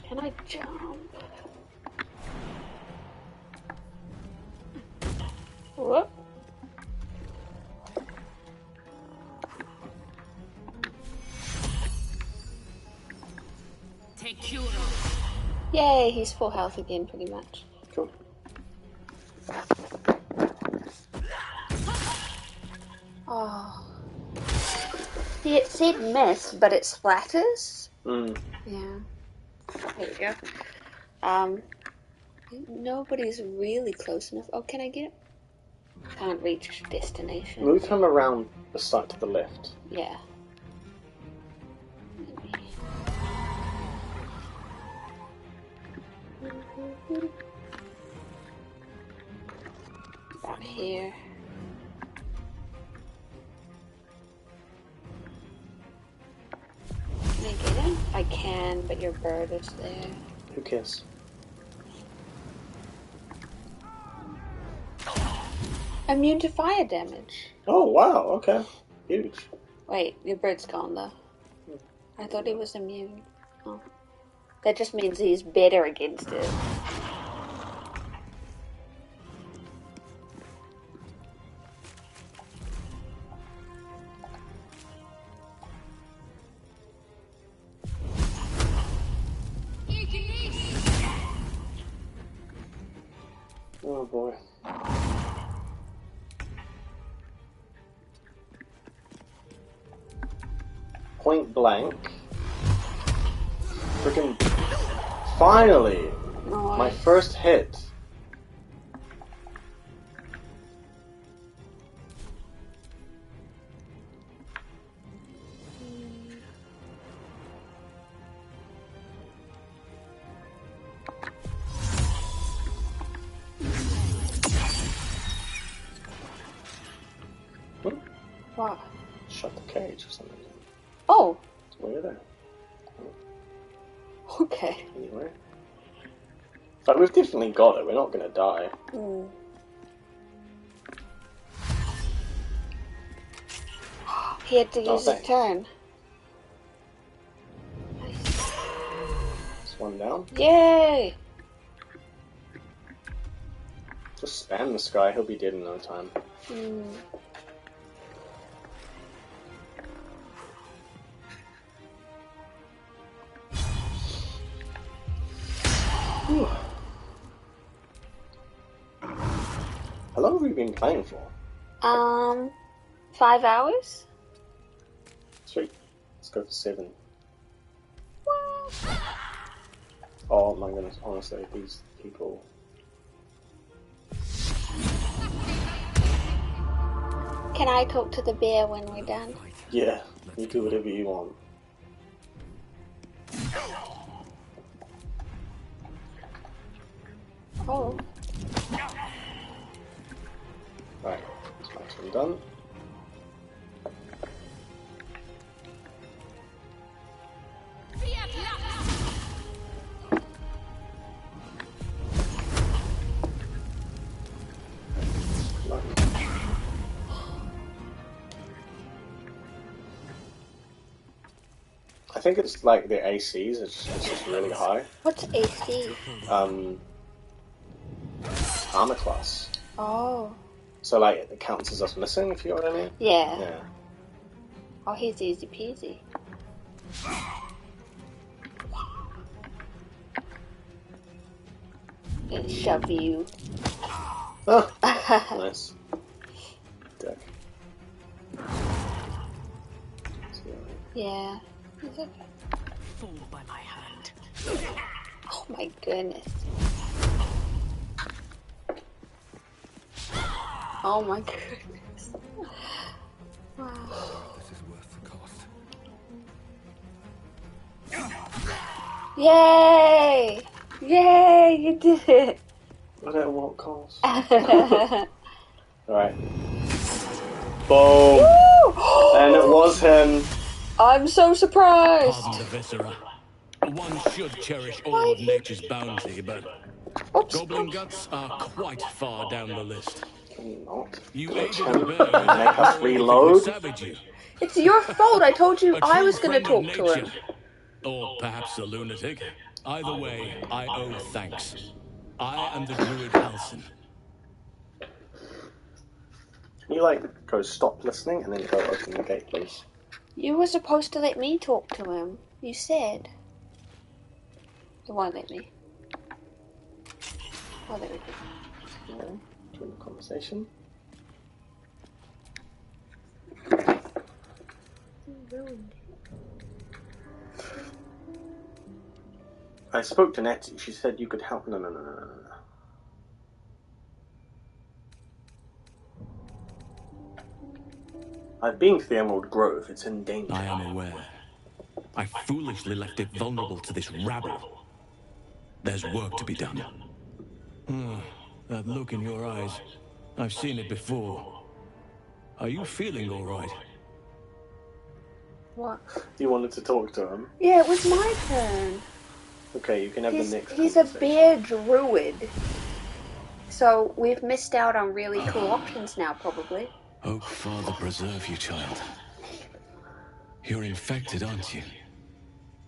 Can I jump? Whoop. Take cure. Yay, he's full health again, pretty much. Cool. Oh. See, it said miss, but it splatters. Mm. Yeah. There we go. Nobody's really close enough. Oh, can I get? Can't reach destination. Move him around the side to the left. Yeah. Up here. Can I get him? I can, but your bird is there. Who cares? Immune to fire damage. Oh, wow, okay. Huge. Wait, your bird's gone though. I thought he was immune. Oh. That just means he's better against it. Oh boy. Point blank. Freaking. Finally! Nice. My first hit. What? Shut the cage or something. Oh. It's weird. Okay. Anyway. But we've definitely got it. We're not gonna die. Mm. He had to use his turn. Nice. It's one down. Yay! Just spam this guy. He'll be dead in no time. Mm. Whew. How long have we been playing for? 5 hours? Sweet. Let's go for 7. Oh my goodness, honestly, these people. Can I talk to the bear when we're done? Yeah, you do whatever you want. Oh. Right, this match been done. I think it's like the ACs, it's just really high. What's AC? Armor class. Oh. So like it counts as us missing, if you know what I mean? Yeah. Yeah. Oh, he's easy peasy. And shove you. Oh, nice. Dick. Yeah. He's okay. Fall by my hand. Oh my goodness. Oh my goodness. Wow. This is worth Yay! Yay, you did it! But at what cost? Alright. Boom! And it was him. I'm so surprised! Pardon the viscera. One should cherish all of nature's bounty, but goblin guts are quite far down the list. Can you not? You aided a bear without Make us knowing it could reload? savage you. It's your fault. I told you A I true was going to friend of talk to him. nature. Or perhaps a lunatic. Either way, I owe thanks. I am the druid Halsin. Can you, like, go stop listening and then go open the gate, please? You were supposed to let me talk to him. You said. You won't let me. Oh, there we go. No, join the conversation. I spoke to Nettie. She said you could help. No. I've been to the Emerald Grove. It's in danger. I am aware. I foolishly left it vulnerable to this rabble. There's work to be done. That look in your eyes. I've seen it before. Are you feeling all right? What? You wanted to talk to him? Yeah, it was my turn. Okay, you can have the next He's a bear druid. So we've missed out on really cool options now, probably. Oh, Father, preserve you, child. You're infected, aren't you?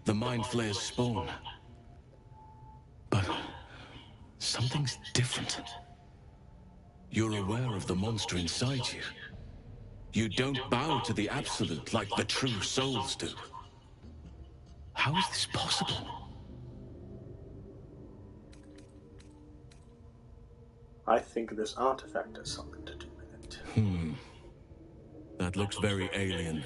The Mind Flayer's spawn. But something's different. You're aware of the monster inside you. You don't bow to the absolute like the true souls do. How is this possible? I think this artifact has something to do with it. That looks very alien.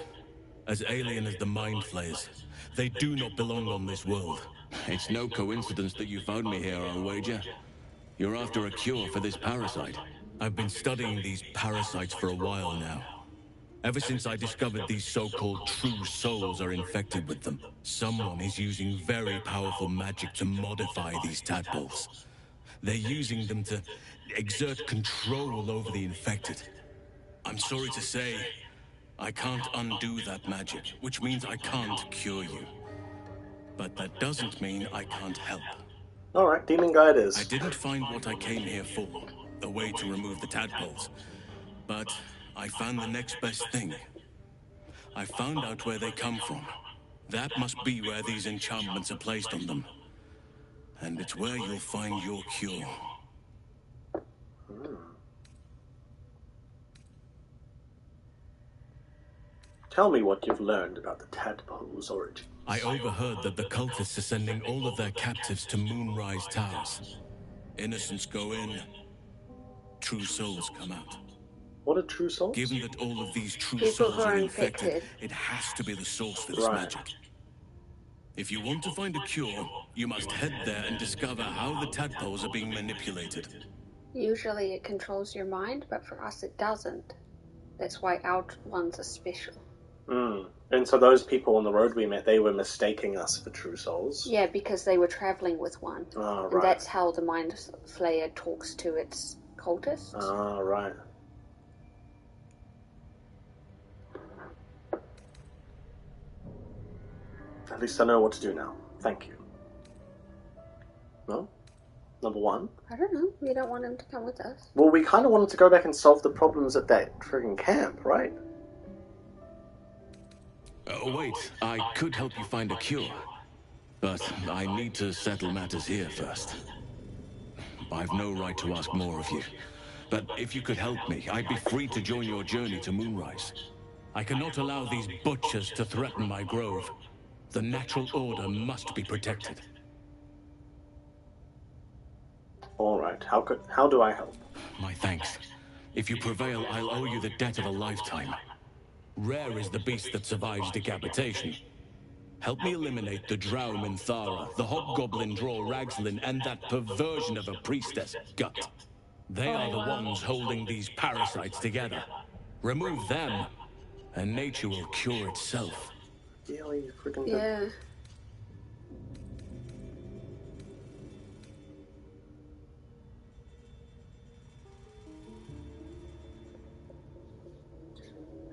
As alien as the Mind Flayers. They do not belong on this world. It's no coincidence that you found me here, I'll wager. You're after a cure for this parasite. I've been studying these parasites for a while now. Ever since I discovered these so-called true souls are infected with them, someone is using very powerful magic to modify these tadpoles. They're using them to exert control over the infected. I'm sorry to say, I can't undo that magic, which means I can't cure you. But that doesn't mean I can't help. Alright, demon guy it is. I didn't find what I came here for, a way to remove the tadpoles. But I found the next best thing. I found out where they come from. That must be where these enchantments are placed on them. And it's where you'll find your cure. Tell me what you've learned about the tadpole's origin. I overheard that the cultists are sending all of their captives to Moonrise Towers. Innocents go in, true souls come out. What are true souls? Given that all of these true People souls who are are infected, infected. it has to be the source for this magic. If you want to find a cure, you must head there and discover how the tadpoles are being manipulated. Usually it controls your mind, but for us it doesn't. That's why our ones are special. And so those people on the road we met, they were mistaking us for true souls? Yeah, because they were traveling with one. Oh, right. And that's how the Mind Flayer talks to its cultists. Ah, right. At least I know what to do now. Thank you. No? Number one? I don't know. We don't want him to come with us. Well, we kind of wanted to go back and solve the problems at that friggin' camp, right? Oh, wait. I could help you find a cure. But I need to settle matters here first. I've no right to ask more of you. But if you could help me, I'd be free to join your journey to Moonrise. I cannot allow these butchers to threaten my grove. The natural order must be protected. Alright, how do I help? My thanks. If you prevail, I'll owe you the debt of a lifetime. Rare is the beast that survives decapitation. Help me eliminate the Drow Minthara, the Hobgoblin Draw Ragslin, and that perversion of a priestess, Gut. They are the ones holding these parasites together. Remove them, and nature will cure itself. Yeah, you freaking Yeah.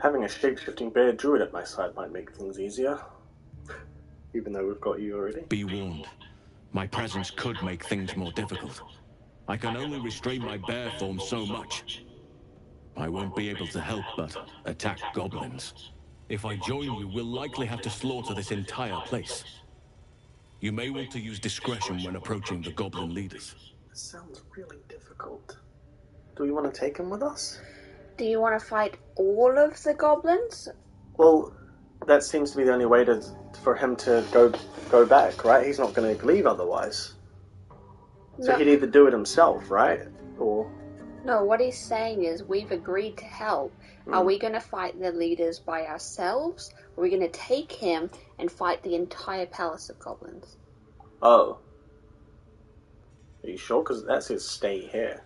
Having a shape-shifting bear druid at my side might make things easier. Even though we've got you already. Be warned. My presence could make things more difficult. I can only restrain my bear form so much. I won't be able to help but attack goblins. If I join you, we'll likely have to slaughter this entire place. You may want to use discretion when approaching the goblin leaders. This sounds really difficult. Do we want to take him with us? Do you want to fight all of the goblins? Well, that seems to be the only way for him to go back, right? He's not going to leave otherwise. So he'd either do it himself, right? Or... No, what he's saying is we've agreed to help. Are we going to fight the leaders by ourselves? Or are we going to take him and fight the entire palace of goblins? Oh. Are you sure? Because that says stay here.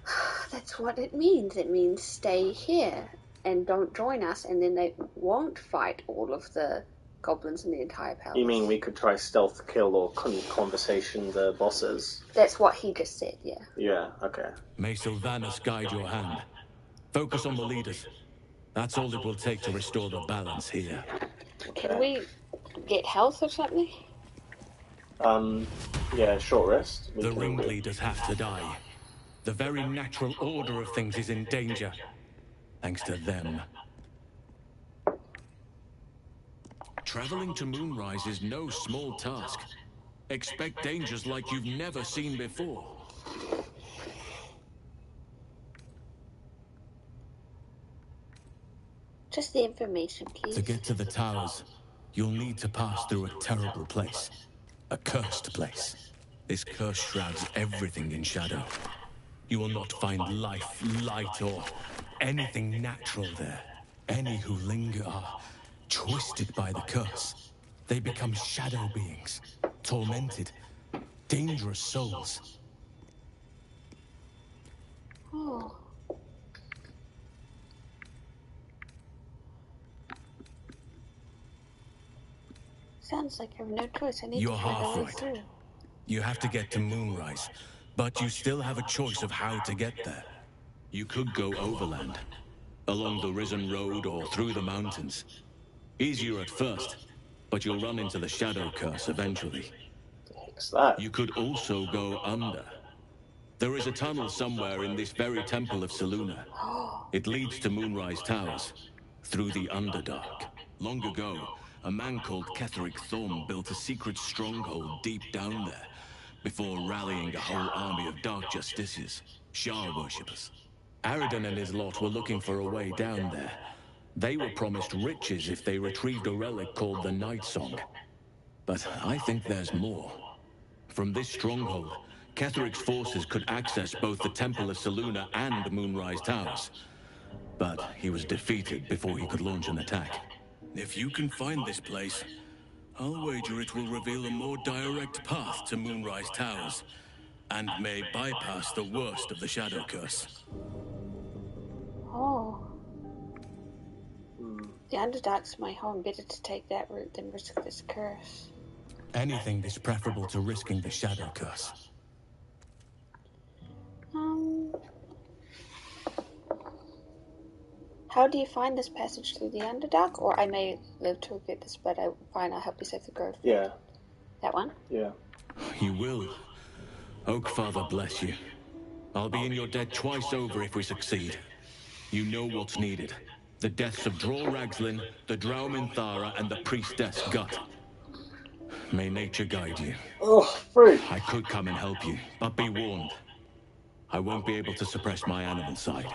That's what it means. It means stay here and don't join us, and then they won't fight all of the goblins in the entire palace. You mean we could try stealth kill or conversation the bosses? That's what he just said, yeah. Yeah, okay. May Sylvanus guide your hand. Focus on the leaders. That's all it will take to restore the balance here. Okay. Can we get health or something? Yeah, short rest. The ringleaders have to die. The very natural order of things is in danger. Thanks to them. Traveling to Moonrise is no small task. Expect dangers like you've never seen before. Just the information, please. To get to the towers, you'll need to pass through a terrible place. A cursed place. This curse shrouds everything in shadow. You will not find life, light, or anything natural there. Any who linger are twisted by the curse. They become shadow beings, tormented, dangerous souls. Oh. Sounds like I have no choice. I need You're to find half a way right. through. You have to get to Moonrise, but you still have a choice of how to get there. You could go overland, along the Risen Road or through the mountains. Easier at first, but you'll run into the Shadow Curse eventually. What's that? You could also go under. There is a tunnel somewhere in this very temple of Selûne. It leads to Moonrise Towers, through the Underdark. Long ago, a man called Ketheric Thorm built a secret stronghold deep down there, before rallying a whole army of Dark Justiciars, Shah worshippers. Aridon and his lot were looking for a way down there. They were promised riches if they retrieved a relic called the Night Song. But I think there's more. From this stronghold, Ketheric's forces could access both the Temple of Selûne and Moonrise Towers. But he was defeated before he could launch an attack. If you can find this place, I'll wager it will reveal a more direct path to Moonrise Towers, and may bypass the worst of the Shadow Curse. Oh. The Underdark's my home. Better to take that route than risk this curse. Anything is preferable to risking the Shadow Curse. How do you find this passage through the Underdark? Or I may live to regret this, but I'll help you save the grove. Yeah. That one? Yeah. You will. Oakfather bless you. I'll be in your debt twice over if we succeed. You know what's needed. The deaths of Dror Ragzlin, the Drow Minthara, and the Priestess Gut. May nature guide you. Oh, free. I could come and help you, but be warned. I won't be able to suppress my animal side.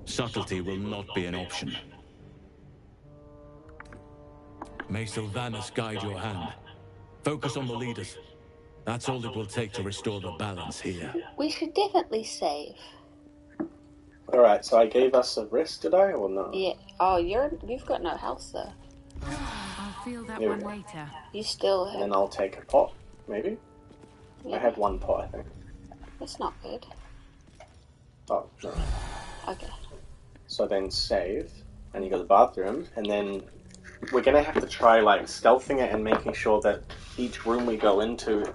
Subtlety will not be an option. May Sylvanus guide your hand. Focus on the leaders. That's all it will take to restore the balance here. We should definitely save. Alright, so I gave us a rest, did I, or no? Yeah. Oh, you've got no health, though. I'll feel that Here one we go. later. You still have... And I'll take a pot, maybe? Yeah. I had one pot, I think. That's not good. Oh, no. Okay. So then save, and you go to the bathroom, and then we're gonna have to try, like, stealthing it and making sure that each room we go into,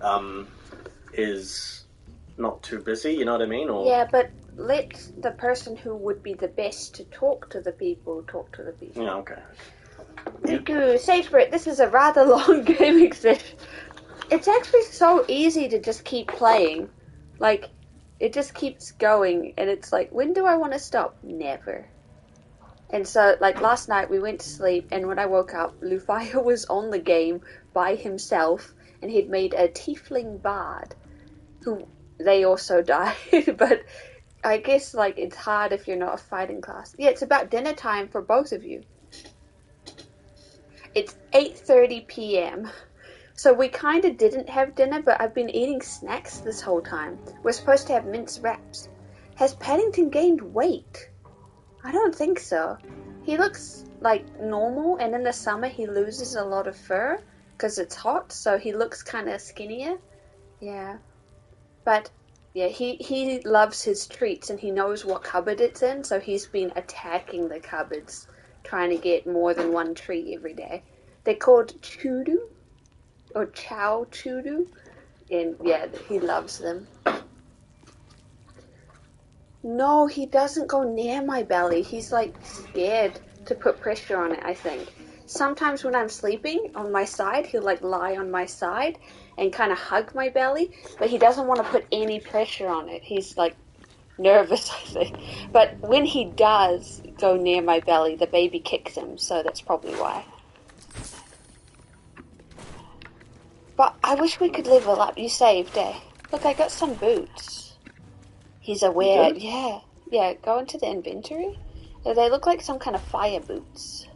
is not too busy, you know what I mean? Or... Yeah, but let the person who would be the best to talk to the people talk to the people. Yeah, okay. Thank you. Save for it. This is a rather long gaming session. It's actually so easy to just keep playing. Like, it just keeps going, and it's like, when do I want to stop? Never. And so, like, last night we went to sleep, and when I woke up, Leufaya was on the game by himself, and he'd made a tiefling bard, who they also died, but I guess, like, it's hard if you're not a fighting class. Yeah, it's about dinner time for both of you. It's 8:30 p.m., so we kind of didn't have dinner, but I've been eating snacks this whole time. We're supposed to have mince wraps. Has Paddington gained weight? I don't think so. He looks like normal, and in the summer he loses a lot of fur because it's hot, so he looks kind of skinnier. Yeah. But, yeah, he loves his treats, and he knows what cupboard it's in, so he's been attacking the cupboards, trying to get more than one treat every day. They're called Chudu, or Chow Chudu, and, yeah, he loves them. No, he doesn't go near my belly. He's, like, scared to put pressure on it, I think. Sometimes when I'm sleeping on my side, he'll, like, lie on my side and kind of hug my belly, but he doesn't want to put any pressure on it. He's, like, nervous, I think. But when he does go near my belly, the baby kicks him, so that's probably why. But I wish we could level up. You saved, eh? Look, I got some boots. He's aware. Yeah. Yeah, go into the inventory. They look like some kind of fire boots.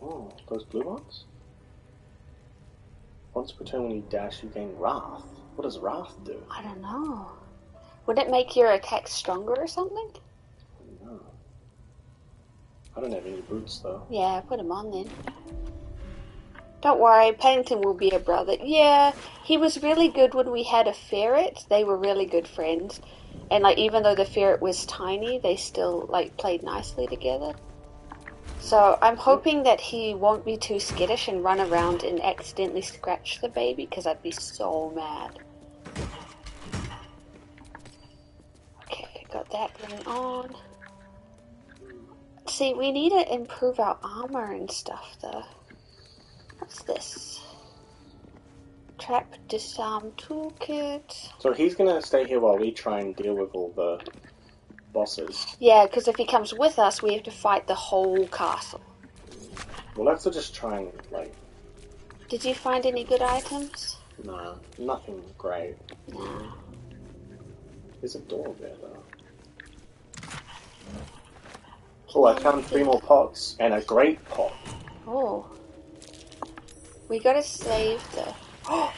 Oh, those blue ones? Once per turn when you dash, you gain Wrath. What does Wrath do? I don't know. Would it make your attack stronger or something? No. I don't have any boots, though. Yeah, put him on then. Don't worry, Paddington will be a brother. Yeah, he was really good when we had a ferret. They were really good friends. And, like, even though the ferret was tiny, they still, like, played nicely together. So I'm hoping that he won't be too skittish and run around and accidentally scratch the baby, because I'd be so mad. Okay, got that going on. See, we need to improve our armor and stuff, though. What's this? Trap disarm toolkit. So he's gonna stay here while we try and deal with all the bosses. Yeah, because if he comes with us, we have to fight the whole castle. We'll have to just try and, like... Did you find any good items? Nah, nothing great. No. There's a door there, though. Oh, I found 3 more pots, and a great pot. Oh. We gotta save the... Oh!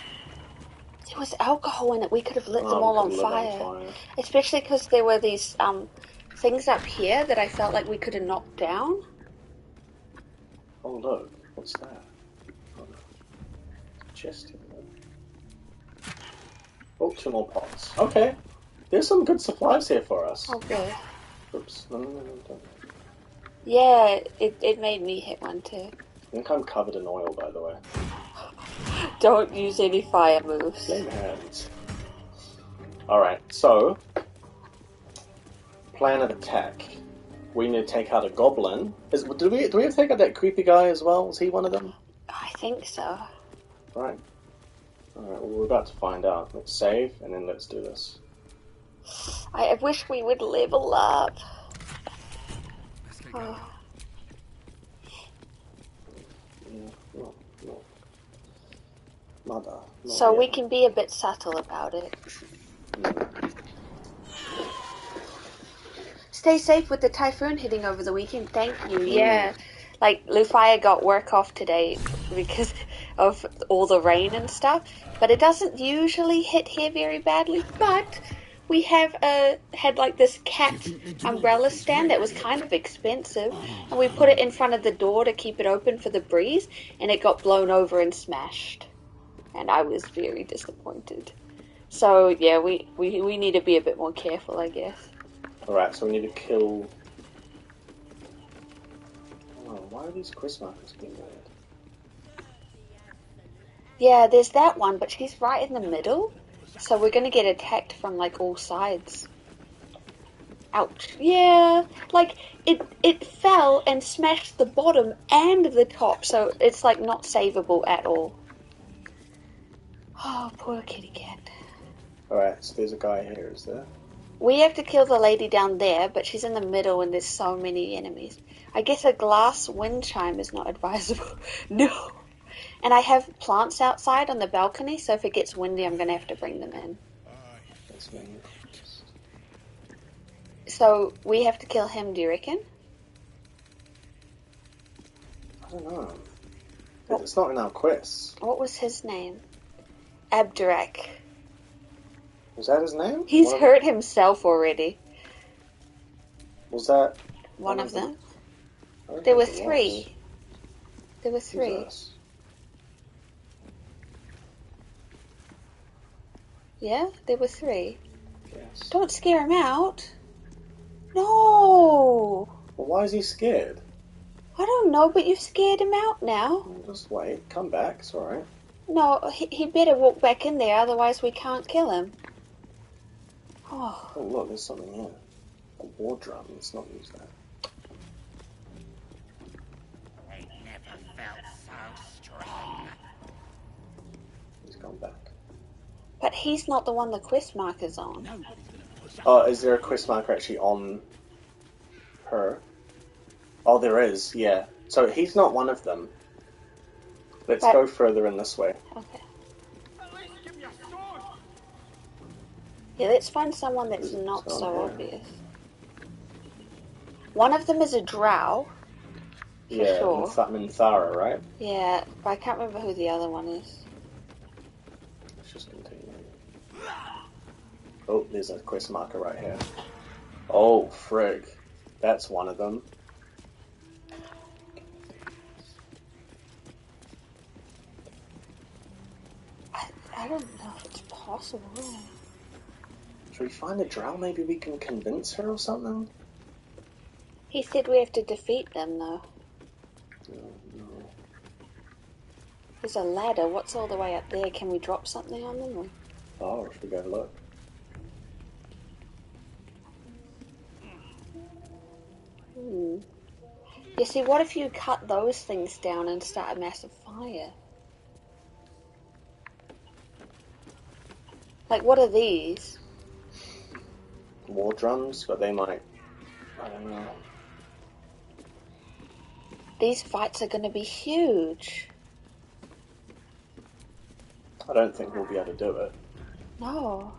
There was alcohol in it. We could have lit them all on fire. Especially because there were these things up here that I felt like we could have knocked down. Oh, look. What's that? Oh, no. Chest in there. Oh, 2 more pots. Okay. There's some good supplies here for us. Oh, good. Oops. No, don't. Yeah, it made me hit one too. I think I'm covered in oil, by the way. Don't use any fire moves. Same hands. Alright, so... Plan of attack. We need to take out a goblin. Do we have to take out that creepy guy as well? Was he one of them? I think so. Right. Alright, well, we're about to find out. Let's save, and then let's do this. I wish we would level up. Oh. No. Mother. So we can be a bit subtle about it. Stay safe with the typhoon hitting over the weekend. Thank you. Yeah. Like, Leufaya got work off today because of all the rain and stuff. But it doesn't usually hit here very badly. But we have had like this cat umbrella stand that was kind of expensive. And we put it in front of the door to keep it open for the breeze. And it got blown over and smashed. And I was very disappointed. So, yeah, we need to be a bit more careful, I guess. Alright, so we need to kill... Oh, why are these Chris markers being made? Yeah, there's that one, but she's right in the middle. So we're gonna get attacked from like all sides. Ouch. Yeah, like it fell and smashed the bottom and the top, so it's like not savable at all. Oh, poor kitty cat. Alright, so there's a guy here, is there? We have to kill the lady down there, but she's in the middle and there's so many enemies. I guess a glass wind chime is not advisable. No. And I have plants outside on the balcony, so if it gets windy, I'm going to have to bring them in. That's me. So we have to kill him, do you reckon? I don't know. It's not in our quest. What was his name? Abdurak. Was that his name? He's hurt himself already. Was that one of them? There were three. There were three. Jesus. Yeah, there were three. Yes. Don't scare him out. No. Well, why is he scared? I don't know, but you've scared him out now. Just wait. Come back. It's alright. No, he better walk back in there, otherwise we can't kill him. Oh, look, there's something here. A war drum. Let's not use that. I never felt so strong. He's gone back. But he's not the one the quest marker's on. Oh, is there a quest marker actually on her? Oh, there is, yeah. So he's not one of them. Let's go further in this way. Okay. Yeah, let's find someone that's not so obvious. One of them is a drow. Yeah, sure. Minthara, right? Yeah, but I can't remember who the other one is. Let's just continue. Oh, there's a quest marker right here. Oh, frig. That's one of them. I don't know if it's possible. Should we find a drow? Maybe we can convince her or something? He said we have to defeat them, though. No. There's a ladder. What's all the way up there? Can we drop something on them? Oh, should we go look? You see, what if you cut those things down and start a massive fire? Like, what are these? War drums, but they might... I don't know. These fights are going to be huge. I don't think we'll be able to do it. No.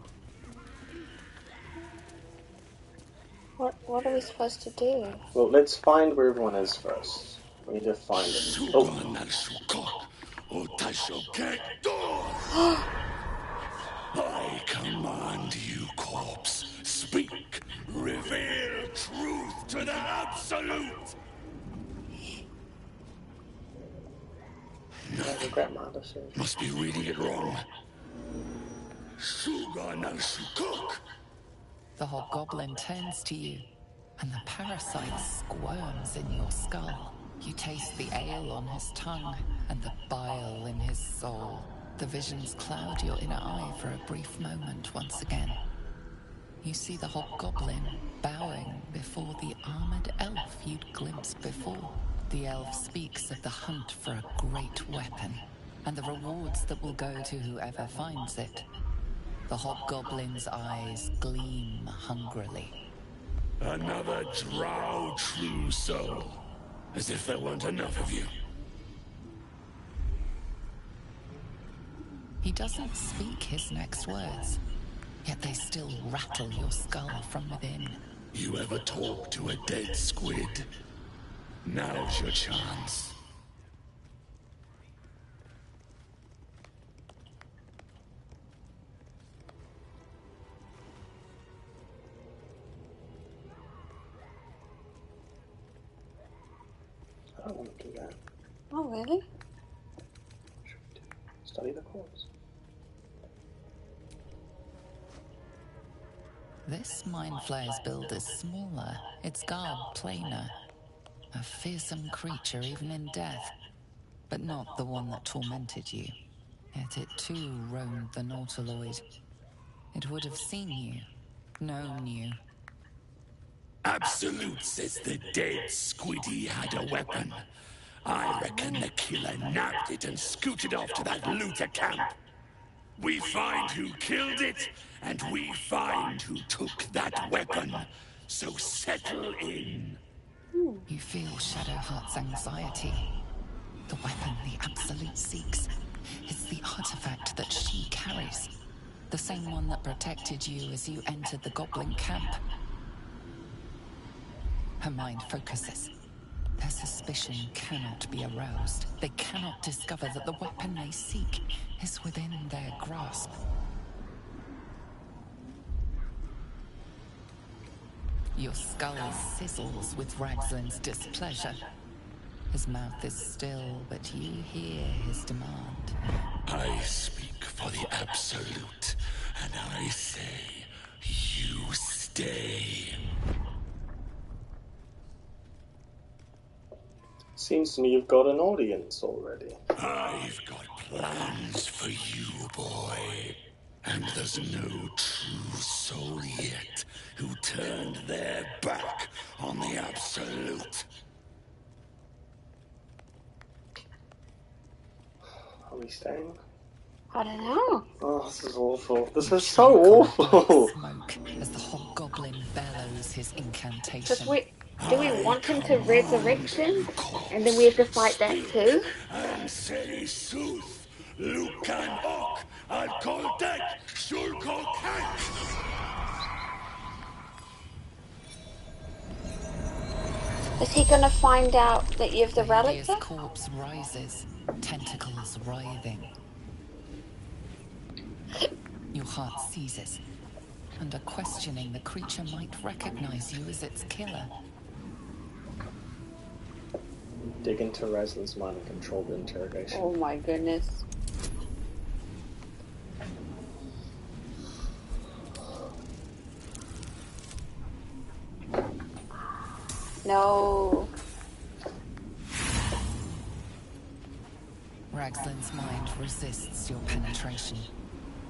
What are we supposed to do? Well, let's find where everyone is first. We need to find them. Oh. I command you, corpse. Speak. Reveal truth to the absolute. Must be reading it wrong. The hobgoblin turns to you, and the parasite squirms in your skull. You taste the ale on his tongue, and the bile in his soul. The visions cloud your inner eye for a brief moment once again. You see the hobgoblin bowing before the armored elf you'd glimpsed before. The elf speaks of the hunt for a great weapon, and the rewards that will go to whoever finds it. The hobgoblin's eyes gleam hungrily. Another drow true soul. As if there weren't enough of you. He doesn't speak his next words, yet they still rattle your skull from within. You ever talk to a dead squid? Now's your chance. I don't want to do that. Oh, really? Study the corpse. This mind flayer's build is smaller, its guard plainer. A fearsome creature even in death, but not the one that tormented you. Yet it too roamed the Nautiloid. It would have seen you, known you. Absolute says the dead Squiddy had a weapon. I reckon the killer nabbed it and scooted off to that looter camp. We find who killed it, and we find who took that weapon. So settle in. You feel Shadowheart's anxiety. The weapon the Absolute seeks. It's the artifact that she carries. The same one that protected you as you entered the goblin camp. Her mind focuses. Their suspicion cannot be aroused. They cannot discover that the weapon they seek is within their grasp. Your skull sizzles with Ragslin's displeasure. His mouth is still, but you hear his demand. I speak for the Absolute, and I say, you stay. Seems to me you've got an audience already. I've got plans for you, boy. And there's no true soul yet who turned their back on the Absolute. Are we staying? I don't know. Oh, this is awful. This is so awful. Smoke as the hobgoblin bellows his incantation. Do we want him to resurrect him? And then we have to fight that too? And say sooth, Lucan Ok, Al Koldek, Shulko Kank. Is he gonna find out that you have the relic? His corpse rises, tentacles writhing. Your heart seizes. Under questioning, the creature might recognize you as its killer. Dig into Raslin's mind and control the interrogation. Oh my goodness. No. Ragslin's mind resists your penetration.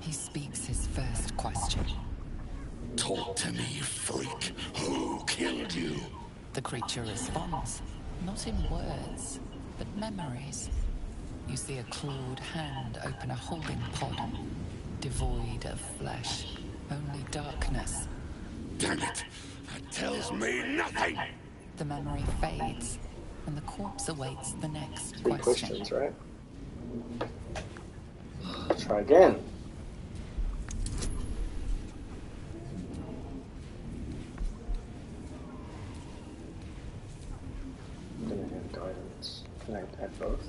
He speaks his first question. Talk to me, freak. Who killed you? The creature responds, not in words, but memories. You see a clawed hand open a holding pod, devoid of flesh, only darkness. Damn it! That tells me nothing! The memory fades, and the corpse awaits the next 3 question. questions, right? Try again. I'm gonna have guidance. Can I add both?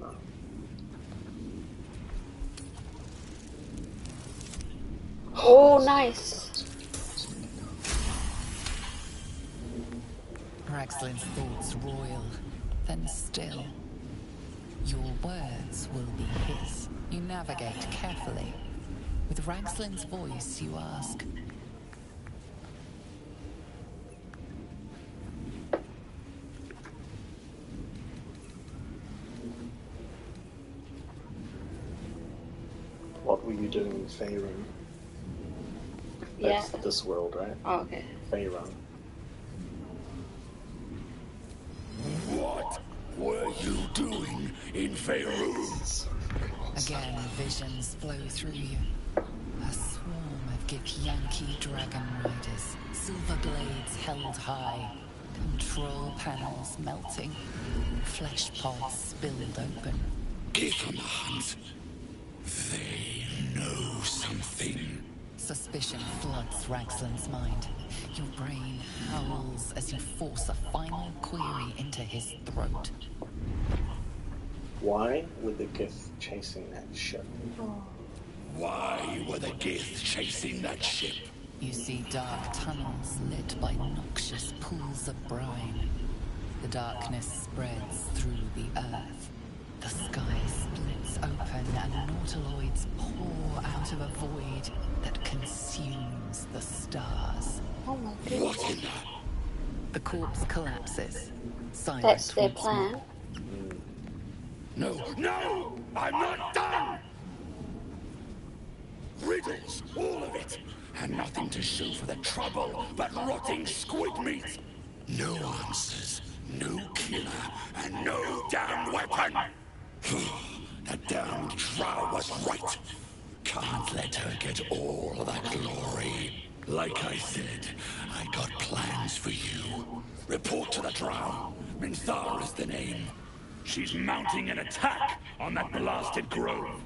No. Oh, nice. Ragslin's thoughts roil, then still. Your words will be his. You navigate carefully. With Ragslin's voice, you ask. What were you doing in Faerun? That's this world, right? Oh, okay. Faerun. What were you doing in Faerun? Again, visions flow through you. A swarm of Githyanki dragon riders, silver blades held high, control panels melting, flesh pods spilled open. Gith on the hunt. They know something. Suspicion floods Ragslin's mind. Your brain howls as you force a final query into his throat. Why were the Gith chasing that ship? Why were the Gith chasing that ship? You see dark tunnels lit by noxious pools of brine. The darkness spreads through the earth. The sky splits open and nautiloids pour out of a void that consumes the stars. Oh my goodness. What in the corpse collapses. Silence. That's their plan. No, no! I'm not done! Riddles, all of it. And nothing to show for the trouble but rotting squid meat. No answers, no killer, and no damn weapon. The damned drow was right. Can't let her get all that glory. Like I said, I got plans for you. Report to the drow. Minthara is the name. She's mounting an attack on that blasted grove.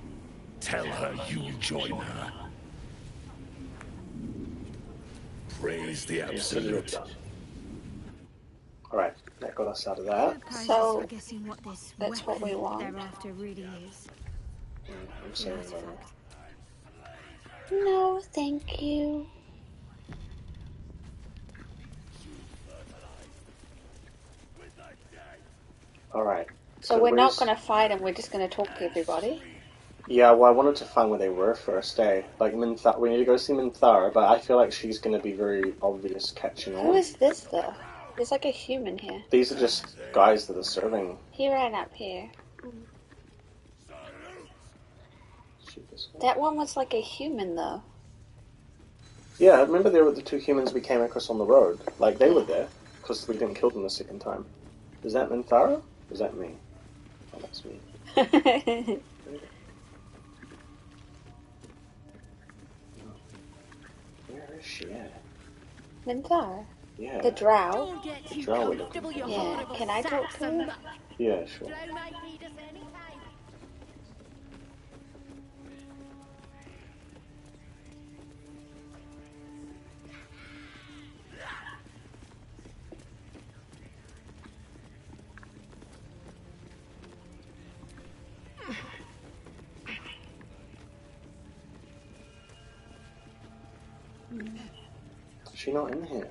Tell her you'll join her. Praise the Absolute. Alright, that got us out of that. So, guessing what this that's what we want. Thereafter really is. I'm saying no, thank you. Alright. So we're not going to fight them, we're just going to talk to everybody? Yeah, well, I wanted to find where they were first, eh? Like, we need to go see Minthara, but I feel like she's going to be very obvious catching on. Who is this, though? There's like a human here. These are just guys that are serving. He ran up here. That one was like a human, though. Yeah, remember there were the two humans we came across on the road? Like, they were there, because we didn't kill them the second time. Is that Minthara? Or is that me? Oh, that's me. Where is she at? Minthara? Yeah. The drow? The drow we're looking for. Yeah, can I talk to her? Yeah, sure. Is she not in here?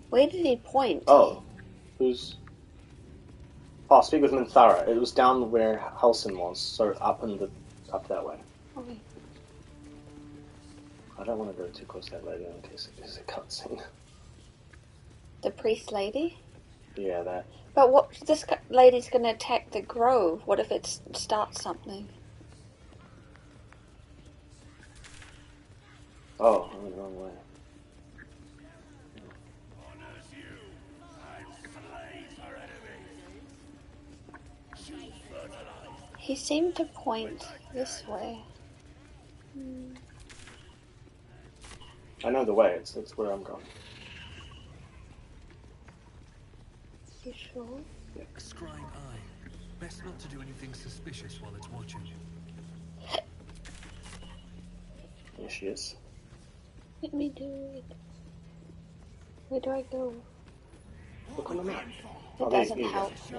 Where did he point? Oh. Who's... Oh, speak with Minthara. It was down where Halsin was, so up that way. Okay. I don't want to go too close to that lady in case it is a cutscene. The priest lady? Yeah, that. But what? This lady's going to attack the grove. What if it starts something? Oh, I went the wrong way. He seemed to point this way. I know the way. It's where I'm going. You sure? Yeah. A scrying eye. Best not to do anything suspicious while it's watching. Here she is. Let me do it. Where do I go? Look on the map. It doesn't help. Yeah.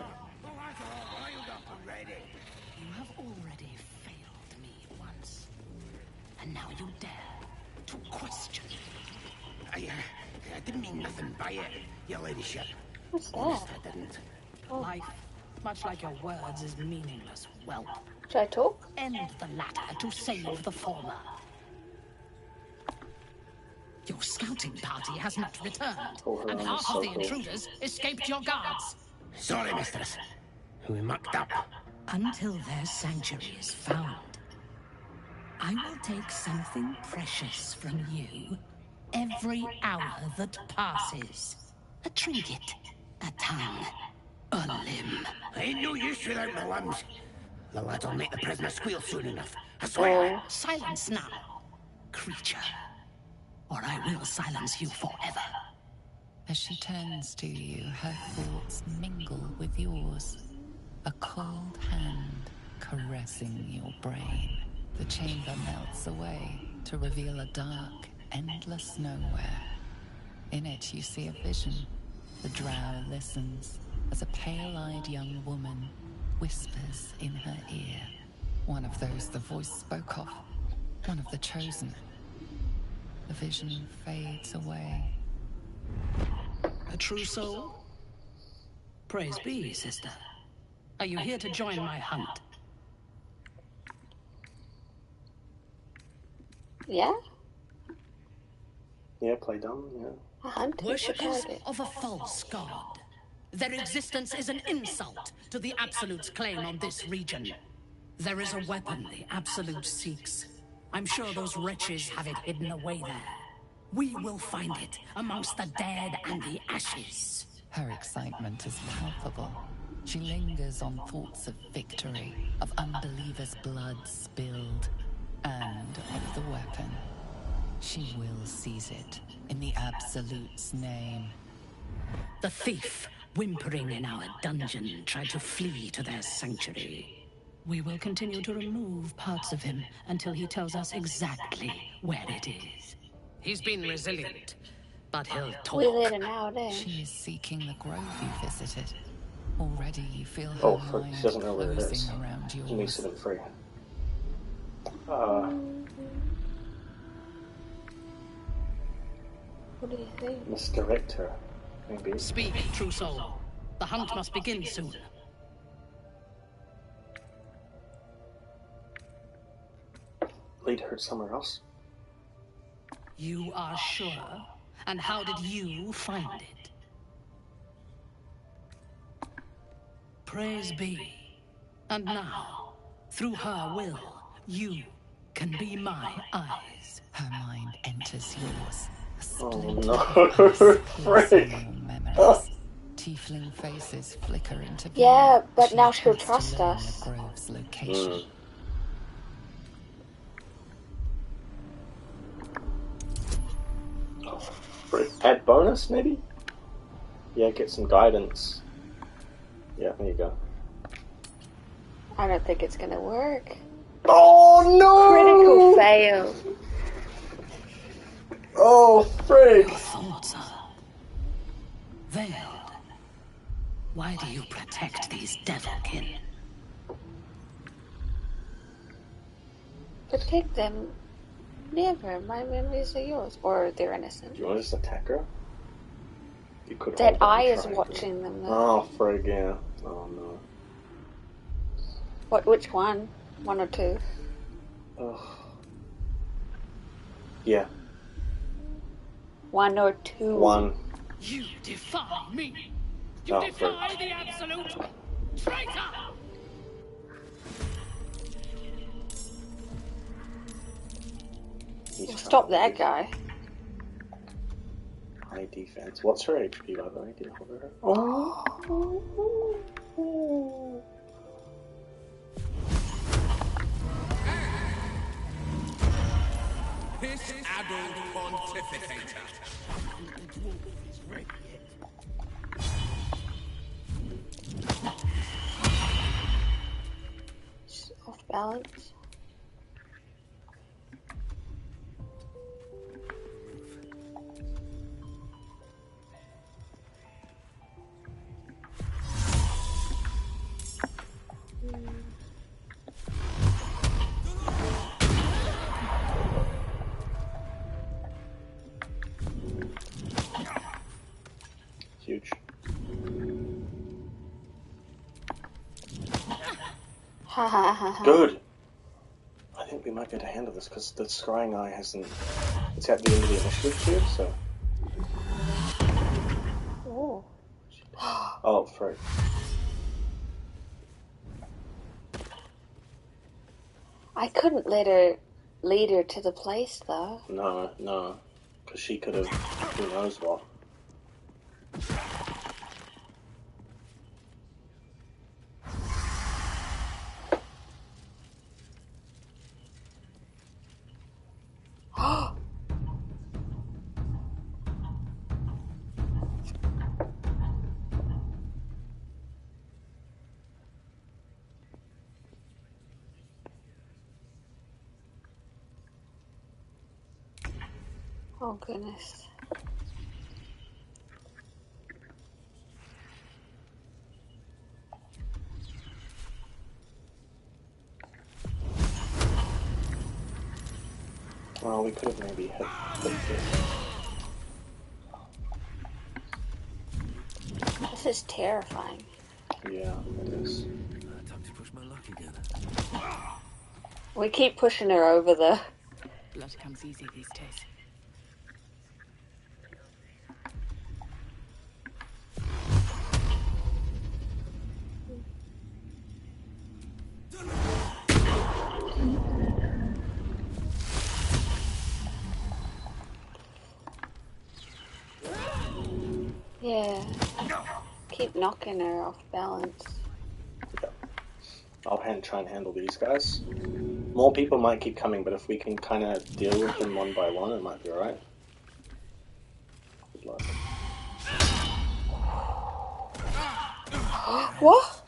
You have already failed me once. And now you dare to question me. I didn't mean nothing by it, your ladyship. What's Honest, that? I didn't. Oh. Life, much like your words, is meaningless. Whelp. Should I talk? End the latter to save the former. Your scouting party has not returned, and half of the intruders escaped your guards. Sorry, mistress. We mucked up. Until their sanctuary is found, I will take something precious from you every hour that passes. A trinket, a tongue, a limb. Ain't no use without my limbs. The lad'll make the prisoner squeal soon enough. I swear. Silence now, creature, or I will silence you forever. As she turns to you, her thoughts mingle with yours. A cold hand caressing your brain. The chamber melts away to reveal a dark, endless nowhere. In it you see a vision. The drow listens as a pale-eyed young woman whispers in her ear. One of those the voice spoke of. One of the chosen. The vision fades away. A true soul? Praise be, sister. Are you here to join my hunt? Yeah? Yeah, play dumb, yeah. A hunt? Worshippers of a false god. Their existence is an insult to the Absolute's claim on this region. There is a weapon the Absolute seeks. I'm sure those wretches have it hidden away there. We will find it amongst the dead and the ashes. Her excitement is palpable. She lingers on thoughts of victory, of unbelievers' blood spilled, and of the weapon. She will seize it in the Absolute's name. The thief, whimpering in our dungeon, tried to flee to their sanctuary. We will continue to remove parts of him until he tells us exactly where it is. He's been resilient, but he'll talk. We let him out, eh? She is seeking the grove you visited. Already you feel her Oh, frick, mind she doesn't know where it is. closing around yours. She needs to be free. What do you think? Misdirect her, maybe. Speak, true soul. The hunt must begin soon. Lead her somewhere else. You are sure? And how did you find it? Praise be. And now, through her will, you can be my eyes. Her mind enters yours. A Oh splinter no, of ice frick! your memories. Tiefling faces flicker into view. Yeah, but She now she'll attempts to trust learn us. the grove's location. Frick. Add bonus, maybe? Yeah, get some guidance. Yeah, there you go. I don't think it's gonna work. Oh no! Critical fail. Oh, frick! Your thoughts are veiled. Why do you protect these devilkin? Protect them. Never. My memories are yours. Or they're innocent. Do you want to just attack her? You could That hold eye down is triangle. watching them though. Oh, frick, yeah. Oh no. What? Which one? One or two? Ugh. Yeah. One or two? One. You defy me! You Oh, defy the Absolute! Traitor! Well, stop that guy. High defense. What's her HP, by the way? Do you hold her? Oh. This adult pontificator. She's off balance. Huge. Ha ha ha ha. Good. I think we might be able to handle this because the scrying eye hasn't. It's at the end of the initiative too, so. Oh. Oh, frick. I couldn't let her lead her to the place though. No, no. Because she could have. Who knows what. Oh goodness. Well, we could have maybe hit this. This is terrifying. Yeah, it is. Time to push my luck again. We keep pushing her over the... Blood comes easy these days. keep knocking her off balance. Yeah. I'll try and handle these guys. More people might keep coming, but if we can kind of deal with them one by one, it might be alright. Good luck. What?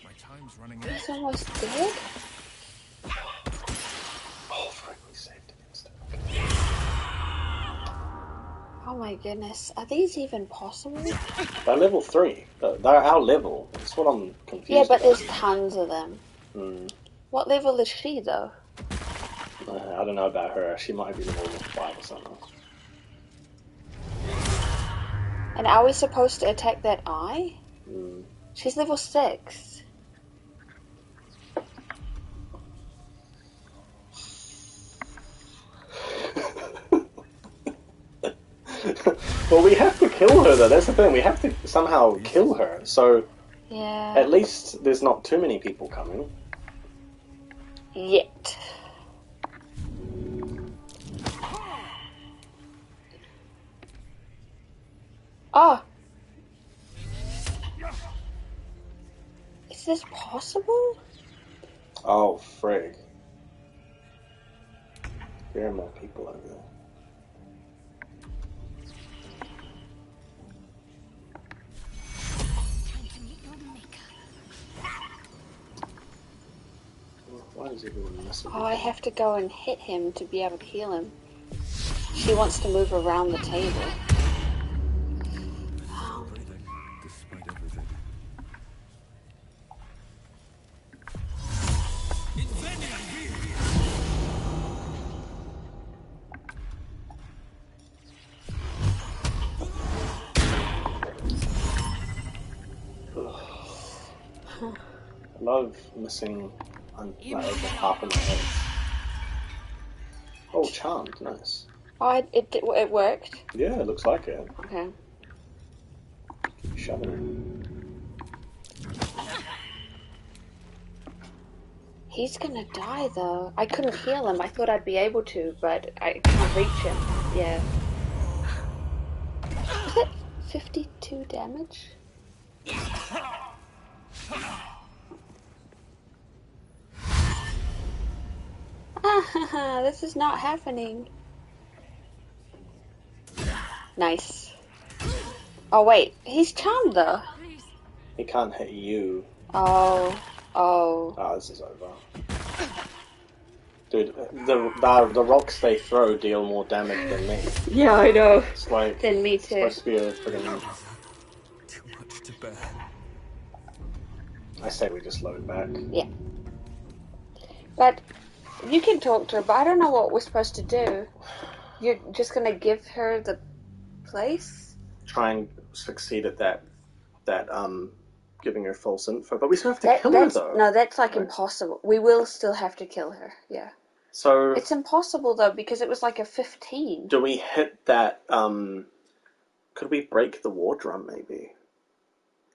My time's running He's almost dead? Oh, frick, we saved against it. Oh my goodness. Are these even possible? They're level 3. They're our level. That's what I'm confused Yeah, but about. there's tons of them. Mm. What level is she, though? I don't know about her. She might be level 5 or something. And are we supposed to attack that eye? Mm. She's level 6. Well, we have to kill her, though. That's the thing. We have to somehow kill her. So, yeah. At least there's not too many people coming. Yet. Oh! Is this possible? Oh, frig. There are more people over there. Why is everyone missing? Oh, I have to go and hit him to be able to heal him. She wants to move around the table. Breathing, despite everything. I love missing like over half of my head. Oh, charmed, nice. Oh, it worked? Yeah, it looks like it. Okay. Keep shoving her. He's gonna die, though. I couldn't heal him. I thought I'd be able to, but I can't reach him. Yeah. Was that 52 damage? Ah, this is not happening. Nice. Oh, wait. He's charmed, though. He can't hit you. Oh. Oh. Ah, this is over. Dude, the rocks they throw deal more damage than me. Yeah, I know. It's like... Than me, too. It's supposed to be a friggin'... Too much to bear. I say we just load back. Yeah. But you can talk to her, but I don't know what we're supposed to do. You're just gonna give her the place? Try and succeed at that giving her false info. But we still have to kill her, though. No, that's like impossible. We will still have to kill her, yeah. So... It's impossible, though, because it was like a 15. Do we hit that, could we break the war drum, maybe?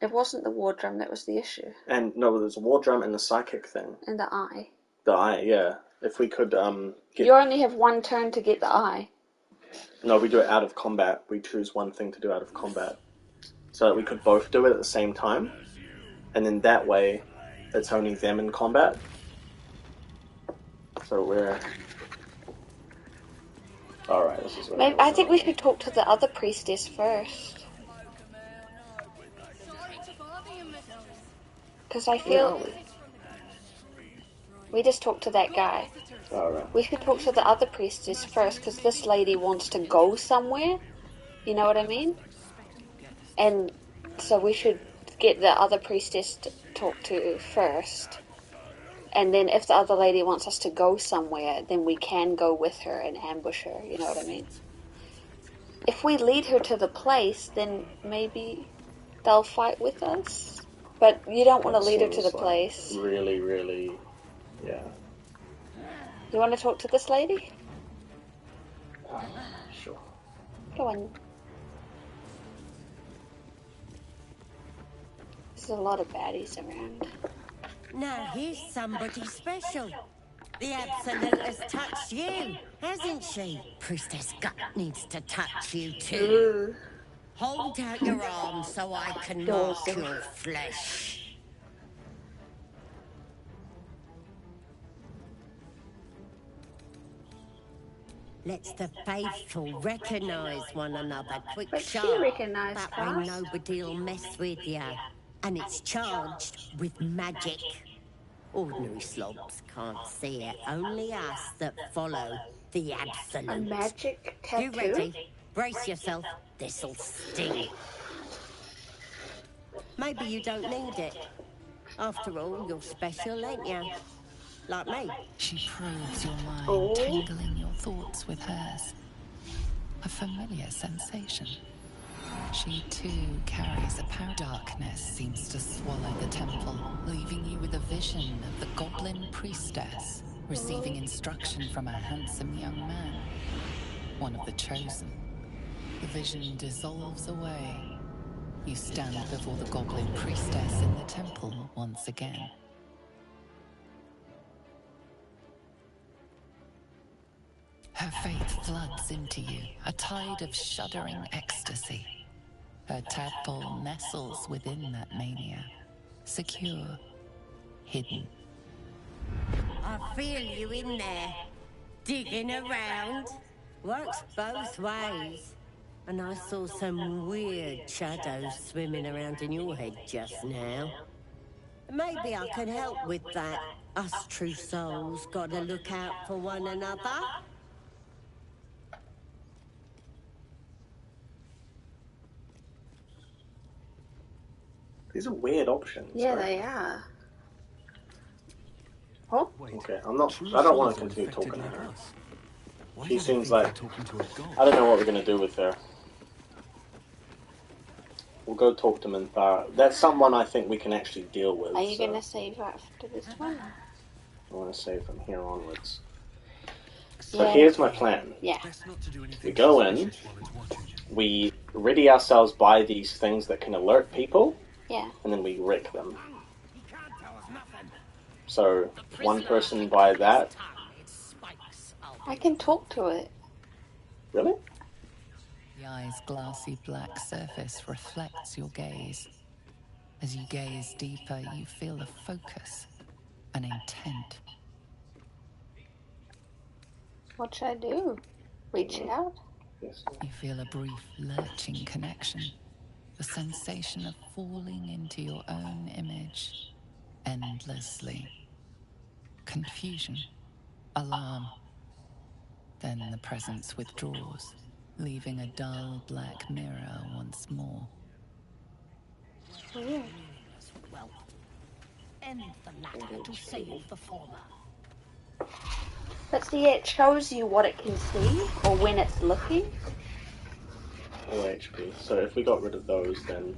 It wasn't the war drum that was the issue. And, no, there's a war drum and the psychic thing. And the eye. The eye, yeah. If we could, get... You only have one turn to get the eye. No, we do it out of combat. We choose one thing to do out of combat. So that we could both do it at the same time. And then that way, it's only them in combat. So we're... Alright, this is what Maybe, I think we should talk to the other priestess first. Because I feel... We just talked to that guy. Alright. We should talk to the other priestess first, because this lady wants to go somewhere. You know what I mean? And so we should get the other priestess to talk to first. And then if the other lady wants us to go somewhere, then we can go with her and ambush her. You know what I mean? If we lead her to the place, then maybe they'll fight with us. But you don't want to lead her to the place. Really, really... Yeah. You want to talk to this lady? Sure. Go on. There's a lot of baddies around. Now here's somebody special. The Absolute has touched you, hasn't she? Priestess Gut needs to touch you too. Hold out your arm so I can mark your flesh. Lets the faithful recognise one another. Quick But she sharp. recognised That way Cast. nobody'll mess with ya. And it's charged with magic. Ordinary slobs can't see it. Only us that follow the absolute. A magic tattoo? You ready? Brace yourself. This'll sting. Maybe you don't need it. After all, you're special, ain't ya? Like me. She probes your mind, tangling your thoughts with hers. A familiar sensation. She too carries a power. Darkness seems to swallow the temple, leaving you with a vision of the goblin priestess receiving instruction from a handsome young man, one of the chosen. The vision dissolves away. You stand before the goblin priestess in the temple once again. Her faith floods into you, a tide of shuddering ecstasy. Her tadpole nestles within that mania, secure, hidden. I feel you in there, digging around. Works both ways. And I saw some weird shadows swimming around in your head just now. Maybe I can help with that. Us true souls gotta look out for one another. These are weird options. Yeah, right? they are. Oh. Okay, I don't want to continue talking to her. She seems like... I don't know what we're going to do with her. We'll go talk to Minthara. That's someone I think we can actually deal with. Are you going to save after this one? I want to save from here onwards. So here's my plan. Yeah. We go in, we ready ourselves by these things that can alert people, and then we wreck them. So, one person by that. I can talk to it. Really? The eye's glassy black surface reflects your gaze. As you gaze deeper, you feel a focus, an intent. What should I do? Reach out? You feel a brief lurching connection, the sensation of falling into your own image endlessly. Confusion, alarm. Then the presence withdraws, leaving a dull black mirror once more. Weird. Well, end the latter to save the former. But see, it shows you what it can see, or when it's looking. All HP. So if we got rid of those, then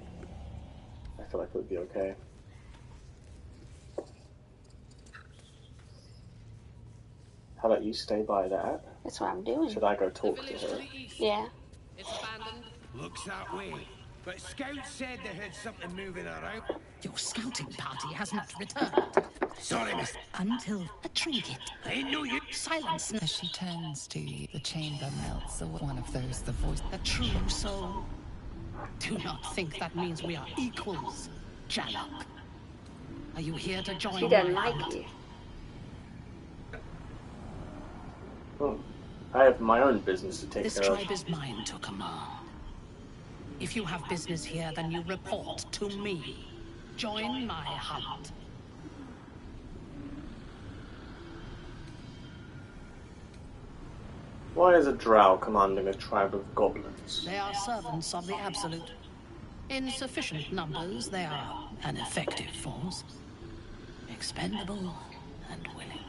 I feel like it would be okay. How about you stay by that? That's what I'm doing. Should I go talk to her? Yeah. It's abandoned. Looks that way. But scouts said they heard something moving around. Your scouting party has not returned. Sorry, miss. Until a trinket. I know you. Silence. As she turns to you, the chamber melts away. One of those, the voice. A true soul. Do not think that means we are equals, Jalok. Are you here to join? She doesn't like you. Oh, I have my own business to take This care of. tribe is mine to command. If you have business here, then you report to me. Join my hunt. Why is a drow commanding a tribe of goblins? They are servants of the Absolute. In sufficient numbers, they are an effective force. Expendable and willing.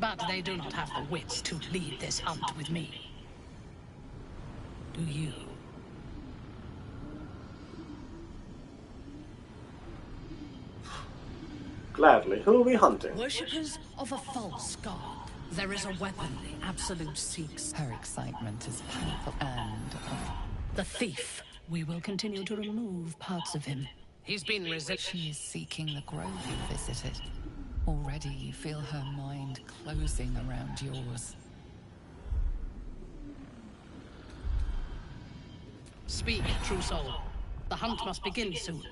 But they do not have the wits to lead this hunt with me. Do you? Gladly. Who are we hunting? Worshippers of a false god. There is a weapon the Absolute seeks. Her excitement is powerful and... The thief. We will continue to remove parts of him. He's been resistant. She is seeking the grove you visited. Already you feel her mind closing around yours. Speak, true soul. The hunt must begin soon.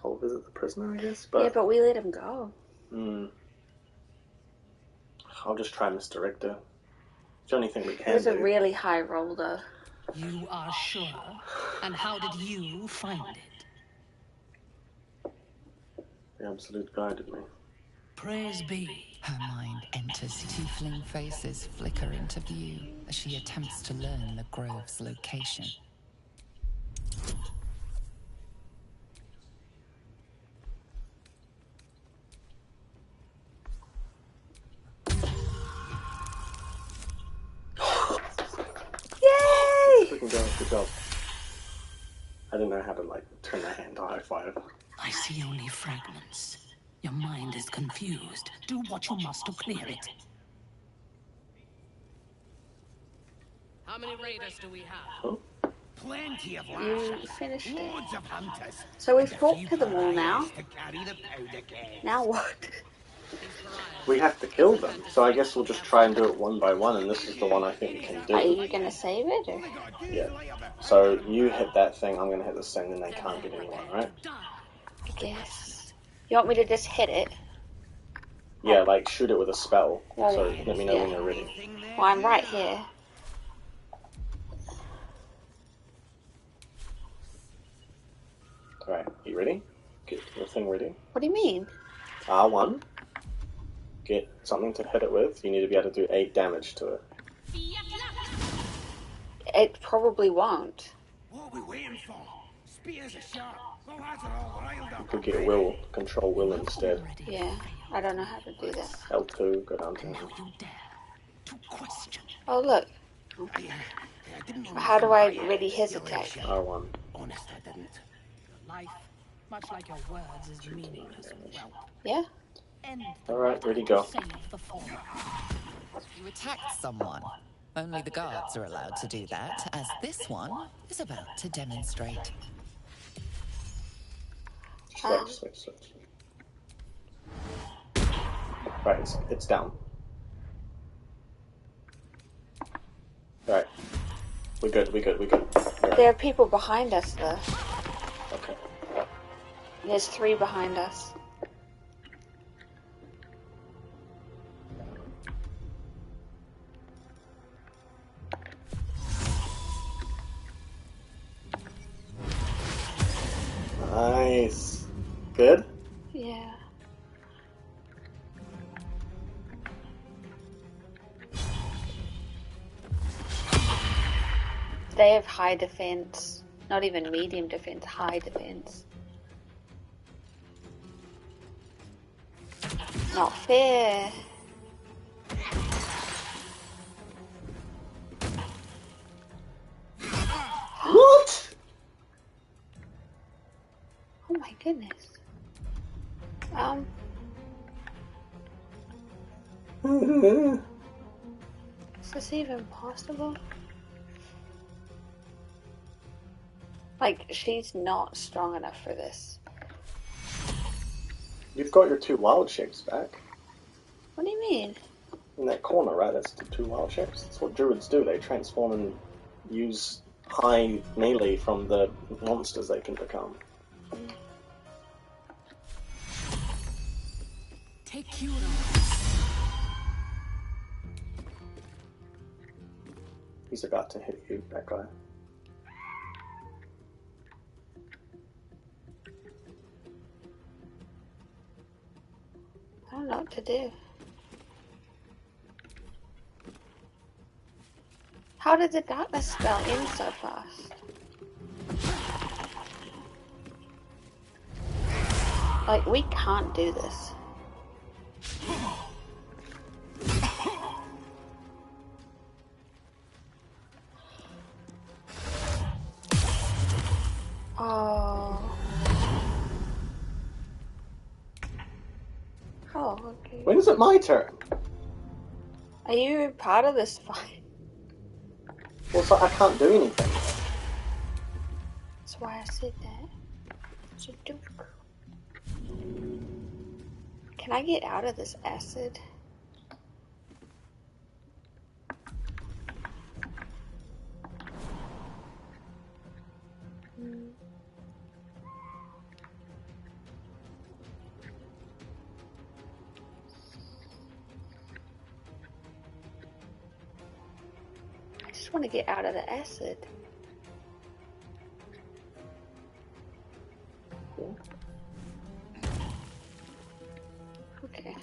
I'll visit the prisoner, I guess. But yeah, but we let him go. I'll just try misdirect her. It's the only thing we can do. It was a really high roll, though. You are sure? And how did you find it? The Absolute guided me. Praise be. Her mind enters tiefling faces flicker into view as she attempts to learn the grove's location. Yay! Good job. I didn't know how to, like, turn my hand to high five. I see only fragments. Your mind is confused. Do what you must to clear it. How many raiders do we have? Oh. Plenty of You finished it. loads of hunters. So we've talked to them all now. To carry the powder kegs. Now what? We have to kill them, so I guess we'll just try and do it one by one, and this is the one I think we can do. Are you gonna save it, or? Yeah. So you hit that thing, I'm gonna hit this thing, and they can't get anyone, right? I guess. You want me to just hit it? Yeah, like shoot it with a spell. Well, So let me know yeah. when you're ready. Well, I'm right here. Alright, you ready? Get your thing ready. What do you mean? R1. Get something to hit it with. You need to be able to do 8 damage to it. It probably won't. What are we waiting for? Spears are sharp. Well, that's it all riled up. You could get will, control will instead. Yeah, I don't know how to do that. L2, go down to Oh, look. How do I ready his attack? R1. Honest, I didn't. Life, much like your words, is meaningless without. Yeah? Alright, ready, go. You attacked someone. Only the guards are allowed to do that, as this one is about to demonstrate. Switch. Right, it's down. Alright. We're good. Right. There are people behind us, though. Okay. There's 3 behind us. Nice. Good? Yeah. They have high defense. Not even medium defense, high defense. Not fair. What? Oh my goodness. Is this even possible? Like, she's not strong enough for this. You've got your 2 wild shapes back. What do you mean? In that corner, right? That's the 2 wild shapes. That's what druids do. They transform and use high melee from the monsters they can become. Take you. He's about to hit you, that guy. I don't know what to do. How did the darkness spell end so fast? Like, we can't do this. Oh. Oh, okay. When is it my turn? Are you part of this fight? Well, so I can't do anything. That's why I said that. It's a joke. Can I get out of this acid? I just want to get out of the acid. Okay.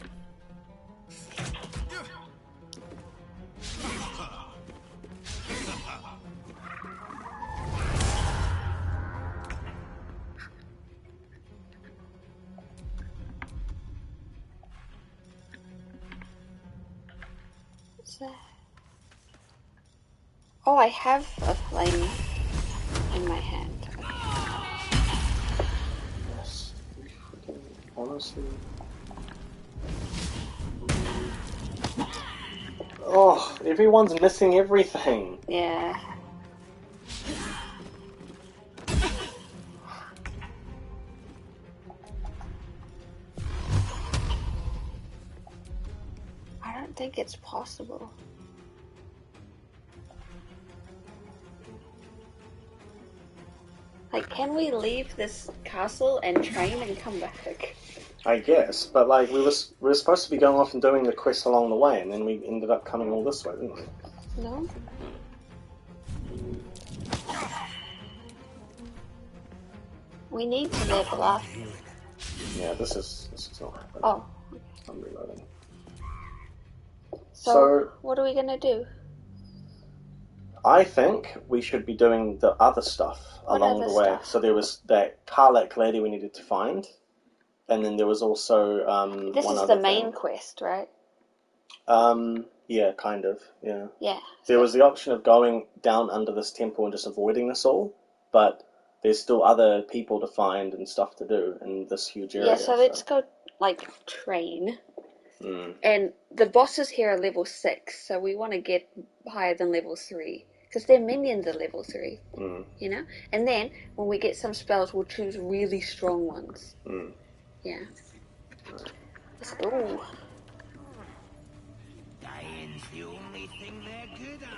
What's that? Oh, I have a flame in my hand. Yes. Honestly. Oh, everyone's missing everything. Yeah. I don't think it's possible. Like, can we leave this castle and train and come back? I guess, but like we were supposed to be going off and doing the quest along the way, and then we ended up coming all this way, didn't we? No. We need to level up. Yeah, this is not happening. Oh. I'm reloading. So what are we gonna do? I think we should be doing the other stuff along the way. So there was that Karlak lady we needed to find, and then there was also this one is other the main thing. quest, right? Yeah, kind of. Yeah. Yeah. There was the option of going down under this temple and just avoiding this all, but there's still other people to find and stuff to do in this huge area. Yeah, so let's go, like, train. Mm. And the bosses here are level 6, so we want to get higher than level 3. Because their minions are level 3, you know? And then, when we get some spells, we'll choose really strong ones. Mm. Yeah. Let's go. Dying's the only thing they're good at.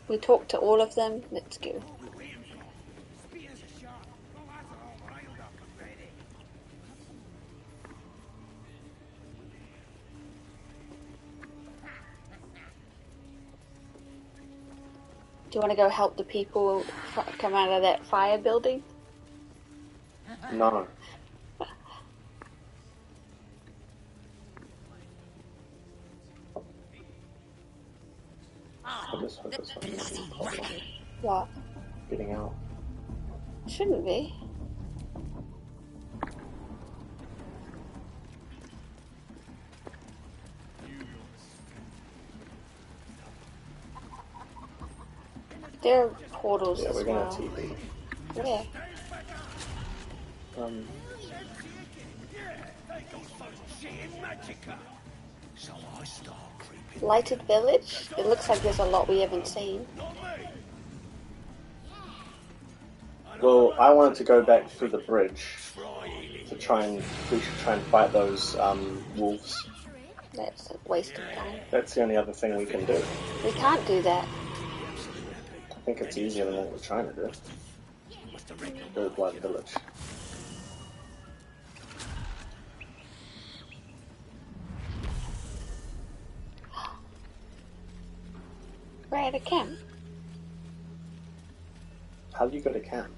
We talked to all of them. Let's go. Spears are sharp. The lads are all riled up and ready. Do you want to go help the people come out of that fire building? No. I just hope it's not a problem. What? Getting out. Shouldn't be. There are portals Yeah, as we're gonna well. TP. Where? Lighted village? It looks like there's a lot we haven't seen. Well, I wanted to go back through the bridge to try and we should try and fight those wolves. That's a waste of time. That's the only other thing we can do. We can't do that. I think it's easier than what we're trying to do. Go to Blood Village. We're at a camp. How do you go to camp?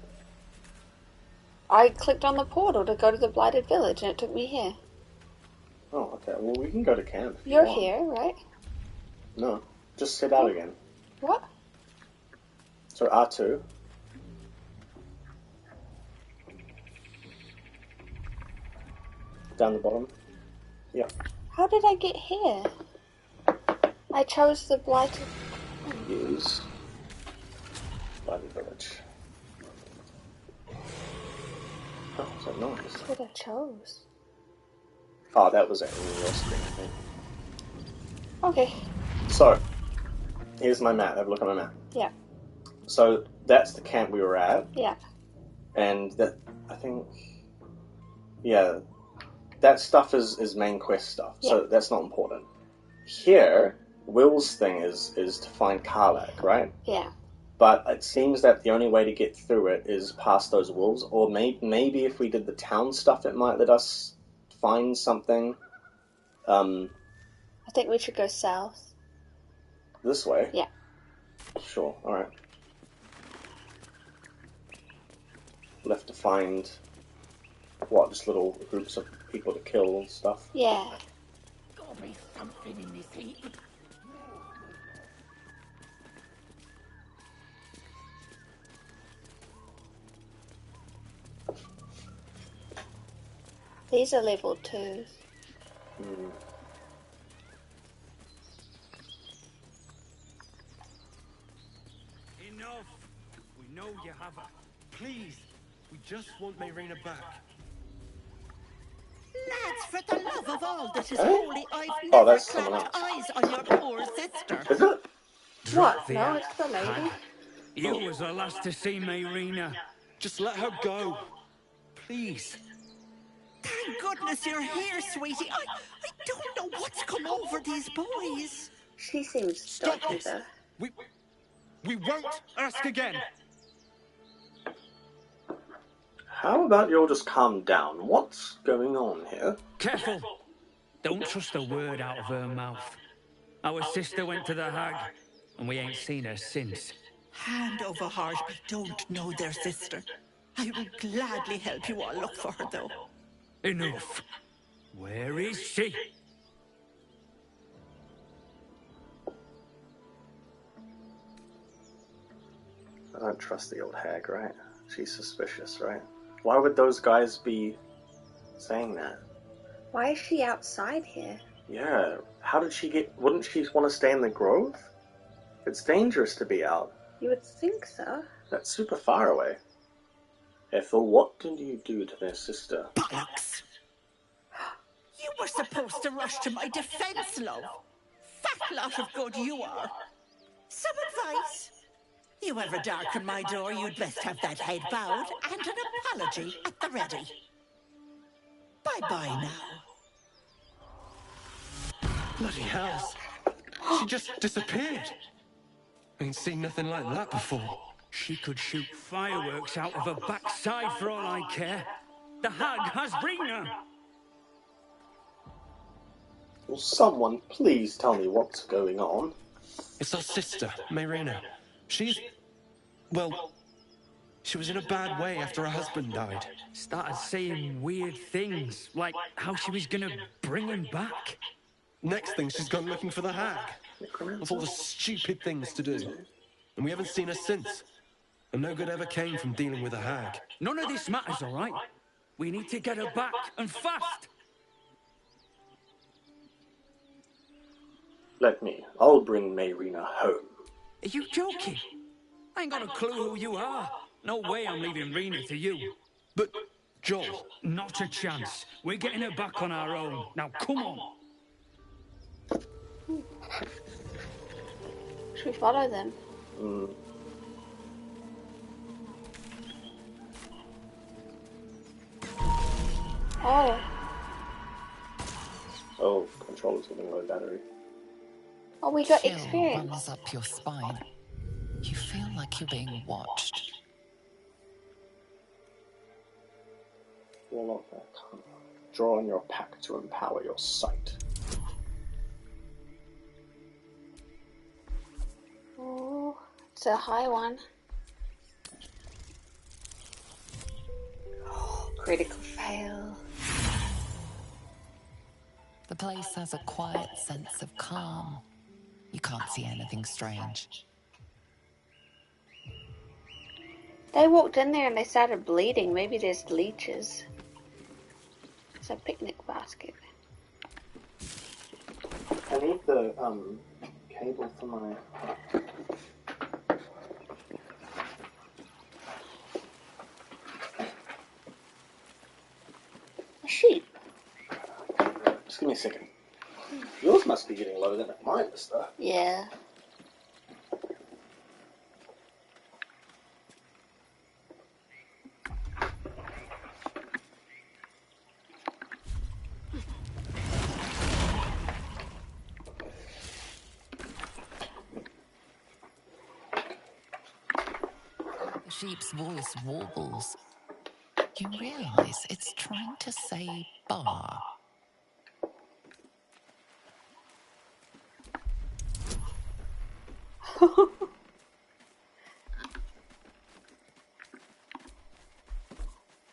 I clicked on the portal to go to the blighted village and it took me here. Oh, okay. Well, we can go to camp. You're here, right? No. Just sit out again. What? So R2. Down the bottom. Yeah. How did I get here? I chose the blighted... Use Bloody Village. Oh, so nice. That's what I chose. Oh, that was it in your screen, I think. Okay. So, here's my map. Have a look at my map. Yeah. So, that's the camp we were at. Yeah. And that, I think, yeah, that stuff is main quest stuff, so that's not important. Here, Will's thing is to find Karlach, right? Yeah. But it seems that the only way to get through it is past those wolves, or maybe if we did the town stuff, it might let us find something. I think we should go south. This way? Yeah. Sure, alright. We'll have to find, what, just little groups of people to kill and stuff? Yeah. Gotta be something in this heap. These are level 2s. Enough! We know you have her. Please, we just want Mayrina back. Lads, for the love of all that is holy, I've never clapped eyes on your poor sister. Is it? What? No, it's the lady. You was the last to see Mayrina. Just let her go. Please. Thank goodness you're here, sweetie. I don't know what's come over these boys. She seems Stop dodgy, this. though. We won't ask again. How about you all just calm down? What's going on here? Careful! Don't trust a word out of her mouth. Our sister went to the hag, and we ain't seen her since. Hand over heart, I don't know their sister. I will gladly help you all look for her, though. Enough. Where is she? I don't trust the old hag, right? She's suspicious, right? Why would those guys be saying that? Why is she outside here? Yeah, how did she get... Wouldn't she want to stay in the grove? It's dangerous to be out. You would think so. That's super far away. Ethel, what did you do to their sister? Bollocks! You were supposed to rush to my defense, love. Fat lot of good you are. Some advice? You ever darken my door, you'd best have that head bowed and an apology at the ready. Bye-bye now. Bloody hells. She just disappeared. Ain't seen nothing like that before. She could shoot fireworks out of her backside for all I care. The hag has Rena. Will someone please tell me what's going on? It's our sister, Mayrina. She's... well... she was in a bad way after her husband died. Started saying weird things, like how she was gonna bring him back. Next thing, she's gone looking for the hag. Of all the stupid things to do. And we haven't seen her since. And no good ever came from dealing with a hag. None of this matters, all right? We need to get her back, and fast! Let me. I'll bring Mayrina home. Are you joking? I ain't got a clue who you are. No way I'm leaving Rena to you. But, Joel... Not a chance. We're getting her back on our own. Now, come on! Should we follow them? Oh. Oh, controller's getting low battery. Oh, we got Chill experience. runs up your spine. You feel like you're being watched. Warlock Arcana. Draw on your pack to empower your sight. Oh, it's a high one. Oh, critical fail. The place has a quiet sense of calm. You can't see anything strange. They walked in there and they started bleeding. Maybe there's leeches. It's a picnic basket. I need the cable for my... A sheep. Just give me a second. Yours must be getting lower than mine, mister. Yeah. sheep's voice warbles. You realize it's trying to say bar.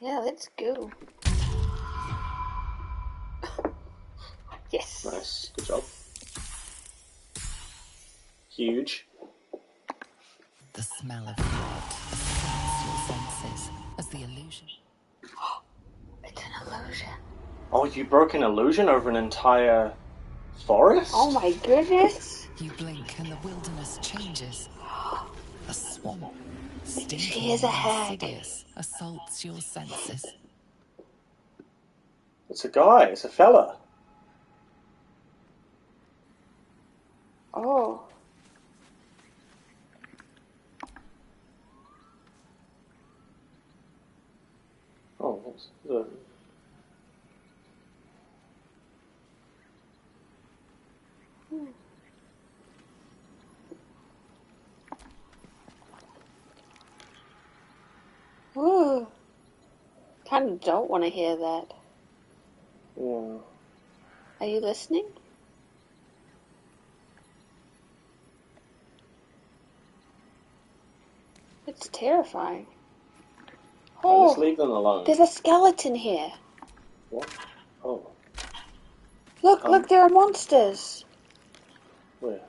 Yeah, let's go. Yes. Nice. Good job. Huge. The smell of blood assaults your senses as the illusion. It's an illusion. Oh, you broke an illusion over an entire forest? Oh my goodness. You blink and the wilderness changes. A swamp, stinking She is a and hag. insidious, assaults your senses. It's a guy. It's a fella. Oh. Oh, what's the... Ooh. Kind of don't want to hear that. Yeah. Are you listening? It's terrifying. Oh, just leave them alone. There's a skeleton here. What? Oh. Look, there are monsters. Where?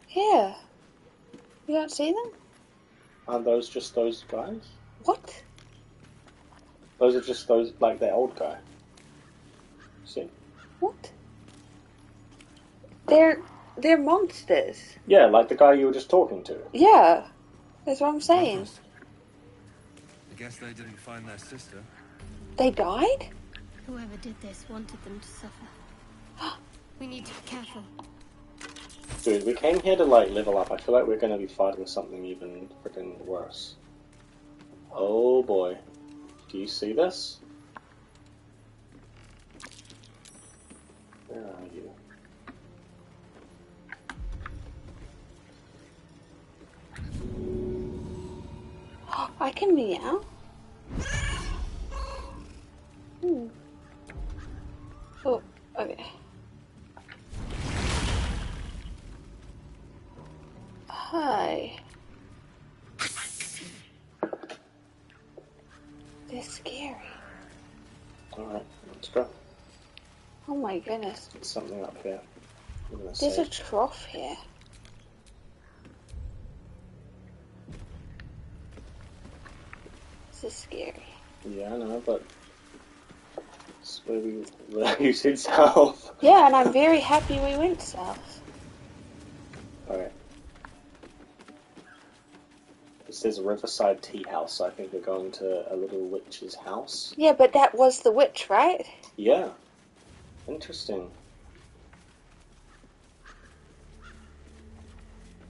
Here. You don't see them? Aren't those just those guys? What? Those are just those, like, that old guy. See? What? They're monsters. Yeah, like the guy you were just talking to. Yeah. That's what I'm saying. I guess they didn't find their sister. They died? Whoever did this wanted them to suffer. We need to be careful. Dude, we came here to, like, level up. I feel like we're gonna be fighting something even freaking worse. Oh boy. Do you see this? Where are you? I can meow. Oh, okay. Hi. They're scary. Alright, let's go. Oh my goodness. There's something up here. There's a trough here. This is scary. Yeah, I know, but it's where you said south. Yeah, and I'm very happy we went south. Alright. It says Riverside Tea House. I think we're going to a little witch's house. Yeah, but that was the witch, right? Yeah. Interesting.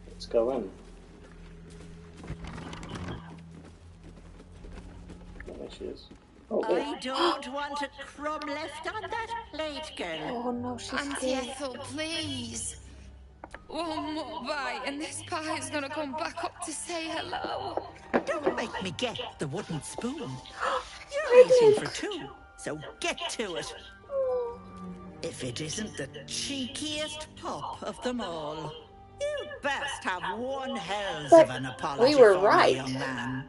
Let's go in. There she is. Oh, there. I don't want a crumb left on that plate, girl. Oh no, she's Auntie here. Ethel, please. One more bite and this pie is gonna come back up to say hello. Don't make me get the wooden spoon. You're eating for two, so get to it. If it isn't the cheekiest pup of them all, you best have one hells of an apology we were for right. me, young man.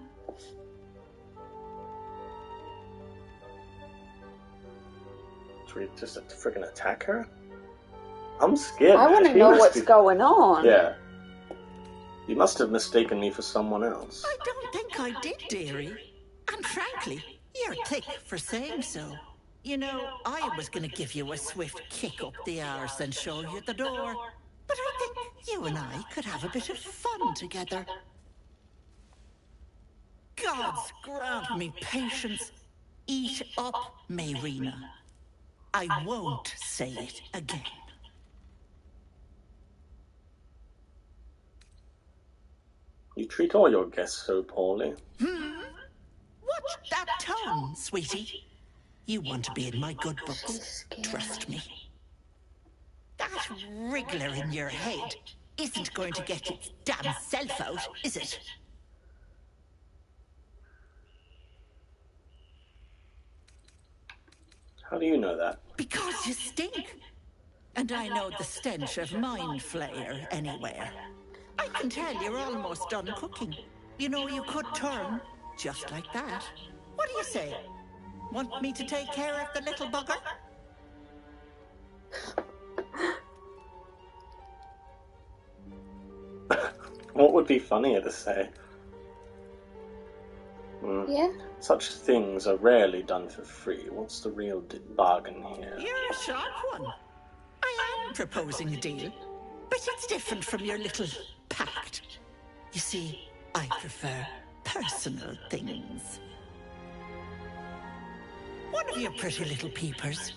Should we just freaking attack her? I'm scared. I want to know what's going on. Yeah. You must have mistaken me for someone else. I don't think I did, dearie. And frankly, you're thick for saying so. You know, I was going to give you a swift kick up the arse and show you the door. But I think you and I could have a bit of fun together. Gods grant me patience. Eat up, Mayrina. I won't say it again. You treat all your guests so poorly. Watch that tone, sweetie. You want to be in my good books. Trust me. That wriggler in your head isn't going to get its damn self out, is it? How do you know that? Because you stink. And I know the stench of mind flayer anywhere. I can tell you're almost done cooking. You know, you could turn just like that. What do you say? Want me to take care of the little bugger? What would be funnier to say? Yeah. Such things are rarely done for free. What's the real bargain here? You're a sharp one. I am proposing a deal, but it's different from your little pact. You see, I prefer personal things. One of your pretty little peepers.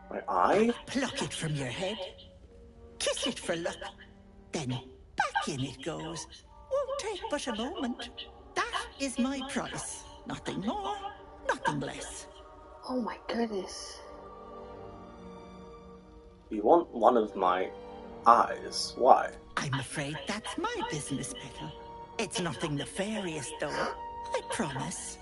My eye? Pluck it from your head. Kiss it for luck. Then back in it goes. Won't take but a moment. That is my price. Nothing more, nothing less. Oh my goodness. You want one of my eyes? Why? I'm afraid that's my business, Petal. It's nothing nefarious, though. I promise.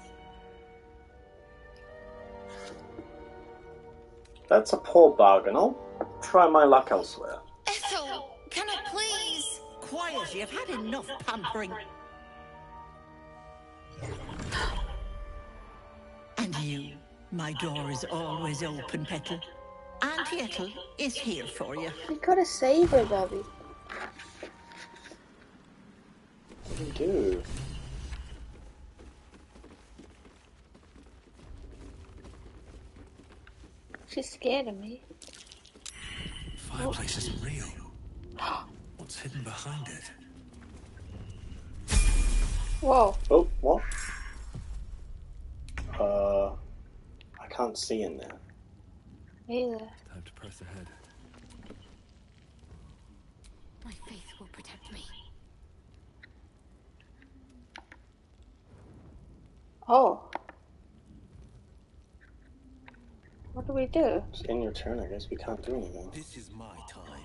That's a poor bargain. I'll try my luck elsewhere. Ethel, can I please? Quiet, you've had enough pampering. And you, my door is always open, Petal. Auntie Ethel is here for you. You gotta save her, Bobby. What do you do? She's scared of me. Fireplace isn't real. What's hidden behind it? Whoa. Oh, what? I can't see in there. Neither. Time to press ahead. My faith will protect me. Oh. What do we do? It's in your turn, I guess. We can't do anything. This is my time.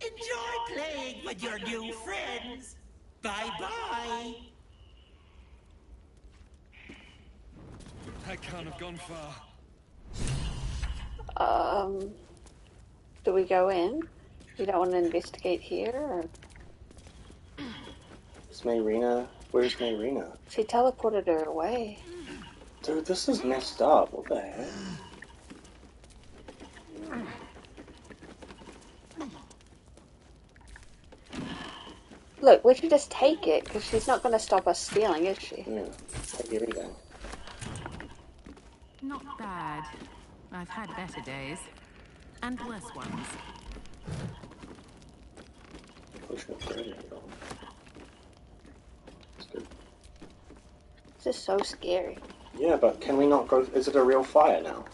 Enjoy playing with your new friends. Bye-bye. That can't have gone far. Do we go in? You don't want to investigate here? Or? Is Mayrina? Where's Mayrina? She teleported her away. Dude, this is messed up. What the heck? Look, we should just take it, because she's not going to stop us stealing, is she? Yeah, take everything. Not bad. I've had better days. And worse ones. Potion of Clarity, though. That's good. This is so scary. Yeah, but can we not go... Is it a real fire now?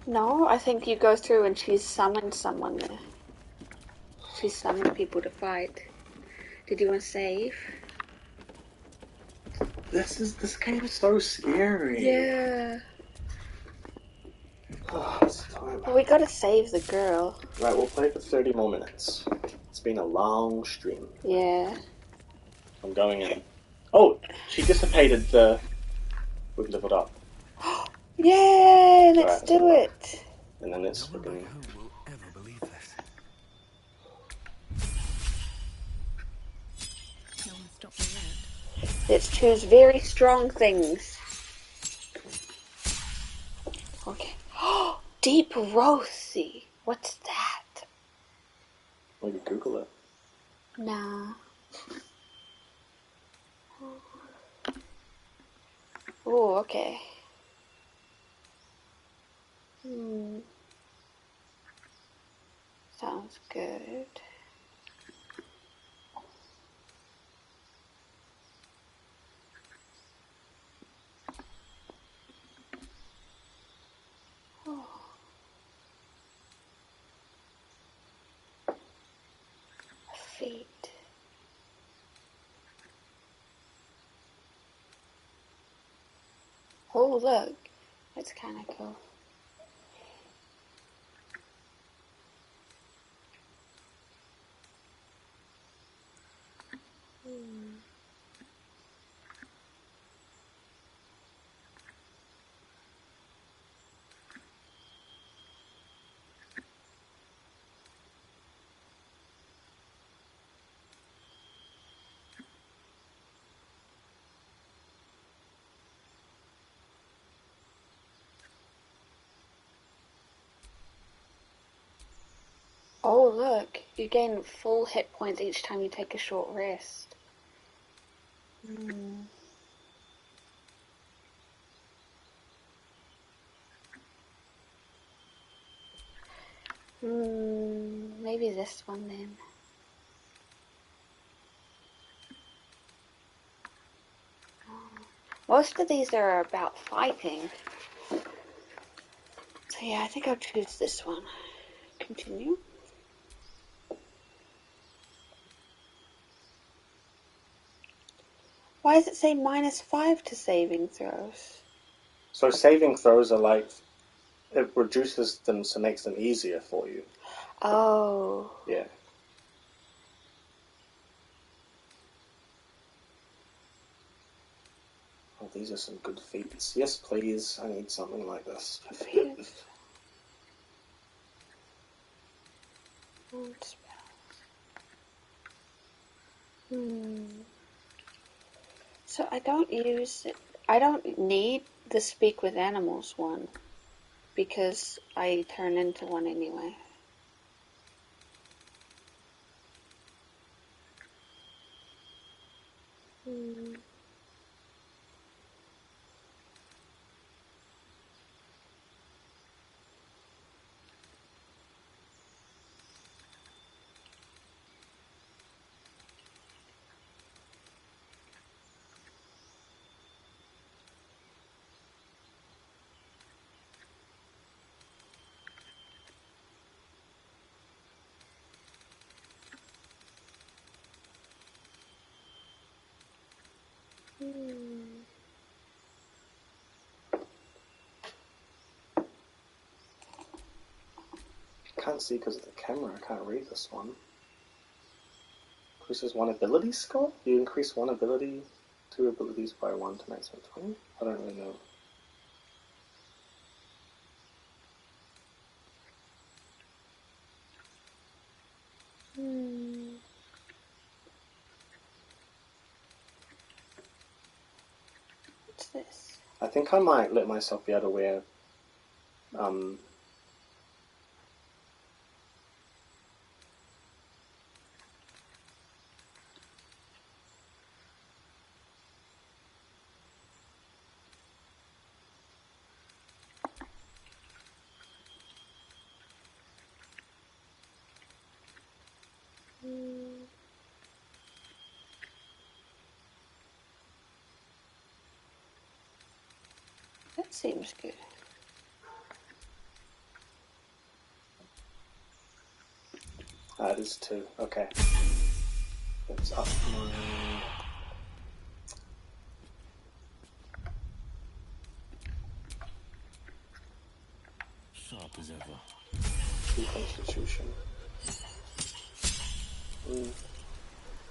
No, I think you go through and she's summoned someone there. She's summoned people to fight. Did you want to save? This game is so scary. Yeah. Oh, it's time. Well, we gotta save the girl. Right, we'll play for 30 more minutes. It's been a long stream. Yeah. I'm going in. Oh, she dissipated the... We've leveled up. Yay! Let's do it. And then it's freaking... Who will ever believe this? No one stop me yet. Let's choose very strong things. Okay. Deep Rosy. What's that? Well, you Google it. Nah. Oh, okay. Sounds good. Oh. Feet. Oh, look. That's kind of cool. Oh, look. You gain full hit points each time you take a short rest. Maybe this one then. Most of these are about fighting. So yeah, I think I'll choose this one. Continue. Why does it say -5 to saving throws? So saving throws are like, it reduces them so it makes them easier for you. Oh. Yeah. Oh, these are some good feats. Yes, please. I need something like this. So I don't use it. I don't need the speak with animals one because I turn into one anyway. Can't see because of the camera. I can't read this one. Increases one ability score? You increase one ability, 2 abilities by 1 to maximum 20? I don't really know. What's this? I think I might let myself be able to wear That seems good. it is 2. Okay. Let's up my... Sharp as ever. 2 constitution.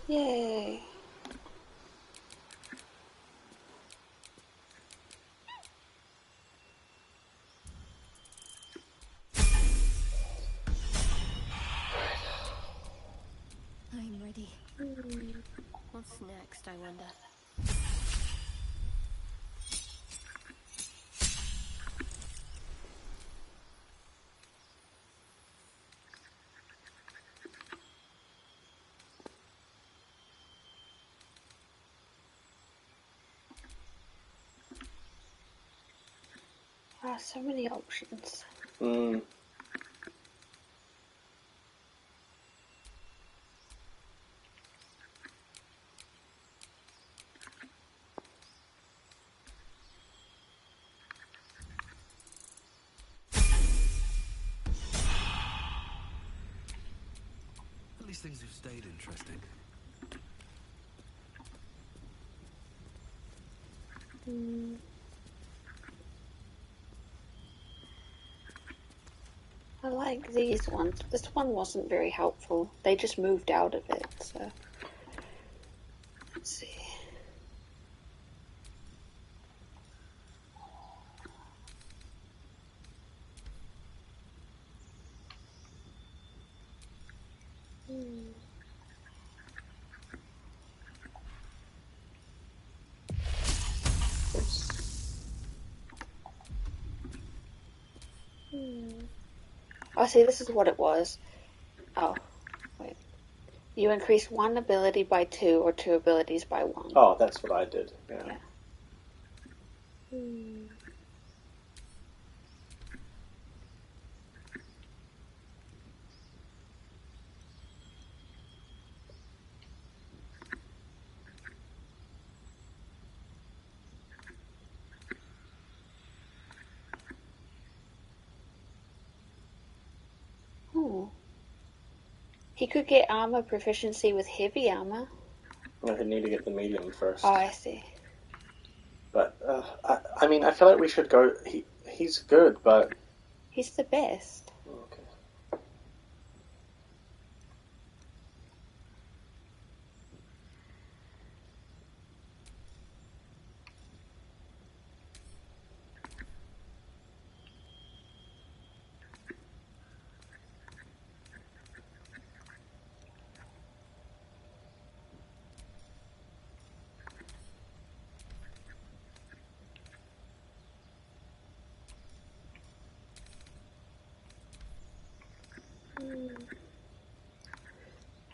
Yay. I'm ready. What's next, I wonder? Wow, so many options. At least things have stayed interesting. I like these ones. This one wasn't very helpful. They just moved out of it, so... Let's see. Oh, see, this is what it was. Oh, wait. You increase one ability by 2 or 2 abilities by 1. Oh, that's what I did. Yeah. He could get armor proficiency with heavy armor. I would need to get the medium first. Oh, I see. But I mean, I feel like we should go. He's good, but he's the best. Okay.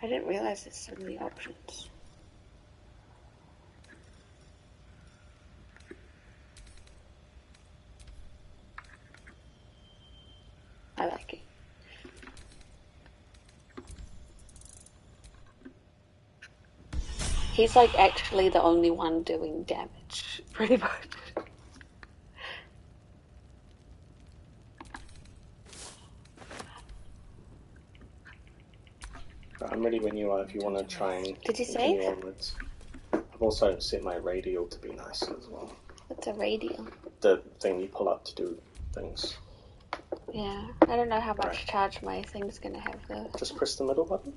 I didn't realize there's so many options. I like it. He's like actually the only one doing damage, pretty much. I'm ready when you are if you want to try and Did you continue save? onwards. I've also set my radial to be nice as well. What's a radial? The thing you pull up to do things. Yeah, I don't know how much charge my thing's gonna have though. Just press the middle button.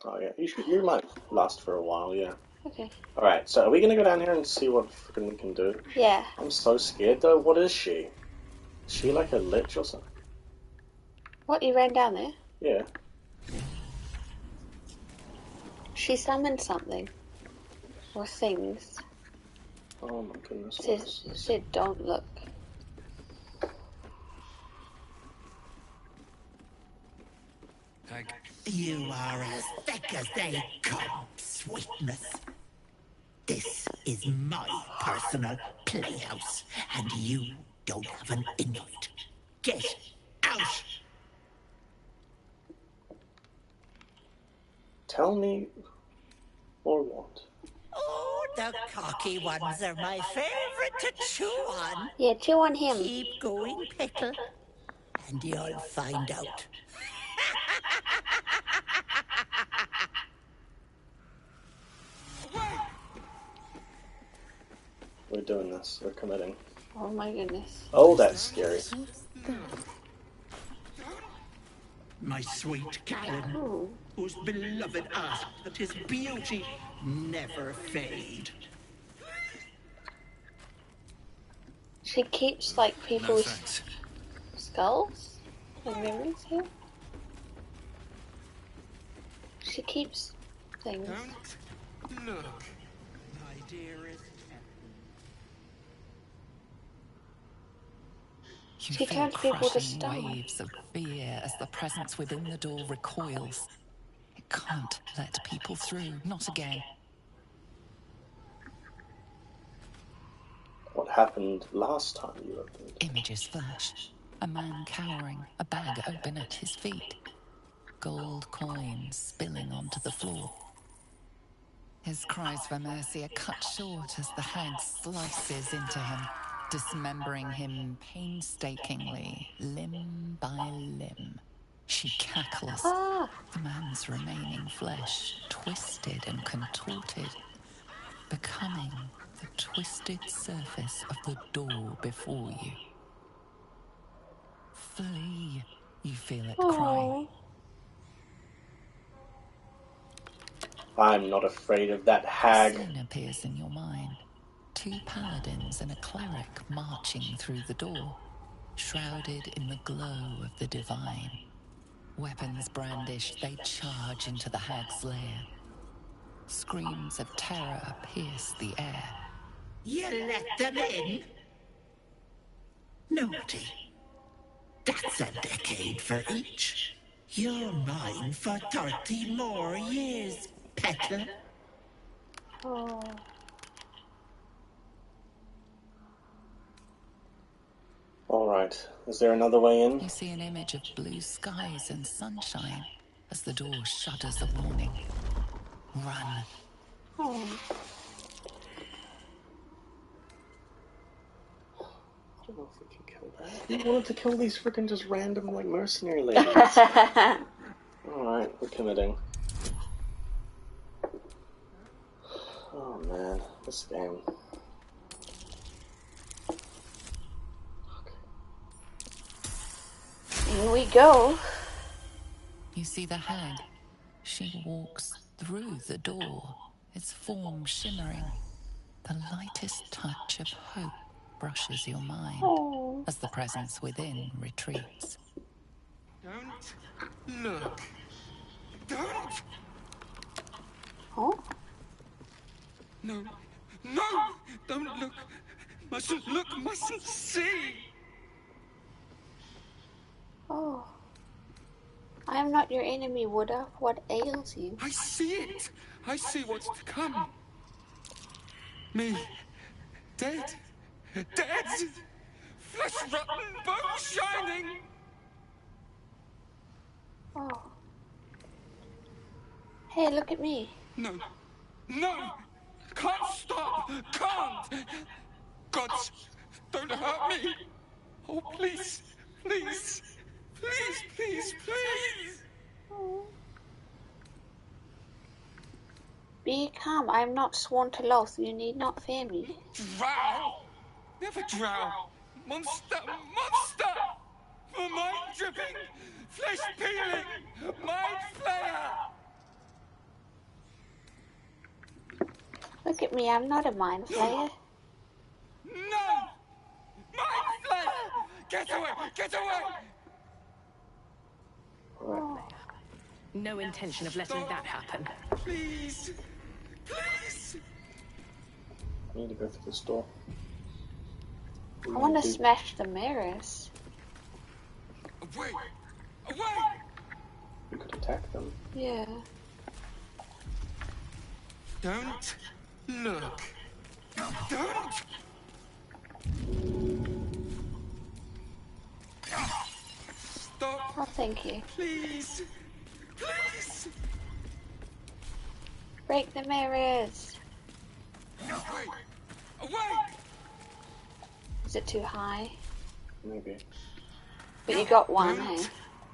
Oh yeah, you might last for a while, yeah. Okay. Alright, so are we gonna go down here and see what freaking we can do? Yeah. I'm so scared though, what is she? Is she like a lich or something? What, you ran down there? Yeah. She summoned something. Or things. Oh my goodness. Said don't look. You are as thick as they come, sweetness. This is my personal playhouse, and you don't have an invite. Get out! Tell me or what? Oh, the cocky ones are my favorite to chew on. Yeah, chew on him. Keep going, Pickle, and you'll find out. We're doing this. We're committing. Oh my goodness. Oh, that's scary. My sweet Callan, whose beloved asked that his beauty never fade. She keeps like people's skulls and memories here. She keeps things. Don't look, my dearest. You She feel turns people to crushing stone. waves of fear as the presence within the door recoils. It can't let people through, not again. What happened last time you opened? Images flash. A man cowering, a bag open at his feet. Gold coins spilling onto the floor. His cries for mercy are cut short as the hag slices into him, dismembering him painstakingly, limb by limb. She cackles, the man's remaining flesh twisted and contorted, becoming the twisted surface of the door before you. Flee, you feel it cry. I'm not afraid of that hag. A scene appears in your mind. 2 paladins and a cleric marching through the door, shrouded in the glow of the divine. Weapons brandished, they charge into the hag's lair. Screams of terror pierce the air. You let them in? Naughty. That's a decade for each. You're mine for 30 more years, Petter. Oh. Alright, is there another way in? You see an image of blue skies and sunshine as the door shudders a warning. Run. Oh. I don't know if we can kill that. You wanted to kill these freaking just random, like, mercenary ladies. Alright, we're committing. Oh man, this game. Here we go. You see the hag. She walks through the door, its form shimmering. The lightest touch of hope brushes your mind as the presence within retreats. Don't look. Don't! Huh? No. No! Don't look. Mustn't look, mustn't see! Oh. I am not your enemy, Woodruff. What ails you? I see it! I see what's to come. Me. Dead. Dead! Flesh rotten, bone shining! Oh. Hey, look at me. No. No! Can't stop! Can't! Gods, don't hurt me! Oh, please, please, please, please, please! Be calm. I am not sworn to loath. You need not fear me. Drow! Never drow! Monster! Monster! For mind dripping! Flesh peeling! Mind flayer! Look at me. I'm not a mind flayer. No! Mind flayer! Get away! Get away! Oh. No intention of letting that happen. Please! Please! I need to go through this door. I want to smash the mirrors. Away! Away! We could attack them. Yeah. Don't look. Don't! Stop! Oh, thank you. Please! Please! Break the mirrors. Away! Away! Is it too high? Maybe. But you got one, hey?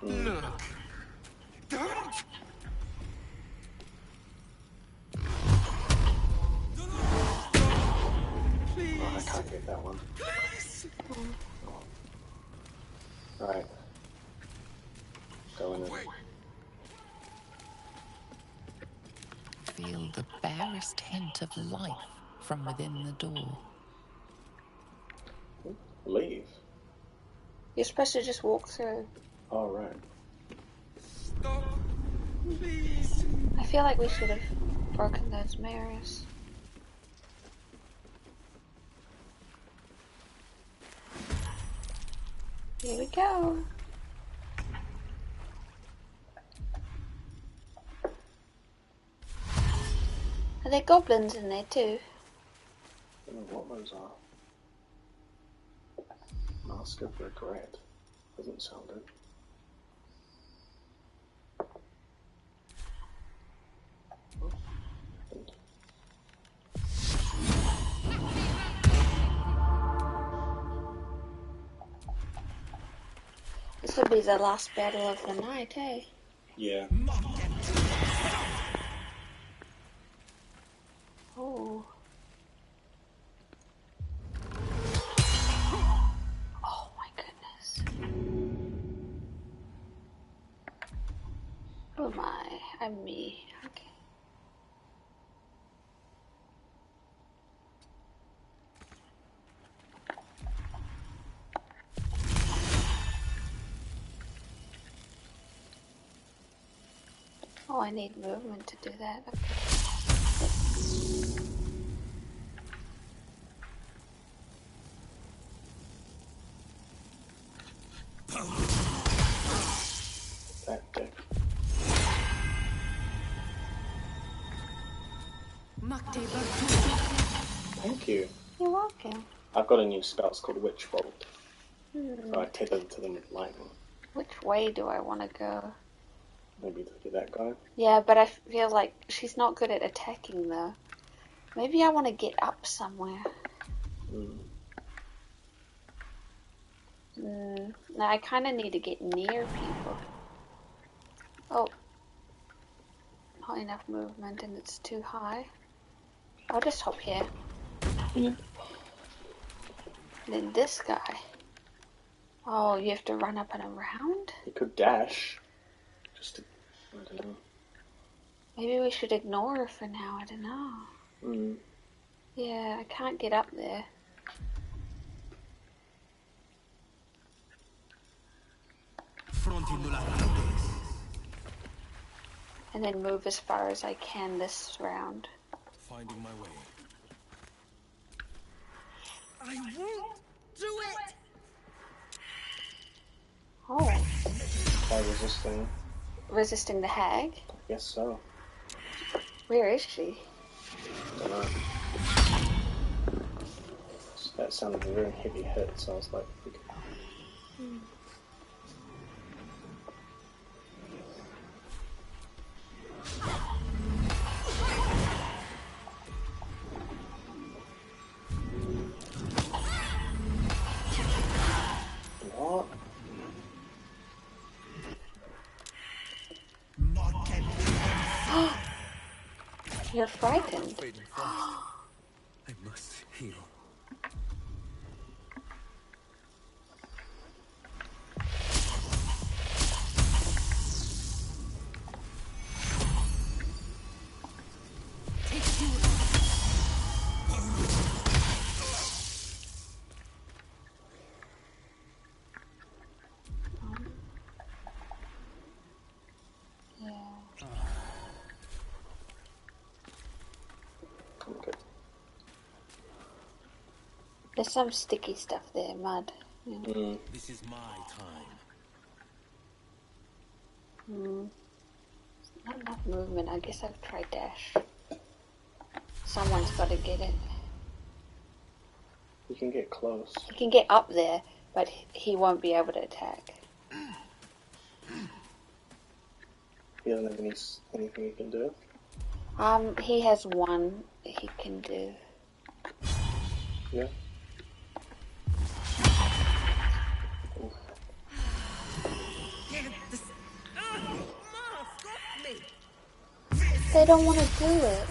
Look. Don't! Please! Oh, I can't get that one. Please! Right. Go in. Feel the barest hint of life from within the door. Leave. You're supposed to just walk through. All right. Stop! Please! I feel like we should have broken those mirrors. Here we go. Are there goblins in there too? I don't know what those are. Mask of Regret. Doesn't sound good. This will be the last battle of the night, eh? Yeah. Oh. Oh my goodness. Oh my, I'm me. Okay. Oh, I need movement to do that. Okay. That dick. Thank you. You're welcome. I've got a new spell. It's called Witch Bolt. Hmm. So I tether to them with lightning. Which way do I want to go? Maybe look at that guy. Yeah, but I feel like she's not good at attacking though. Maybe I want to get up somewhere. No, I kind of need to get near people. Oh. Not enough movement and it's too high. I'll just hop here. Yeah. Then this guy. Oh, you have to run up and around? You could dash. Just to, I don't know. Maybe we should ignore her for now, I don't know. Yeah, I can't get up there. And then move as far as I can this round. Finding my way. I won't do it! Oh. By resisting. Resisting the hag? I guess so. Where is she? I don't know. That sounded a very heavy hit, so I was like, freaking out. What? You're frightened. I must heal. There's some sticky stuff there, mud. Yeah. This is my time. Not enough movement. I guess I've tried dash. Someone's got to get it. You can get close. He can get up there, but he won't be able to attack. He doesn't have anything he can do? He has one he can do. Yeah. They don't want to do it.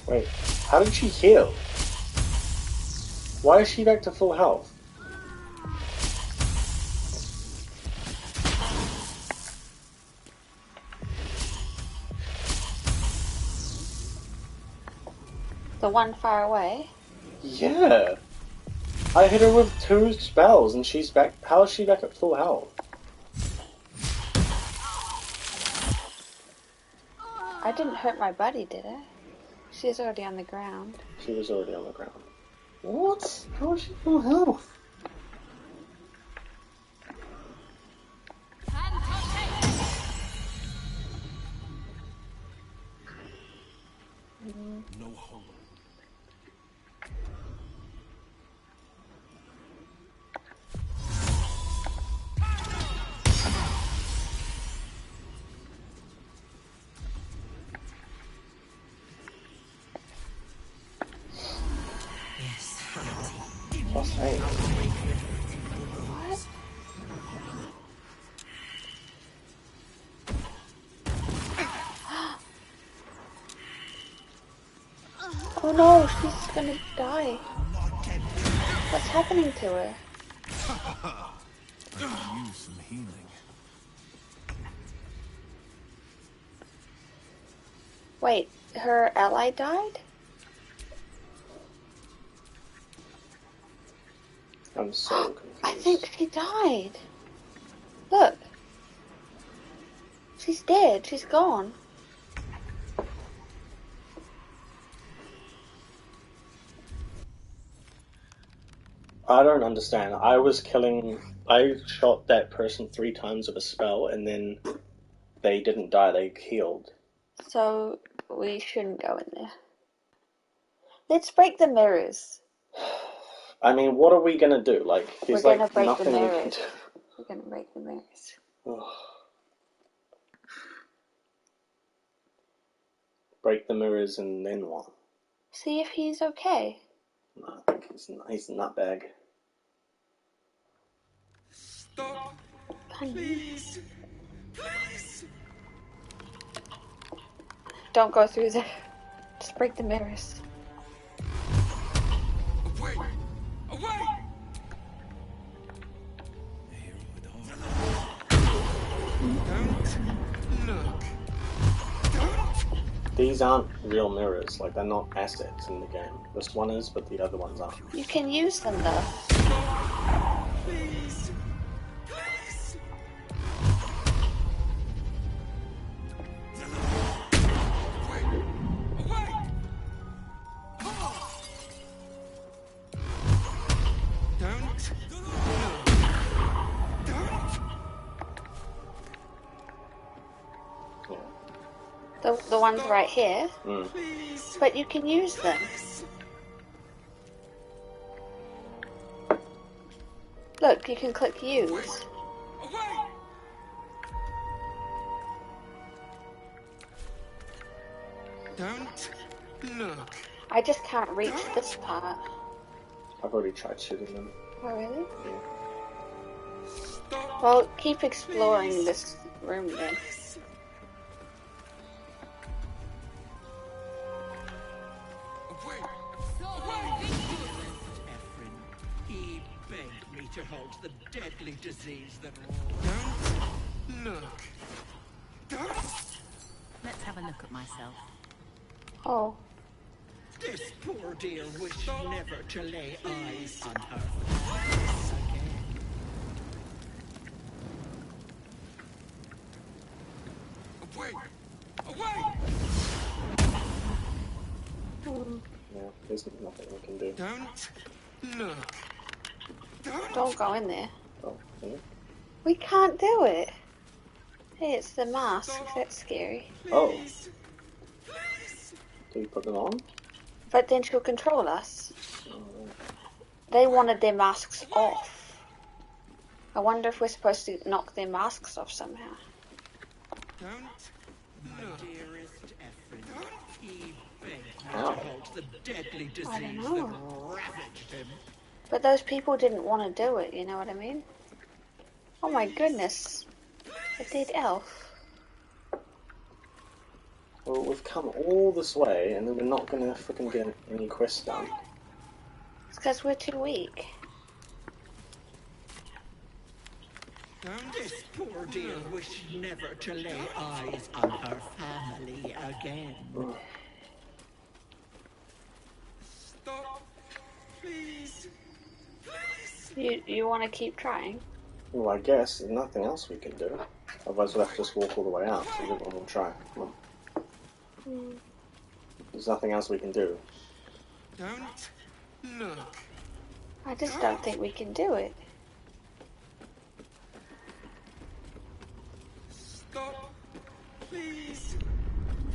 Wait, how did she heal? Why is she back to full health? The one far away? Yeah. I hit her with 2 spells and she's back. How is she back at full health? I didn't hurt my buddy, did I? She's already on the ground. She was already on the ground. What? How is she full health? No hope. Plus 8. What? Oh no, she's gonna die. What's happening to her? some healing. Wait, her ally died? I'm so confused. I think she died. Look. She's dead. She's gone. I don't understand. I shot that person 3 times with a spell, and then they didn't die, they healed. So, we shouldn't go in there. Let's break the mirrors. I mean, what are we gonna do? Like, there's We're gonna like break nothing the we mirrors. can do. We're gonna break the mirrors. Break the mirrors and then what? See if he's okay. No, I think he's a nutbag. Stop! Please! Please! Don't go through there. Just break the mirrors. Away! Away! Don't look. These aren't real mirrors. Like, they're not assets in the game. This one is, but the other ones aren't. You can use them though. Please! Please! The ones right here. But you can use them. Look, you can click use. Don't look. I just can't reach this part. I've already tried shooting them. Oh, really? Yeah. Well, keep exploring this room then. He begged me to halt the deadly disease that... Don't look. Let's have a look at myself. Oh. This poor dear wished never to lay eyes on her face again. Away! Away! Yeah, there's nothing we can do. Don't look. Don't go in there. Oh, yeah. We can't do it. Hey, it's the mask. That's scary. Oh. Do you put them on? But then she'll control us. They wanted their masks off. I wonder if we're supposed to knock their masks off somehow. My dearest Ephraim, he begged me to halt the deadly disease that ravaged him. But those people didn't want to do it, you know what I mean? Oh my goodness. A dead elf. Well, we've come all this way, and then we're not gonna frickin' get any quests done. It's because we're too weak. This poor dear wished never to lay eyes on her family again. Stop! Please! Please! You want to keep trying? Well, I guess there's nothing else we can do. Otherwise we'll have to just walk all the way out, so everyone will try. Come on. There's nothing else we can do. Don't look. I just don't think we can do it. Stop! Please!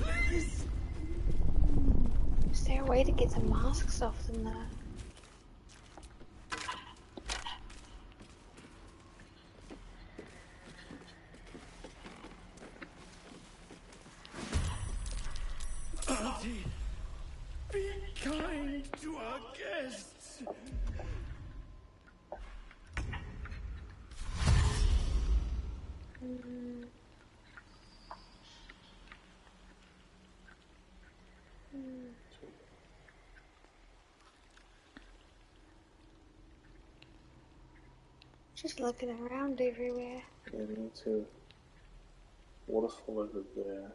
Please! Is there a way to get the masks off them though? Auntie, be kind to our guests. Just looking around everywhere. Yeah, me too. Waterfall over there.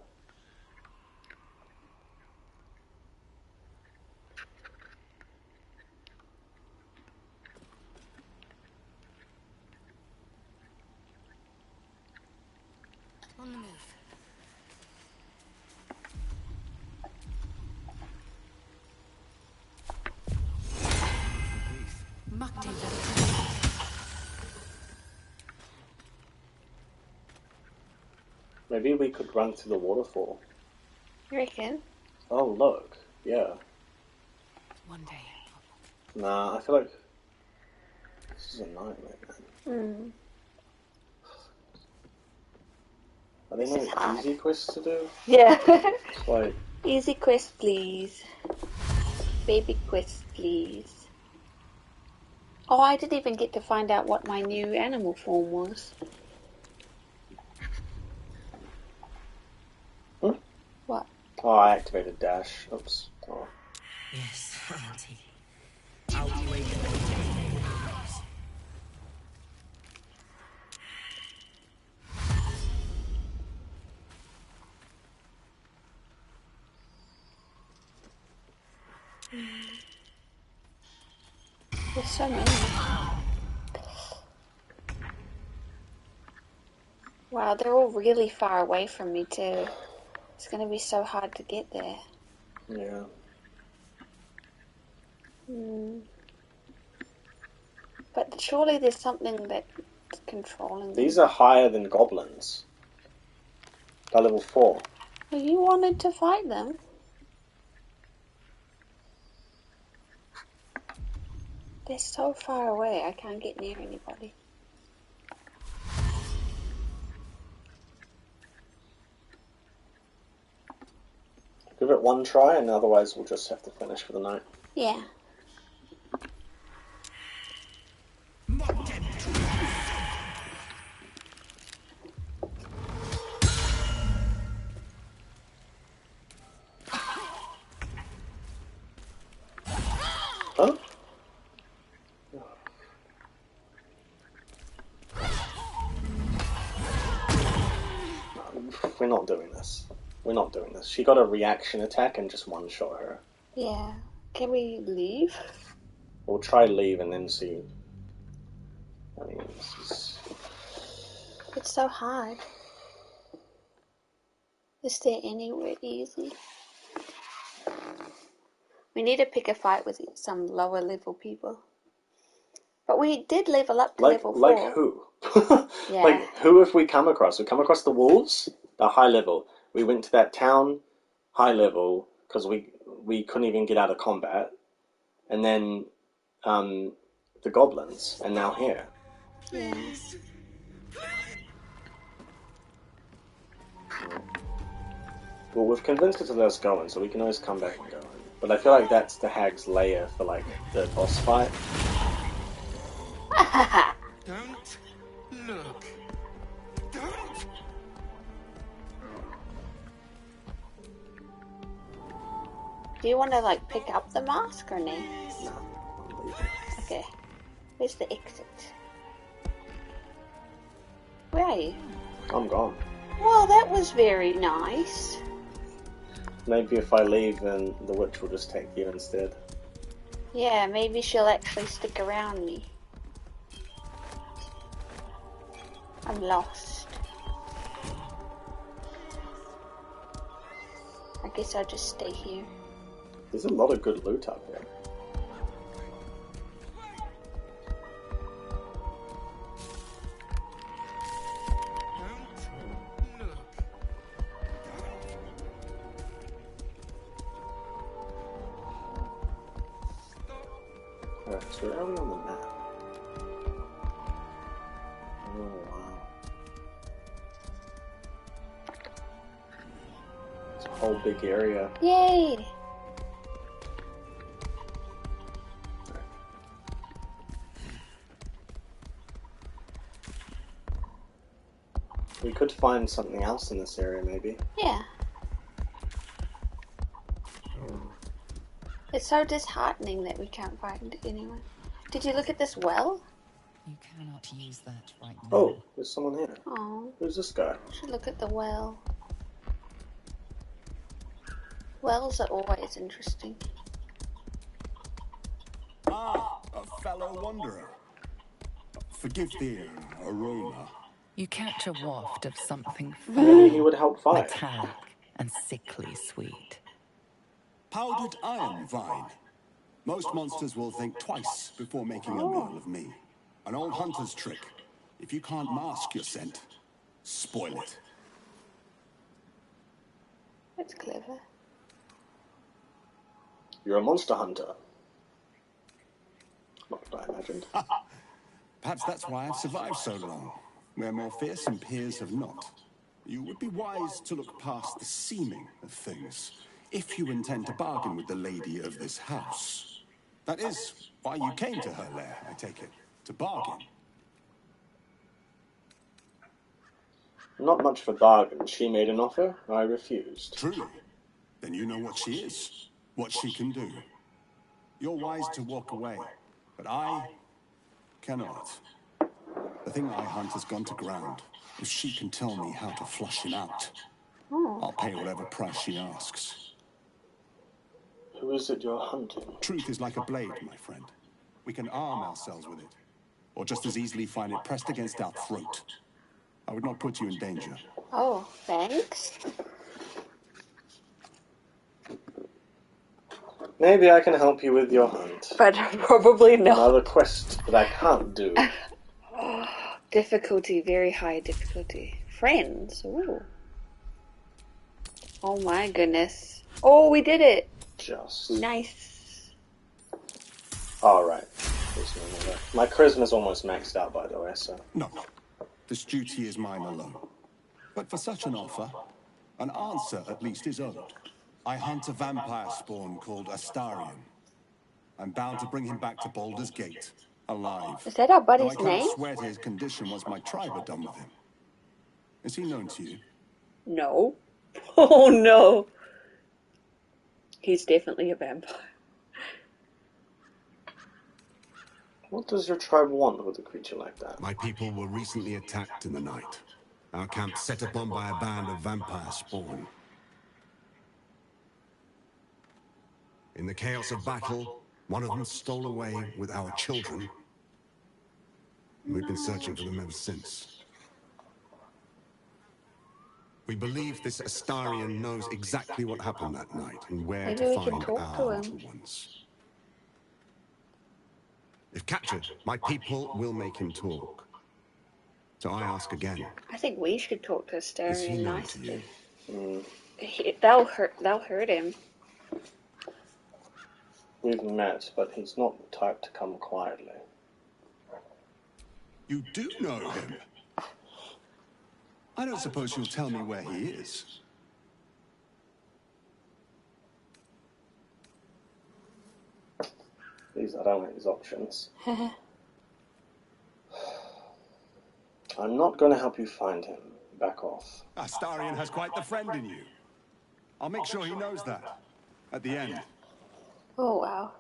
On the move. Maybe we could run to the waterfall. You reckon? Oh, look. Yeah. One day. Nah, I feel like this is a nightmare, man. Are there no easy quests to do? Yeah. It's like... Easy quest, please. Baby quest, please. Oh, I didn't even get to find out what my new animal form was. What? Oh, I activated dash. Oops. Oh. Yes, Auntie. I'll wake up. There's so many. Wow, they're all really far away from me too. It's going to be so hard to get there. Yeah. But surely there's something that's controlling them. These are higher than goblins. They're level 4. Well, you wanted to fight them. They're so far away, I can't get near anybody. Give it one try, and otherwise we'll just have to finish for the night. Yeah. Huh? We're not doing this. We're not doing this. She got a reaction attack and just one-shot her. Yeah. Can we leave? We'll try leave and then see. I mean, this is... It's so hard. Is there anywhere easy? We need to pick a fight with some lower level people. But we did level up to level 4. Like who? Yeah. Like, who have we come across? We come across the wolves, they're high level. We went to that town, high level, because we couldn't even get out of combat. And then the goblins, and now here. Please. Well, we've convinced her to let us go in, so we can always come back and go in. But I feel like that's the hag's lair for, like, the boss fight. Don't look. Don't. Do you want to, like, pick up the mask or no? No. Okay. Where's the exit? Where are you? I'm gone. Well, that was very nice. Maybe if I leave, then the witch will just take you instead. Yeah, maybe she'll actually stick around me. I'm lost. I guess I'll just stay here. There's a lot of good loot up here. Alright, so where are we on the map? Oh, wow. It's a whole big area. Yay! We could find something else in this area, maybe. Yeah. It's so disheartening that we can't find anyone. Did you look at this well? You cannot use that right now. Oh, there's someone here. Oh. Who's this guy? Should look at the well. Wells are always interesting. Ah, a fellow wanderer. Forgive the aroma. You catch a waft of something Maybe he foul, would help fight. metallic, and sickly sweet. Powdered iron vine. Most monsters will think twice before making a meal of me. An old hunter's trick. If you can't mask your scent, spoil it. That's clever. You're a monster hunter. Not what I imagined. Perhaps that's why I've survived so long, where more fearsome peers have not. You would be wise to look past the seeming of things, if you intend to bargain with the lady of this house. That is why you came to her lair, I take it, to bargain. Not much of a bargain. She made an offer, I refused. Truly? Then you know what she is, what she can do. You're wise to walk away, but I cannot. The thing I hunt has gone to ground. If she can tell me how to flush him out, I'll pay whatever price she asks. Who is it you're hunting? Truth is like a blade, my friend. We can arm ourselves with it, or just as easily find it pressed against our throat. I would not put you in danger. Oh, thanks. Maybe I can help you with your hunt. But probably not. Another quest that I can't do. Difficulty, very high difficulty. Friends, ooh. Oh my goodness. Oh, we did it. Just. Nice. Alright. My charisma's almost maxed out, by the way, so. No. This duty is mine alone. But for such an offer, an answer at least is owed. I hunt a vampire spawn called Astarion. I'm bound to bring him back to Baldur's Gate, alive. Is that our Though I buddy's can't name? swear to his condition once my tribe are done with him. Is he known to you? No. Oh no. He's definitely a vampire. What does your tribe want with a creature like that? My people were recently attacked in the night. Our camp set upon by a band of vampire spawn. In the chaos of battle, one of them stole away with our children. We've been searching for them ever since. We believe this Astarion knows exactly what happened that night and where Maybe to we find can talk to our him. little ones. If captured, my people will make him talk. So I ask again. I think we should talk to Is he Astarion known to nicely. you? They'll hurt him. We've met, but he's not the type to come quietly. You do know him? I don't suppose you'll tell me where he is. I don't like these options. I'm not going to help you find him. Back off. Astarion has quite the friend in you. I'll make sure he knows that. At the end. Oh wow.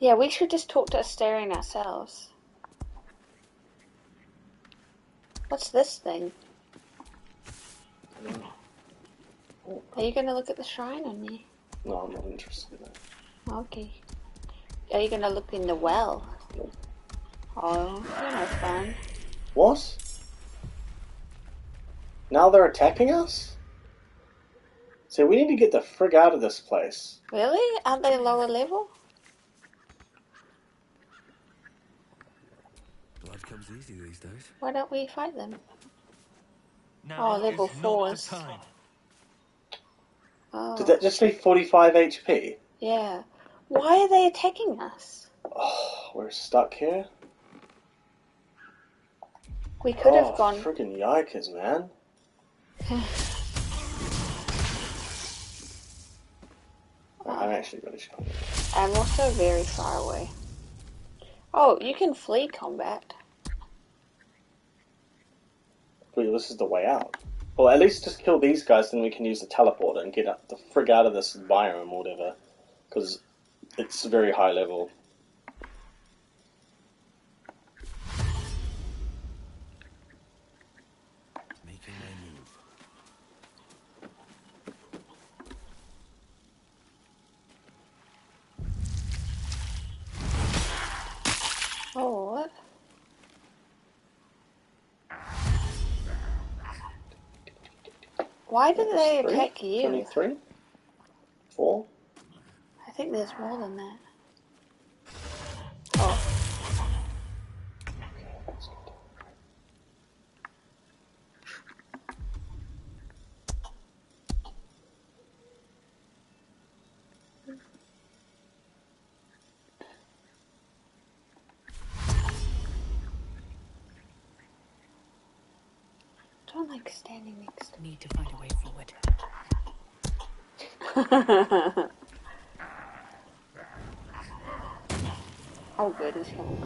Yeah, we should just talk to Astarion ourselves. What's this thing? Are you going to look at the shrine or me? No, I'm not interested in that. Okay. Are you going to look in the well? Nope. Oh, you're no fun. What? Now they're attacking us? So we need to get the frig out of this place. Really? Aren't they lower level? Blood comes easy these days. Why don't we fight them? Now level is not the 4s. time. Oh. Did that just say 45 HP? Yeah. Why are they attacking us? Oh, we're stuck here? We could have gone... Friggin' yikers, man. I'm actually really sure. I'm also very far away. Oh, you can flee combat. Wait, this is the way out. Well, at least just kill these guys, then we can use the teleporter and get the frig out of this biome or whatever. Because it's very high level. Why did they attack you? 23? 4? I think there's more than that. Oh. I don't like standing next to Need to find a way forward. Oh, good, it's long.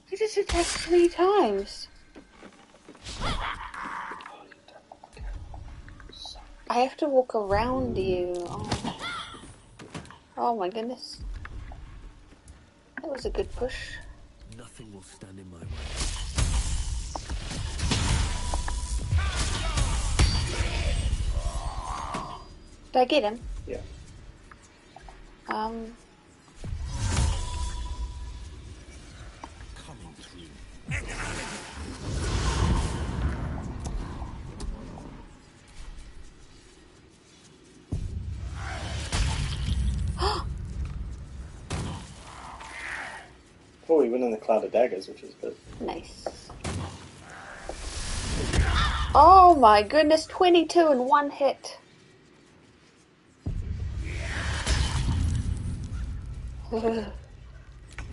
He just attacked 3 times. I have to walk around you. Oh my goodness. That was a good push. Nothing will stand in my way. Did I get him? Yeah. Coming through. Oh, he went in the cloud of daggers, which is good. Nice. Oh my goodness, 22 in 1 hit.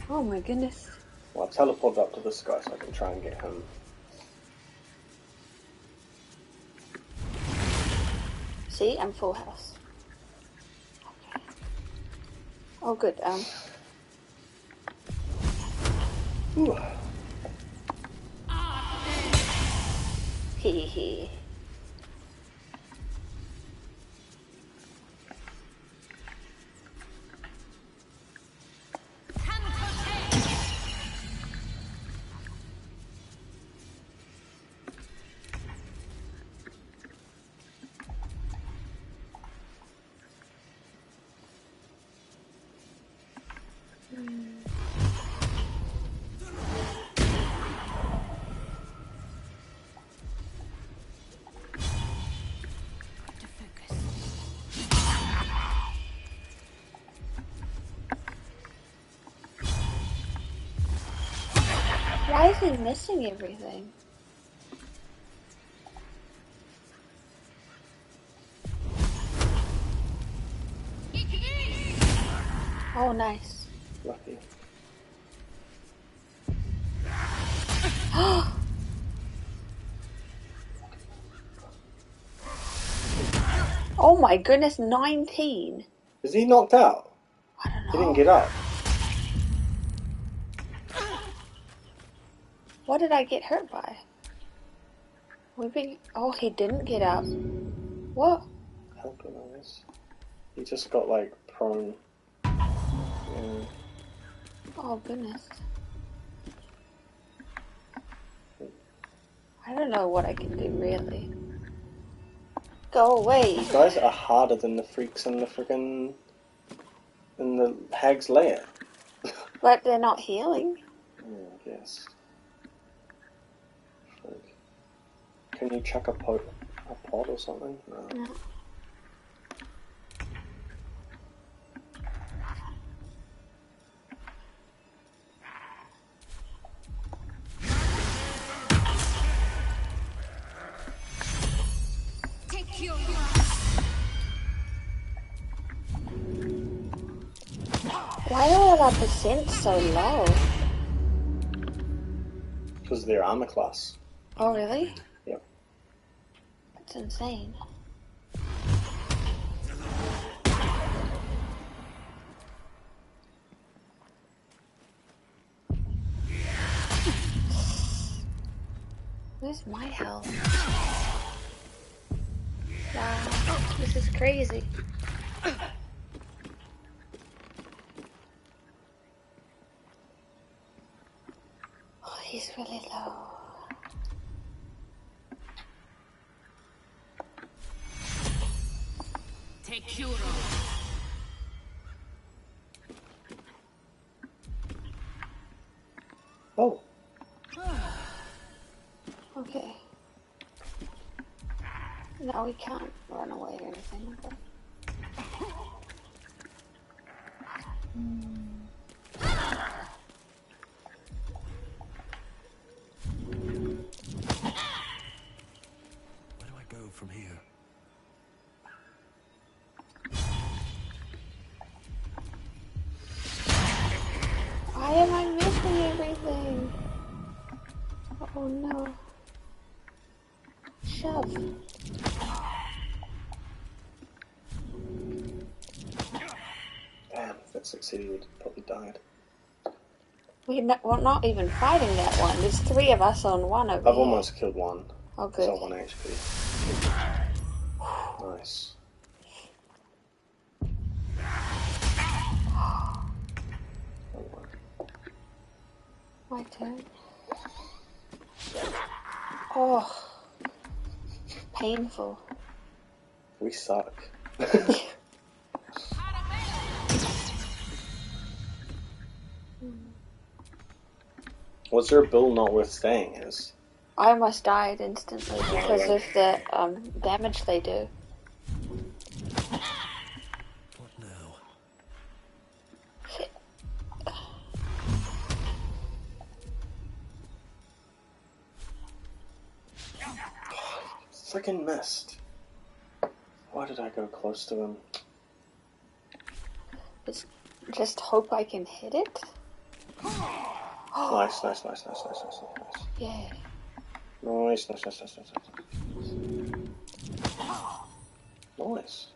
Oh my goodness. Well, I'll teleport up to this guy so I can try and get him. See, I'm full house. Okay. Oh good, Hehe. Why is he missing everything? Oh, nice. Lucky. Oh my goodness, 19. Is he knocked out? I don't know. He didn't get up. What did I get hurt by? Oh, he didn't get up. What? How good I was. He just got like prone. Yeah. Oh goodness. I don't know what I can do really. Go away. These guys are harder than the freaks in the friggin' in the hag's lair. But they're not healing. Yeah, I guess. Frig. Can you chuck a pod or something? No. No. Take your Why are our percent so low? Because they're armor class. Oh really? Yep. That's insane. Where's my health? Wow, this is crazy. Oh, he's really low. Take Curo. Oh. Okay. No, we can't run away or anything. Okay. Where do I go from here? Why am I missing everything? Oh no. Shove. Damn, if that succeeded, we'd probably died. We're not even fighting that one. There's 3 of us on one over I've here. almost killed one. Oh, It's good. on 1 HP. Nice. My turn. Oh. Painful. We suck. Was there a bill not worth staying as? I almost died instantly because of the damage they do. What now? Freaking missed. Why did I go close to him? Just hope I can hit it. Nice. Yeah. Nice. Nice.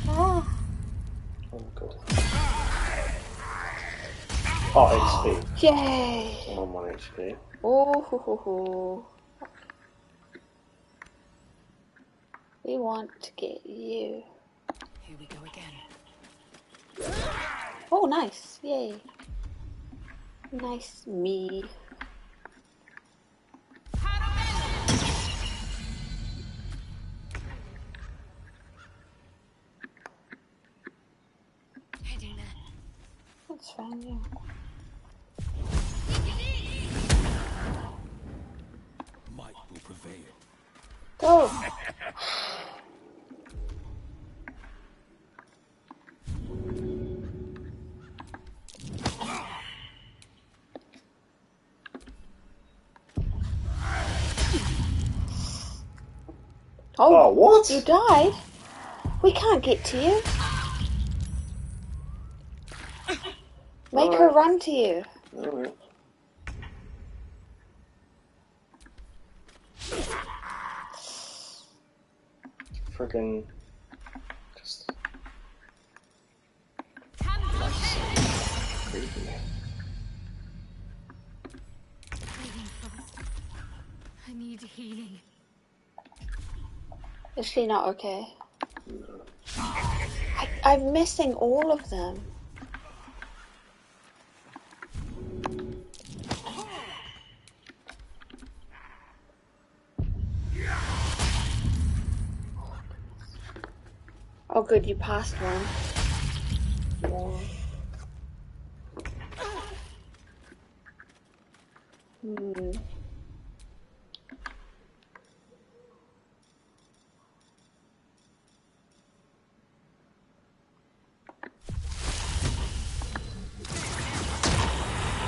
Oh. Oh, good. Oh, XP. Yay. I'm on 1 HP. Oh, ho, ho, ho. We want to get you. Here we go again. Oh, nice. Yay. Nice me. Heading there. That's fine, yeah. Might will prevail. Go! Oh, what? You died? We can't get to you. Make her run to you. Alright. Friggin' just creepy. I need healing. Is she not okay? I'm missing all of them. Oh good, you passed one.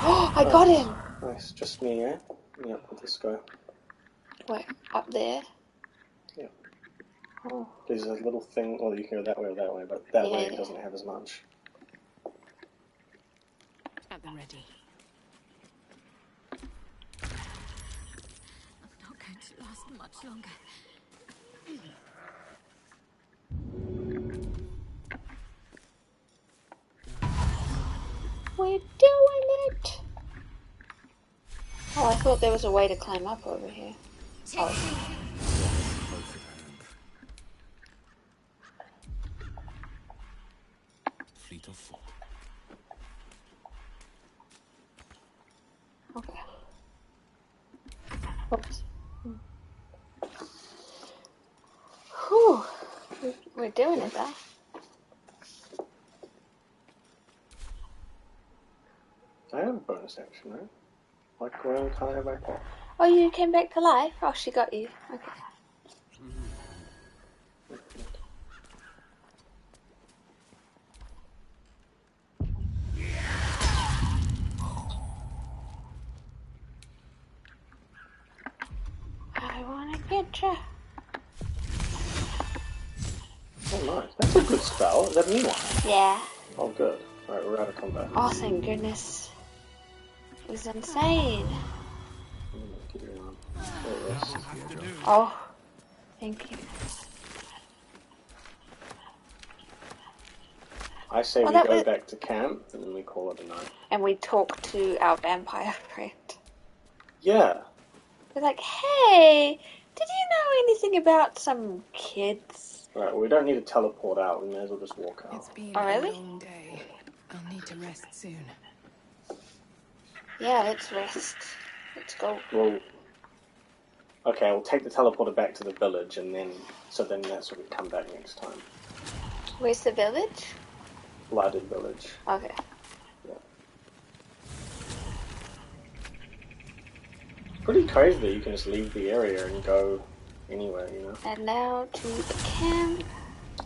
Oh, I got him! Nice, just me, eh? Yep, with this guy. Wait, up there? Yep. Oh. There's a little thing, well you can go that way or that way, but that way it doesn't have as much. At the ready. I'm not going to last much longer. We're doing it! Oh, I thought there was a way to climb up over here. Oh. Fleet of foot. Okay. Oops. Whew. We're doing it, though. I have a bonus action, right? Like, where can't I have my pot? Oh, you came back to life? Oh, she got you. Okay. I wanna get ya. Oh, nice. That's a good spell. Is that a new one? Yeah. Oh, good. Alright, we're out of combat. Oh, thank goodness. It was insane. Oh, thank you. I say we go back to camp and then we call it a night. And we talk to our vampire friend. Yeah. We're like, hey, did you know anything about some kids? Right, well, we don't need to teleport out. We may as well just walk out. It's been Oh, really? a long day. I'll need to rest soon. Yeah, let's rest. Let's go. Well, okay, we'll take the teleporter back to the village and then, so then that's when we come back next time. Where's the village? Blooded village. Okay. Yeah. Pretty crazy that you can just leave the area and go anywhere, you know? And now to the camp.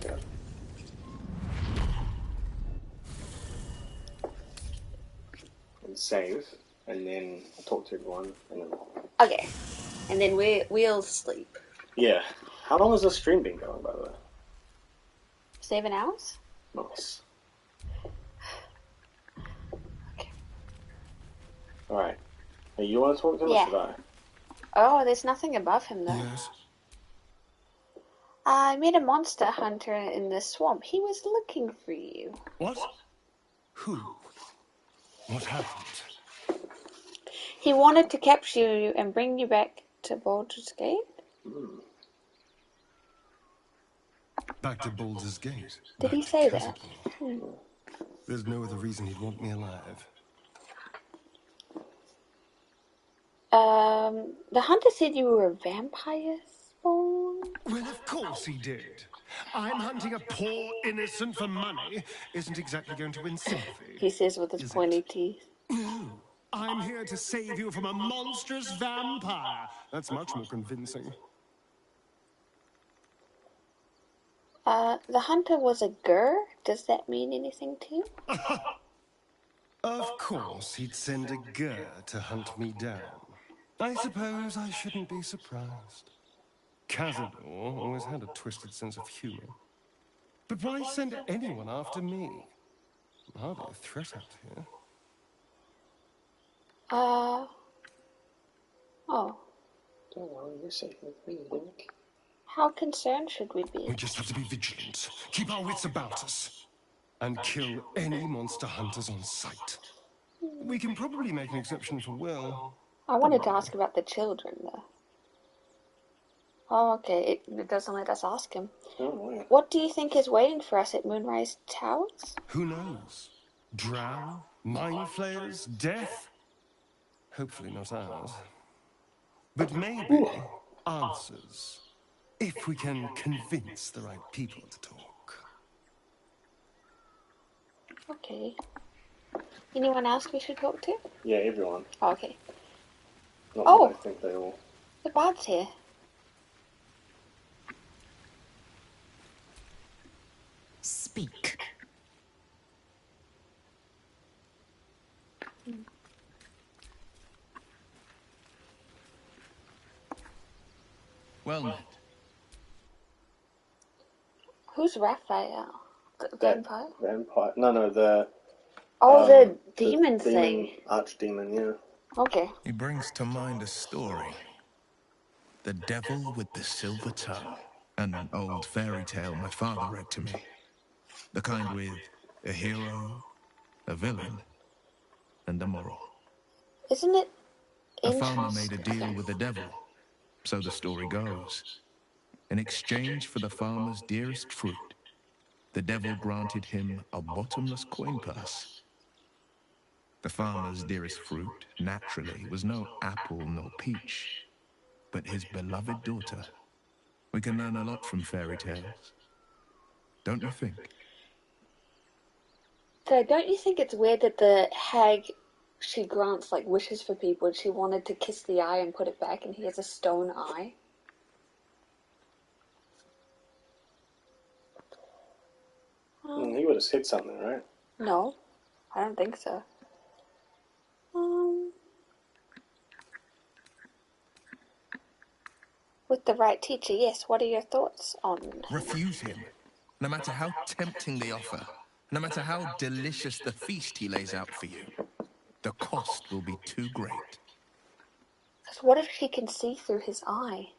Yeah. And save, and then talk to everyone, and then... Okay. And then we'll sleep. Yeah. How long has this stream been going, by the way? 7 hours? Nice. Alright. Hey, you want to talk to him or should I? Oh, there's nothing above him, though. Yes. I met a monster hunter in the swamp. He was looking for you. What? Who? What happened? He wanted to capture you and bring you back to Baldur's Gate. Back to Baldur's Gate. Did he say that? There's no other reason he'd want me alive. The hunter said you were a vampire spawn. Well, of course he did. I'm hunting a poor innocent for money. Isn't exactly going to win sympathy. He says with his pointy teeth. No, I'm here to save you from a monstrous vampire. That's much more convincing. The hunter was a gur? Does that mean anything to you? Of course, he'd send a gur to hunt me down. I suppose I shouldn't be surprised. Cazador always had a twisted sense of humor. But why send anyone after me? I'm hardly a threat out here. Oh. Don't worry, you're safe with me, Link. How concerned should we be? We just have to be vigilant, keep our wits about us, and kill any monster hunters on sight. We can probably make an exception for Will. I wanted to ask about the children, though. Oh, okay. It doesn't let us ask him. Oh, what do you think is waiting for us at Moonrise Towers? Who knows? Drow? Mind flayers? Death? Hopefully not ours. But maybe answers. If we can convince the right people to talk. Okay. Anyone else we should talk to? Yeah, everyone. Oh, okay. Not that I think they all... The bard's here. Speak. Well met. Who's Raphael? The vampire? Vampire? No, the... Oh, the demon thing. Archdemon, yeah. Okay. He brings to mind a story. The Devil with the Silver Tongue. An old fairy tale my father read to me. The kind with a hero, a villain, and a moral. Isn't it A farmer made a deal with the devil, so the story goes. In exchange for the farmer's dearest fruit, the devil granted him a bottomless coin purse. The farmer's dearest fruit, naturally, was no apple nor peach, but his beloved daughter. We can learn a lot from fairy tales. Don't you think? So don't you think it's weird that the hag she grants like wishes for people. She wanted to kiss the eye and put it back, and he has a stone eye. He would have said something, right? No, I don't think so. With the right teacher, yes. What are your thoughts on him? Refuse him. No matter how tempting the offer, no matter how delicious the feast he lays out for you, the cost will be too great. Because what if she can see through his eye?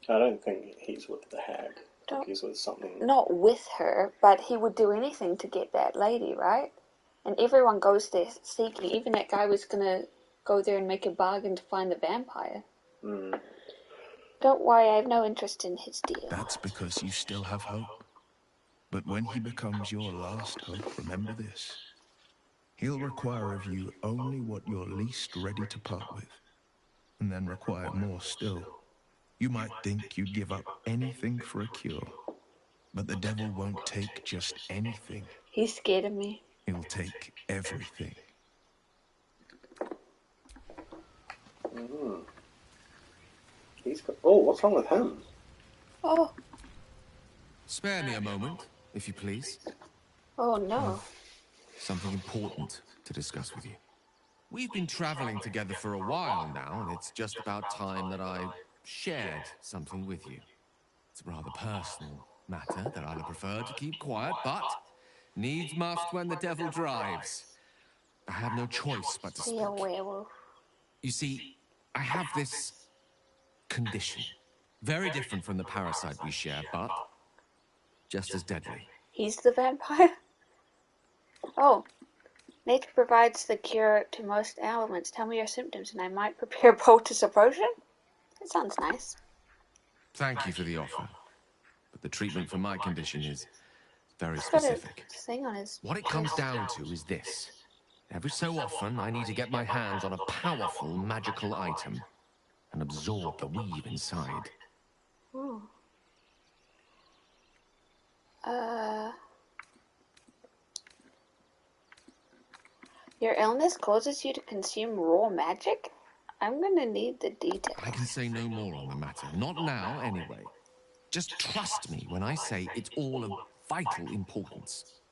I don't think he's with the hag. I think he's with something. Not with her, but he would do anything to get that lady, right? And everyone goes there seeking. Even that guy was going to go there and make a bargain to find the vampire. Don't worry, I have no interest in his deal. That's because you still have hope. But when he becomes your last hope, remember this. He'll require of you only what you're least ready to part with, and then require more still. You might think you'd give up anything for a cure, but the devil won't take just anything. He's scared of me. He'll take everything. He's got... Oh, what's wrong with him? Oh. Spare me a moment, if you please. Oh, no. Something important to discuss with you. We've been traveling together for a while now, and it's just about time that I shared something with you. It's a rather personal matter that I'd have preferred to keep quiet, but needs must when the devil drives. I have no choice but to speak. Werewolf. You see, I have this condition. Very different from the parasite we share, but just as deadly. He's the vampire? Oh. Nature provides the cure to most ailments. Tell me your symptoms and I might prepare a poultice or potion. That sounds nice. Thank you for the offer. But the treatment for my condition is very specific. What it comes down to is this. Every so often, I need to get my hands on a powerful magical item and absorb the weave inside. Ooh. Your illness causes you to consume raw magic? I'm gonna need the details. I can say no more on the matter. Not now, anyway. Just trust me when I say it's all of vital importance.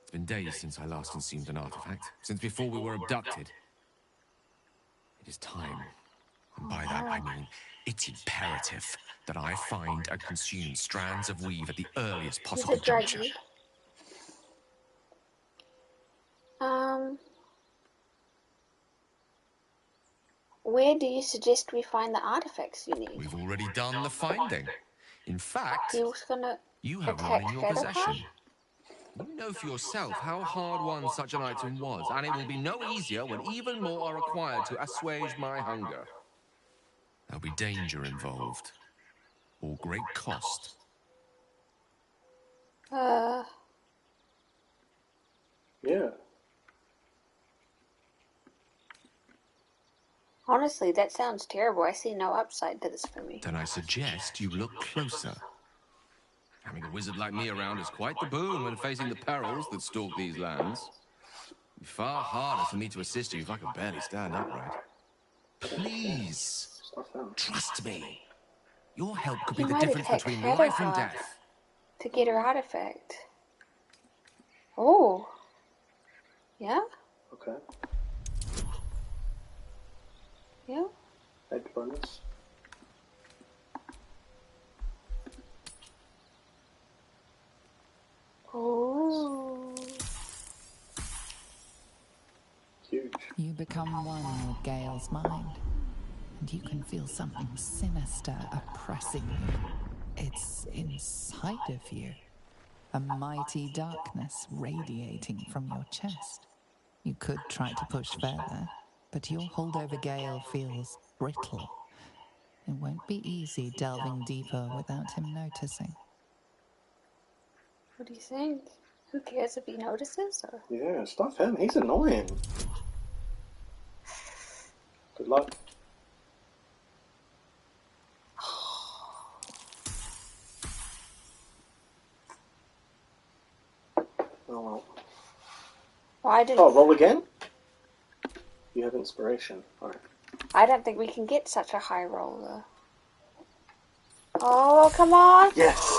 It's been days since I last consumed an artifact, since before we were abducted. It is time. And by that I mean, it's imperative that I find and consume strands of weave at the earliest possible juncture. Where do you suggest we find the artifacts you need? We've already done the finding. In fact, you have one in your possession. You know for yourself how hard won such an item was, and it will be no easier when even more are required to assuage my hunger. There'll be danger involved, or great cost. Yeah. Honestly, that sounds terrible. I see no upside to this for me. Then I suggest you look closer. Having a wizard like me around is quite the boon when facing the perils that stalk these lands. It'd be far harder for me to assist you if I could barely stand upright. Please, trust me. Your help could be the difference between life and death. To get her artifact. Oh. Yeah? Okay. Yeah? Head bonus. Oh. Huge. You become one with Gale's mind, and you can feel something sinister oppressing you. It's inside of you, a mighty darkness radiating from your chest. You could try to push further, but your hold over Gale feels brittle. It won't be easy delving deeper without him noticing. What do you think? Who cares if he notices? Or? Yeah, stuff him. He's annoying. Good luck. Oh well. Why did? Oh, roll again. You have inspiration. Alright. I don't think we can get such a high roll though. Oh, come on! Yes.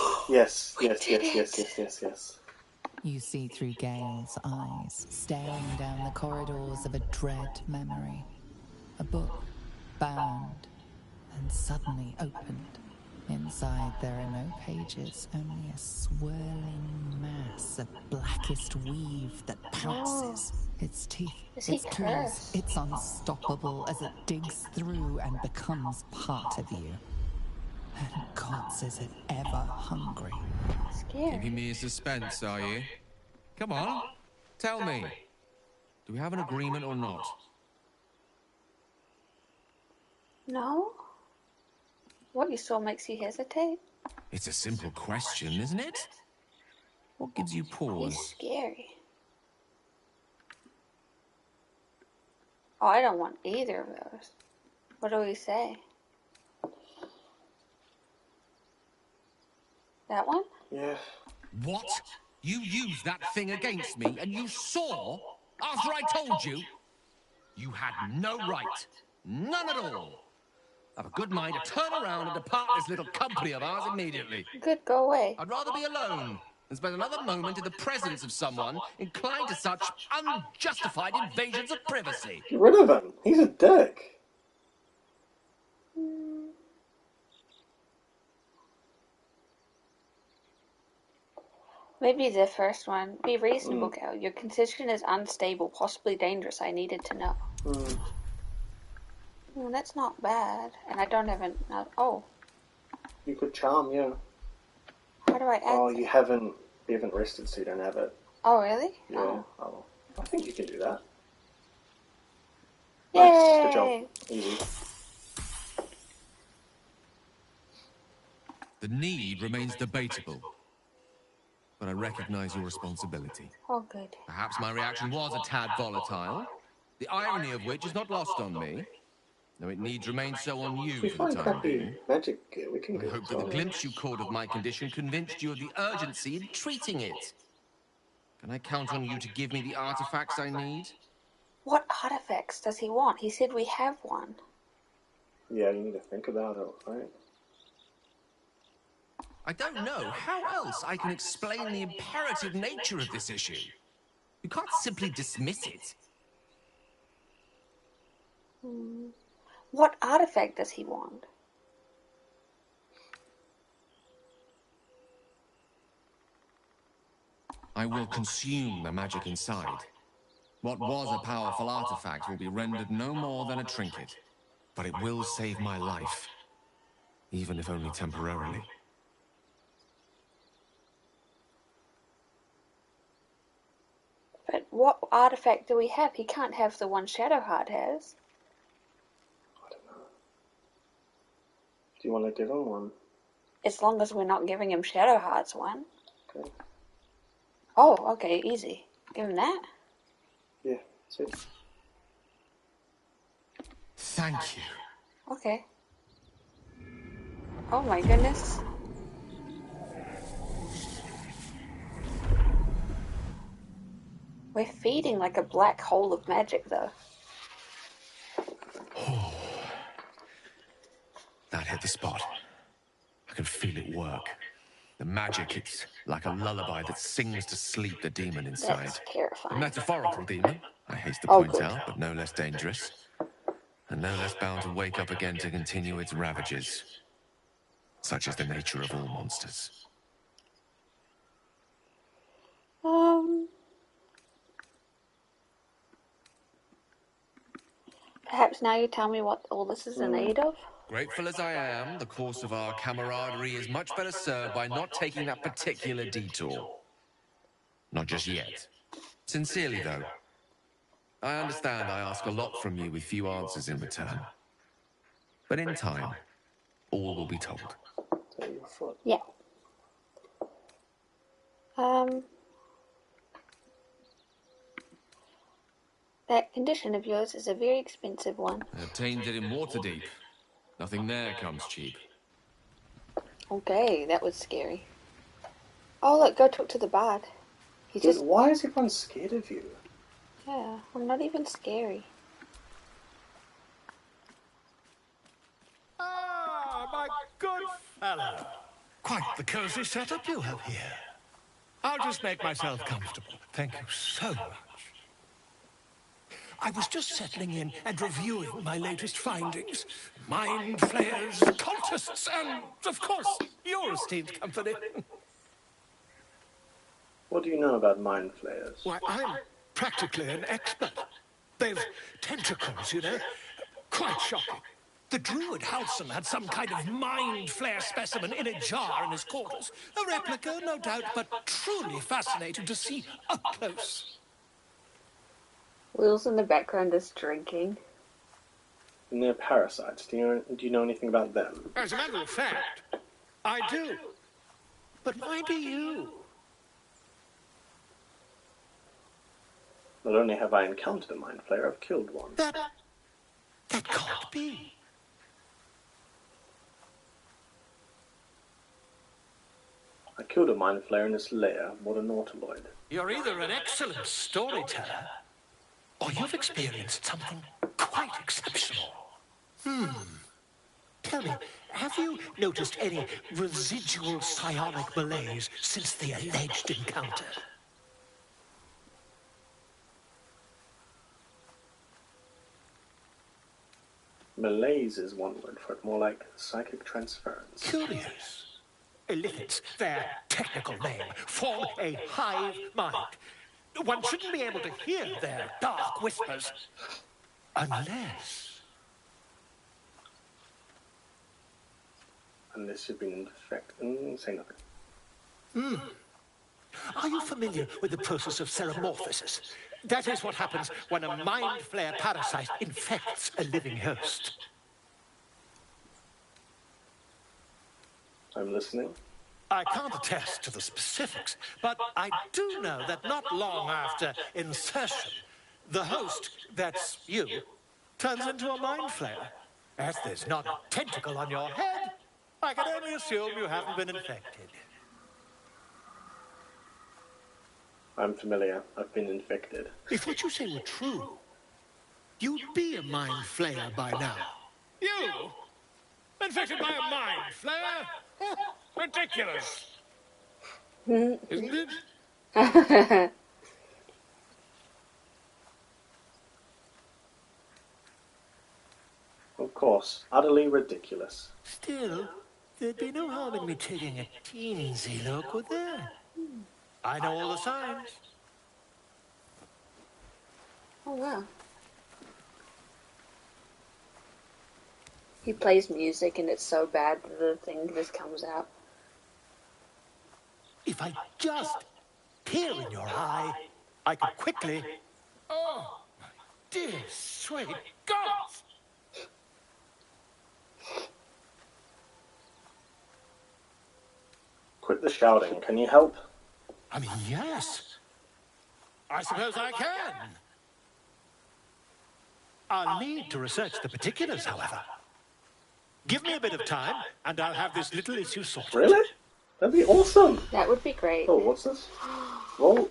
You see through Gale's eyes, staring down the corridors of a dread memory. A book, bound, and suddenly opened. Inside there are no pages, only a swirling mass of blackest weave that pounces. Its teeth, its claws, it's unstoppable as it digs through and becomes part of you. And gods, is it ever hungry. Scary. Keeping me in suspense, are you? Come on, tell me. Do we have an agreement or not? No? What you saw makes you hesitate? It's a simple question, isn't it? What gives you pause? He's scary. Oh, I don't want either of those. What do we say? That one? Yeah. What? You used that thing against me, and you saw, after I told you, you had no right. None at all. I've a good mind to turn around and depart this little company of ours immediately. Good, go away. I'd rather be alone than spend another moment in the presence of someone inclined to such unjustified invasions of privacy. Get rid of him. He's a dick. Maybe the first one. Be reasonable, Cal. Your condition is unstable, possibly dangerous. I needed to know. Well, that's not bad. And I don't have an... oh. You could charm, yeah. How do I add Oh, you haven't rested, so you don't have it. Oh, really? Yeah. Oh. I think you can do that. Yay! Nice. Good job. Easy. The need remains debatable, but I recognize your responsibility. Oh, good. Perhaps my reaction was a tad volatile, the irony of which is not lost on me, though it needs remain so on you for the time being. Magic gear, we can I hope that the glimpse you caught of my condition convinced you of the urgency in treating it. Can I count on you to give me the artifacts I need? What artifacts does he want? He said we have one. Yeah, you need to think about it, right? I don't know how else I can explain the imperative nature of this issue. You can't simply dismiss it. What artifact does he want? I will consume the magic inside. What was a powerful artifact will be rendered no more than a trinket. But it will save my life, even if only temporarily. But what artifact do we have? He can't have the one Shadowheart has. I don't know. Do you want to give him one? As long as we're not giving him Shadowheart's one. Okay. Oh, okay, easy. Give him that? Yeah, sweet. Thank you. Okay. Oh my goodness. We're feeding like a black hole of magic, though. That hit the spot. I can feel it work. The magic, it's like a lullaby that sings to sleep the demon inside. That's terrifying. A metaphorical demon, I haste to point out, but no less dangerous. And no less bound to wake up again to continue its ravages. Such is the nature of all monsters. Perhaps now you tell me what all this is in aid of? Grateful as I am, the course of our camaraderie is much better served by not taking that particular detour. Not just yet. Sincerely, though. I understand I ask a lot from you with few answers in return. But in time, all will be told. Yeah. That condition of yours is a very expensive one. I obtained it in Waterdeep. Nothing there comes cheap. Okay, that was scary. Oh, look, go talk to the bard. Dude, why is everyone scared of you? Yeah, I'm not even scary. Ah, my good fellow. Quite the cozy setup you have here. I'll just make myself comfortable. Thank you so much. I was just settling in and reviewing my latest findings. Mind flayers, cultists, and, of course, your esteemed company. What do you know about mind flayers? Why, I'm practically an expert. They've tentacles, you know. Quite shocking. The druid Halson had some kind of mind flare specimen in a jar in his quarters. A replica, no doubt, but truly fascinating to see up close. Will's in the background is drinking. And they're parasites. Do you know anything about them? As a matter of fact, I do. But why do you? Not only have I encountered a mind flayer, I've killed one. That can't be. I killed a mind flayer in its lair. What a nautiloid. You're either an excellent storyteller, or you've experienced something quite exceptional. Tell me, have you noticed any residual psionic malaise since the alleged encounter? Malaise is one word for it, more like psychic transference. Curious. Illithids, their technical name, form a hive mind. One shouldn't be able to hear their dark whispers unless... Unless you've been infected. Say nothing. Are you familiar with the process of seromorphosis? That is what happens when a mind flare parasite infects a living host. I'm listening. I can't attest to the specifics, but I do know that not long after insertion, the host, that's you, turns into a mind flayer. As there's not a tentacle on your head, I can only assume you haven't been infected. I'm familiar. I've been infected. If what you say were true, you'd be a mind flayer by now. You? Infected by a mind flayer? Ridiculous. Isn't it? Of course. Utterly ridiculous. Still, there'd be no harm in me taking a teensy look, would there? I know all the signs. Oh, wow. He plays music and it's so bad that the thing just comes out. If I just peer in your eye, I could quickly... Oh, my dear sweet gods! Quit the shouting. Can you help? I mean, yes. I suppose I can. I'll need to research the particulars, however. Give me a bit of time, and I'll have this little issue sorted. Really? That'd be awesome. That would be great. Oh, what's this? Roll.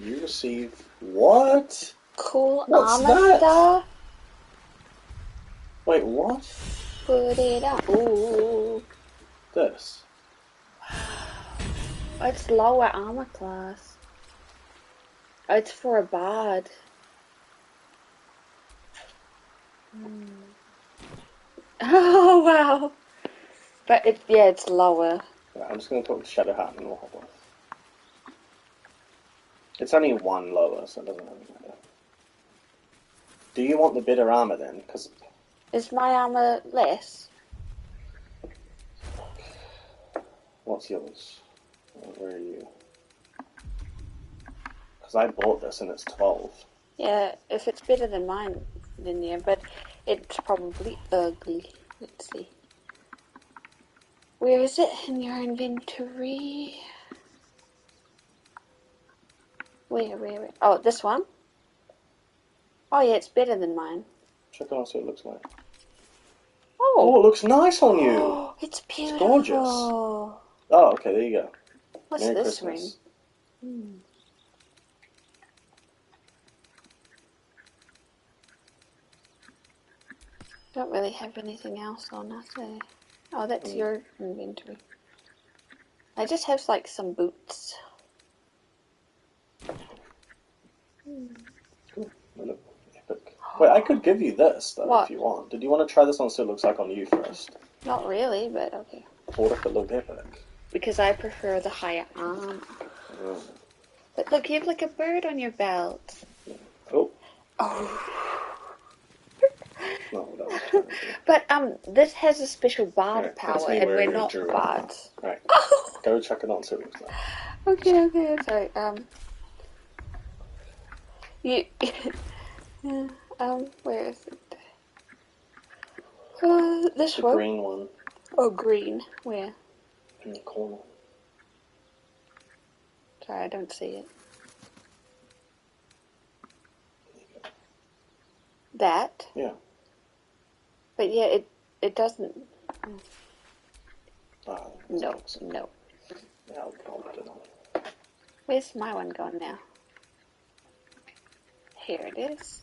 You receive what? Cool What's armor that? stuff. Wait, what? Put it up. Ooh. This. Oh, it's lower armor class. Oh, it's for a bard. Oh wow. But it's lower. Right, I'm just going to talk to Shadowheart and we'll hop on. It's only one lower, so it doesn't really matter. Do you want the bitter armor then? Because is my armor less? What's yours? Where are you? Because I bought this and it's 12. Yeah, if it's better than mine, then yeah, but it's probably ugly. Let's see. Where is it in your inventory? Where? Oh, this one? Oh yeah, it's better than mine. Check out what it looks like. Oh, it looks nice on you. Oh, it's beautiful. It's gorgeous. Oh, okay, there you go. What's Merry this Christmas. ring? Don't really have anything else on us, eh? Oh, that's your inventory. I just have, like, some boots. Wait, I could give you this, though, What? if you want. Did you want to try this on so it looks like on you first? Not really, but okay. What if it looked epic? Because I prefer the higher arm. But look, you have like a bird on your belt. Oh. Oh. Not what I was trying to do. But this has a special bard Right, power, and we're not bards. Right. Go check it on so it looks like. Okay, sorry. You. Where is it? This the one. Green one. Oh, green. Where? In the corner. Sorry, I don't see it. That? Yeah. But yeah, it doesn't. No. Yeah, I'll put it on. Where's my one gone now? Here it is.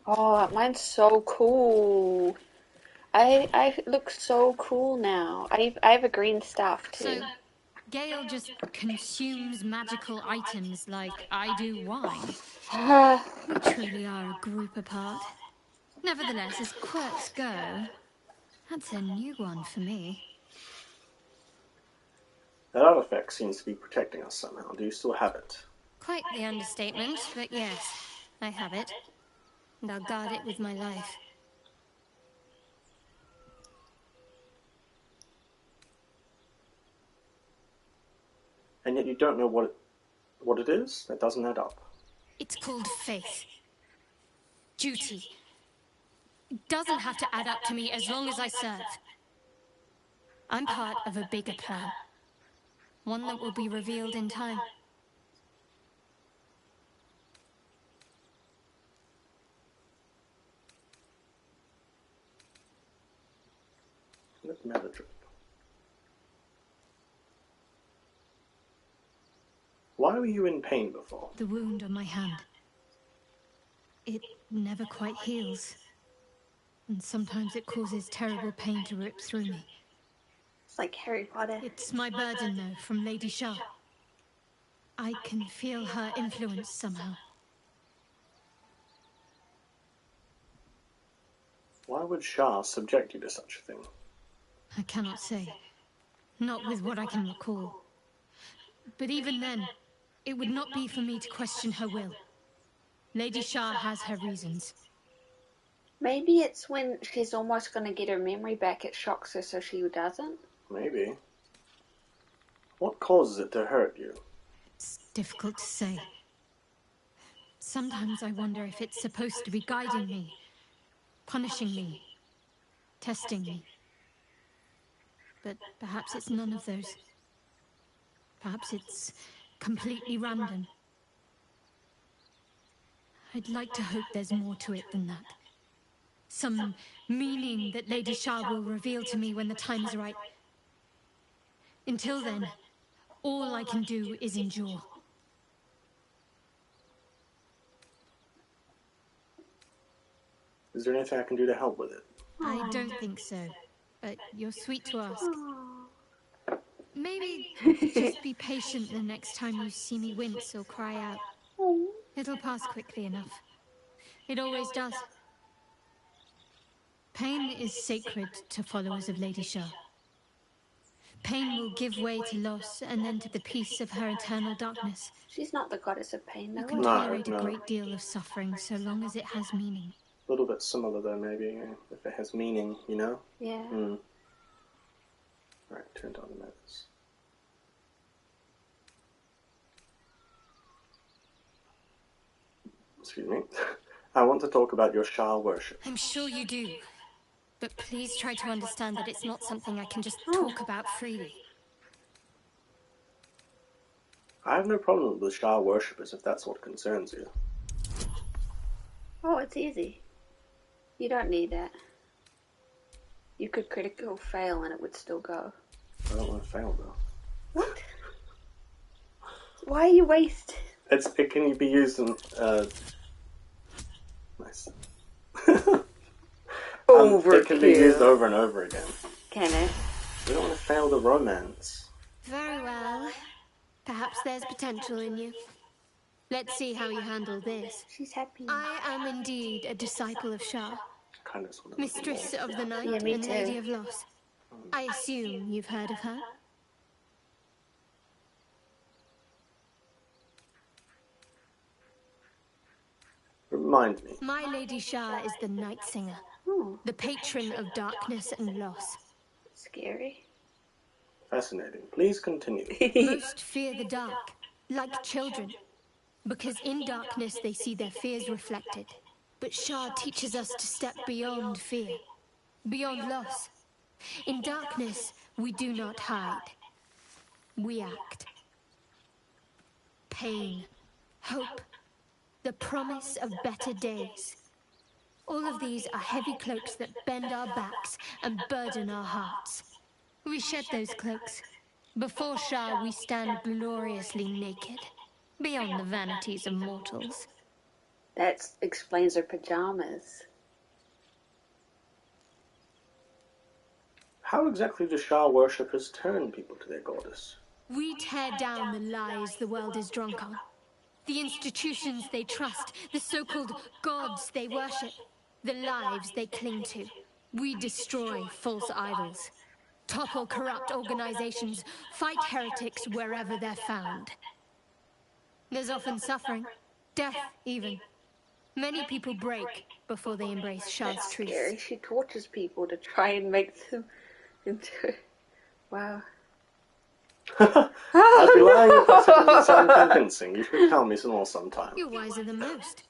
Oh, mine's so cool. I look so cool now. I have a green staff too. So, Gale just consumes magical items like I do wine. We truly are a group apart. Nevertheless, as quirks go, that's a new one for me. That artifact seems to be protecting us somehow. Do you still have it? Quite the understatement, but yes, I have it. And I'll guard it with my life. And yet you don't know what it is? That doesn't add up. It's called faith. Duty. It doesn't have to add up to me as long as I serve. I'm part of a bigger plan. One that will be revealed in time. Let matter drip. Why were you in pain before? The wound on my hand. It never quite heals. And sometimes it causes terrible pain to rip through me. It's like Harry Potter. It's my burden, though, from Lady Shah. I can feel her influence somehow. Why would Shah subject you to such a thing? I cannot say. Not with what I can recall. But even then, it would not be for me to question her will. Lady Shah has her reasons. Maybe it's when she's almost going to get her memory back, it shocks her so she doesn't. Maybe. What causes it to hurt you? It's difficult to say. Sometimes I wonder if it's supposed to be guiding me, punishing me, testing me. But perhaps it's none of those. Perhaps it's completely random. I'd like to hope there's more to it than that. Some meaning that Lady Shah will reveal to me when the time is right. Until then, all I can do is endure. Is there anything I can do to help with it? I don't think so, but you're sweet to ask. Maybe just be patient the next time you see me wince or cry out. It'll pass quickly enough. It always does. Pain is sacred to followers of Lady Shah. Pain will give way to loss and then to the peace of her eternal darkness. She's not the goddess of pain, though. You can tolerate a great deal of suffering so long as it has meaning. A little bit similar, though, maybe, if it has meaning, you know? Yeah. Right, turn down the notes. Excuse me. I want to talk about your Shah worship. I'm sure you do. But please try to understand that it's not something I can just talk about freely. I have no problem with Shah worshippers if that's what concerns you. Oh, it's easy. You don't need that. You could critical fail and it would still go. I don't want to fail, though. What? Why are you wasting? It can be used in, nice. It can be used over and over again. Can it? We don't want to fail the romance. Very well. Perhaps there's potential in you. Let's see how you handle this. She's happy. I am indeed a disciple of Shah, Kind of sort of mistress of the night Yeah, me and too. lady of loss. I assume you've heard of her? Remind me. My Lady Shah is the night singer, the patron of darkness and loss. Scary. Fascinating. Please continue. Most fear the dark, like children, because in darkness they see their fears reflected. But Shah teaches us to step beyond fear, beyond loss. In darkness, we do not hide. We act. Pain, hope, the promise of better days. All of these are heavy cloaks that bend our backs and burden our hearts. We shed those cloaks. Before Shah, we stand gloriously naked, beyond the vanities of mortals. That explains her pajamas. How exactly do Shah worshippers turn people to their goddess? We tear down the lies the world is drunk on. The institutions they trust, the so-called gods they worship, the lives they cling to. We destroy false idols, topple corrupt organizations, fight heretics wherever they're found. There's often suffering, death even. Many people break before they embrace Shah's That's truth. scary. She tortures people to try and make them into... Wow. I'd be lying if I said it didn't sound convincing. You should tell me some more sometime. You're wiser than most.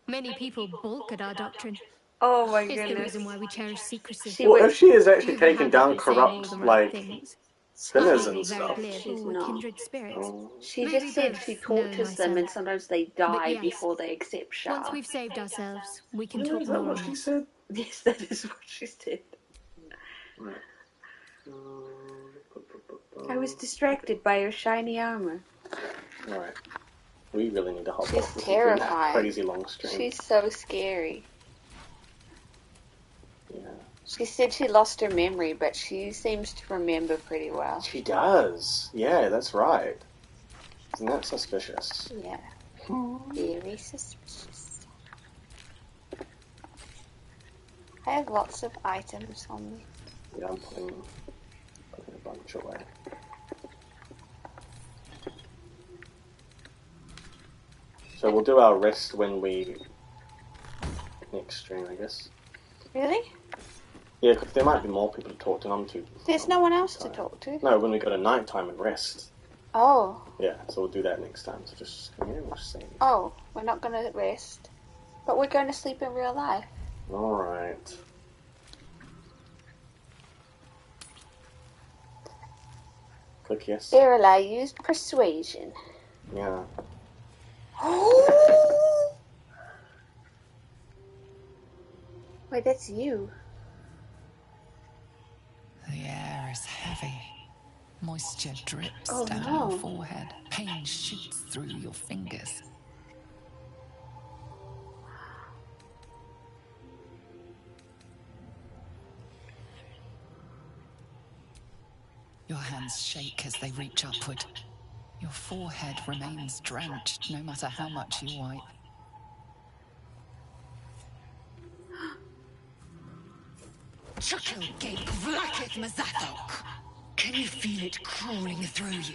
Many people balk at our doctrine. Oh my It's goodness. the reason why we cherish secrecy. Well, if she is actually You have a taking habit down of saying all corrupt, the right like, things. sinners I and made very stuff. clear that we're kindred spirits. She Maybe just said both she know tortures them and myself. sometimes they But die yes, before they accept Shah. Once we've saved ourselves, we can Really? talk Is that more what on she this. said? Yes, that is what she said. Right. I was distracted by her shiny armor. Alright. We really need to hop She's off. This terrifying. has been a crazy long stream. She's so scary. Yeah. She said she lost her memory, but she seems to remember pretty well. She does. Yeah, that's right. Isn't that suspicious? Yeah. Very suspicious. I have lots of items on me. Yeah, I'm putting a bunch away. So we'll do our rest when we next stream, I guess. Really? Yeah, because there might be more people to talk to. I'm too. There's no one else to talk to. No, when we go to nighttime and rest. Oh. Yeah, so we'll do that next time. So just come here, we'll see. Oh, we're not going to rest. But we're going to sleep in real life. Alright. Click yes. Eralai used persuasion. Yeah. Wait, that's you. The air is heavy. Moisture drips Oh, down no. your forehead. Pain shoots through your fingers. Your hands shake as they reach upward. Your forehead remains drenched no matter how much you wipe. Chuckle gate vlaketh mazathok. Can you feel it crawling through you?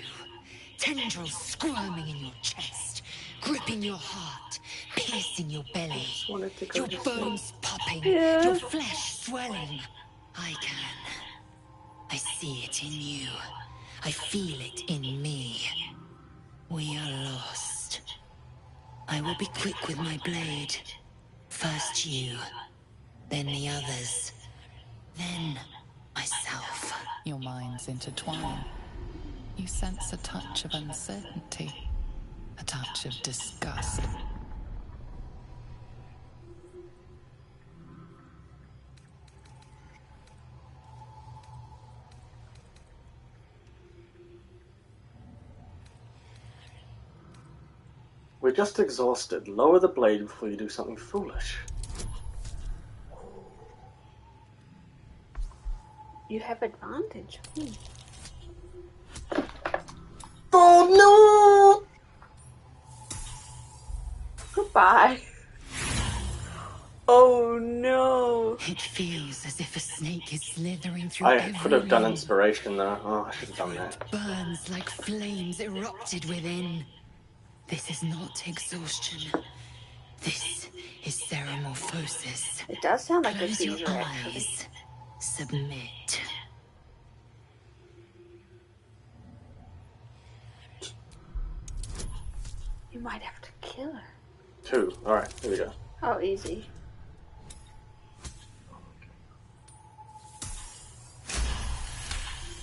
Tendrils squirming in your chest, gripping your heart, piercing your belly. Your bones popping, your flesh swelling. I can. I see it in you. I feel it in me. We are lost. I will be quick with my blade. First you, then the others, then myself. Your minds intertwine. You sense a touch of uncertainty, a touch of disgust. We're just exhausted. Lower the blade before you do something foolish. You have advantage. Oh no! Goodbye. Oh no. It feels as if a snake is slithering through I every could have done limb. inspiration though. Oh, I should have done that. Burns like flames erupted within. This is not exhaustion. This is ceremorphosis. It does sound like a Close your seizure, actually. eyes. Submit. You might have to kill her. 2. Alright, here we go. Oh, easy.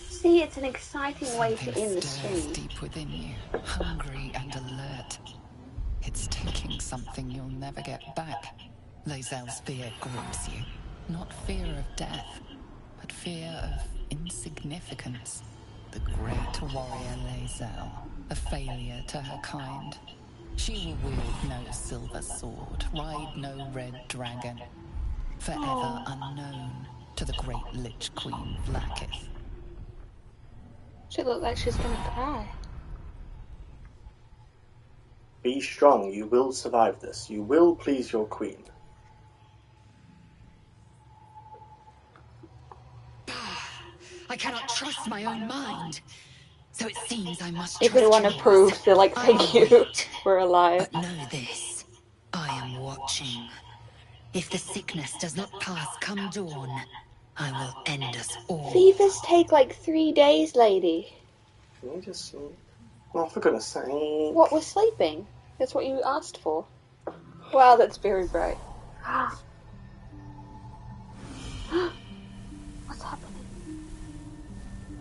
See, it's an exciting way to end the stream. Deep within you, hungry and alert. It's taking something you'll never get back. Lae'zel's fear grips you. Not fear of death, but fear of insignificance. The great warrior Lae'zel, a failure to her kind. She will wield no silver sword, ride no red dragon. Forever unknown to the great Lich Queen Vlaakith. She looks like she's gonna cry. Be strong, you will survive this. You will please your queen. I cannot trust my own mind. So it seems I must Everyone trust approves. They're like, thank you. We're alive. But know this. I am watching. If the sickness does not pass come dawn, I will end us all. Fevers take like 3 days, lady. Can you just sleep? Oh, for goodness sake. What was sleeping? That's what you asked for. Wow, that's very bright. What's happening?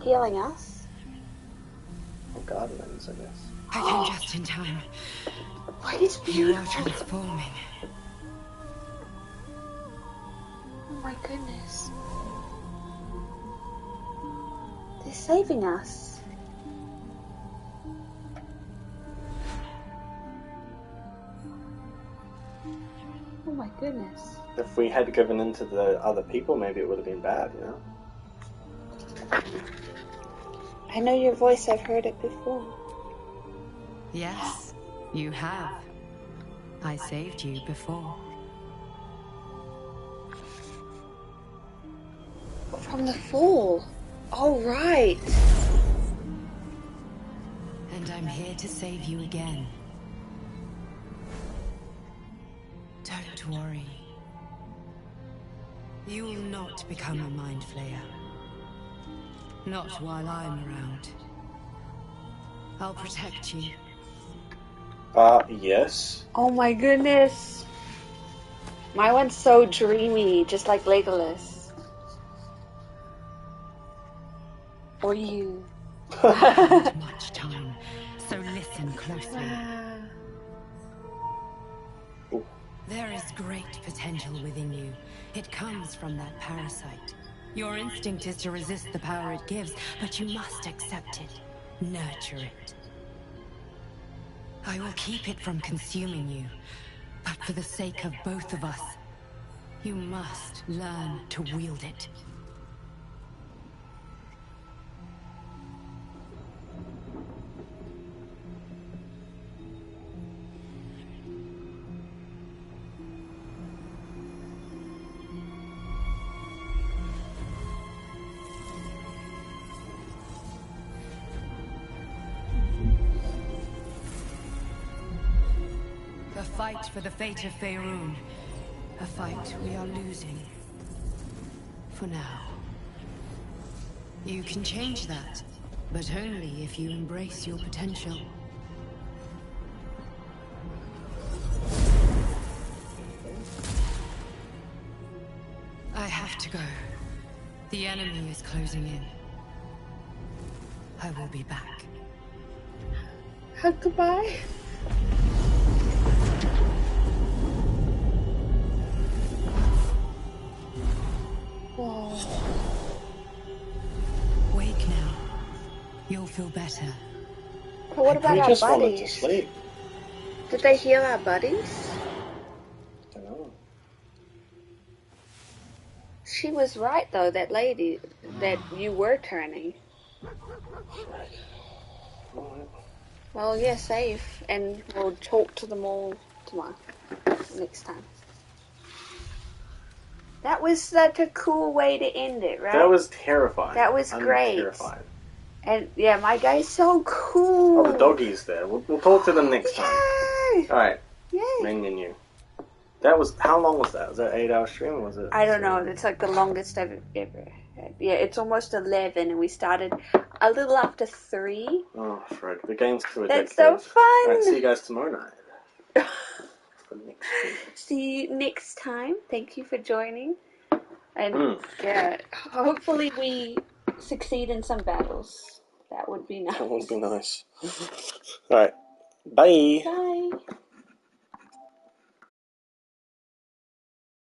Healing us? Oh, gardeners, I guess. I came just in time. What is You are beautiful? transforming. Oh my goodness. They're saving us. Oh my goodness. If we had given in to the other people, maybe it would have been bad, you know? I know your voice, I've heard it before. Yes, you have. I saved you before. From the fall. Oh, right. And I'm here to save you again. Don't worry. You will not become a mind flayer. Not while I'm around. I'll protect you. Yes. Oh my goodness. My one's so dreamy, just like Legolas. Or you. Not much time, so listen closely. There is great potential within you. It comes from that parasite. Your instinct is to resist the power it gives, but you must accept it. Nurture it. I will keep it from consuming you, but for the sake of both of us, you must learn to wield it. A fight for the fate of Faerun. A fight we are losing. For now. You can change that, but only if you embrace your potential. I have to go. The enemy is closing in. I will be back. Goodbye. Whoa. Wake now. You'll feel better. But what about We our just wanted to buddies? sleep. Did they heal our buddies? I don't know. she was right, though, that lady, that you were turning. Well, yeah, safe. And we'll talk to them all tomorrow. Next time. That was such a cool way to end it, right? That was terrifying. That was great. I'm terrified. And yeah, my guy's so cool. Oh, the doggy's there. We'll talk to them next time. Alright. Yay! Main menu. That was, how long was that? Was that an 8-hour stream or was it? I don't know. It's like the longest I've ever had. Yeah, it's almost 11 and we started a little after 3. Oh, Fred. The game's too addictive. That's so fun! Alright, see you guys tomorrow night. See you next time. Thank you for joining. And yeah, hopefully we succeed in some battles. That would be nice. That would be nice. Alright. Bye. Bye.